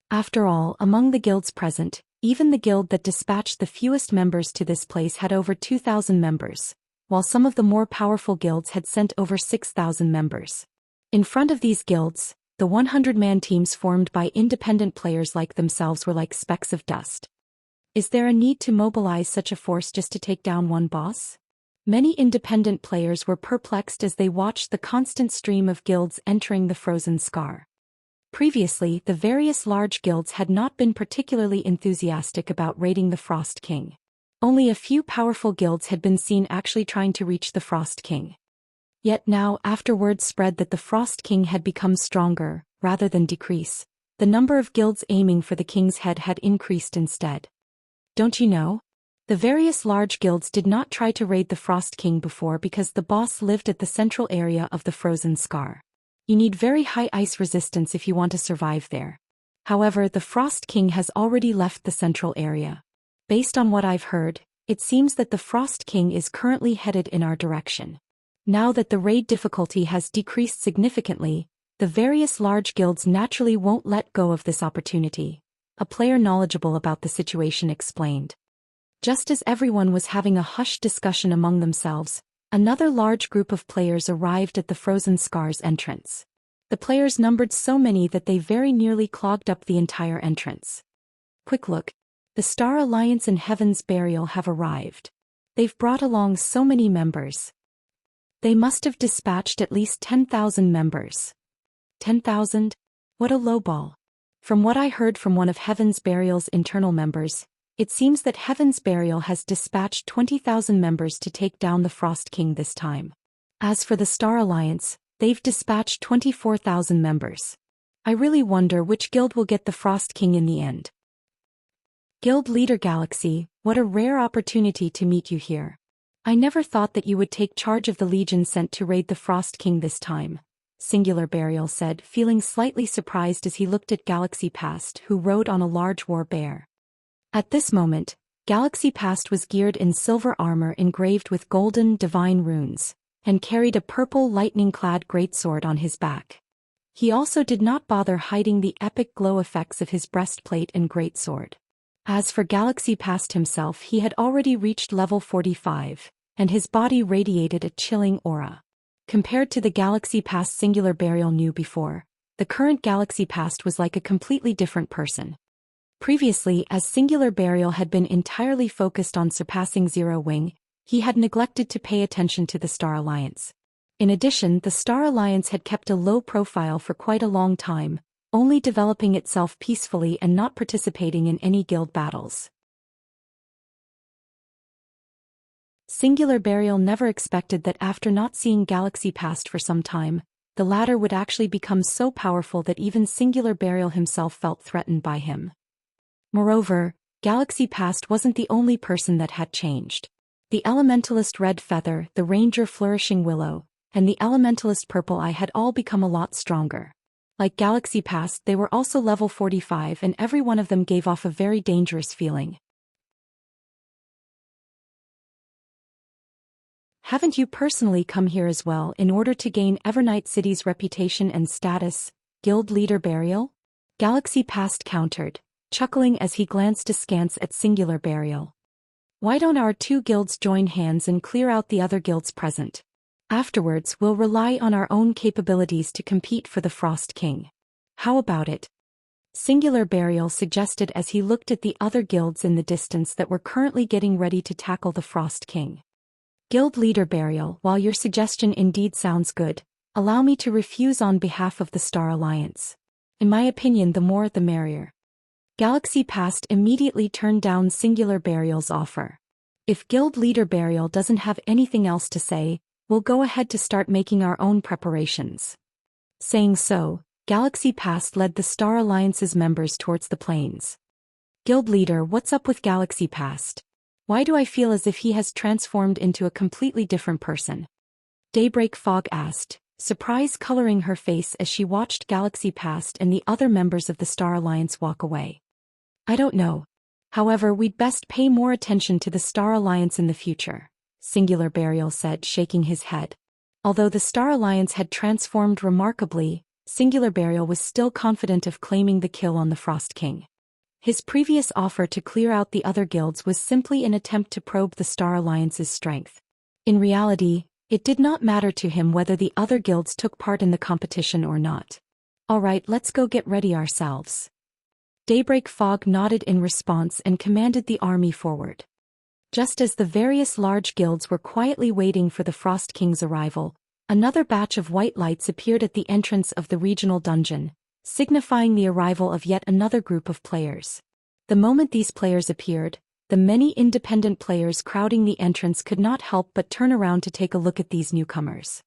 After all, among the guilds present, even the guild that dispatched the fewest members to this place had over 2,000 members, while some of the more powerful guilds had sent over 6,000 members. In front of these guilds, the 100-man teams formed by independent players like themselves were like specks of dust. Is there a need to mobilize such a force just to take down one boss? Many independent players were perplexed as they watched the constant stream of guilds entering the Frozen Scar. Previously, the various large guilds had not been particularly enthusiastic about raiding the Frost King. Only a few powerful guilds had been seen actually trying to reach the Frost King. Yet now, after word spread that the Frost King had become stronger, rather than decrease, the number of guilds aiming for the king's head had increased instead. Don't you know? The various large guilds did not try to raid the Frost King before because the boss lived at the central area of the Frozen Scar. You need very high ice resistance if you want to survive there. However, the Frost King has already left the central area. Based on what I've heard, it seems that the Frost King is currently headed in our direction. Now that the raid difficulty has decreased significantly, the various large guilds naturally won't let go of this opportunity, a player knowledgeable about the situation explained. Just as everyone was having a hushed discussion among themselves, another large group of players arrived at the Frozen Scar's entrance. The players numbered so many that they very nearly clogged up the entire entrance. Quick look. The Star Alliance and Heaven's Burial have arrived. They've brought along so many members. They must have dispatched at least 10,000 members. 10,000? What a lowball. From what I heard from one of Heaven's Burial's internal members, It seems that Heaven's Burial has dispatched 20,000 members to take down the Frost King this time. As for the Star Alliance, they've dispatched 24,000 members. I really wonder which guild will get the Frost King in the end. Guild Leader Galaxy, what a rare opportunity to meet you here. I never thought that you would take charge of the legion sent to raid the Frost King this time, Singular Burial said, feeling slightly surprised as he looked at Galaxy Past, who rode on a large war bear. At this moment, Galaxy Past was geared in silver armor engraved with golden divine runes, and carried a purple lightning-clad greatsword on his back. He also did not bother hiding the epic glow effects of his breastplate and greatsword. As for Galaxy Past himself, he had already reached level 45, and his body radiated a chilling aura. Compared to the Galaxy Past Singular Burial knew before, the current Galaxy Past was like a completely different person. Previously, as Singular Burial had been entirely focused on surpassing Zero Wing, he had neglected to pay attention to the Star Alliance. In addition, the Star Alliance had kept a low profile for quite a long time, only developing itself peacefully and not participating in any guild battles. Singular Burial never expected that after not seeing Galaxy Past for some time, the latter would actually become so powerful that even Singular Burial himself felt threatened by him. Moreover, Galaxy Past wasn't the only person that had changed. The Elementalist Red Feather, the Ranger Flourishing Willow, and the Elementalist Purple Eye had all become a lot stronger. Like Galaxy Past, they were also level 45, and every one of them gave off a very dangerous feeling. Haven't you personally come here as well in order to gain Evernight City's reputation and status, Guild Leader Burial? Galaxy Past countered, chuckling as he glanced askance at Singular Burial. Why don't our two guilds join hands and clear out the other guilds present? Afterwards, we'll rely on our own capabilities to compete for the Frost King. How about it? Singular Burial suggested as he looked at the other guilds in the distance that were currently getting ready to tackle the Frost King. Guild Leader Burial, while your suggestion indeed sounds good, allow me to refuse on behalf of the Star Alliance. In my opinion, the more the merrier. Galaxy Past immediately turned down Singular Burial's offer. If Guild Leader Burial doesn't have anything else to say, we'll go ahead to start making our own preparations. Saying so, Galaxy Past led the Star Alliance's members towards the plains. Guild Leader, what's up with Galaxy Past? Why do I feel as if he has transformed into a completely different person? Daybreak Fog asked, surprise coloring her face as she watched Galaxy Past and the other members of the Star Alliance walk away. I don't know. However, we'd best pay more attention to the Star Alliance in the future, Singular Burial said, shaking his head. Although the Star Alliance had transformed remarkably, Singular Burial was still confident of claiming the kill on the Frost King. His previous offer to clear out the other guilds was simply an attempt to probe the Star Alliance's strength. In reality, it did not matter to him whether the other guilds took part in the competition or not. Alright, let's go get ready ourselves. Daybreak Fog nodded in response and commanded the army forward. Just as the various large guilds were quietly waiting for the Frost King's arrival, another batch of white lights appeared at the entrance of the regional dungeon, signifying the arrival of yet another group of players. The moment these players appeared, the many independent players crowding the entrance could not help but turn around to take a look at these newcomers.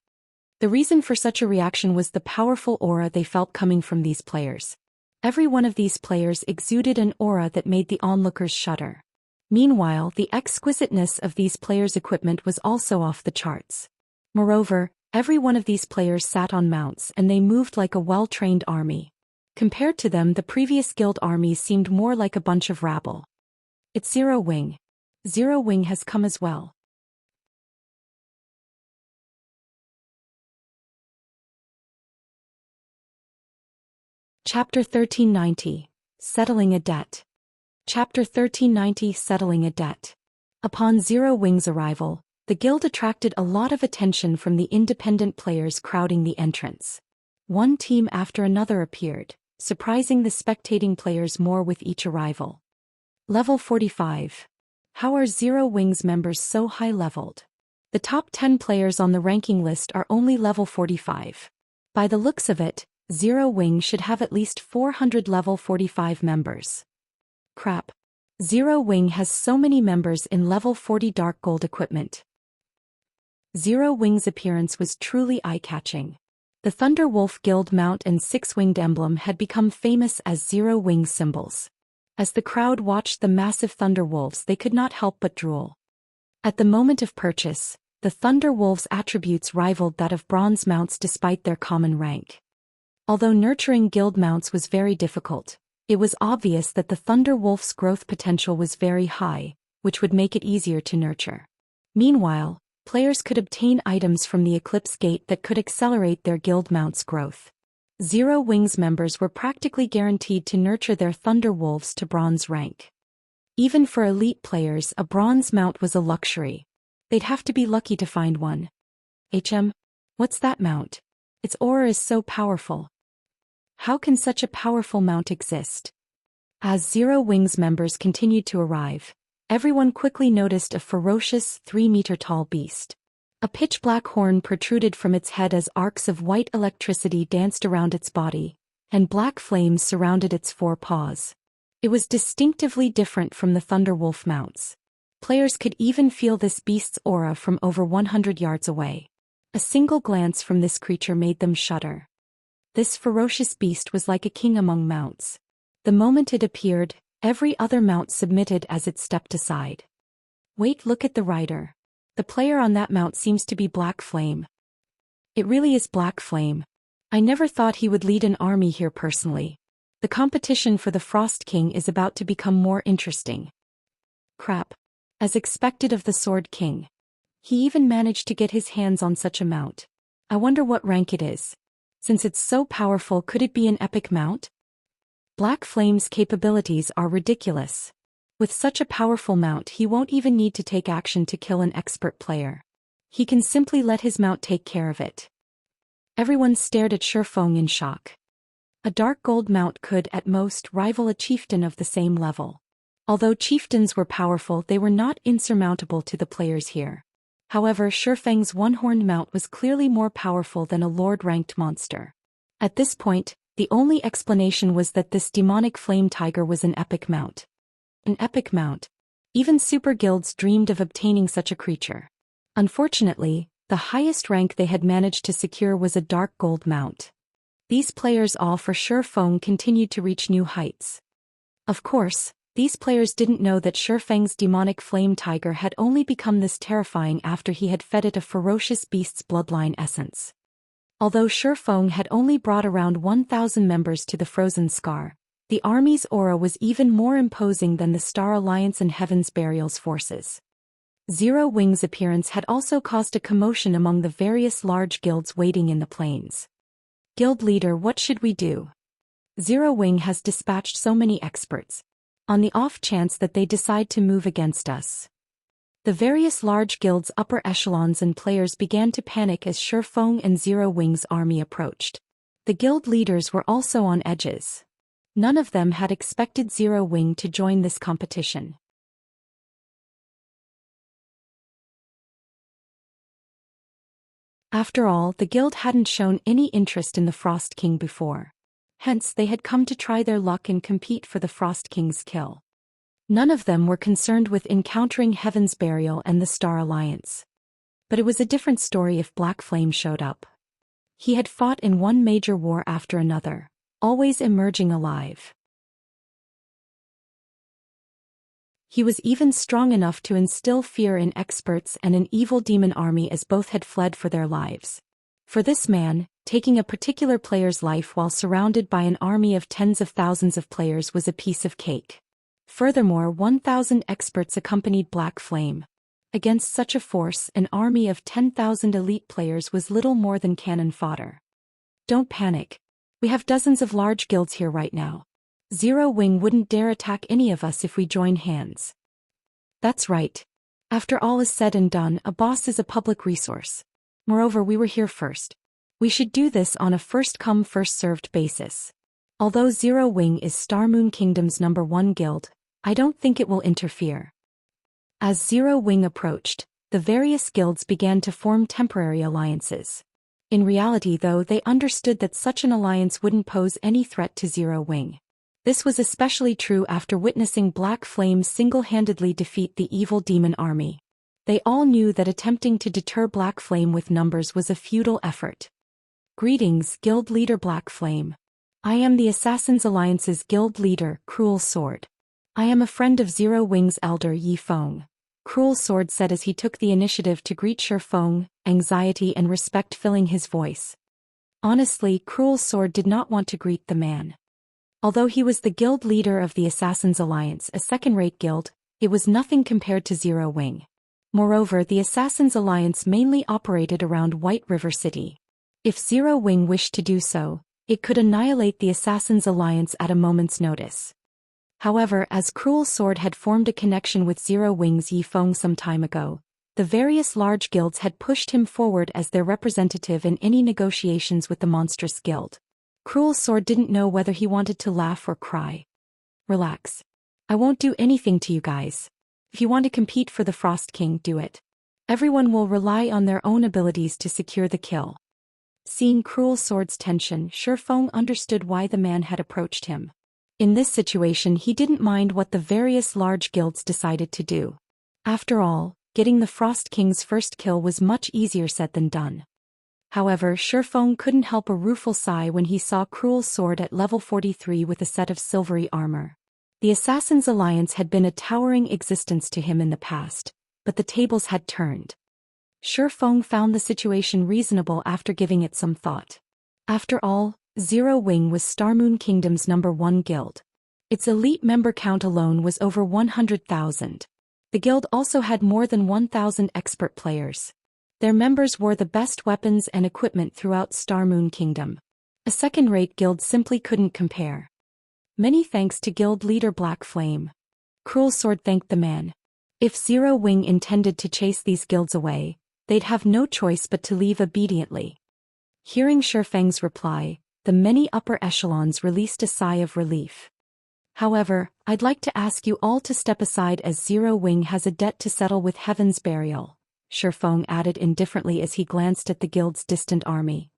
The reason for such a reaction was the powerful aura they felt coming from these players. Every one of these players exuded an aura that made the onlookers shudder. Meanwhile, the exquisiteness of these players' equipment was also off the charts. Moreover, every one of these players sat on mounts and they moved like a well-trained army. Compared to them, the previous guild armies seemed more like a bunch of rabble. It's Zero Wing. Zero Wing has come as well. Chapter 1390. Settling a Debt. Chapter 1390 Settling a Debt. Upon Zero Wing's arrival, the guild attracted a lot of attention from the independent players crowding the entrance. One team after another appeared, surprising the spectating players more with each arrival. Level 45. How are Zero Wing's members so high-leveled? The top 10 players on the ranking list are only level 45. By the looks of it, Zero Wing should have at least 400 level 45 members. Crap. Zero Wing has so many members in level 40 dark gold equipment. Zero Wing's appearance was truly eye-catching. The Thunder Wolf Guild mount and six-winged emblem had become famous as Zero Wing symbols. As the crowd watched the massive Thunder Wolves, they could not help but drool. At the moment of purchase, the Thunder Wolves' attributes rivaled that of bronze mounts despite their common rank. Although nurturing guild mounts was very difficult, it was obvious that the Thunder Wolf's growth potential was very high, which would make it easier to nurture. Meanwhile, players could obtain items from the Eclipse Gate that could accelerate their guild mount's growth. Zero Wings members were practically guaranteed to nurture their Thunder Wolves to bronze rank. Even for elite players, a bronze mount was a luxury. They'd have to be lucky to find one. What's that mount? Its aura is so powerful. How can such a powerful mount exist? As Zero Wings members continued to arrive, everyone quickly noticed a ferocious 3-meter-tall beast. A pitch-black horn protruded from its head as arcs of white electricity danced around its body, and black flames surrounded its 4 paws. It was distinctively different from the Thunderwolf mounts. Players could even feel this beast's aura from over 100 yards away. A single glance from this creature made them shudder. This ferocious beast was like a king among mounts. The moment it appeared, every other mount submitted as it stepped aside. Wait, look at the rider. The player on that mount seems to be Black Flame. It really is Black Flame. I never thought he would lead an army here personally. The competition for the Frost King is about to become more interesting. Crap. As expected of the Sword King. He even managed to get his hands on such a mount. I wonder what rank it is. Since it's so powerful, could it be an epic mount? Black Flame's capabilities are ridiculous. With such a powerful mount, he won't even need to take action to kill an expert player. He can simply let his mount take care of it. Everyone stared at Shifeng in shock. A dark gold mount could, at most, rival a chieftain of the same level. Although chieftains were powerful, they were not insurmountable to the players here. However, Shifeng's one-horned mount was clearly more powerful than a lord-ranked monster. At this point, the only explanation was that this demonic flame tiger was an epic mount. An epic mount. Even super guilds dreamed of obtaining such a creature. Unfortunately, the highest rank they had managed to secure was a dark gold mount. These players all for Shifeng continued to reach new heights. Of course, these players didn't know that Shifeng's demonic flame tiger had only become this terrifying after he had fed it a ferocious beast's bloodline essence. Although Shifeng had only brought around 1,000 members to the Frozen Scar, the army's aura was even more imposing than the Star Alliance and Heaven's Burial's forces. Zero Wing's appearance had also caused a commotion among the various large guilds waiting in the plains. Guild leader, what should we do? Zero Wing has dispatched so many experts. On the off chance that they decide to move against us. The various large guilds' upper echelons and players began to panic as Shifeng and Zero Wing's army approached. The guild leaders were also on edges. None of them had expected Zero Wing to join this competition. After all, the guild hadn't shown any interest in the Frost King before. Hence, they had come to try their luck and compete for the Frost King's kill. None of them were concerned with encountering Heaven's Burial and the Star Alliance. But it was a different story if Black Flame showed up. He had fought in one major war after another, always emerging alive. He was even strong enough to instill fear in experts and an evil demon army as both had fled for their lives. For this man, taking a particular player's life while surrounded by an army of tens of thousands of players was a piece of cake. Furthermore, 1,000 experts accompanied Black Flame. Against such a force, an army of 10,000 elite players was little more than cannon fodder. Don't panic. We have dozens of large guilds here right now. Zero Wing wouldn't dare attack any of us if we join hands. That's right. After all is said and done, a boss is a public resource. Moreover, we were here first. We should do this on a first-come, first-served basis. Although Zero Wing is Star Moon Kingdom's #1 guild, I don't think it will interfere. As Zero Wing approached, the various guilds began to form temporary alliances. In reality, though, they understood that such an alliance wouldn't pose any threat to Zero Wing. This was especially true after witnessing Black Flame single-handedly defeat the evil demon army. They all knew that attempting to deter Black Flame with numbers was a futile effort. Greetings, Guild Leader Black Flame. I am the Assassins Alliance's Guild Leader, Cruel Sword. I am a friend of Zero Wing's elder Yi Feng, Cruel Sword said as he took the initiative to greet Shi Feng, anxiety and respect filling his voice. Honestly, Cruel Sword did not want to greet the man. Although he was the guild leader of the Assassins Alliance, a second-rate guild, it was nothing compared to Zero Wing. Moreover, the Assassins Alliance mainly operated around White River City. If Zero Wing wished to do so, it could annihilate the Assassins Alliance at a moment's notice. However, as Cruel Sword had formed a connection with Zero Wing's Yi Feng some time ago, the various large guilds had pushed him forward as their representative in any negotiations with the monstrous guild. Cruel Sword didn't know whether he wanted to laugh or cry. Relax. I won't do anything to you guys. If you want to compete for the Frost King, do it. Everyone will rely on their own abilities to secure the kill. Seeing Cruel Sword's tension, Shi Feng understood why the man had approached him. In this situation, he didn't mind what the various large guilds decided to do. After all, getting the Frost King's first kill was much easier said than done. However, Shi Feng couldn't help a rueful sigh when he saw Cruel Sword at level 43 with a set of silvery armor. The Assassins Alliance had been a towering existence to him in the past, but the tables had turned. Shi Feng found the situation reasonable after giving it some thought. After all, Zero Wing was Starmoon Kingdom's #1 guild. Its elite member count alone was over 100,000. The guild also had more than 1,000 expert players. Their members wore the best weapons and equipment throughout Starmoon Kingdom. A second-rate guild simply couldn't compare. Many thanks to Guild Leader Black Flame. Cruel Sword thanked the man. If Zero Wing intended to chase these guilds away, they'd have no choice but to leave obediently. Hearing Shi Feng's reply, the many upper echelons released a sigh of relief. However, I'd like to ask you all to step aside as Zero Wing has a debt to settle with Heaven's Burial, Shi Feng added indifferently as he glanced at the guild's distant army.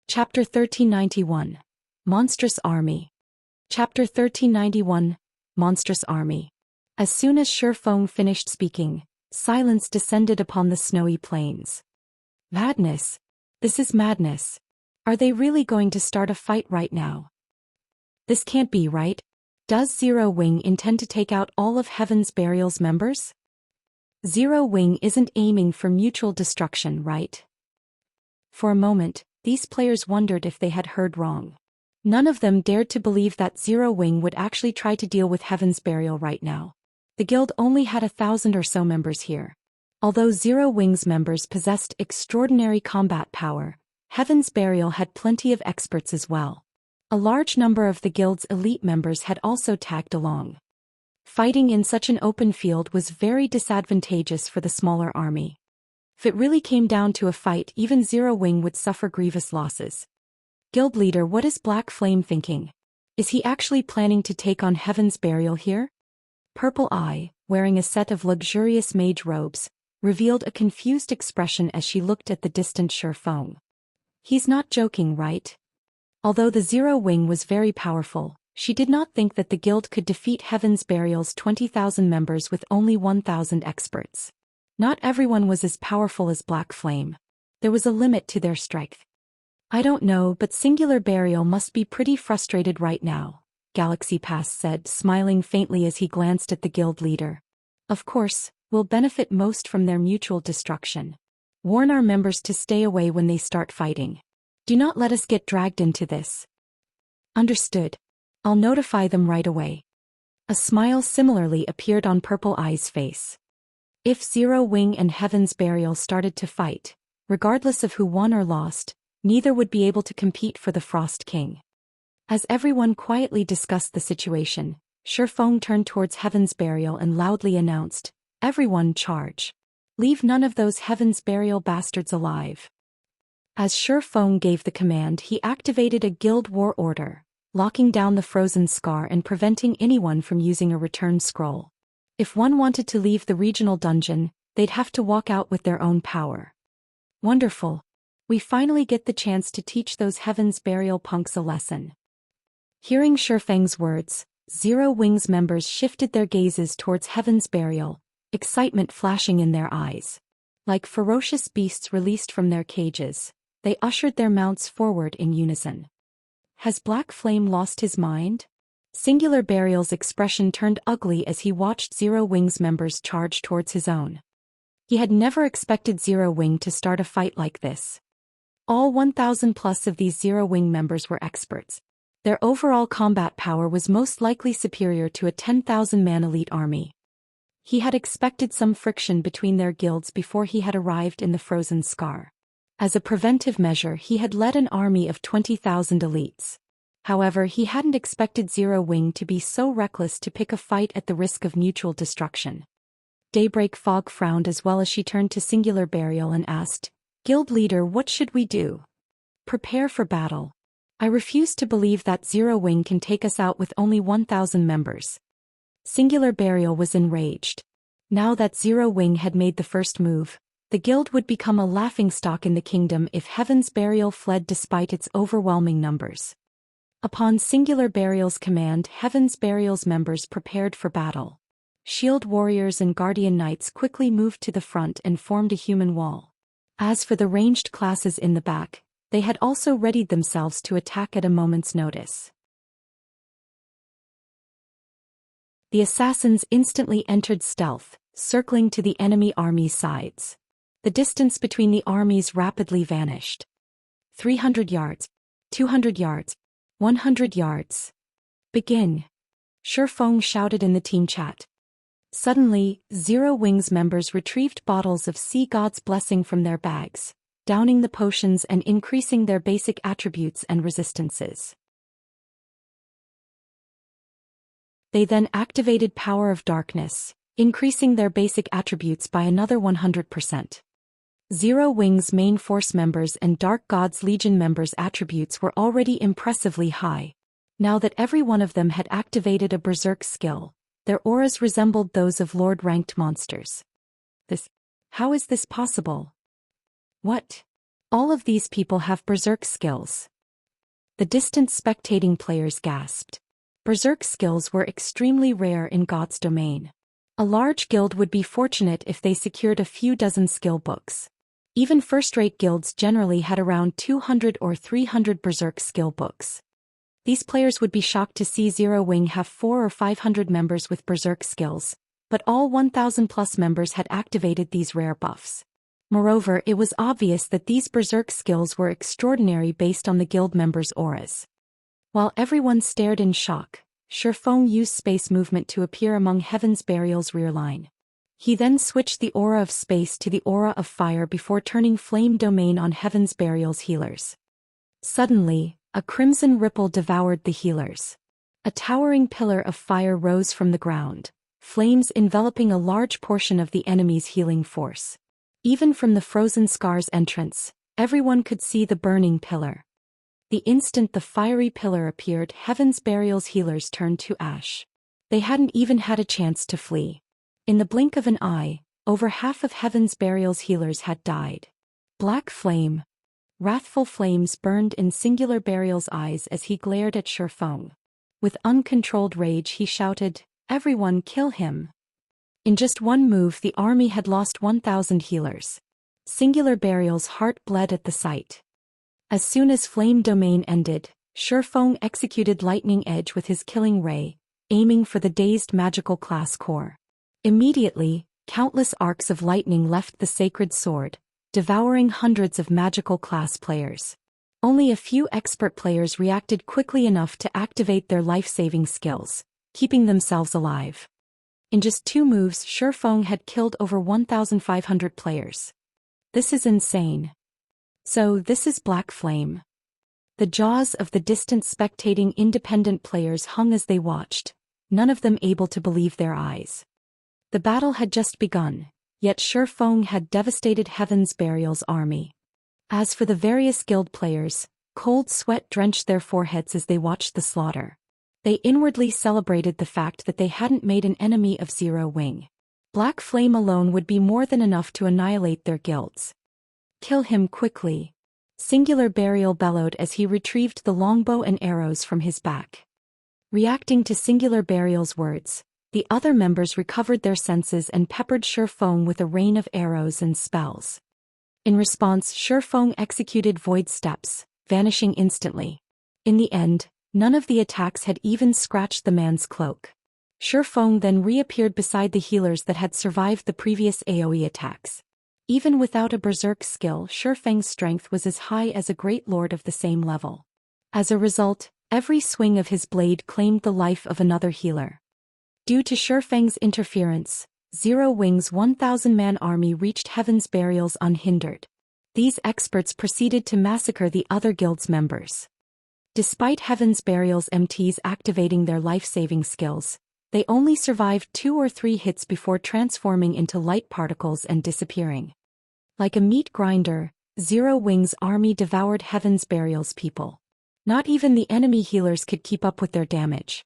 Chapter 1391. Monstrous Army. Chapter 1391. Monstrous Army. As soon as Shi Feng finished speaking, silence descended upon the snowy plains. Madness. This is madness. Are they really going to start a fight right now? This can't be right. Does Zero Wing intend to take out all of Heaven's Burial's members? Zero Wing isn't aiming for mutual destruction, right? For a moment, these players wondered if they had heard wrong. None of them dared to believe that Zero Wing would actually try to deal with Heaven's Burial right now. The guild only had 1,000 or so members here. Although Zero Wing's members possessed extraordinary combat power, Heaven's Burial had plenty of experts as well. A large number of the guild's elite members had also tagged along. Fighting in such an open field was very disadvantageous for the smaller army. If it really came down to a fight, even Zero Wing would suffer grievous losses. Guild leader, what is Black Flame thinking? Is he actually planning to take on Heaven's Burial here? Purple Eye, wearing a set of luxurious mage robes, revealed a confused expression as she looked at the distant Shi Feng. He's not joking, right? Although the Zero Wing was very powerful, she did not think that the guild could defeat Heaven's Burial's 20,000 members with only 1,000 experts. Not everyone was as powerful as Black Flame. There was a limit to their strength. I don't know, but Singular Burial must be pretty frustrated right now, Galaxy Pass said, smiling faintly as he glanced at the guild leader. Of course, we'll benefit most from their mutual destruction. Warn our members to stay away when they start fighting. Do not let us get dragged into this. Understood. I'll notify them right away. A smile similarly appeared on Purple Eye's face. If Zero Wing and Heaven's Burial started to fight, regardless of who won or lost, neither would be able to compete for the Frost King. As everyone quietly discussed the situation, Shi Feng turned towards Heaven's Burial and loudly announced, "Everyone charge. Leave none of those Heaven's Burial bastards alive." As Shi Feng gave the command, he activated a guild war order, locking down the frozen scar and preventing anyone from using a return scroll. If one wanted to leave the regional dungeon, they'd have to walk out with their own power. Wonderful. We finally get the chance to teach those Heaven's Burial punks a lesson. Hearing Shifeng's words, Zero Wing's members shifted their gazes towards Heaven's Burial, excitement flashing in their eyes. Like ferocious beasts released from their cages, they ushered their mounts forward in unison. Has Black Flame lost his mind? Singular Burial's expression turned ugly as he watched Zero Wing's members charge towards his own. He had never expected Zero Wing to start a fight like this. All 1,000 plus of these Zero Wing members were experts. Their overall combat power was most likely superior to a 10,000-man elite army. He had expected some friction between their guilds before he had arrived in the Frozen Scar. As a preventive measure, he had led an army of 20,000 elites. However, he hadn't expected Zero Wing to be so reckless to pick a fight at the risk of mutual destruction. Daybreak Fog frowned as well as she turned to Singular Burial and asked, Guild leader, what should we do? Prepare for battle. I refuse to believe that Zero Wing can take us out with only 1,000 members. Singular Burial was enraged. Now that Zero Wing had made the first move, the guild would become a laughingstock in the kingdom if Heaven's Burial fled despite its overwhelming numbers. Upon Singular Burial's command, Heaven's Burial's members prepared for battle. Shield warriors and guardian knights quickly moved to the front and formed a human wall. As for the ranged classes in the back, they had also readied themselves to attack at a moment's notice. The assassins instantly entered stealth, circling to the enemy army's sides. The distance between the armies rapidly vanished. 300 yards, 200 yards, 100 yards. Begin. Shifeng shouted in the team chat. Suddenly, Zero Wing's members retrieved bottles of Sea God's Blessing from their bags, downing the potions and increasing their basic attributes and resistances. They then activated Power of Darkness, increasing their basic attributes by another 100%. Zero Wing's main force members and Dark God's Legion members' attributes were already impressively high. Now that every one of them had activated a Berserk skill, their auras resembled those of Lord-ranked monsters. How is this possible? What? All of these people have Berserk skills. The distant spectating players gasped. Berserk skills were extremely rare in God's domain. A large guild would be fortunate if they secured a few dozen skill books. Even first-rate guilds generally had around 200 or 300 Berserk skill books. These players would be shocked to see Zero Wing have 400 or 500 members with Berserk skills, but all 1,000 plus members had activated these rare buffs. Moreover, it was obvious that these Berserk skills were extraordinary based on the guild members' auras. While everyone stared in shock, Shifeng used space movement to appear among Heaven's Burial's rear line. He then switched the aura of space to the aura of fire before turning Flame Domain on Heaven's Burial's healers. Suddenly, a crimson ripple devoured the healers. A towering pillar of fire rose from the ground, flames enveloping a large portion of the enemy's healing force. Even from the Frozen Scar's entrance, everyone could see the burning pillar. The instant the fiery pillar appeared, Heaven's Burial's healers turned to ash. They hadn't even had a chance to flee. In the blink of an eye, over half of Heaven's Burial's healers had died. Black flame. Wrathful flames burned in Singular Burial's eyes as he glared at Shifeng. With uncontrolled rage he shouted, "Everyone kill him!" In just one move the army had lost 1,000 healers. Singular Burial's heart bled at the sight. As soon as Flame Domain ended, Shifeng executed Lightning Edge with his killing ray, aiming for the dazed magical class core. Immediately, countless arcs of lightning left the sacred sword, devouring hundreds of magical class players. Only a few expert players reacted quickly enough to activate their life-saving skills, keeping themselves alive. In just 2 moves, Shifeng had killed over 1,500 players. This is insane. So this is Black Flame. The jaws of the distant spectating independent players hung as they watched, none of them able to believe their eyes. The battle had just begun, yet Shifeng had devastated Heaven's Burial's army. As for the various guild players, cold sweat drenched their foreheads as they watched the slaughter. They inwardly celebrated the fact that they hadn't made an enemy of Zero Wing. Black Flame alone would be more than enough to annihilate their guilds. Kill him quickly. Singular Burial bellowed as he retrieved the longbow and arrows from his back. Reacting to Singular Burial's words, the other members recovered their senses and peppered Shifeng with a rain of arrows and spells. In response, Shifeng executed void steps, vanishing instantly. In the end, none of the attacks had even scratched the man's cloak. Shifeng then reappeared beside the healers that had survived the previous AoE attacks. Even without a berserk skill, Shifeng's strength was as high as a great lord of the same level. As a result, every swing of his blade claimed the life of another healer. Due to Shifeng's interference, Zero Wing's 1,000-man army reached Heaven's Burials unhindered. These experts proceeded to massacre the other guild's members. Despite Heaven's Burial's MTs activating their life-saving skills, they only survived 2 or 3 hits before transforming into light particles and disappearing. Like a meat grinder, Zero Wing's army devoured Heaven's Burial's people. Not even the enemy healers could keep up with their damage.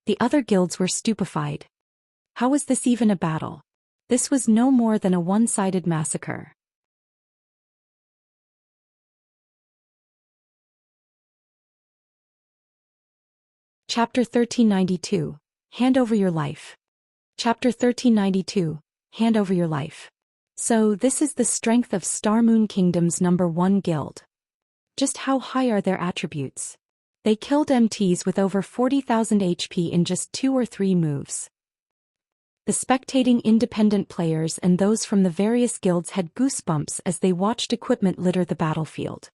The other guilds were stupefied. How was this even a battle? This was no more than a one-sided massacre. Chapter 1392. Hand over your life. Chapter 1392. Hand over your life. So this is the strength of Starmoon Kingdom's #1 guild. Just how high are their attributes? They killed MTs with over 40,000 HP in just 2 or 3 moves. The spectating independent players and those from the various guilds had goosebumps as they watched equipment litter the battlefield.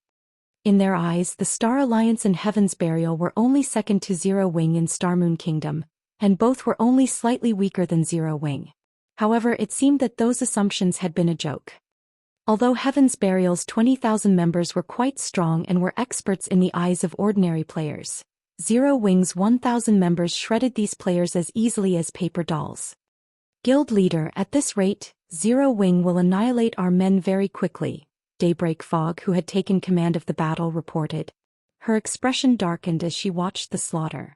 In their eyes, the Star Alliance and Heaven's Burial were only second to Zero Wing in Starmoon Kingdom, and both were only slightly weaker than Zero Wing. However, it seemed that those assumptions had been a joke. Although Heaven's Burial's 20,000 members were quite strong and were experts in the eyes of ordinary players, Zero Wing's 1,000 members shredded these players as easily as paper dolls. Guild leader, at this rate, Zero Wing will annihilate our men very quickly, Daybreak Fog, who had taken command of the battle, reported. Her expression darkened as she watched the slaughter.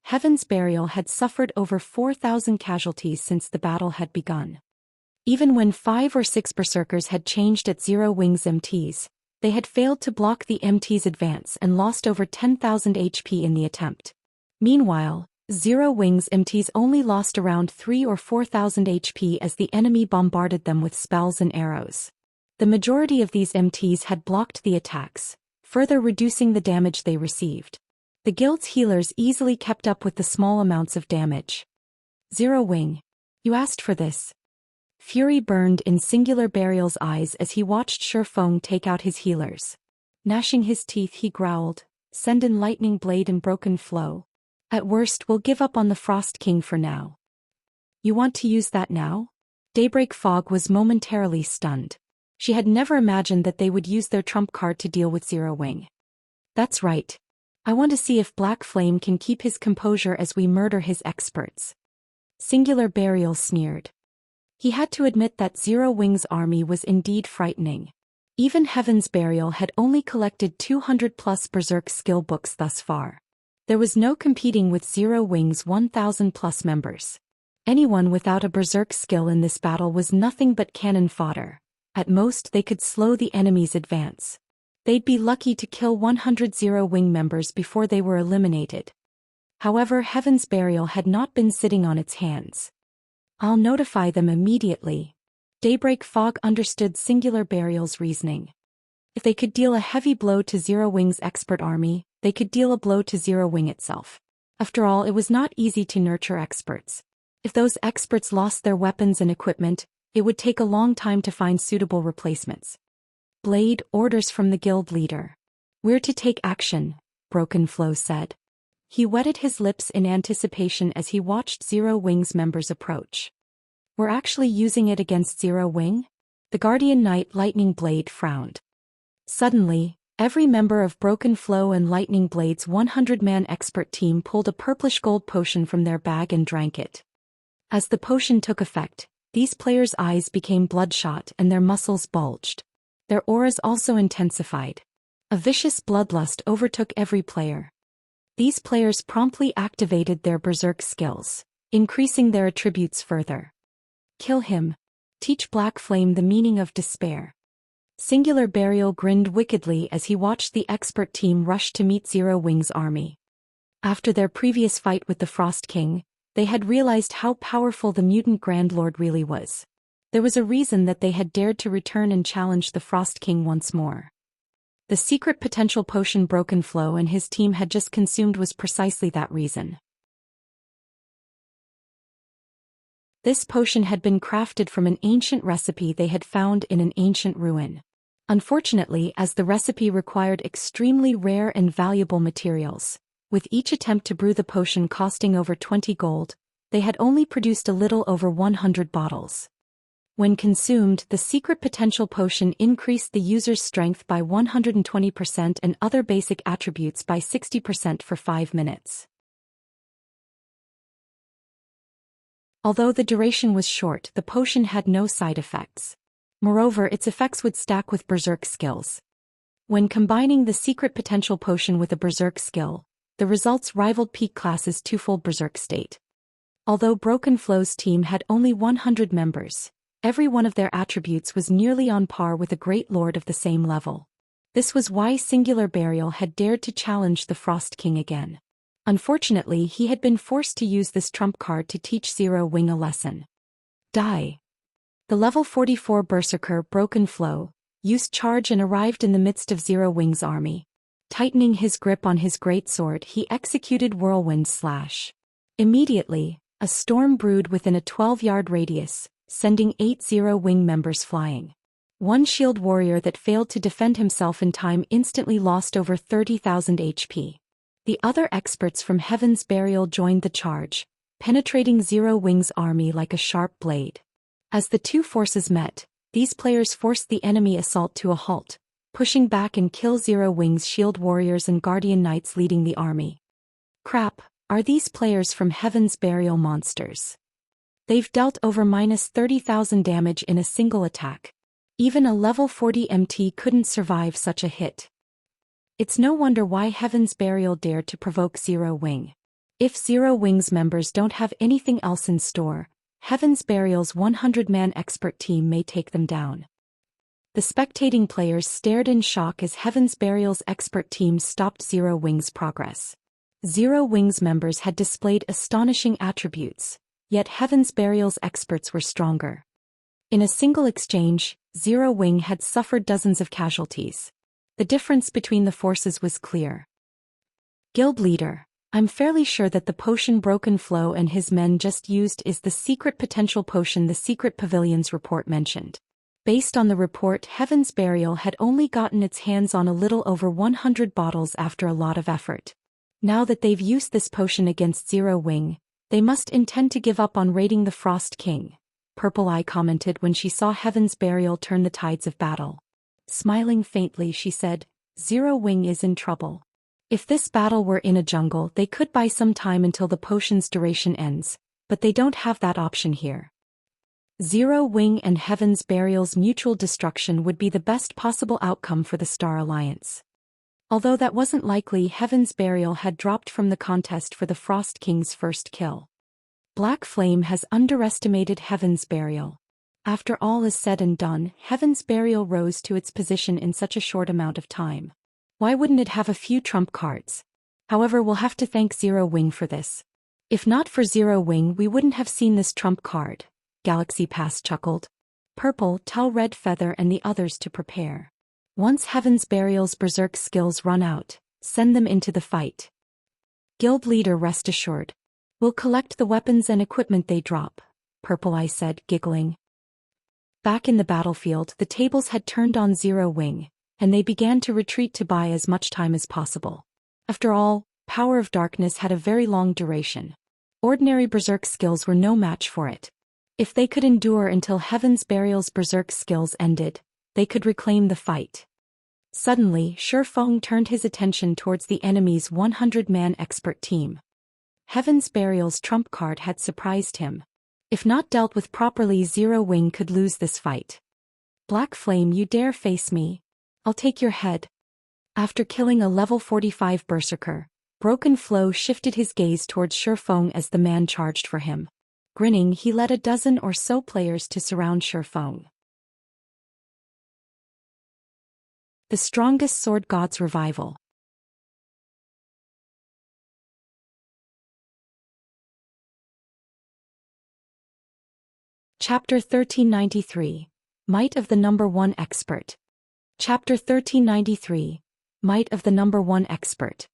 Heaven's Burial had suffered over 4,000 casualties since the battle had begun. Even when 5 or 6 berserkers had changed at Zero Wing's MTs, they had failed to block the MT's advance and lost over 10,000 HP in the attempt. Meanwhile, Zero Wing's MTs only lost around 3 or 4,000 HP as the enemy bombarded them with spells and arrows. The majority of these MTs had blocked the attacks, further reducing the damage they received. The guild's healers easily kept up with the small amounts of damage. Zero Wing. You asked for this. Fury burned in Singular Burial's eyes as he watched Shifeng take out his healers. Gnashing his teeth, he growled, "Send in Lightning Blade and Broken Flow. At worst, we'll give up on the Frost King for now." You want to use that now? Daybreak Fog was momentarily stunned. She had never imagined that they would use their trump card to deal with Zero Wing. That's right. I want to see if Black Flame can keep his composure as we murder his experts. Singular Burial sneered. He had to admit that Zero Wing's army was indeed frightening. Even Heaven's Burial had only collected 200+ berserk skill books thus far. There was no competing with Zero Wing's 1,000+ members. Anyone without a berserk skill in this battle was nothing but cannon fodder. At most, they could slow the enemy's advance. They'd be lucky to kill 100 Zero Wing members before they were eliminated. However, Heaven's Burial had not been sitting on its hands. I'll notify them immediately. Daybreak Fog understood Singular Burial's reasoning. If they could deal a heavy blow to Zero Wing's expert army, they could deal a blow to Zero Wing itself. After all, it was not easy to nurture experts. If those experts lost their weapons and equipment, it would take a long time to find suitable replacements. Blade, orders from the guild leader. We're to take action, Broken Flow said. He wetted his lips in anticipation as he watched Zero Wing's members approach. We're actually using it against Zero Wing? The Guardian Knight Lightning Blade frowned. Suddenly, every member of Broken Flow and Lightning Blade's 100-man expert team pulled a purplish gold potion from their bag and drank it. As the potion took effect, these players' eyes became bloodshot and their muscles bulged. Their auras also intensified. A vicious bloodlust overtook every player. These players promptly activated their berserk skills, increasing their attributes further. Kill him. Teach Black Flame the meaning of despair. Singular Burial grinned wickedly as he watched the expert team rush to meet Zero Wing's army. After their previous fight with the Frost King, they had realized how powerful the mutant Grand Lord really was. There was a reason that they had dared to return and challenge the Frost King once more. The secret potential potion Broken Flow and his team had just consumed was precisely that reason. This potion had been crafted from an ancient recipe they had found in an ancient ruin. Unfortunately, as the recipe required extremely rare and valuable materials, with each attempt to brew the potion costing over 20 gold, they had only produced a little over 100 bottles. When consumed, the secret potential potion increased the user's strength by 120% and other basic attributes by 60% for 5 minutes. Although the duration was short, the potion had no side effects. Moreover, its effects would stack with berserk skills. When combining the secret potential potion with a berserk skill, the results rivaled peak class's twofold berserk state. Although Broken Flow's team had only 100 members, every one of their attributes was nearly on par with a great lord of the same level. This was why Singular Burial had dared to challenge the Frost King again. Unfortunately, he had been forced to use this trump card to teach Zero Wing a lesson. Die. The level 44 Berserker Broken Flow used charge and arrived in the midst of Zero Wing's army. Tightening his grip on his greatsword, he executed Whirlwind Slash. Immediately, a storm brewed within a 12-yard radius, sending 8 Zero Wing members flying. One shield warrior that failed to defend himself in time instantly lost over 30,000 HP. The other experts from Heaven's Burial joined the charge, penetrating Zero Wing's army like a sharp blade. As the two forces met, these players forced the enemy assault to a halt, pushing back and kill Zero Wing's shield warriors and guardian knights leading the army. Crap, are these players from Heaven's Burial monsters? They've dealt over minus 30,000 damage in a single attack. Even a level 40 MT couldn't survive such a hit. It's no wonder why Heaven's Burial dared to provoke Zero Wing. If Zero Wing's members don't have anything else in store, Heaven's Burial's 100-man expert team may take them down. The spectating players stared in shock as Heaven's Burial's expert team stopped Zero Wing's progress. Zero Wing's members had displayed astonishing attributes, yet Heaven's Burial's experts were stronger. In a single exchange, Zero Wing had suffered dozens of casualties. The difference between the forces was clear. Guild Leader, I'm fairly sure that the potion Broken Flow and his men just used is the secret potential potion the Secret Pavilion's report mentioned. Based on the report, Heaven's Burial had only gotten its hands on a little over 100 bottles after a lot of effort. Now that they've used this potion against Zero Wing, they must intend to give up on raiding the Frost King, Purple Eye commented when she saw Heaven's Burial turn the tides of battle. Smiling faintly, she said, Zero Wing is in trouble. If this battle were in a jungle, they could buy some time until the potion's duration ends, but they don't have that option here. Zero Wing and Heaven's Burial's mutual destruction would be the best possible outcome for the Star Alliance. Although that wasn't likely, Heaven's Burial had dropped from the contest for the Frost King's first kill. Black Flame has underestimated Heaven's Burial. After all is said and done, Heaven's Burial rose to its position in such a short amount of time. Why wouldn't it have a few trump cards? However, we'll have to thank Zero Wing for this. If not for Zero Wing, we wouldn't have seen this trump card, Galaxy Pass chuckled. Purple, tell Red Feather and the others to prepare. Once Heaven's Burial's berserk skills run out, send them into the fight. Guild Leader, rest assured. We'll collect the weapons and equipment they drop, Purple Eye said, giggling. Back in the battlefield, the tables had turned on Zero Wing, and they began to retreat to buy as much time as possible. After all, Power of Darkness had a very long duration. Ordinary berserk skills were no match for it. If they could endure until Heaven's Burial's berserk skills ended, they could reclaim the fight. Suddenly, Shifeng turned his attention towards the enemy's 100-man expert team. Heaven's Burial's trump card had surprised him. If not dealt with properly, Zero Wing could lose this fight. Black Flame, you dare face me? I'll take your head. After killing a level 45 Berserker, Broken Flow shifted his gaze towards Shifeng as the man charged for him. Grinning, he led a dozen or so players to surround Shifeng. The strongest sword god's revival. Chapter 1393. Might of the Number 1 Expert. Chapter 1393. Might of the Number 1 Expert.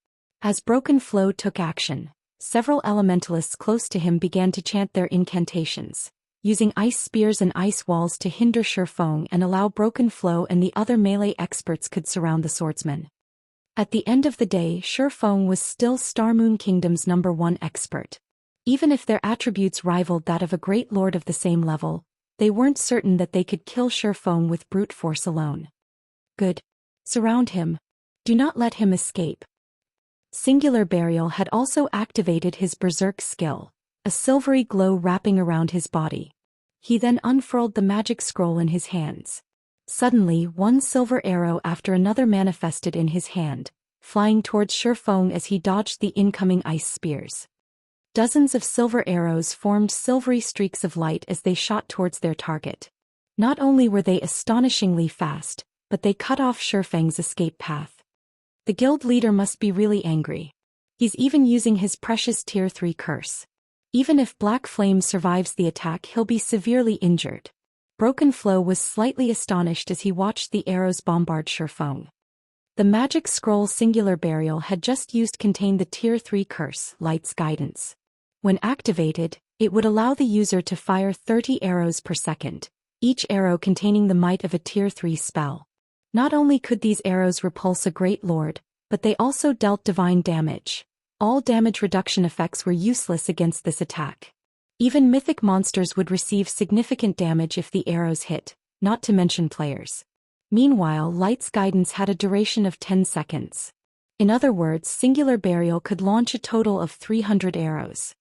As Broken Flow took action, several elementalists close to him began to chant their incantations, using ice spears and ice walls to hinder Shifeng and allow Broken Flow and the other melee experts could surround the swordsman. At the end of the day, Shifeng was still Star Moon Kingdom's number 1 expert. Even if their attributes rivaled that of a great lord of the same level, they weren't certain that they could kill Shifeng with brute force alone. Good. Surround him. Do not let him escape. Singular Burial had also activated his berserk skill, a silvery glow wrapping around his body. He then unfurled the magic scroll in his hands. Suddenly, one silver arrow after another manifested in his hand, flying towards Shifeng as he dodged the incoming ice spears. Dozens of silver arrows formed silvery streaks of light as they shot towards their target. Not only were they astonishingly fast, but they cut off Shifeng's escape path. The guild leader must be really angry. He's even using his precious Tier 3 curse. Even if Black Flame survives the attack, he'll be severely injured. Broken Flow was slightly astonished as he watched the arrows bombard Shifeng. The magic scroll Singular Burial had just used contained the Tier 3 curse, Light's Guidance. When activated, it would allow the user to fire 30 arrows per second, each arrow containing the might of a Tier 3 spell. Not only could these arrows repulse a great lord, but they also dealt divine damage. All damage reduction effects were useless against this attack. Even mythic monsters would receive significant damage if the arrows hit, not to mention players. Meanwhile, Light's Guidance had a duration of 10 seconds. In other words, Singular Burial could launch a total of 300 arrows.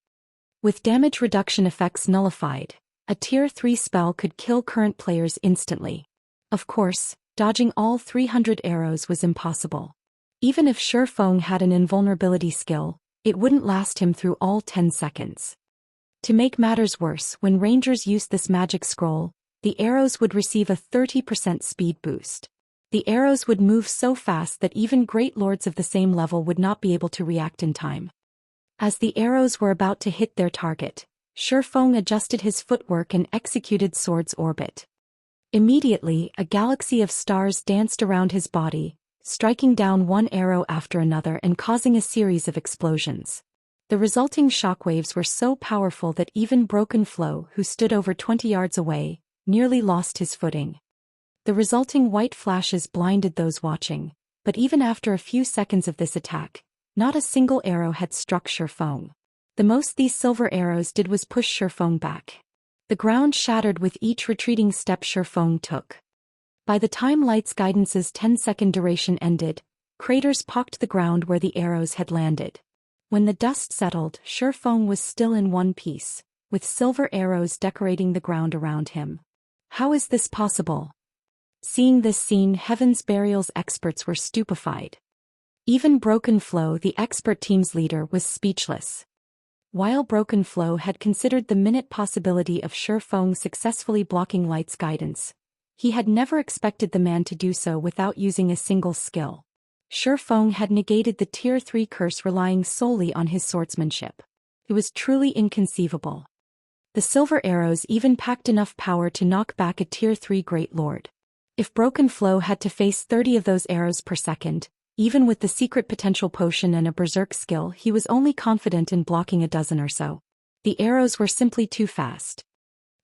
With damage reduction effects nullified, a Tier 3 spell could kill current players instantly. Of course, dodging all 300 arrows was impossible. Even if Shifeng had an invulnerability skill, it wouldn't last him through all 10 seconds. To make matters worse, when rangers used this magic scroll, the arrows would receive a 30% speed boost. The arrows would move so fast that even great lords of the same level would not be able to react in time. As the arrows were about to hit their target, Shifeng adjusted his footwork and executed Sword's Orbit. Immediately, a galaxy of stars danced around his body, striking down one arrow after another and causing a series of explosions. The resulting shockwaves were so powerful that even Broken Flow, who stood over 20 yards away, nearly lost his footing. The resulting white flashes blinded those watching, but even after a few seconds of this attack, not a single arrow had struck Shifeng. The most these silver arrows did was push Shifeng back. The ground shattered with each retreating step Shifeng took. By the time Light's Guidance's 10-second duration ended, craters pocked the ground where the arrows had landed. When the dust settled, Shifeng was still in one piece, with silver arrows decorating the ground around him. How is this possible? Seeing this scene, Heaven's Burial's experts were stupefied. Even Broken Flow, the expert team's leader, was speechless. While Broken Flow had considered the minute possibility of Shifeng successfully blocking Light's Guidance, he had never expected the man to do so without using a single skill. Shifeng had negated the Tier 3 curse relying solely on his swordsmanship. It was truly inconceivable. The silver arrows even packed enough power to knock back a Tier 3 Great Lord. If Broken Flow had to face 30 of those arrows per second, even with the secret potential potion and a berserk skill, he was only confident in blocking a dozen or so. The arrows were simply too fast.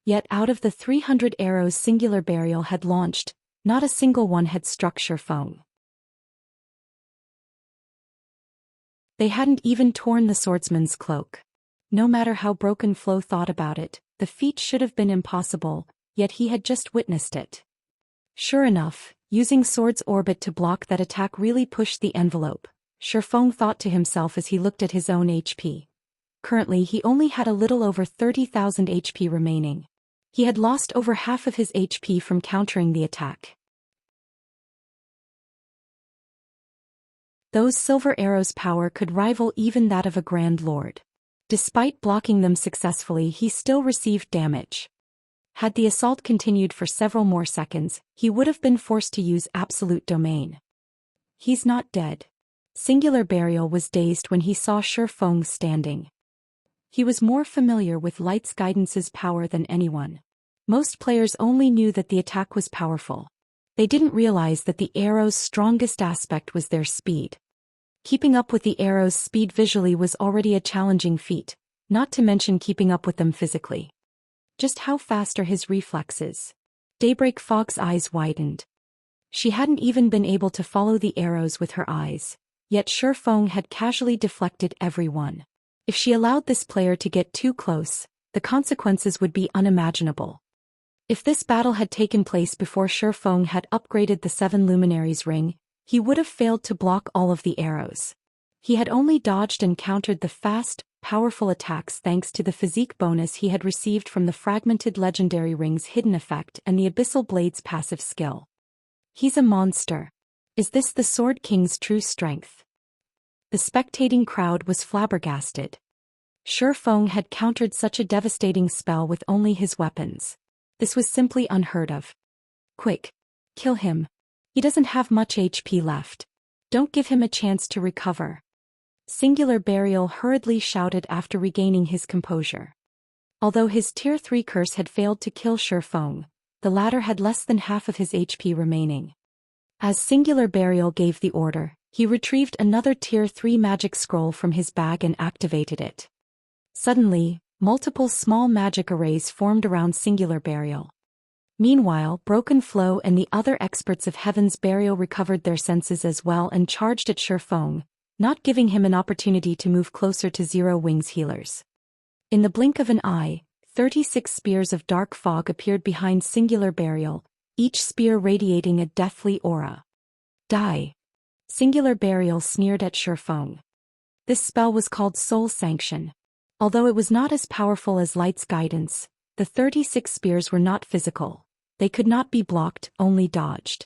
Yet out of the 300 arrows Singular Burial had launched, not a single one had struck Shifeng. They hadn't even torn the swordsman's cloak. No matter how Broken Flow thought about it, the feat should have been impossible, yet he had just witnessed it. Sure enough, using Sword's Orbit to block that attack really pushed the envelope, Shifeng thought to himself as he looked at his own HP. Currently he only had a little over 30,000 HP remaining. He had lost over half of his HP from countering the attack. Those silver arrows' power could rival even that of a Grand Lord. Despite blocking them successfully, he still received damage. Had the assault continued for several more seconds, he would have been forced to use absolute domain. He's not dead. Singular Burial was dazed when he saw Shi Feng standing. He was more familiar with Light's Guidance's power than anyone. Most players only knew that the attack was powerful. They didn't realize that the arrow's strongest aspect was their speed. Keeping up with the arrow's speed visually was already a challenging feat, not to mention keeping up with them physically. Just how fast are his reflexes? Daybreak Fog's eyes widened. She hadn't even been able to follow the arrows with her eyes, yet Shi Feng had casually deflected every one. If she allowed this player to get too close, the consequences would be unimaginable. If this battle had taken place before Shi Feng had upgraded the 7 Luminaries ring, he would have failed to block all of the arrows. He had only dodged and countered the fast, powerful attacks thanks to the physique bonus he had received from the fragmented legendary ring's hidden effect and the Abyssal Blade's passive skill. He's a monster. Is this the Sword King's true strength? The spectating crowd was flabbergasted. Shi Feng had countered such a devastating spell with only his weapons. This was simply unheard of. Quick! Kill him. He doesn't have much HP left. Don't give him a chance to recover. Singular Burial hurriedly shouted after regaining his composure. Although his Tier 3 curse had failed to kill Shi Feng, the latter had less than half of his HP remaining. As Singular Burial gave the order, he retrieved another Tier 3 magic scroll from his bag and activated it. Suddenly, multiple small magic arrays formed around Singular Burial. Meanwhile, Broken Flow and the other experts of Heaven's Burial recovered their senses as well and charged at Shi Feng, not giving him an opportunity to move closer to Zero Wings healers. In the blink of an eye, 36 spears of dark fog appeared behind Singular Burial, each spear radiating a deathly aura. Die! Singular Burial sneered at Shi Feng. This spell was called Soul Sanction. Although it was not as powerful as Light's Guidance, the 36 spears were not physical. They could not be blocked, only dodged.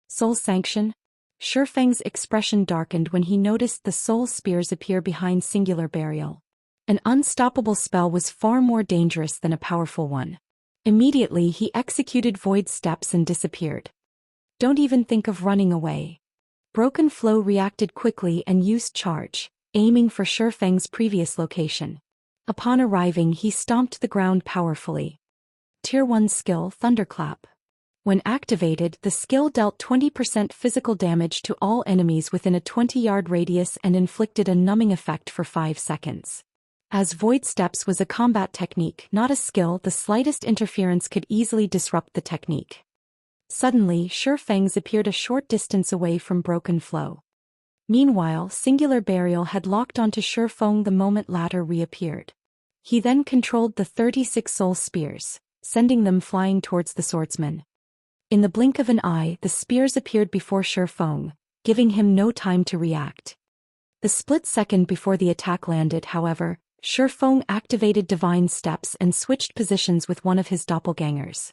Soul Sanction? Shi Feng's expression darkened when he noticed the soul spears appear behind Singular Burial. An unstoppable spell was far more dangerous than a powerful one. Immediately he executed void steps and disappeared. Don't even think of running away. Broken Flow reacted quickly and used charge, aiming for Shi Feng's previous location. Upon arriving he stomped the ground powerfully. Tier 1 skill Thunderclap. When activated, the skill dealt 20% physical damage to all enemies within a 20-yard radius and inflicted a numbing effect for 5 seconds. As Void Steps was a combat technique, not a skill, the slightest interference could easily disrupt the technique. Suddenly, Shi Feng's appeared a short distance away from Broken Flow. Meanwhile, Singular Burial had locked onto Shi Feng the moment latter reappeared. He then controlled the 36 soul spears, sending them flying towards the swordsman. In the blink of an eye, the spears appeared before Shi Feng, giving him no time to react. The split second before the attack landed, however, Shi Feng activated Divine Steps and switched positions with one of his doppelgangers.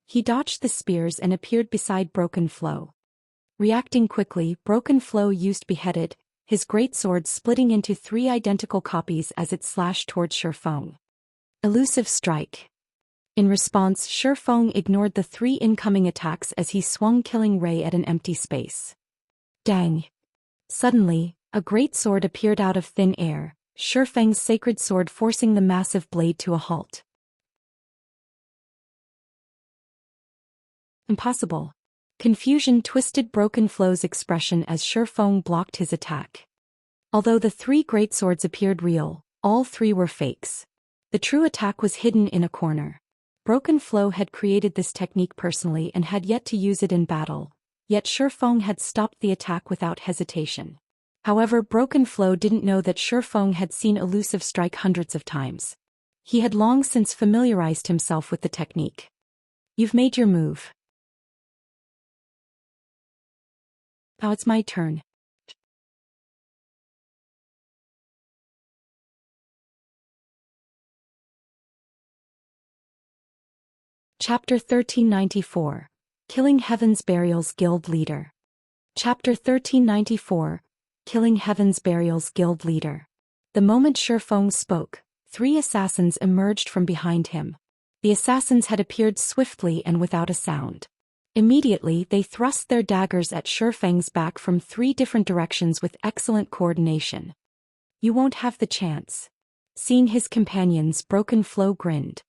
He dodged the spears and appeared beside Broken Flow. Reacting quickly, Broken Flow used Beheaded, his greatsword splitting into 3 identical copies as it slashed towards Shi Feng. Elusive Strike. In response, Shi Feng ignored the 3 incoming attacks as he swung Killing Ray at an empty space. Dang! Suddenly, a great sword appeared out of thin air, Shi Feng's sacred sword forcing the massive blade to a halt. Impossible. Confusion twisted Broken Flow's expression as Shi Feng blocked his attack. Although the 3 greatswords appeared real, all 3 were fakes. The true attack was hidden in a corner. Broken Flow had created this technique personally and had yet to use it in battle, yet Shi Feng had stopped the attack without hesitation. However, Broken Flow didn't know that Shi Feng had seen Elusive Strike hundreds of times. He had long since familiarized himself with the technique. You've made your move. Now it's my turn. Chapter 1394. Killing Heaven's Burial's Guild Leader. Chapter 1394. Killing Heaven's Burial's Guild Leader. The moment Shi Feng spoke, 3 assassins emerged from behind him. The assassins had appeared swiftly and without a sound. Immediately they thrust their daggers at Shifeng's back from 3 different directions with excellent coordination. "You won't have the chance." Seeing his companions, Broken Flow grinned.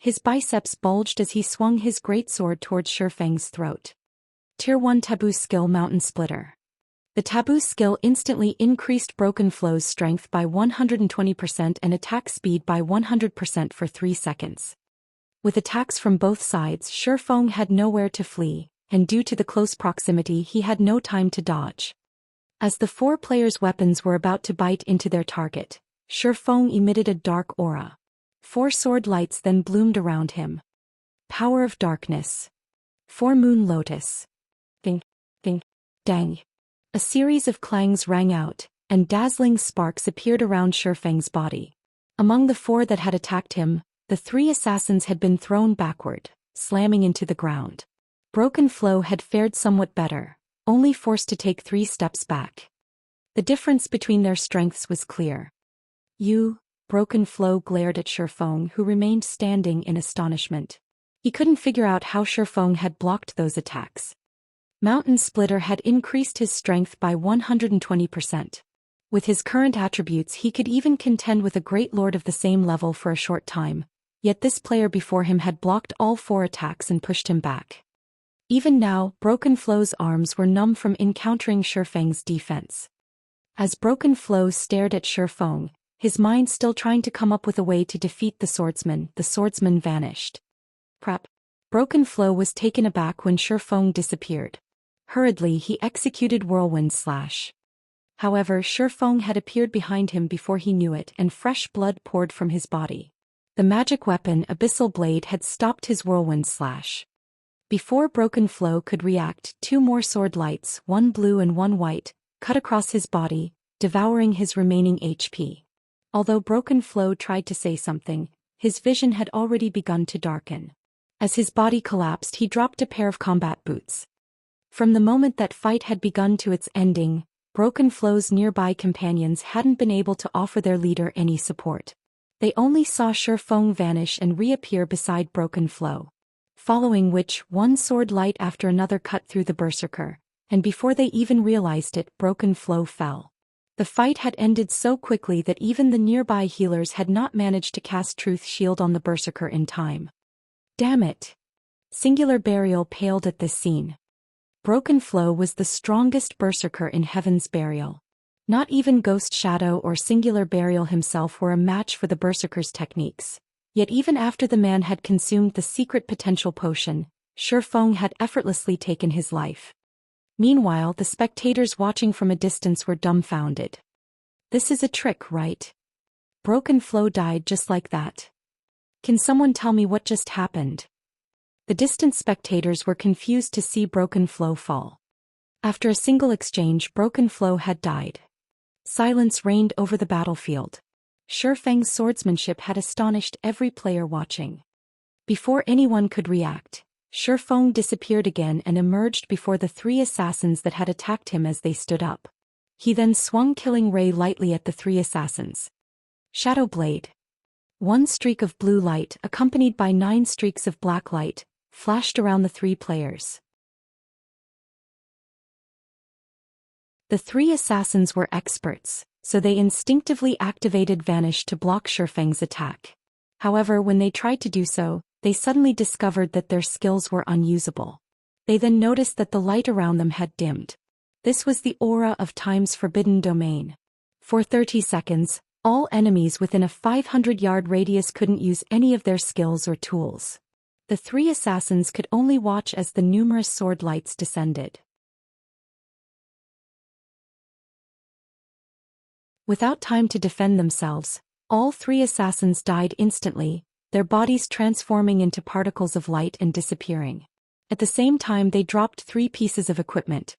His biceps bulged as he swung his greatsword towards Shifeng's throat. Tier 1 Taboo Skill Mountain Splitter. The taboo skill instantly increased Broken Flow's strength by 120% and attack speed by 100% for 3 seconds. With attacks from both sides, Shifeng had nowhere to flee, and due to the close proximity he had no time to dodge. As the 4 players' weapons were about to bite into their target, Shifeng emitted a dark aura. 4 sword lights then bloomed around him. Power of Darkness. 4 Moon Lotus. Ding, ding, dang. A series of clangs rang out, and dazzling sparks appeared around Shifeng's body. Among the 4 that had attacked him, the 3 assassins had been thrown backward, slamming into the ground. Broken Flow had fared somewhat better, only forced to take 3 steps back. The difference between their strengths was clear. Broken Flow glared at Shifeng, who remained standing in astonishment. He couldn't figure out how Shifeng had blocked those attacks. Mountain Splitter had increased his strength by 120%. With his current attributes he could even contend with a great lord of the same level for a short time, yet this player before him had blocked all 4 attacks and pushed him back. Even now, Broken Flow's arms were numb from encountering Shifeng's defense. As Broken Flow stared at Shifeng, his mind still trying to come up with a way to defeat the swordsman vanished. Prep. Broken Flow was taken aback when Shifeng disappeared. Hurriedly he executed Whirlwind Slash. However, Shifeng had appeared behind him before he knew it and fresh blood poured from his body. The magic weapon Abyssal Blade had stopped his Whirlwind Slash. Before Broken Flow could react, 2 more sword lights, 1 blue and 1 white, cut across his body, devouring his remaining HP. Although Broken Flow tried to say something, his vision had already begun to darken. As his body collapsed he dropped a pair of combat boots. From the moment that fight had begun to its ending, Broken Flow's nearby companions hadn't been able to offer their leader any support. They only saw Shifeng vanish and reappear beside Broken Flow. Following which, 1 sword light after another cut through the berserker, and before they even realized it, Broken Flow fell. The fight had ended so quickly that even the nearby healers had not managed to cast Truth Shield on the berserker in time. Damn it! Singular Burial paled at this scene. Broken Flow was the strongest berserker in Heaven's Burial. Not even Ghost Shadow or Singular Burial himself were a match for the berserker's techniques. Yet even after the man had consumed the secret potential potion, Shifeng had effortlessly taken his life. Meanwhile, the spectators watching from a distance were dumbfounded. This is a trick, right? Broken Flow died just like that. Can someone tell me what just happened? The distant spectators were confused to see Broken Flow fall. After a single exchange, Broken Flow had died. Silence reigned over the battlefield. Shifeng's swordsmanship had astonished every player watching. Before anyone could react, Shifeng disappeared again and emerged before the 3 assassins that had attacked him as they stood up. He then swung Killing Ray lightly at the 3 assassins. Shadow Blade. 1 streak of blue light accompanied by 9 streaks of black light flashed around the 3 players. The 3 assassins were experts, so they instinctively activated Vanish to block Shifeng's attack. However, when they tried to do so, they suddenly discovered that their skills were unusable. They then noticed that the light around them had dimmed. This was the aura of Time's forbidden domain. For 30 seconds, all enemies within a 500-yard radius couldn't use any of their skills or tools. The 3 assassins could only watch as the numerous sword lights descended. Without time to defend themselves, all 3 assassins died instantly, their bodies transforming into particles of light and disappearing. At the same time they dropped 3 pieces of equipment.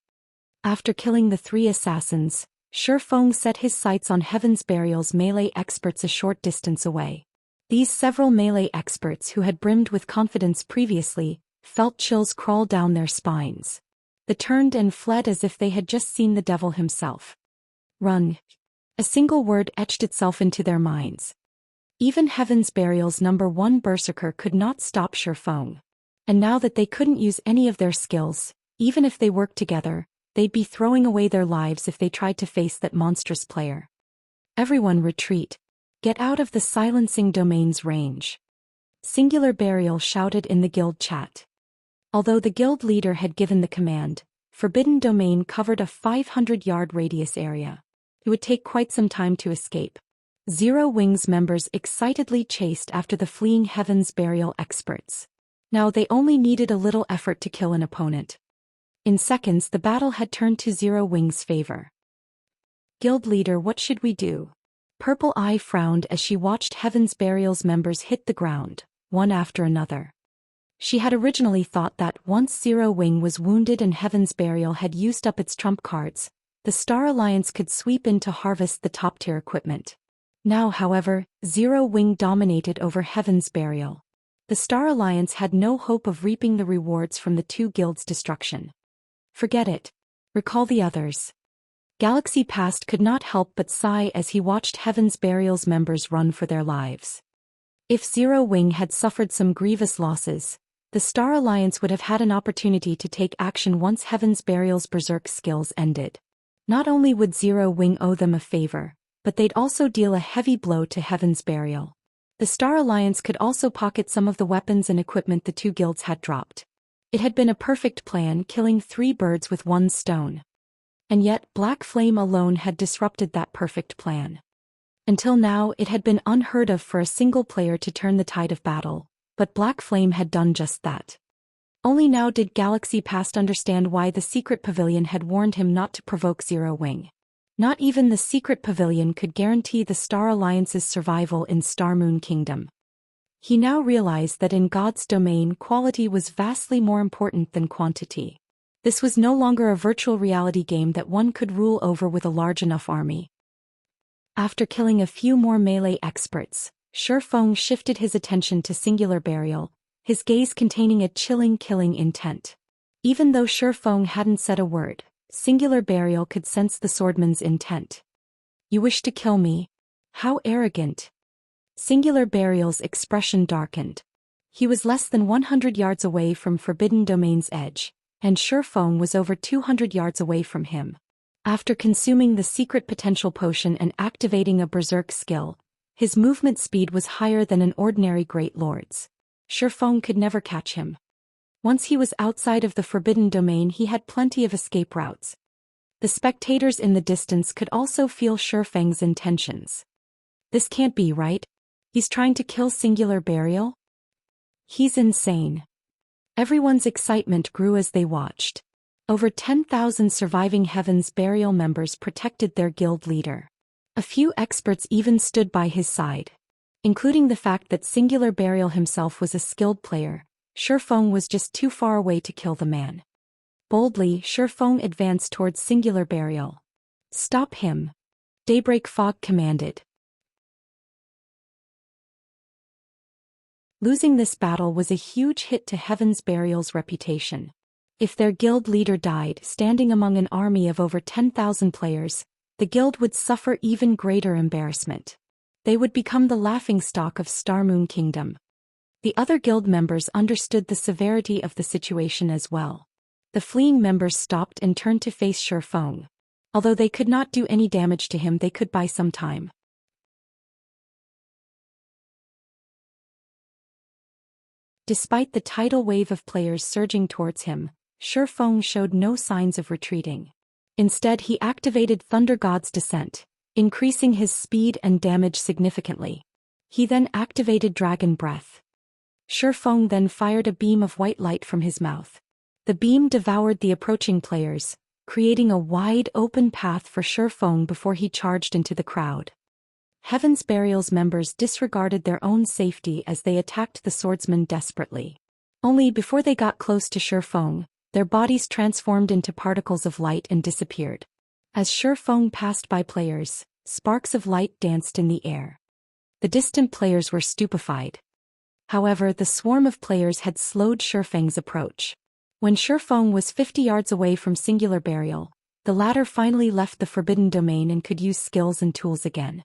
After killing the 3 assassins, Shifeng set his sights on Heaven's Burial's melee experts a short distance away. These several melee experts who had brimmed with confidence previously, felt chills crawl down their spines. They turned and fled as if they had just seen the devil himself. Run. A single word etched itself into their minds. Even Heaven's Burial's #1 berserker could not stop Shifeng. And now that they couldn't use any of their skills, even if they worked together, they'd be throwing away their lives if they tried to face that monstrous player. Everyone retreat. Get out of the silencing domain's range. Singular Burial shouted in the guild chat. Although the guild leader had given the command, Forbidden Domain covered a 500-yard radius area. It would take quite some time to escape. Zero Wing's members excitedly chased after the fleeing Heaven's Burial experts. Now they only needed a little effort to kill an opponent. In seconds the battle had turned to Zero Wing's favor. Guild leader, what should we do? Purple Eye frowned as she watched Heaven's Burial's members hit the ground, one after another. She had originally thought that once Zero Wing was wounded and Heaven's Burial had used up its trump cards, the Star Alliance could sweep in to harvest the top-tier equipment. Now, however, Zero Wing dominated over Heaven's Burial. The Star Alliance had no hope of reaping the rewards from the two guilds' destruction. Forget it. Recall the others. Galaxy Past could not help but sigh as he watched Heaven's Burial's members run for their lives. If Zero Wing had suffered some grievous losses, the Star Alliance would have had an opportunity to take action once Heaven's Burial's berserk skills ended. Not only would Zero Wing owe them a favor, but they'd also deal a heavy blow to Heaven's Burial. The Star Alliance could also pocket some of the weapons and equipment the two guilds had dropped. It had been a perfect plan, killing 3 birds with 1 stone. And yet Black Flame alone had disrupted that perfect plan. Until now it had been unheard of for a single player to turn the tide of battle, but Black Flame had done just that. Only now did Galaxy Past understand why the Secret Pavilion had warned him not to provoke Zero Wing. Not even the Secret Pavilion could guarantee the Star Alliance's survival in Star Moon Kingdom. He now realized that in God's domain quality was vastly more important than quantity. This was no longer a virtual reality game that one could rule over with a large enough army. After killing a few more melee experts, Shifeng shifted his attention to Singular Burial, his gaze containing a chilling killing intent. Even though Shifeng hadn't said a word, Singular Burial could sense the swordman's intent. You wish to kill me? How arrogant. Singular Burial's expression darkened. He was less than 100 yards away from Forbidden Domain's edge, and Shifeng was over 200 yards away from him. After consuming the secret potential potion and activating a berserk skill, his movement speed was higher than an ordinary Great Lord's. Shifeng could never catch him. Once he was outside of the Forbidden Domain, he had plenty of escape routes. The spectators in the distance could also feel Shifeng's intentions. This can't be right. He's trying to kill Singular Burial? He's insane. Everyone's excitement grew as they watched. Over 10,000 surviving Heaven's Burial members protected their guild leader. A few experts even stood by his side. Including the fact that Singular Burial himself was a skilled player, Shifeng was just too far away to kill the man. Boldly, Shifeng advanced towards Singular Burial. Stop him. Daybreak Fog commanded. Losing this battle was a huge hit to Heaven's Burial's reputation. If their guild leader died standing among an army of over 10,000 players, the guild would suffer even greater embarrassment. They would become the laughingstock of Star Moon Kingdom. The other guild members understood the severity of the situation as well. The fleeing members stopped and turned to face Shifeng. Although they could not do any damage to him, they could buy some time. Despite the tidal wave of players surging towards him, Shifeng showed no signs of retreating. Instead, he activated Thunder God's Descent, increasing his speed and damage significantly. He then activated Dragon Breath. Shifeng then fired a beam of white light from his mouth. The beam devoured the approaching players, creating a wide open path for Shifeng before he charged into the crowd. Heaven's Burial's members disregarded their own safety as they attacked the swordsman desperately. Only before they got close to Shifeng, their bodies transformed into particles of light and disappeared. As Shifeng passed by players, sparks of light danced in the air. The distant players were stupefied. However, the swarm of players had slowed Shifeng's approach. When Shifeng was 50 yards away from Singular Burial, the latter finally left the Forbidden Domain and could use skills and tools again.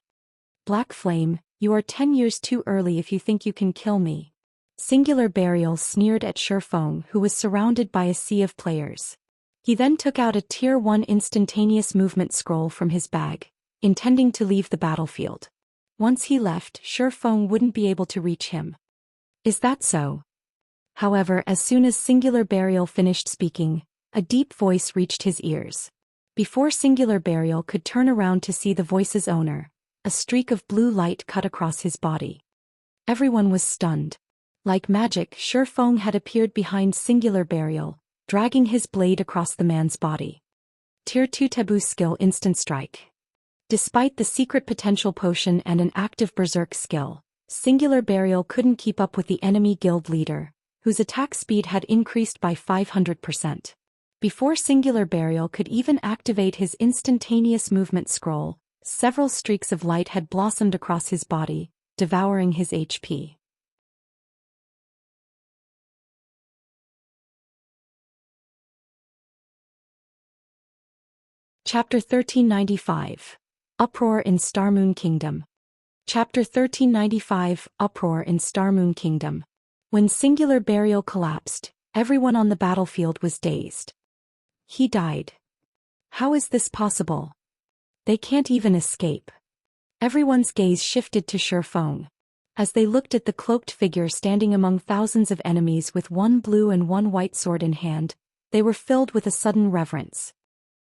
Black Flame, you are 10 years too early if you think you can kill me. Singular Burial sneered at Shifeng, who was surrounded by a sea of players. He then took out a Tier 1 instantaneous movement scroll from his bag, intending to leave the battlefield. Once he left, Shifeng wouldn't be able to reach him. Is that so? However, as soon as Singular Burial finished speaking, a deep voice reached his ears. Before Singular Burial could turn around to see the voice's owner, a streak of blue light cut across his body. Everyone was stunned. Like magic, Shifeng had appeared behind Singular Burial, dragging his blade across the man's body. Tier 2 Taboo skill Instant Strike. Despite the secret potential potion and an active berserk skill, Singular Burial couldn't keep up with the enemy guild leader, whose attack speed had increased by 500%. Before Singular Burial could even activate his instantaneous movement scroll, several streaks of light had blossomed across his body, devouring his HP. Chapter 1395. Uproar in Starmoon Kingdom. Chapter 1395. Uproar in Starmoon Kingdom. When Singular Burial collapsed, everyone on the battlefield was dazed. He died. How is this possible? They can't even escape. Everyone's gaze shifted to Shifeng. As they looked at the cloaked figure standing among thousands of enemies with one blue and one white sword in hand, they were filled with a sudden reverence.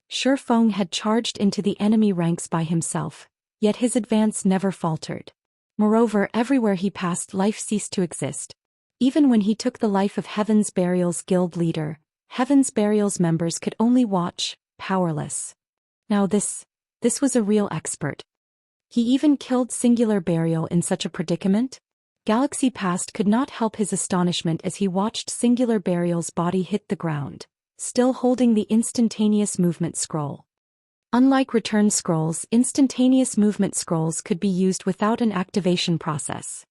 Shifeng had charged into the enemy ranks by himself, yet his advance never faltered. Moreover, everywhere he passed, life ceased to exist. Even when he took the life of Heaven's Burial's guild leader, Heaven's Burial's members could only watch, powerless. Now this was a real expert. He even killed Singular Burial in such a predicament? Galaxy Past could not help his astonishment as he watched Singular Burial's body hit the ground, still holding the instantaneous movement scroll. Unlike return scrolls, instantaneous movement scrolls could be used without an activation process.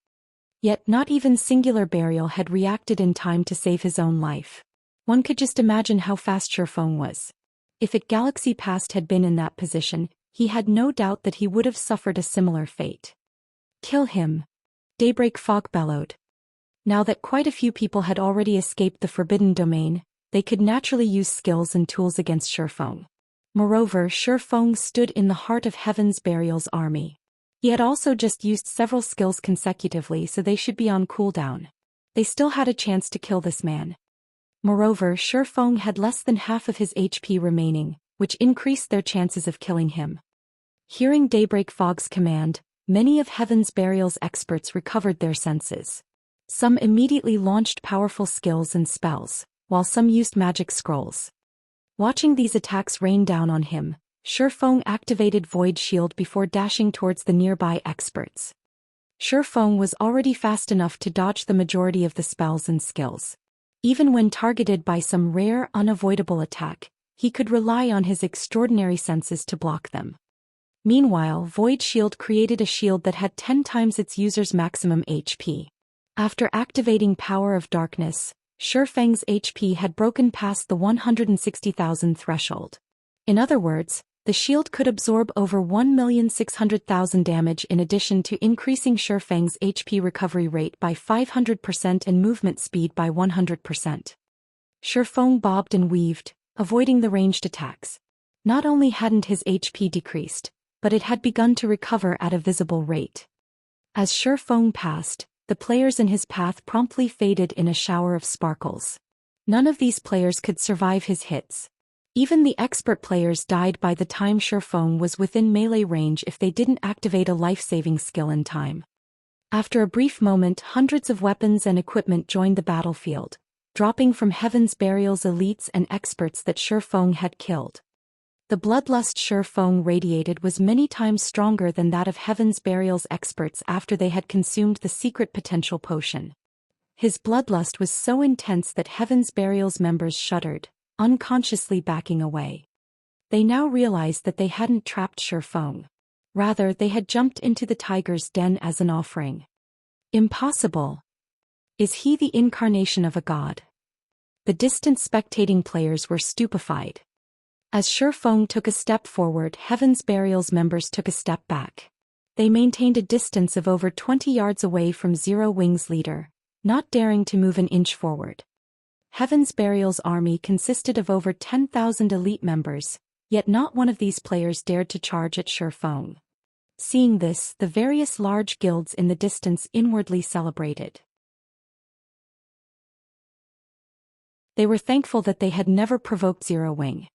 Yet not even Singular Burial had reacted in time to save his own life. One could just imagine how fast Shifeng was. If Galaxy Past had been in that position, he had no doubt that he would have suffered a similar fate. Kill him. Daybreak Fog bellowed. Now that quite a few people had already escaped the Forbidden Domain, they could naturally use skills and tools against Shifeng. Moreover, Shifeng stood in the heart of Heaven's Burial's army. He had also just used several skills consecutively, so they should be on cooldown. They still had a chance to kill this man. Moreover, Shifeng had less than half of his HP remaining, which increased their chances of killing him. Hearing Daybreak Fog's command, many of Heaven's Burial's experts recovered their senses. Some immediately launched powerful skills and spells, while some used magic scrolls. Watching these attacks rain down on him, Shifeng activated Void Shield before dashing towards the nearby experts. Shifeng was already fast enough to dodge the majority of the spells and skills. Even when targeted by some rare, unavoidable attack, he could rely on his extraordinary senses to block them. Meanwhile, Void Shield created a shield that had 10 times its user's maximum HP. After activating Power of Darkness, Shifeng's HP had broken past the 160,000 threshold. In other words, the shield could absorb over 1,600,000 damage in addition to increasing Shifeng's HP recovery rate by 500% and movement speed by 100%. Shifeng bobbed and weaved, avoiding the ranged attacks. Not only hadn't his HP decreased, but it had begun to recover at a visible rate. As Shifeng passed, the players in his path promptly faded in a shower of sparkles. None of these players could survive his hits. Even the expert players died by the time Shifeng was within melee range if they didn't activate a life-saving skill in time. After a brief moment, hundreds of weapons and equipment joined the battlefield, dropping from Heaven's Burial's elites and experts that Shifeng had killed. The bloodlust Shifeng radiated was many times stronger than that of Heaven's Burial's experts after they had consumed the secret potential potion. His bloodlust was so intense that Heaven's Burial's members shuddered, unconsciously backing away. They now realized that they hadn't trapped Shifeng. Rather, they had jumped into the tiger's den as an offering. Impossible. Is he the incarnation of a god? The distant spectating players were stupefied. As Shifeng took a step forward, Heaven's Burial's members took a step back. They maintained a distance of over 20 yards away from Zero Wing's leader, not daring to move an inch forward. Heaven's Burial's army consisted of over 10,000 elite members, yet not one of these players dared to charge at Shi Feng. Seeing this, the various large guilds in the distance inwardly celebrated. They were thankful that they had never provoked Zero Wing.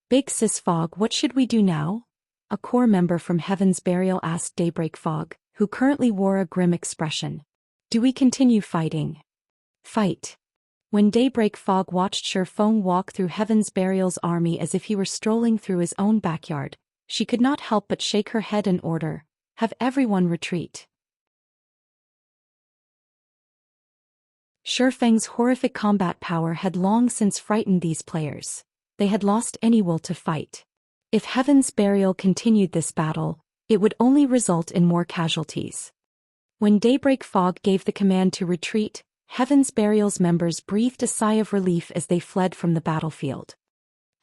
"Big Sis Fog, what should we do now?" a core member from Heaven's Burial asked Daybreak Fog, who currently wore a grim expression. "Do we continue fighting?" "Fight." When Daybreak Fog watched Shi Feng walk through Heaven's Burial's army as if he were strolling through his own backyard, she could not help but shake her head and order, "Have everyone retreat." Shi Feng's horrific combat power had long since frightened these players. They had lost any will to fight. If Heaven's Burial continued this battle, it would only result in more casualties. When Daybreak Fog gave the command to retreat, Heaven's Burial's members breathed a sigh of relief as they fled from the battlefield.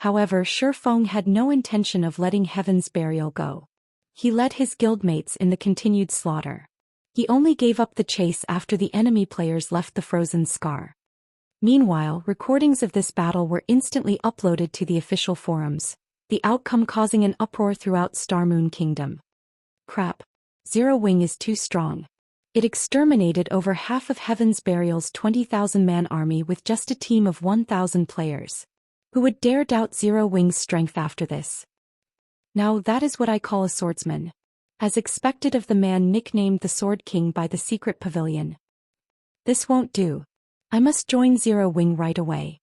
However, Shi Feng had no intention of letting Heaven's Burial go. He led his guildmates in the continued slaughter. He only gave up the chase after the enemy players left the frozen scar. Meanwhile, recordings of this battle were instantly uploaded to the official forums, the outcome causing an uproar throughout Star Moon Kingdom. "Crap. Zero Wing is too strong. It exterminated over half of Heaven's Burial's 20,000-man army with just a team of 1,000 players. Who would dare doubt Zero Wing's strength after this? Now that is what I call a swordsman." As expected of the man nicknamed the Sword King by the secret pavilion. "This won't do. I must join Zero Wing right away."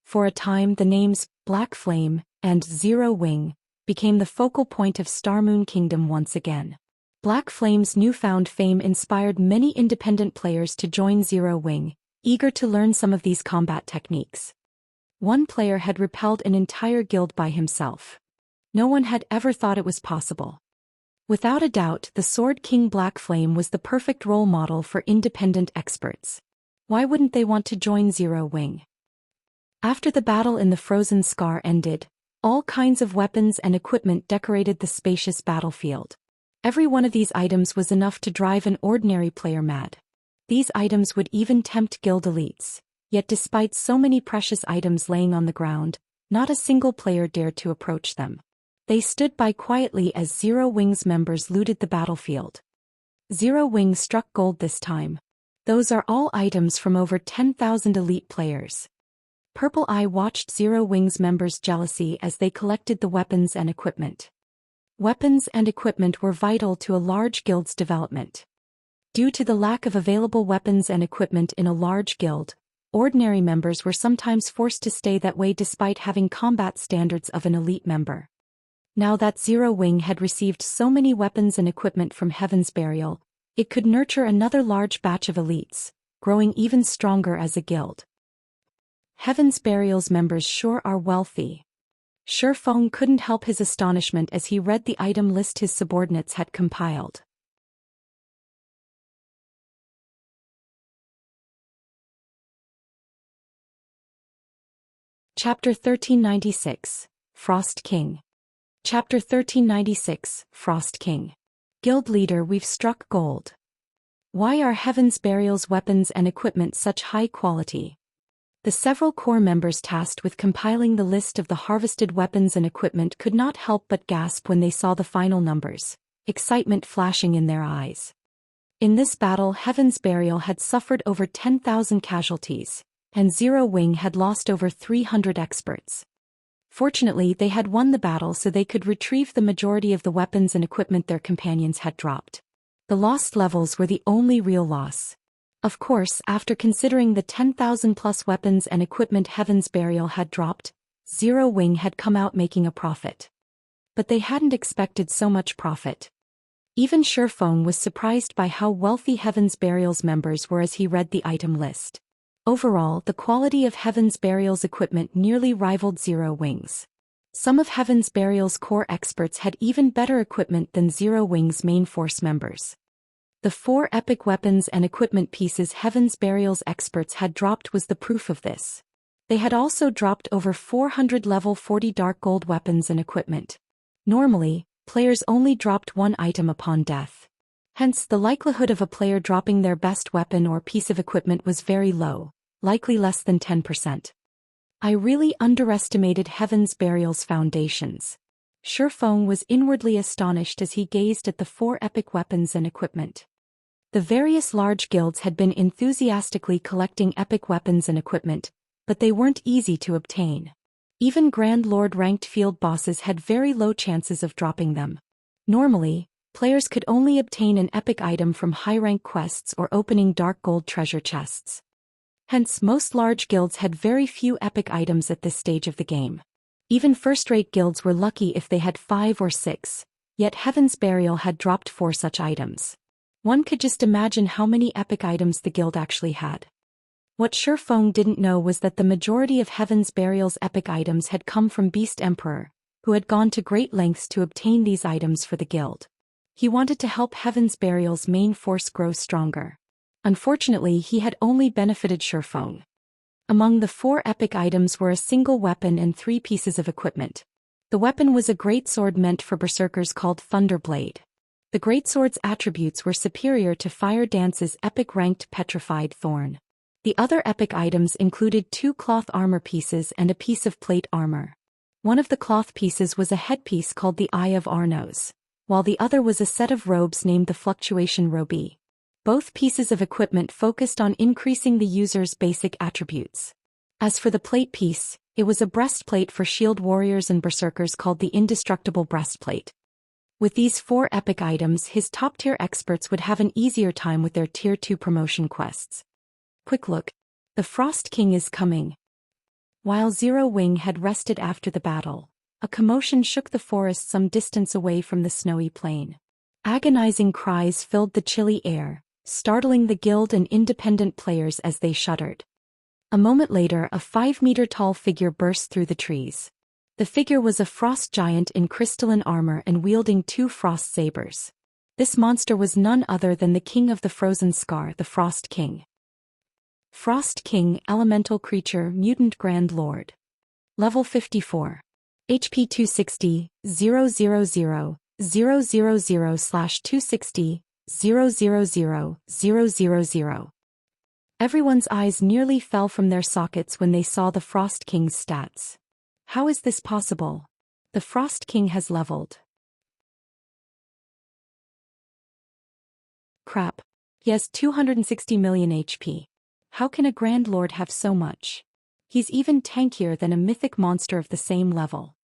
For a time the names Black Flame and Zero Wing became the focal point of Star Moon Kingdom once again. Black Flame's newfound fame inspired many independent players to join Zero Wing, eager to learn some of these combat techniques. One player had repelled an entire guild by himself. No one had ever thought it was possible. Without a doubt, the Sword King Black Flame was the perfect role model for independent experts. Why wouldn't they want to join Zero Wing? After the battle in the Frozen Scar ended, all kinds of weapons and equipment decorated the spacious battlefield. Every one of these items was enough to drive an ordinary player mad. These items would even tempt guild elites, yet despite so many precious items laying on the ground, not a single player dared to approach them. They stood by quietly as Zero Wing's members looted the battlefield. Zero Wing struck gold this time. Those are all items from over 10,000 elite players. Purple Eye watched Zero Wing's members jealously as they collected the weapons and equipment. Weapons and equipment were vital to a large guild's development. Due to the lack of available weapons and equipment in a large guild, ordinary members were sometimes forced to stay that way despite having combat standards of an elite member. Now that Zero Wing had received so many weapons and equipment from Heaven's Burial, it could nurture another large batch of elites, growing even stronger as a guild. Heaven's Burial's members sure are wealthy. Shi Feng couldn't help his astonishment as he read the item list his subordinates had compiled. Chapter 1396, Frost King. Chapter 1396, Frost King. Guild Leader, we've struck gold. Why are Heaven's Burial's weapons and equipment such high quality? The several core members tasked with compiling the list of the harvested weapons and equipment could not help but gasp when they saw the final numbers, excitement flashing in their eyes. In this battle, Heaven's Burial had suffered over 10,000 casualties, and Zero Wing had lost over 300 experts. Fortunately, they had won the battle so they could retrieve the majority of the weapons and equipment their companions had dropped. The lost levels were the only real loss. Of course, after considering the 10,000 plus weapons and equipment Heaven's Burial had dropped, Zero Wing had come out making a profit. But they hadn't expected so much profit. Even Shi Feng was surprised by how wealthy Heaven's Burial's members were as he read the item list. Overall, the quality of Heaven's Burial's equipment nearly rivaled Zero Wing's. Some of Heaven's Burial's core experts had even better equipment than Zero Wing's main force members. The 4 epic weapons and equipment pieces Heaven's Burial's experts had dropped was the proof of this. They had also dropped over 400 level 40 dark gold weapons and equipment. Normally, Players only dropped one item upon death. Hence, the likelihood of a player dropping their best weapon or piece of equipment was very low, likely less than 10%. I really underestimated Heaven's Burial's foundations. Shi Feng was inwardly astonished as he gazed at the 4 epic weapons and equipment. The various large guilds had been enthusiastically collecting epic weapons and equipment, but they weren't easy to obtain. Even Grand Lord ranked field bosses had very low chances of dropping them. Normally, players could only obtain an epic item from high-rank quests or opening dark gold treasure chests. Hence, most large guilds had very few epic items at this stage of the game. Even first-rate guilds were lucky if they had 5 or 6, yet Heaven's Burial had dropped 4 such items. One could just imagine how many epic items the guild actually had. What Shi Feng didn't know was that the majority of Heaven's Burial's epic items had come from Beast Emperor, who had gone to great lengths to obtain these items for the guild. He wanted to help Heaven's Burial's main force grow stronger. Unfortunately, he had only benefited Shi Feng. Among the 4 epic items were a single weapon and 3 pieces of equipment. The weapon was a greatsword meant for berserkers called Thunderblade. The greatsword's attributes were superior to Fire Dance's epic-ranked Petrified Thorn. The other epic items included 2 cloth armor pieces and a piece of plate armor. One of the cloth pieces was a headpiece called the Eye of Arnos, while the other was a set of robes named the Fluctuation Robe. Both pieces of equipment focused on increasing the user's basic attributes. As for the plate piece, it was a breastplate for shield warriors and berserkers called the Indestructible Breastplate. With these 4 epic items, his top-tier experts would have an easier time with their Tier 2 promotion quests. Quick look. The Frost King is coming. While Zero Wing had rested after the battle, a commotion shook the forest some distance away from the snowy plain. Agonizing cries filled the chilly air, startling the guild and independent players as they shuddered. A moment later, a 5-meter-tall figure burst through the trees. The figure was a frost giant in crystalline armor and wielding 2 frost sabers. This monster was none other than the king of the Frozen Scar, the Frost King. Frost King, Elemental Creature, Mutant Grand Lord. Level 54. HP 260, 000, 000/260, 000, 000. Everyone's eyes nearly fell from their sockets when they saw the Frost King's stats. How is this possible? The Frost King has leveled. Crap. He has 260 million HP. How can a Grand Lord have so much? He's even tankier than a mythic monster of the same level.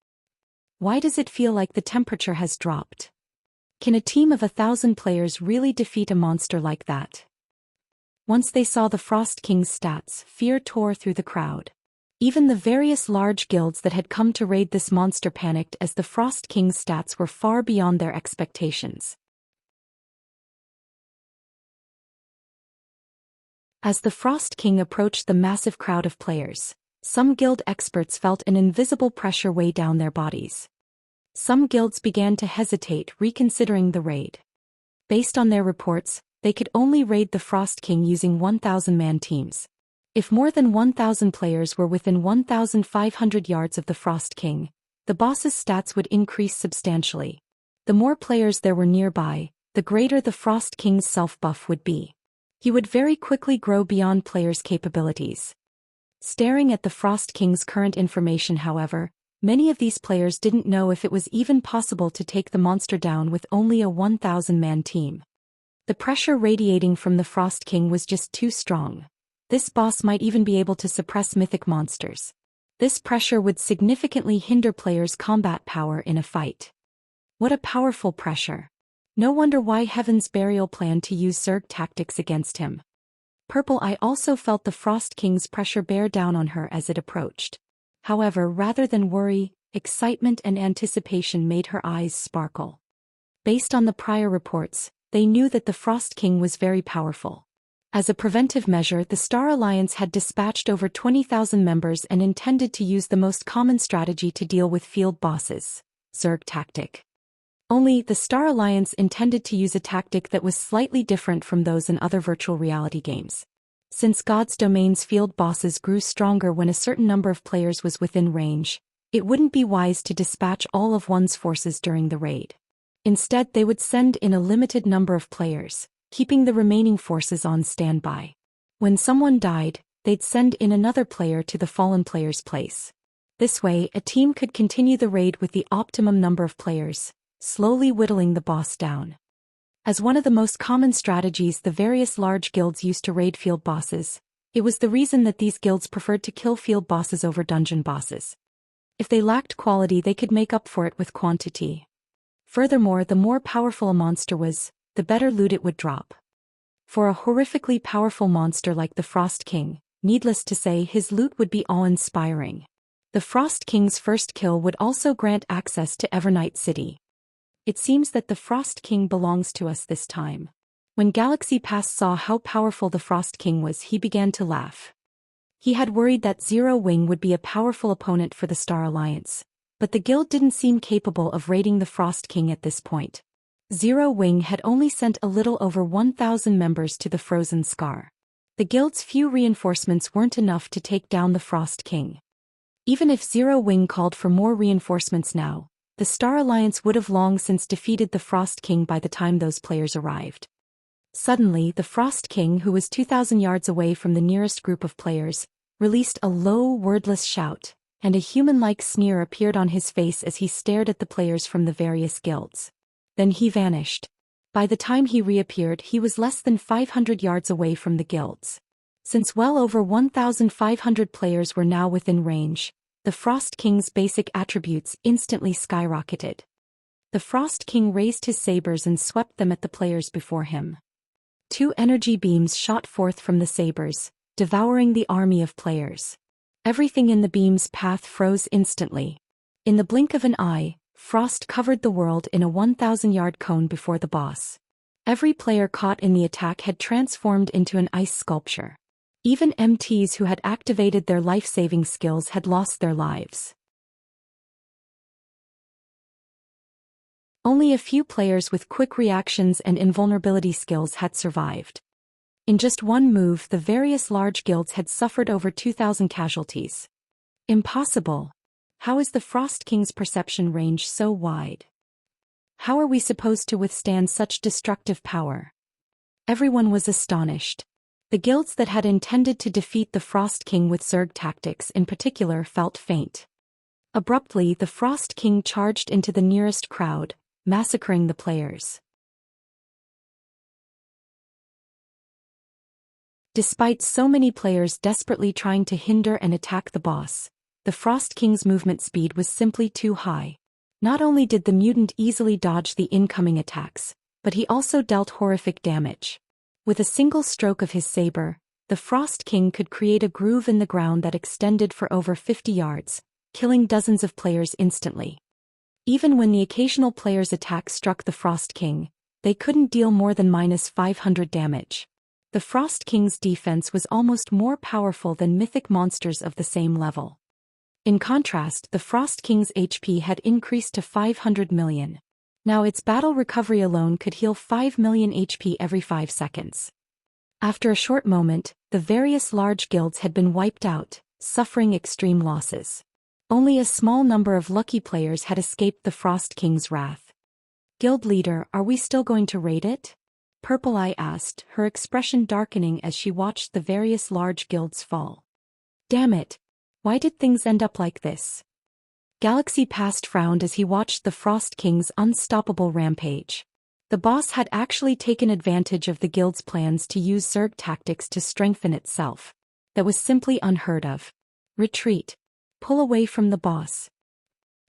Why does it feel like the temperature has dropped? Can a team of 1,000 players really defeat a monster like that? Once they saw the Frost King's stats, fear tore through the crowd. Even the various large guilds that had come to raid this monster panicked as the Frost King's stats were far beyond their expectations. As the Frost King approached the massive crowd of players, some guild experts felt an invisible pressure weigh down their bodies. Some guilds began to hesitate, reconsidering the raid. Based on their reports, they could only raid the Frost King using 1,000-man teams. If more than 1,000 players were within 1,500 yards of the Frost King, the boss's stats would increase substantially. The more players there were nearby, the greater the Frost King's self-buff would be. He would very quickly grow beyond players' capabilities. Staring at the Frost King's current information, however, many of these players didn't know if it was even possible to take the monster down with only a 1,000-man team. The pressure radiating from the Frost King was just too strong. This boss might even be able to suppress mythic monsters. This pressure would significantly hinder players' combat power in a fight. What a powerful pressure. No wonder why Heaven's Burial planned to use Zerg tactics against him. Purple Eye also felt the Frost King's pressure bear down on her as it approached. However, rather than worry, excitement and anticipation made her eyes sparkle. Based on the prior reports, they knew that the Frost King was very powerful. As a preventive measure, the Star Alliance had dispatched over 20,000 members and intended to use the most common strategy to deal with field bosses, Zerg tactic. Only, the Star Alliance intended to use a tactic that was slightly different from those in other virtual reality games. Since God's Domain's field bosses grew stronger when a certain number of players was within range, it wouldn't be wise to dispatch all of one's forces during the raid. Instead, they would send in a limited number of players, keeping the remaining forces on standby. When someone died, they'd send in another player to the fallen player's place. This way, a team could continue the raid with the optimum number of players, slowly whittling the boss down. As one of the most common strategies the various large guilds used to raid field bosses, it was the reason that these guilds preferred to kill field bosses over dungeon bosses. If they lacked quality, they could make up for it with quantity. Furthermore, the more powerful a monster was, the better loot it would drop. For a horrifically powerful monster like the Frost King, needless to say, his loot would be awe-inspiring. The Frost King's first kill would also grant access to Evernight City. It seems that the Frost King belongs to us this time. When Galaxy Pass saw how powerful the Frost King was, he began to laugh. He had worried that Zero Wing would be a powerful opponent for the Star Alliance, but the guild didn't seem capable of raiding the Frost King at this point. Zero Wing had only sent a little over 1,000 members to the Frozen Scar. The guild's few reinforcements weren't enough to take down the Frost King. Even if Zero Wing called for more reinforcements now, the Star Alliance would have long since defeated the Frost King by the time those players arrived. Suddenly, the Frost King, who was 2,000 yards away from the nearest group of players, released a low, wordless shout, and a human-like sneer appeared on his face as he stared at the players from the various guilds. Then he vanished. By the time he reappeared, he was less than 500 yards away from the guilds. Since well over 1,500 players were now within range, the Frost King's basic attributes instantly skyrocketed. The Frost King raised his sabers and swept them at the players before him. 2 energy beams shot forth from the sabers, devouring the army of players. Everything in the beam's path froze instantly. In the blink of an eye, frost covered the world in a 1,000-yard cone before the boss. Every player caught in the attack had transformed into an ice sculpture. Even MTs who had activated their life-saving skills had lost their lives. Only a few players with quick reactions and invulnerability skills had survived. In just one move, the various large guilds had suffered over 2,000 casualties. Impossible. How is the Frost King's perception range so wide? How are we supposed to withstand such destructive power? Everyone was astonished. The guilds that had intended to defeat the Frost King with Zerg tactics in particular felt faint. Abruptly, the Frost King charged into the nearest crowd, massacring the players. Despite so many players desperately trying to hinder and attack the boss, the Frost King's movement speed was simply too high. Not only did the mutant easily dodge the incoming attacks, but he also dealt horrific damage. With a single stroke of his saber, the Frost King could create a groove in the ground that extended for over 50 yards, killing dozens of players instantly. Even when the occasional player's attack struck the Frost King, they couldn't deal more than -500 damage. The Frost King's defense was almost more powerful than mythic monsters of the same level. In contrast, the Frost King's HP had increased to 500 million. Now its battle recovery alone could heal 5 million HP every 5 seconds. After a short moment, the various large guilds had been wiped out, suffering extreme losses. Only a small number of lucky players had escaped the Frost King's wrath. "Guild leader, are we still going to raid it?" Purple Eye asked, her expression darkening as she watched the various large guilds fall. "Damn it! Why did things end up like this?" Galaxy Past frowned as he watched the Frost King's unstoppable rampage. The boss had actually taken advantage of the guild's plans to use Zerg tactics to strengthen itself. That was simply unheard of. "Retreat. Pull away from the boss."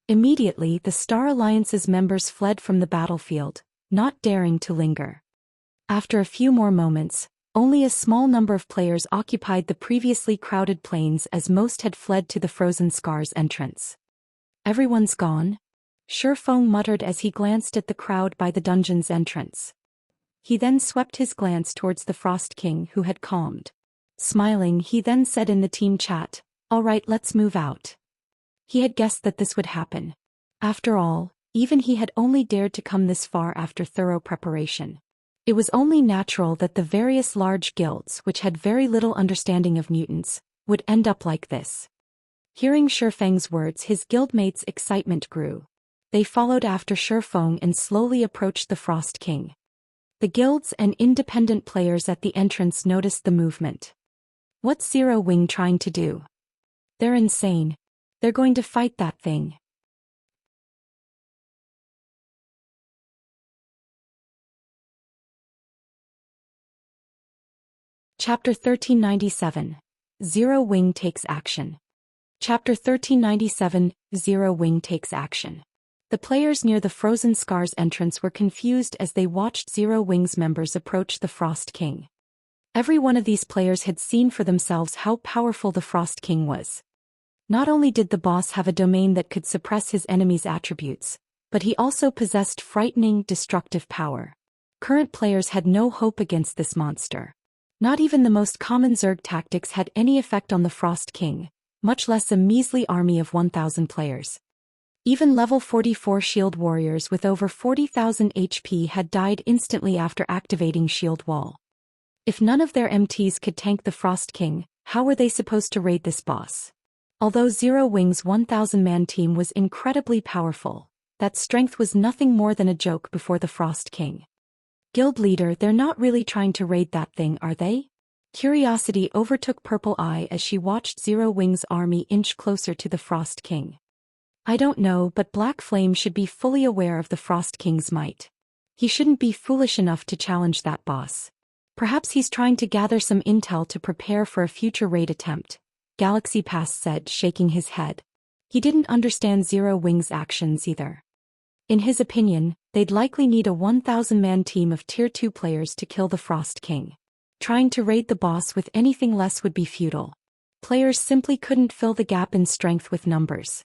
Immediately, the Star Alliance's members fled from the battlefield, not daring to linger. After a few more moments, only a small number of players occupied the previously crowded plains as most had fled to the Frozen Scar's entrance. "Everyone's gone?" Shurfeng muttered as he glanced at the crowd by the dungeon's entrance. He then swept his glance towards the Frost King, who had calmed. Smiling, he then said in the team chat, "All right, let's move out." He had guessed that this would happen. After all, even he had only dared to come this far after thorough preparation. It was only natural that the various large guilds, which had very little understanding of mutants, would end up like this. Hearing Shurfeng's words, his guildmates' excitement grew. They followed after Shifeng and slowly approached the Frost King. The guilds and independent players at the entrance noticed the movement. What's Zero Wing trying to do? They're insane. They're going to fight that thing. Chapter 1397. Zero Wing takes action. Chapter 1397. Zero Wing takes action. The players near the Frozen Scars entrance were confused as they watched Zero Wing's members approach the Frost King. Every one of these players had seen for themselves how powerful the Frost King was. Not only did the boss have a domain that could suppress his enemies' attributes, but he also possessed frightening, destructive power. Current players had no hope against this monster. Not even the most common Zerg tactics had any effect on the Frost King, much less a measly army of 1,000 players. Even level 44 shield warriors with over 40,000 HP had died instantly after activating Shield Wall. If none of their MTs could tank the Frost King, how were they supposed to raid this boss? Although Zero Wing's 1,000-man team was incredibly powerful, that strength was nothing more than a joke before the Frost King. Guild leader, they're not really trying to raid that thing, are they? Curiosity overtook Purple Eye as she watched Zero Wing's army inch closer to the Frost King. I don't know, but Black Flame should be fully aware of the Frost King's might. He shouldn't be foolish enough to challenge that boss. Perhaps he's trying to gather some intel to prepare for a future raid attempt, Galaxy Pass said, shaking his head. He didn't understand Zero Wing's actions either. In his opinion, they'd likely need a 1,000-man team of Tier 2 players to kill the Frost King. Trying to raid the boss with anything less would be futile. Players simply couldn't fill the gap in strength with numbers.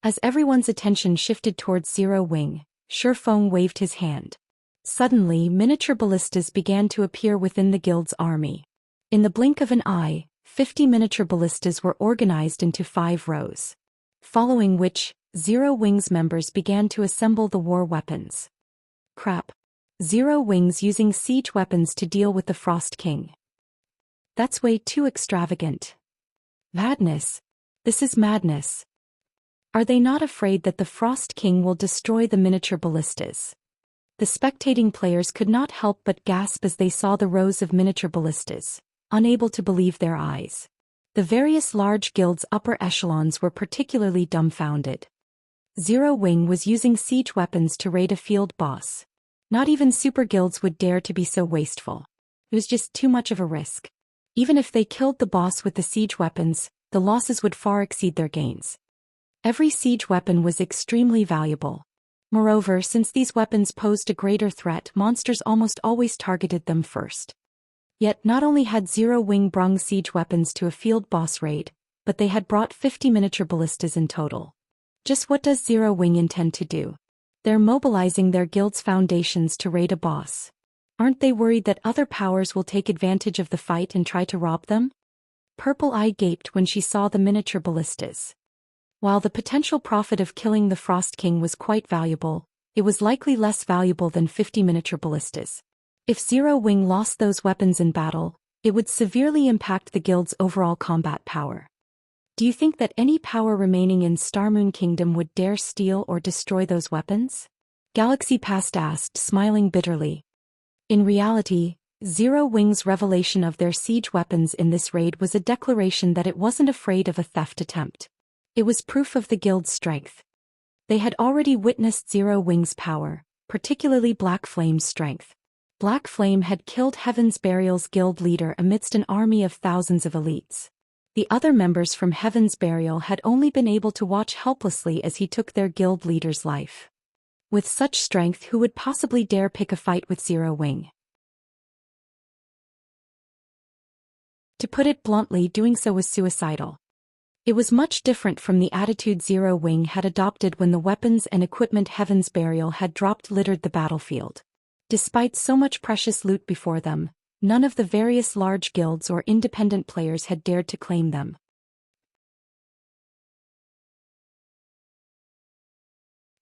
As everyone's attention shifted towards Zero Wing, Shifeng waved his hand. Suddenly, miniature ballistas began to appear within the guild's army. In the blink of an eye, 50 miniature ballistas were organized into 5 rows. Following which, Zero Wing's members began to assemble the war weapons. Crap. Zero Wing's using siege weapons to deal with the Frost King. That's way too extravagant. Madness. This is madness. Are they not afraid that the Frost King will destroy the miniature ballistas? The spectating players could not help but gasp as they saw the rows of miniature ballistas, unable to believe their eyes. The various large guilds' upper echelons were particularly dumbfounded. Zero Wing was using siege weapons to raid a field boss. Not even super guilds would dare to be so wasteful. It was just too much of a risk. Even if they killed the boss with the siege weapons, the losses would far exceed their gains. Every siege weapon was extremely valuable. Moreover, since these weapons posed a greater threat, monsters almost always targeted them first. Yet not only had Zero Wing brung siege weapons to a field boss raid, but they had brought 50 miniature ballistas in total. Just what does Zero Wing intend to do? They're mobilizing their guild's foundations to raid a boss. Aren't they worried that other powers will take advantage of the fight and try to rob them? Purple Eye gaped when she saw the miniature ballistas. While the potential profit of killing the Frost King was quite valuable, it was likely less valuable than 50 miniature ballistas. If Zero Wing lost those weapons in battle, it would severely impact the guild's overall combat power. Do you think that any power remaining in Starmoon Kingdom would dare steal or destroy those weapons? Galaxy Past asked, smiling bitterly. In reality, Zero Wing's revelation of their siege weapons in this raid was a declaration that it wasn't afraid of a theft attempt. It was proof of the guild's strength. They had already witnessed Zero Wing's power, particularly Black Flame's strength. Black Flame had killed Heaven's Burial's guild leader amidst an army of thousands of elites. The other members from Heaven's Burial had only been able to watch helplessly as he took their guild leader's life. With such strength, who would possibly dare pick a fight with Zero Wing? To put it bluntly, doing so was suicidal. It was much different from the attitude Zero Wing had adopted when the weapons and equipment Heaven's Burial had dropped littered the battlefield. Despite so much precious loot before them, none of the various large guilds or independent players had dared to claim them.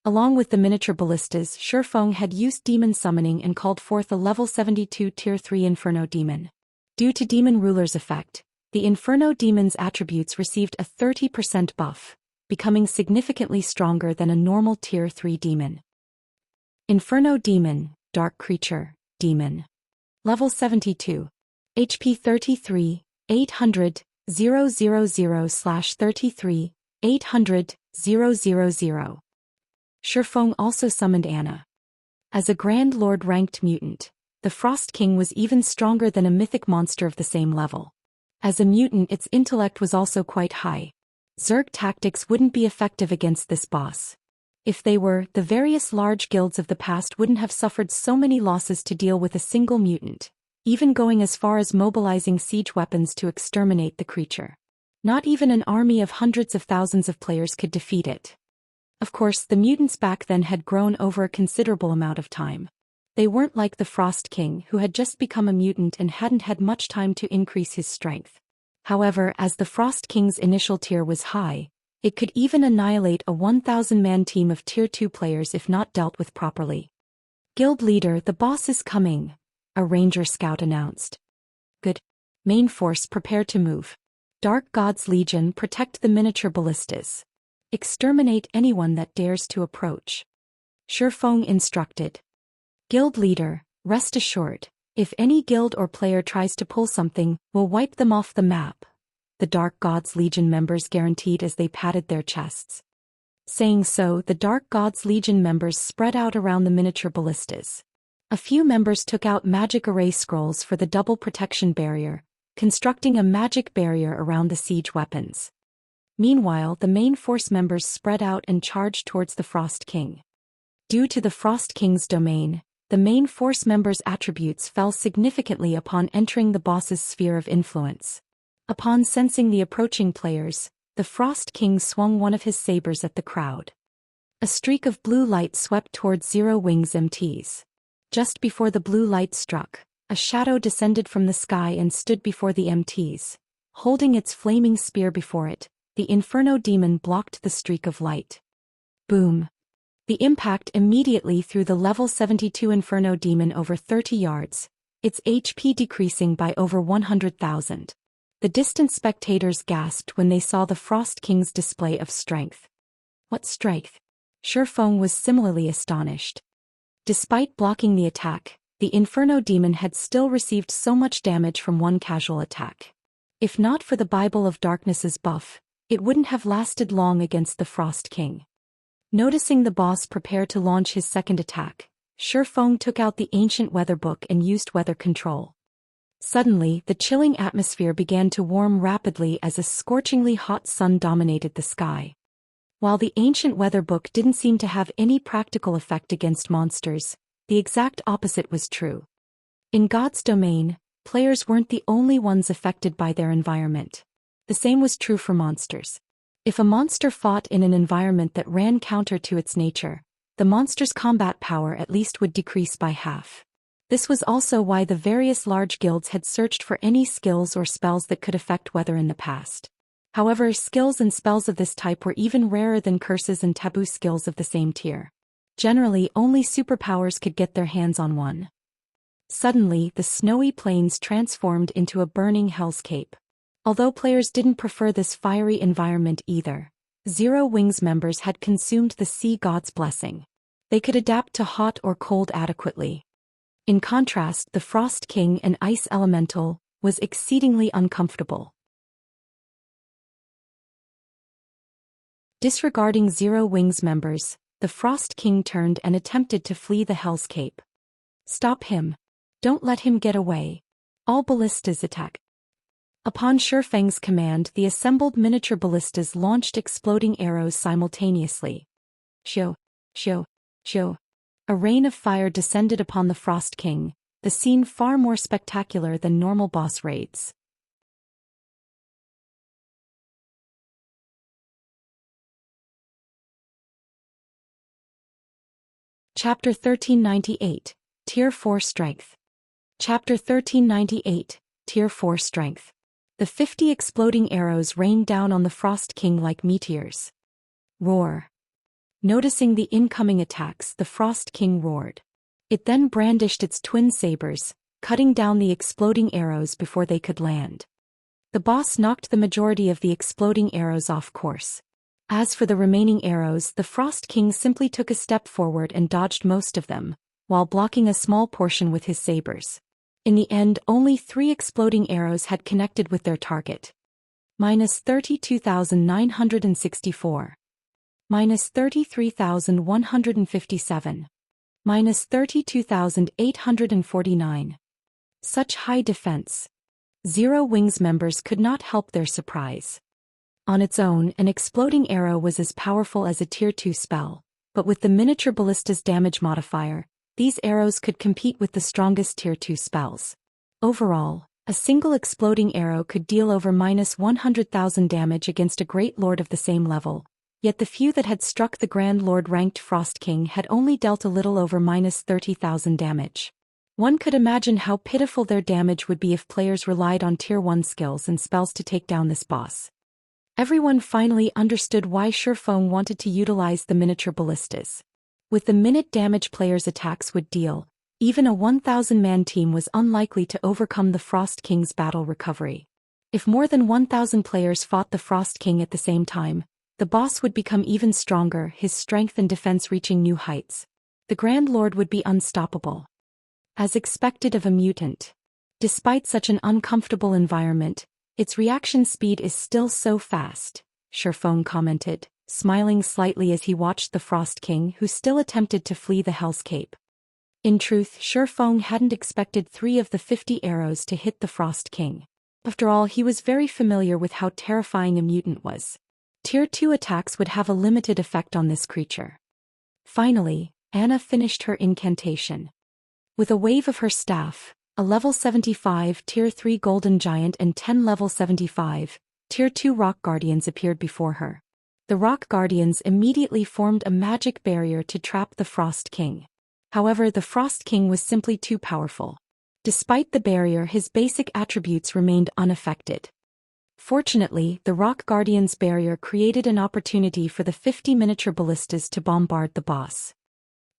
Along with the miniature ballistas, Shifeng had used demon summoning and called forth a level 72 Tier 3 Inferno demon. Due to Demon Ruler's effect, the Inferno demon's attributes received a 30% buff, becoming significantly stronger than a normal Tier 3 demon. Inferno Demon, Dark Creature, Demon. Level 72. HP 33, 800, 000/33, 800, 000. Shifeng also summoned Anna. As a Grand Lord ranked mutant, the Frost King was even stronger than a mythic monster of the same level. As a mutant, its intellect was also quite high. Zerg tactics wouldn't be effective against this boss. If they were, the various large guilds of the past wouldn't have suffered so many losses to deal with a single mutant, even going as far as mobilizing siege weapons to exterminate the creature. Not even an army of hundreds of thousands of players could defeat it. Of course, the mutants back then had grown over a considerable amount of time. They weren't like the Frost King, who had just become a mutant and hadn't had much time to increase his strength. However, as the Frost King's initial tier was high, it could even annihilate a 1,000-man team of Tier 2 players if not dealt with properly. Guild leader, the boss is coming, a ranger scout announced. Good. Main force, prepare to move. Dark God's Legion, protect the miniature ballistas. Exterminate anyone that dares to approach. Shifeng instructed. Guild leader, rest assured, if any guild or player tries to pull something, we'll wipe them off the map, the Dark God's Legion members guaranteed as they patted their chests. Saying so, the Dark God's Legion members spread out around the miniature ballistas. A few members took out magic array scrolls for the double protection barrier, constructing a magic barrier around the siege weapons. Meanwhile, the main force members spread out and charged towards the Frost King. Due to the Frost King's domain, the main force members' attributes fell significantly upon entering the boss's sphere of influence. Upon sensing the approaching players, the Frost King swung one of his sabers at the crowd. A streak of blue light swept towards Zero Wings MTs. Just before the blue light struck, a shadow descended from the sky and stood before the MTs. Holding its flaming spear before it, the Inferno Demon blocked the streak of light. Boom! The impact immediately threw the level 72 Inferno Demon over 30 yards, its HP decreasing by over 100,000. The distant spectators gasped when they saw the Frost King's display of strength. What strength? Shifeng was similarly astonished. Despite blocking the attack, the Inferno Demon had still received so much damage from one casual attack. If not for the Bible of Darkness's buff, it wouldn't have lasted long against the Frost King. Noticing the boss prepare to launch his second attack, Shifeng took out the ancient weather book and used weather control. Suddenly, the chilling atmosphere began to warm rapidly as a scorchingly hot sun dominated the sky. While the ancient weather book didn't seem to have any practical effect against monsters, the exact opposite was true. In God's domain, players weren't the only ones affected by their environment. The same was true for monsters. If a monster fought in an environment that ran counter to its nature, the monster's combat power at least would decrease by half. This was also why the various large guilds had searched for any skills or spells that could affect weather in the past. However, skills and spells of this type were even rarer than curses and taboo skills of the same tier. Generally, only superpowers could get their hands on one. Suddenly, the snowy plains transformed into a burning hellscape. Although players didn't prefer this fiery environment either, Zero Wings members had consumed the sea god's blessing. They could adapt to hot or cold adequately. In contrast, the Frost King, an ice elemental, was exceedingly uncomfortable. Disregarding Zero Wings members, the Frost King turned and attempted to flee the hellscape. Stop him. Don't let him get away. All ballistas attack. Upon Shifeng's command, the assembled miniature ballistas launched exploding arrows simultaneously. Shoo, shoo, shoo. A rain of fire descended upon the Frost King, the scene far more spectacular than normal boss raids. Chapter 1398, Tier 4 Strength. Chapter 1398, Tier 4 Strength. The 50 exploding arrows rained down on the Frost King like meteors. Roar. Noticing the incoming attacks, the Frost King roared. It then brandished its twin sabers, cutting down the exploding arrows before they could land. The boss knocked the majority of the exploding arrows off course. As for the remaining arrows, the Frost King simply took a step forward and dodged most of them, while blocking a small portion with his sabers. In the end, only 3 exploding arrows had connected with their target. -32,964. -33,157. -32,849. Such high defense. Zero Wings members could not help their surprise. On its own, an exploding arrow was as powerful as a Tier 2 spell, but with the miniature ballista's damage modifier, these arrows could compete with the strongest Tier 2 spells. Overall, a single exploding arrow could deal over -100,000 damage against a Great Lord of the same level, yet the few that had struck the Grand Lord-ranked Frost King had only dealt a little over -30,000 damage. One could imagine how pitiful their damage would be if players relied on Tier 1 skills and spells to take down this boss. Everyone finally understood why Shifeng wanted to utilize the miniature ballistas. With the minute damage players' attacks would deal, even a 1,000-man team was unlikely to overcome the Frost King's battle recovery. If more than 1,000 players fought the Frost King at the same time, the boss would become even stronger, his strength and defense reaching new heights. The Grand Lord would be unstoppable. As expected of a mutant. Despite such an uncomfortable environment, its reaction speed is still so fast, Shifeng commented, smiling slightly as he watched the Frost King, who still attempted to flee the Hell's Cape. In truth, Shifeng hadn't expected 3 of the 50 arrows to hit the Frost King. After all, he was very familiar with how terrifying a mutant was. Tier 2 attacks would have a limited effect on this creature. Finally, Anna finished her incantation. With a wave of her staff, a level 75 Tier 3 Golden Giant and 10 level 75, Tier 2 Rock Guardians appeared before her. The Rock Guardians immediately formed a magic barrier to trap the Frost King. However, the Frost King was simply too powerful. Despite the barrier, his basic attributes remained unaffected. Fortunately, the Rock Guardian's barrier created an opportunity for the 50 miniature ballistas to bombard the boss.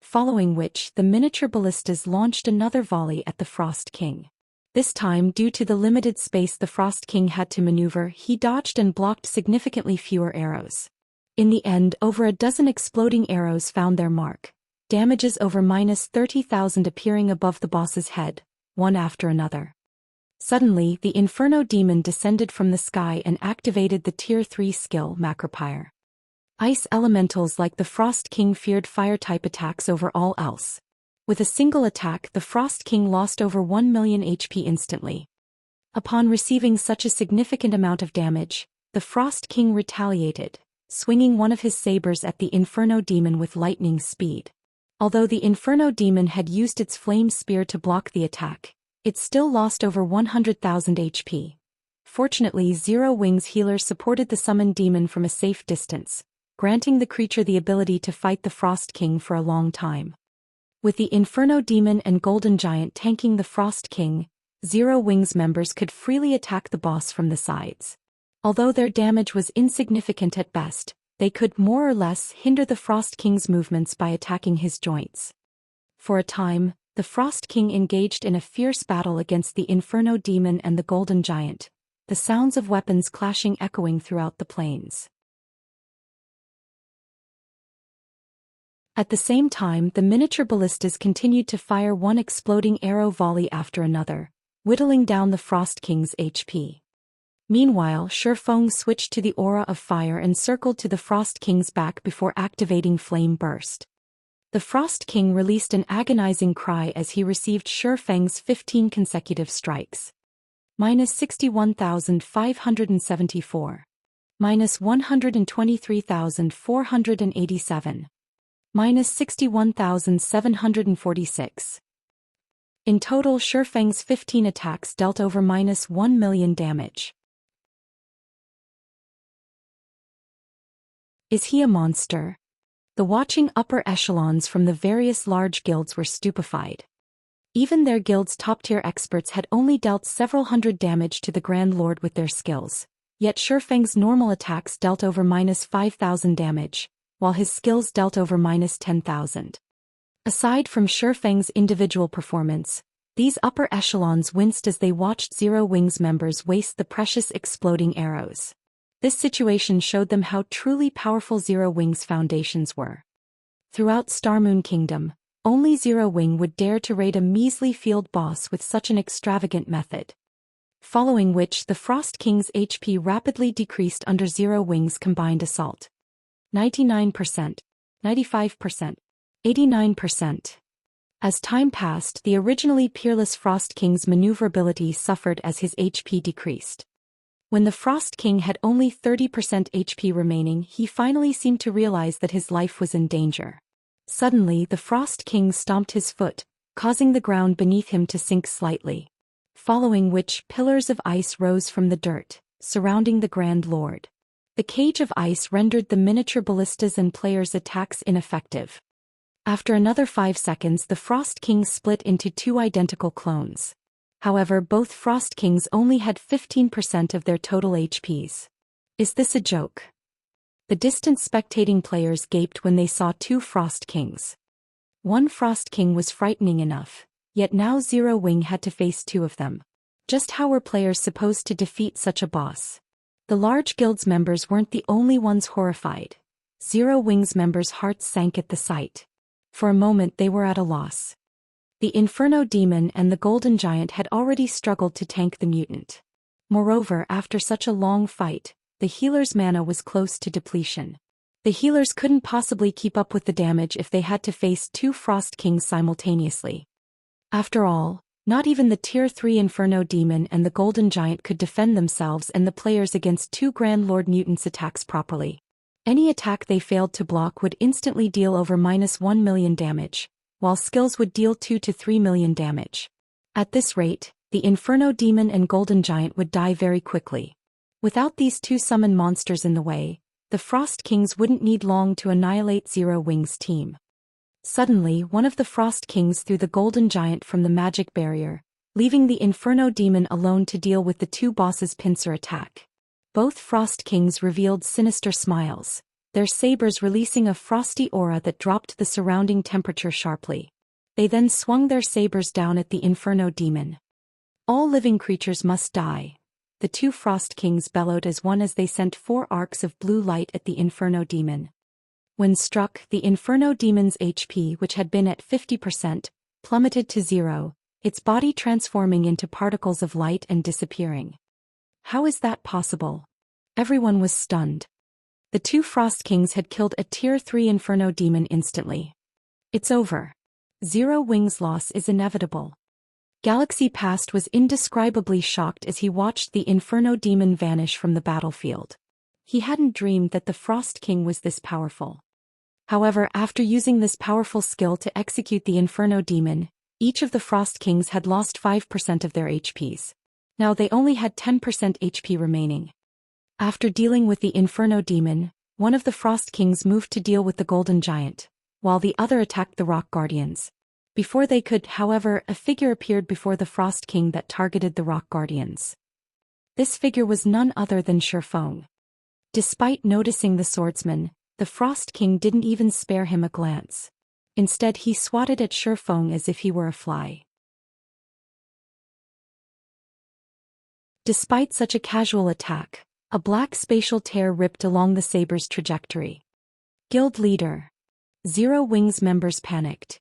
Following which, the miniature ballistas launched another volley at the Frost King. This time, due to the limited space the Frost King had to maneuver, he dodged and blocked significantly fewer arrows. In the end, over a dozen exploding arrows found their mark. Damages over -30,000 appearing above the boss's head, one after another. Suddenly, the Inferno Demon descended from the sky and activated the Tier 3 skill Macropyre. Ice elementals like the Frost King feared fire-type attacks over all else. With a single attack, the Frost King lost over 1 million HP instantly. Upon receiving such a significant amount of damage, the Frost King retaliated, swinging one of his sabers at the Inferno Demon with lightning speed. Although the Inferno Demon had used its flame spear to block the attack, it still lost over 100,000 HP. Fortunately, Zero Wings healers supported the summoned demon from a safe distance, granting the creature the ability to fight the Frost King for a long time. With the Inferno Demon and Golden Giant tanking the Frost King, Zero Wings members could freely attack the boss from the sides. Although their damage was insignificant at best, they could more or less hinder the Frost King's movements by attacking his joints. For a time, the Frost King engaged in a fierce battle against the Inferno Demon and the Golden Giant, the sounds of weapons clashing echoing throughout the plains. At the same time, the miniature ballistas continued to fire one exploding arrow volley after another, whittling down the Frost King's HP. Meanwhile, Shifeng switched to the aura of fire and circled to the Frost King's back before activating Flame Burst. The Frost King released an agonizing cry as he received Shifeng's 15 consecutive strikes. -61,574. -123,487. -61,746. In total, Shifeng's 15 attacks dealt over -1 million damage. Is he a monster? The watching upper echelons from the various large guilds were stupefied. Even their guild's top-tier experts had only dealt several hundred damage to the Grand Lord with their skills, yet Shifeng's normal attacks dealt over -5,000 damage, while his skills dealt over -10,000. Aside from Shifeng's individual performance, these upper echelons winced as they watched Zero Wings members waste the precious exploding arrows. This situation showed them how truly powerful Zero Wing's foundations were. Throughout Star Moon Kingdom, only Zero Wing would dare to raid a measly field boss with such an extravagant method. Following which the Frost King's HP rapidly decreased under Zero Wing's combined assault. 99%, 95%, 89%. As time passed, the originally peerless Frost King's maneuverability suffered as his HP decreased. When the Frost King had only 30% HP remaining, he finally seemed to realize that his life was in danger. Suddenly, the Frost King stomped his foot, causing the ground beneath him to sink slightly. Following which, pillars of ice rose from the dirt, surrounding the Grand Lord. The cage of ice rendered the miniature ballistas and players' attacks ineffective. After another 5 seconds, the Frost King split into 2 identical clones. However, both Frost Kings only had 15% of their total HPs. Is this a joke? The distant spectating players gaped when they saw 2 Frost Kings. One Frost King was frightening enough, yet now Zero Wing had to face 2 of them. Just how were players supposed to defeat such a boss? The large guild's members weren't the only ones horrified. Zero Wing's members' hearts sank at the sight. For a moment they were at a loss. The Inferno Demon and the Golden Giant had already struggled to tank the mutant. Moreover, after such a long fight, the healer's mana was close to depletion. The healers couldn't possibly keep up with the damage if they had to face 2 Frost Kings simultaneously. After all, not even the Tier 3 Inferno Demon and the Golden Giant could defend themselves and the players against 2 Grand Lord Mutants' attacks properly. Any attack they failed to block would instantly deal over -1 million damage, while skills would deal 2 to 3 million damage. At this rate, the Inferno Demon and Golden Giant would die very quickly. Without these 2 summon monsters in the way, the Frost Kings wouldn't need long to annihilate Zero Wing's team. Suddenly, one of the Frost Kings threw the Golden Giant from the magic barrier, leaving the Inferno Demon alone to deal with the 2 bosses' pincer attack. Both Frost Kings revealed sinister smiles, their sabers releasing a frosty aura that dropped the surrounding temperature sharply. They then swung their sabers down at the Inferno Demon. All living creatures must die, the 2 Frost Kings bellowed as one as they sent 4 arcs of blue light at the Inferno Demon. When struck, the Inferno Demon's HP, which had been at 50%, plummeted to 0, its body transforming into particles of light and disappearing. How is that possible? Everyone was stunned. The 2 Frost Kings had killed a Tier 3 Inferno Demon instantly. It's over. Zero Wing's loss is inevitable. Galaxy Past was indescribably shocked as he watched the Inferno Demon vanish from the battlefield. He hadn't dreamed that the Frost King was this powerful. However, after using this powerful skill to execute the Inferno Demon, each of the Frost Kings had lost 5% of their HPs. Now they only had 10% HP remaining. After dealing with the Inferno Demon, one of the Frost Kings moved to deal with the Golden Giant, while the other attacked the Rock Guardians. Before they could, however, a figure appeared before the Frost King that targeted the Rock Guardians. This figure was none other than Shifeng. Despite noticing the swordsman, the Frost King didn't even spare him a glance. Instead, he swatted at Shifeng as if he were a fly. Despite such a casual attack, a black spatial tear ripped along the saber's trajectory. Guild leader. Zero Wing's members panicked.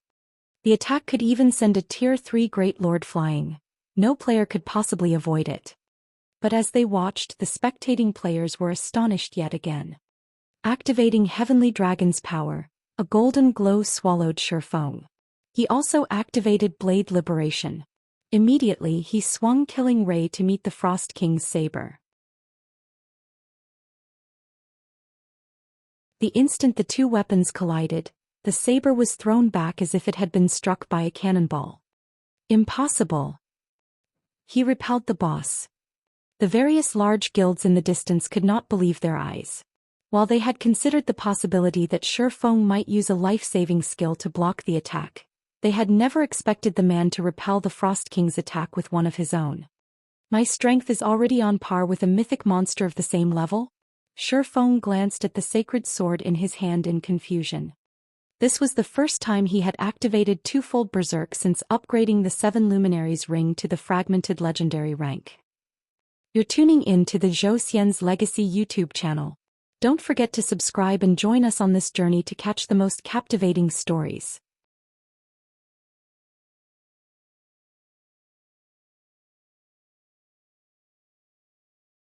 The attack could even send a Tier 3 Great Lord flying. No player could possibly avoid it. But as they watched, the spectating players were astonished yet again. Activating Heavenly Dragon's power, a golden glow swallowed Shifeng. He also activated Blade Liberation. Immediately, he swung Killing Ray to meet the Frost King's saber. The instant the 2 weapons collided, the saber was thrown back as if it had been struck by a cannonball. Impossible. He repelled the boss. The various large guilds in the distance could not believe their eyes. While they had considered the possibility that Shifeng might use a life-saving skill to block the attack, they had never expected the man to repel the Frost King's attack with one of his own. My strength is already on par with a mythic monster of the same level? Shifeng glanced at the sacred sword in his hand in confusion. This was the first time he had activated twofold Berserk since upgrading the 7 Luminaries ring to the fragmented legendary rank. You're tuning in to the Zhou Xian's Legacy YouTube channel. Don't forget to subscribe and join us on this journey to catch the most captivating stories.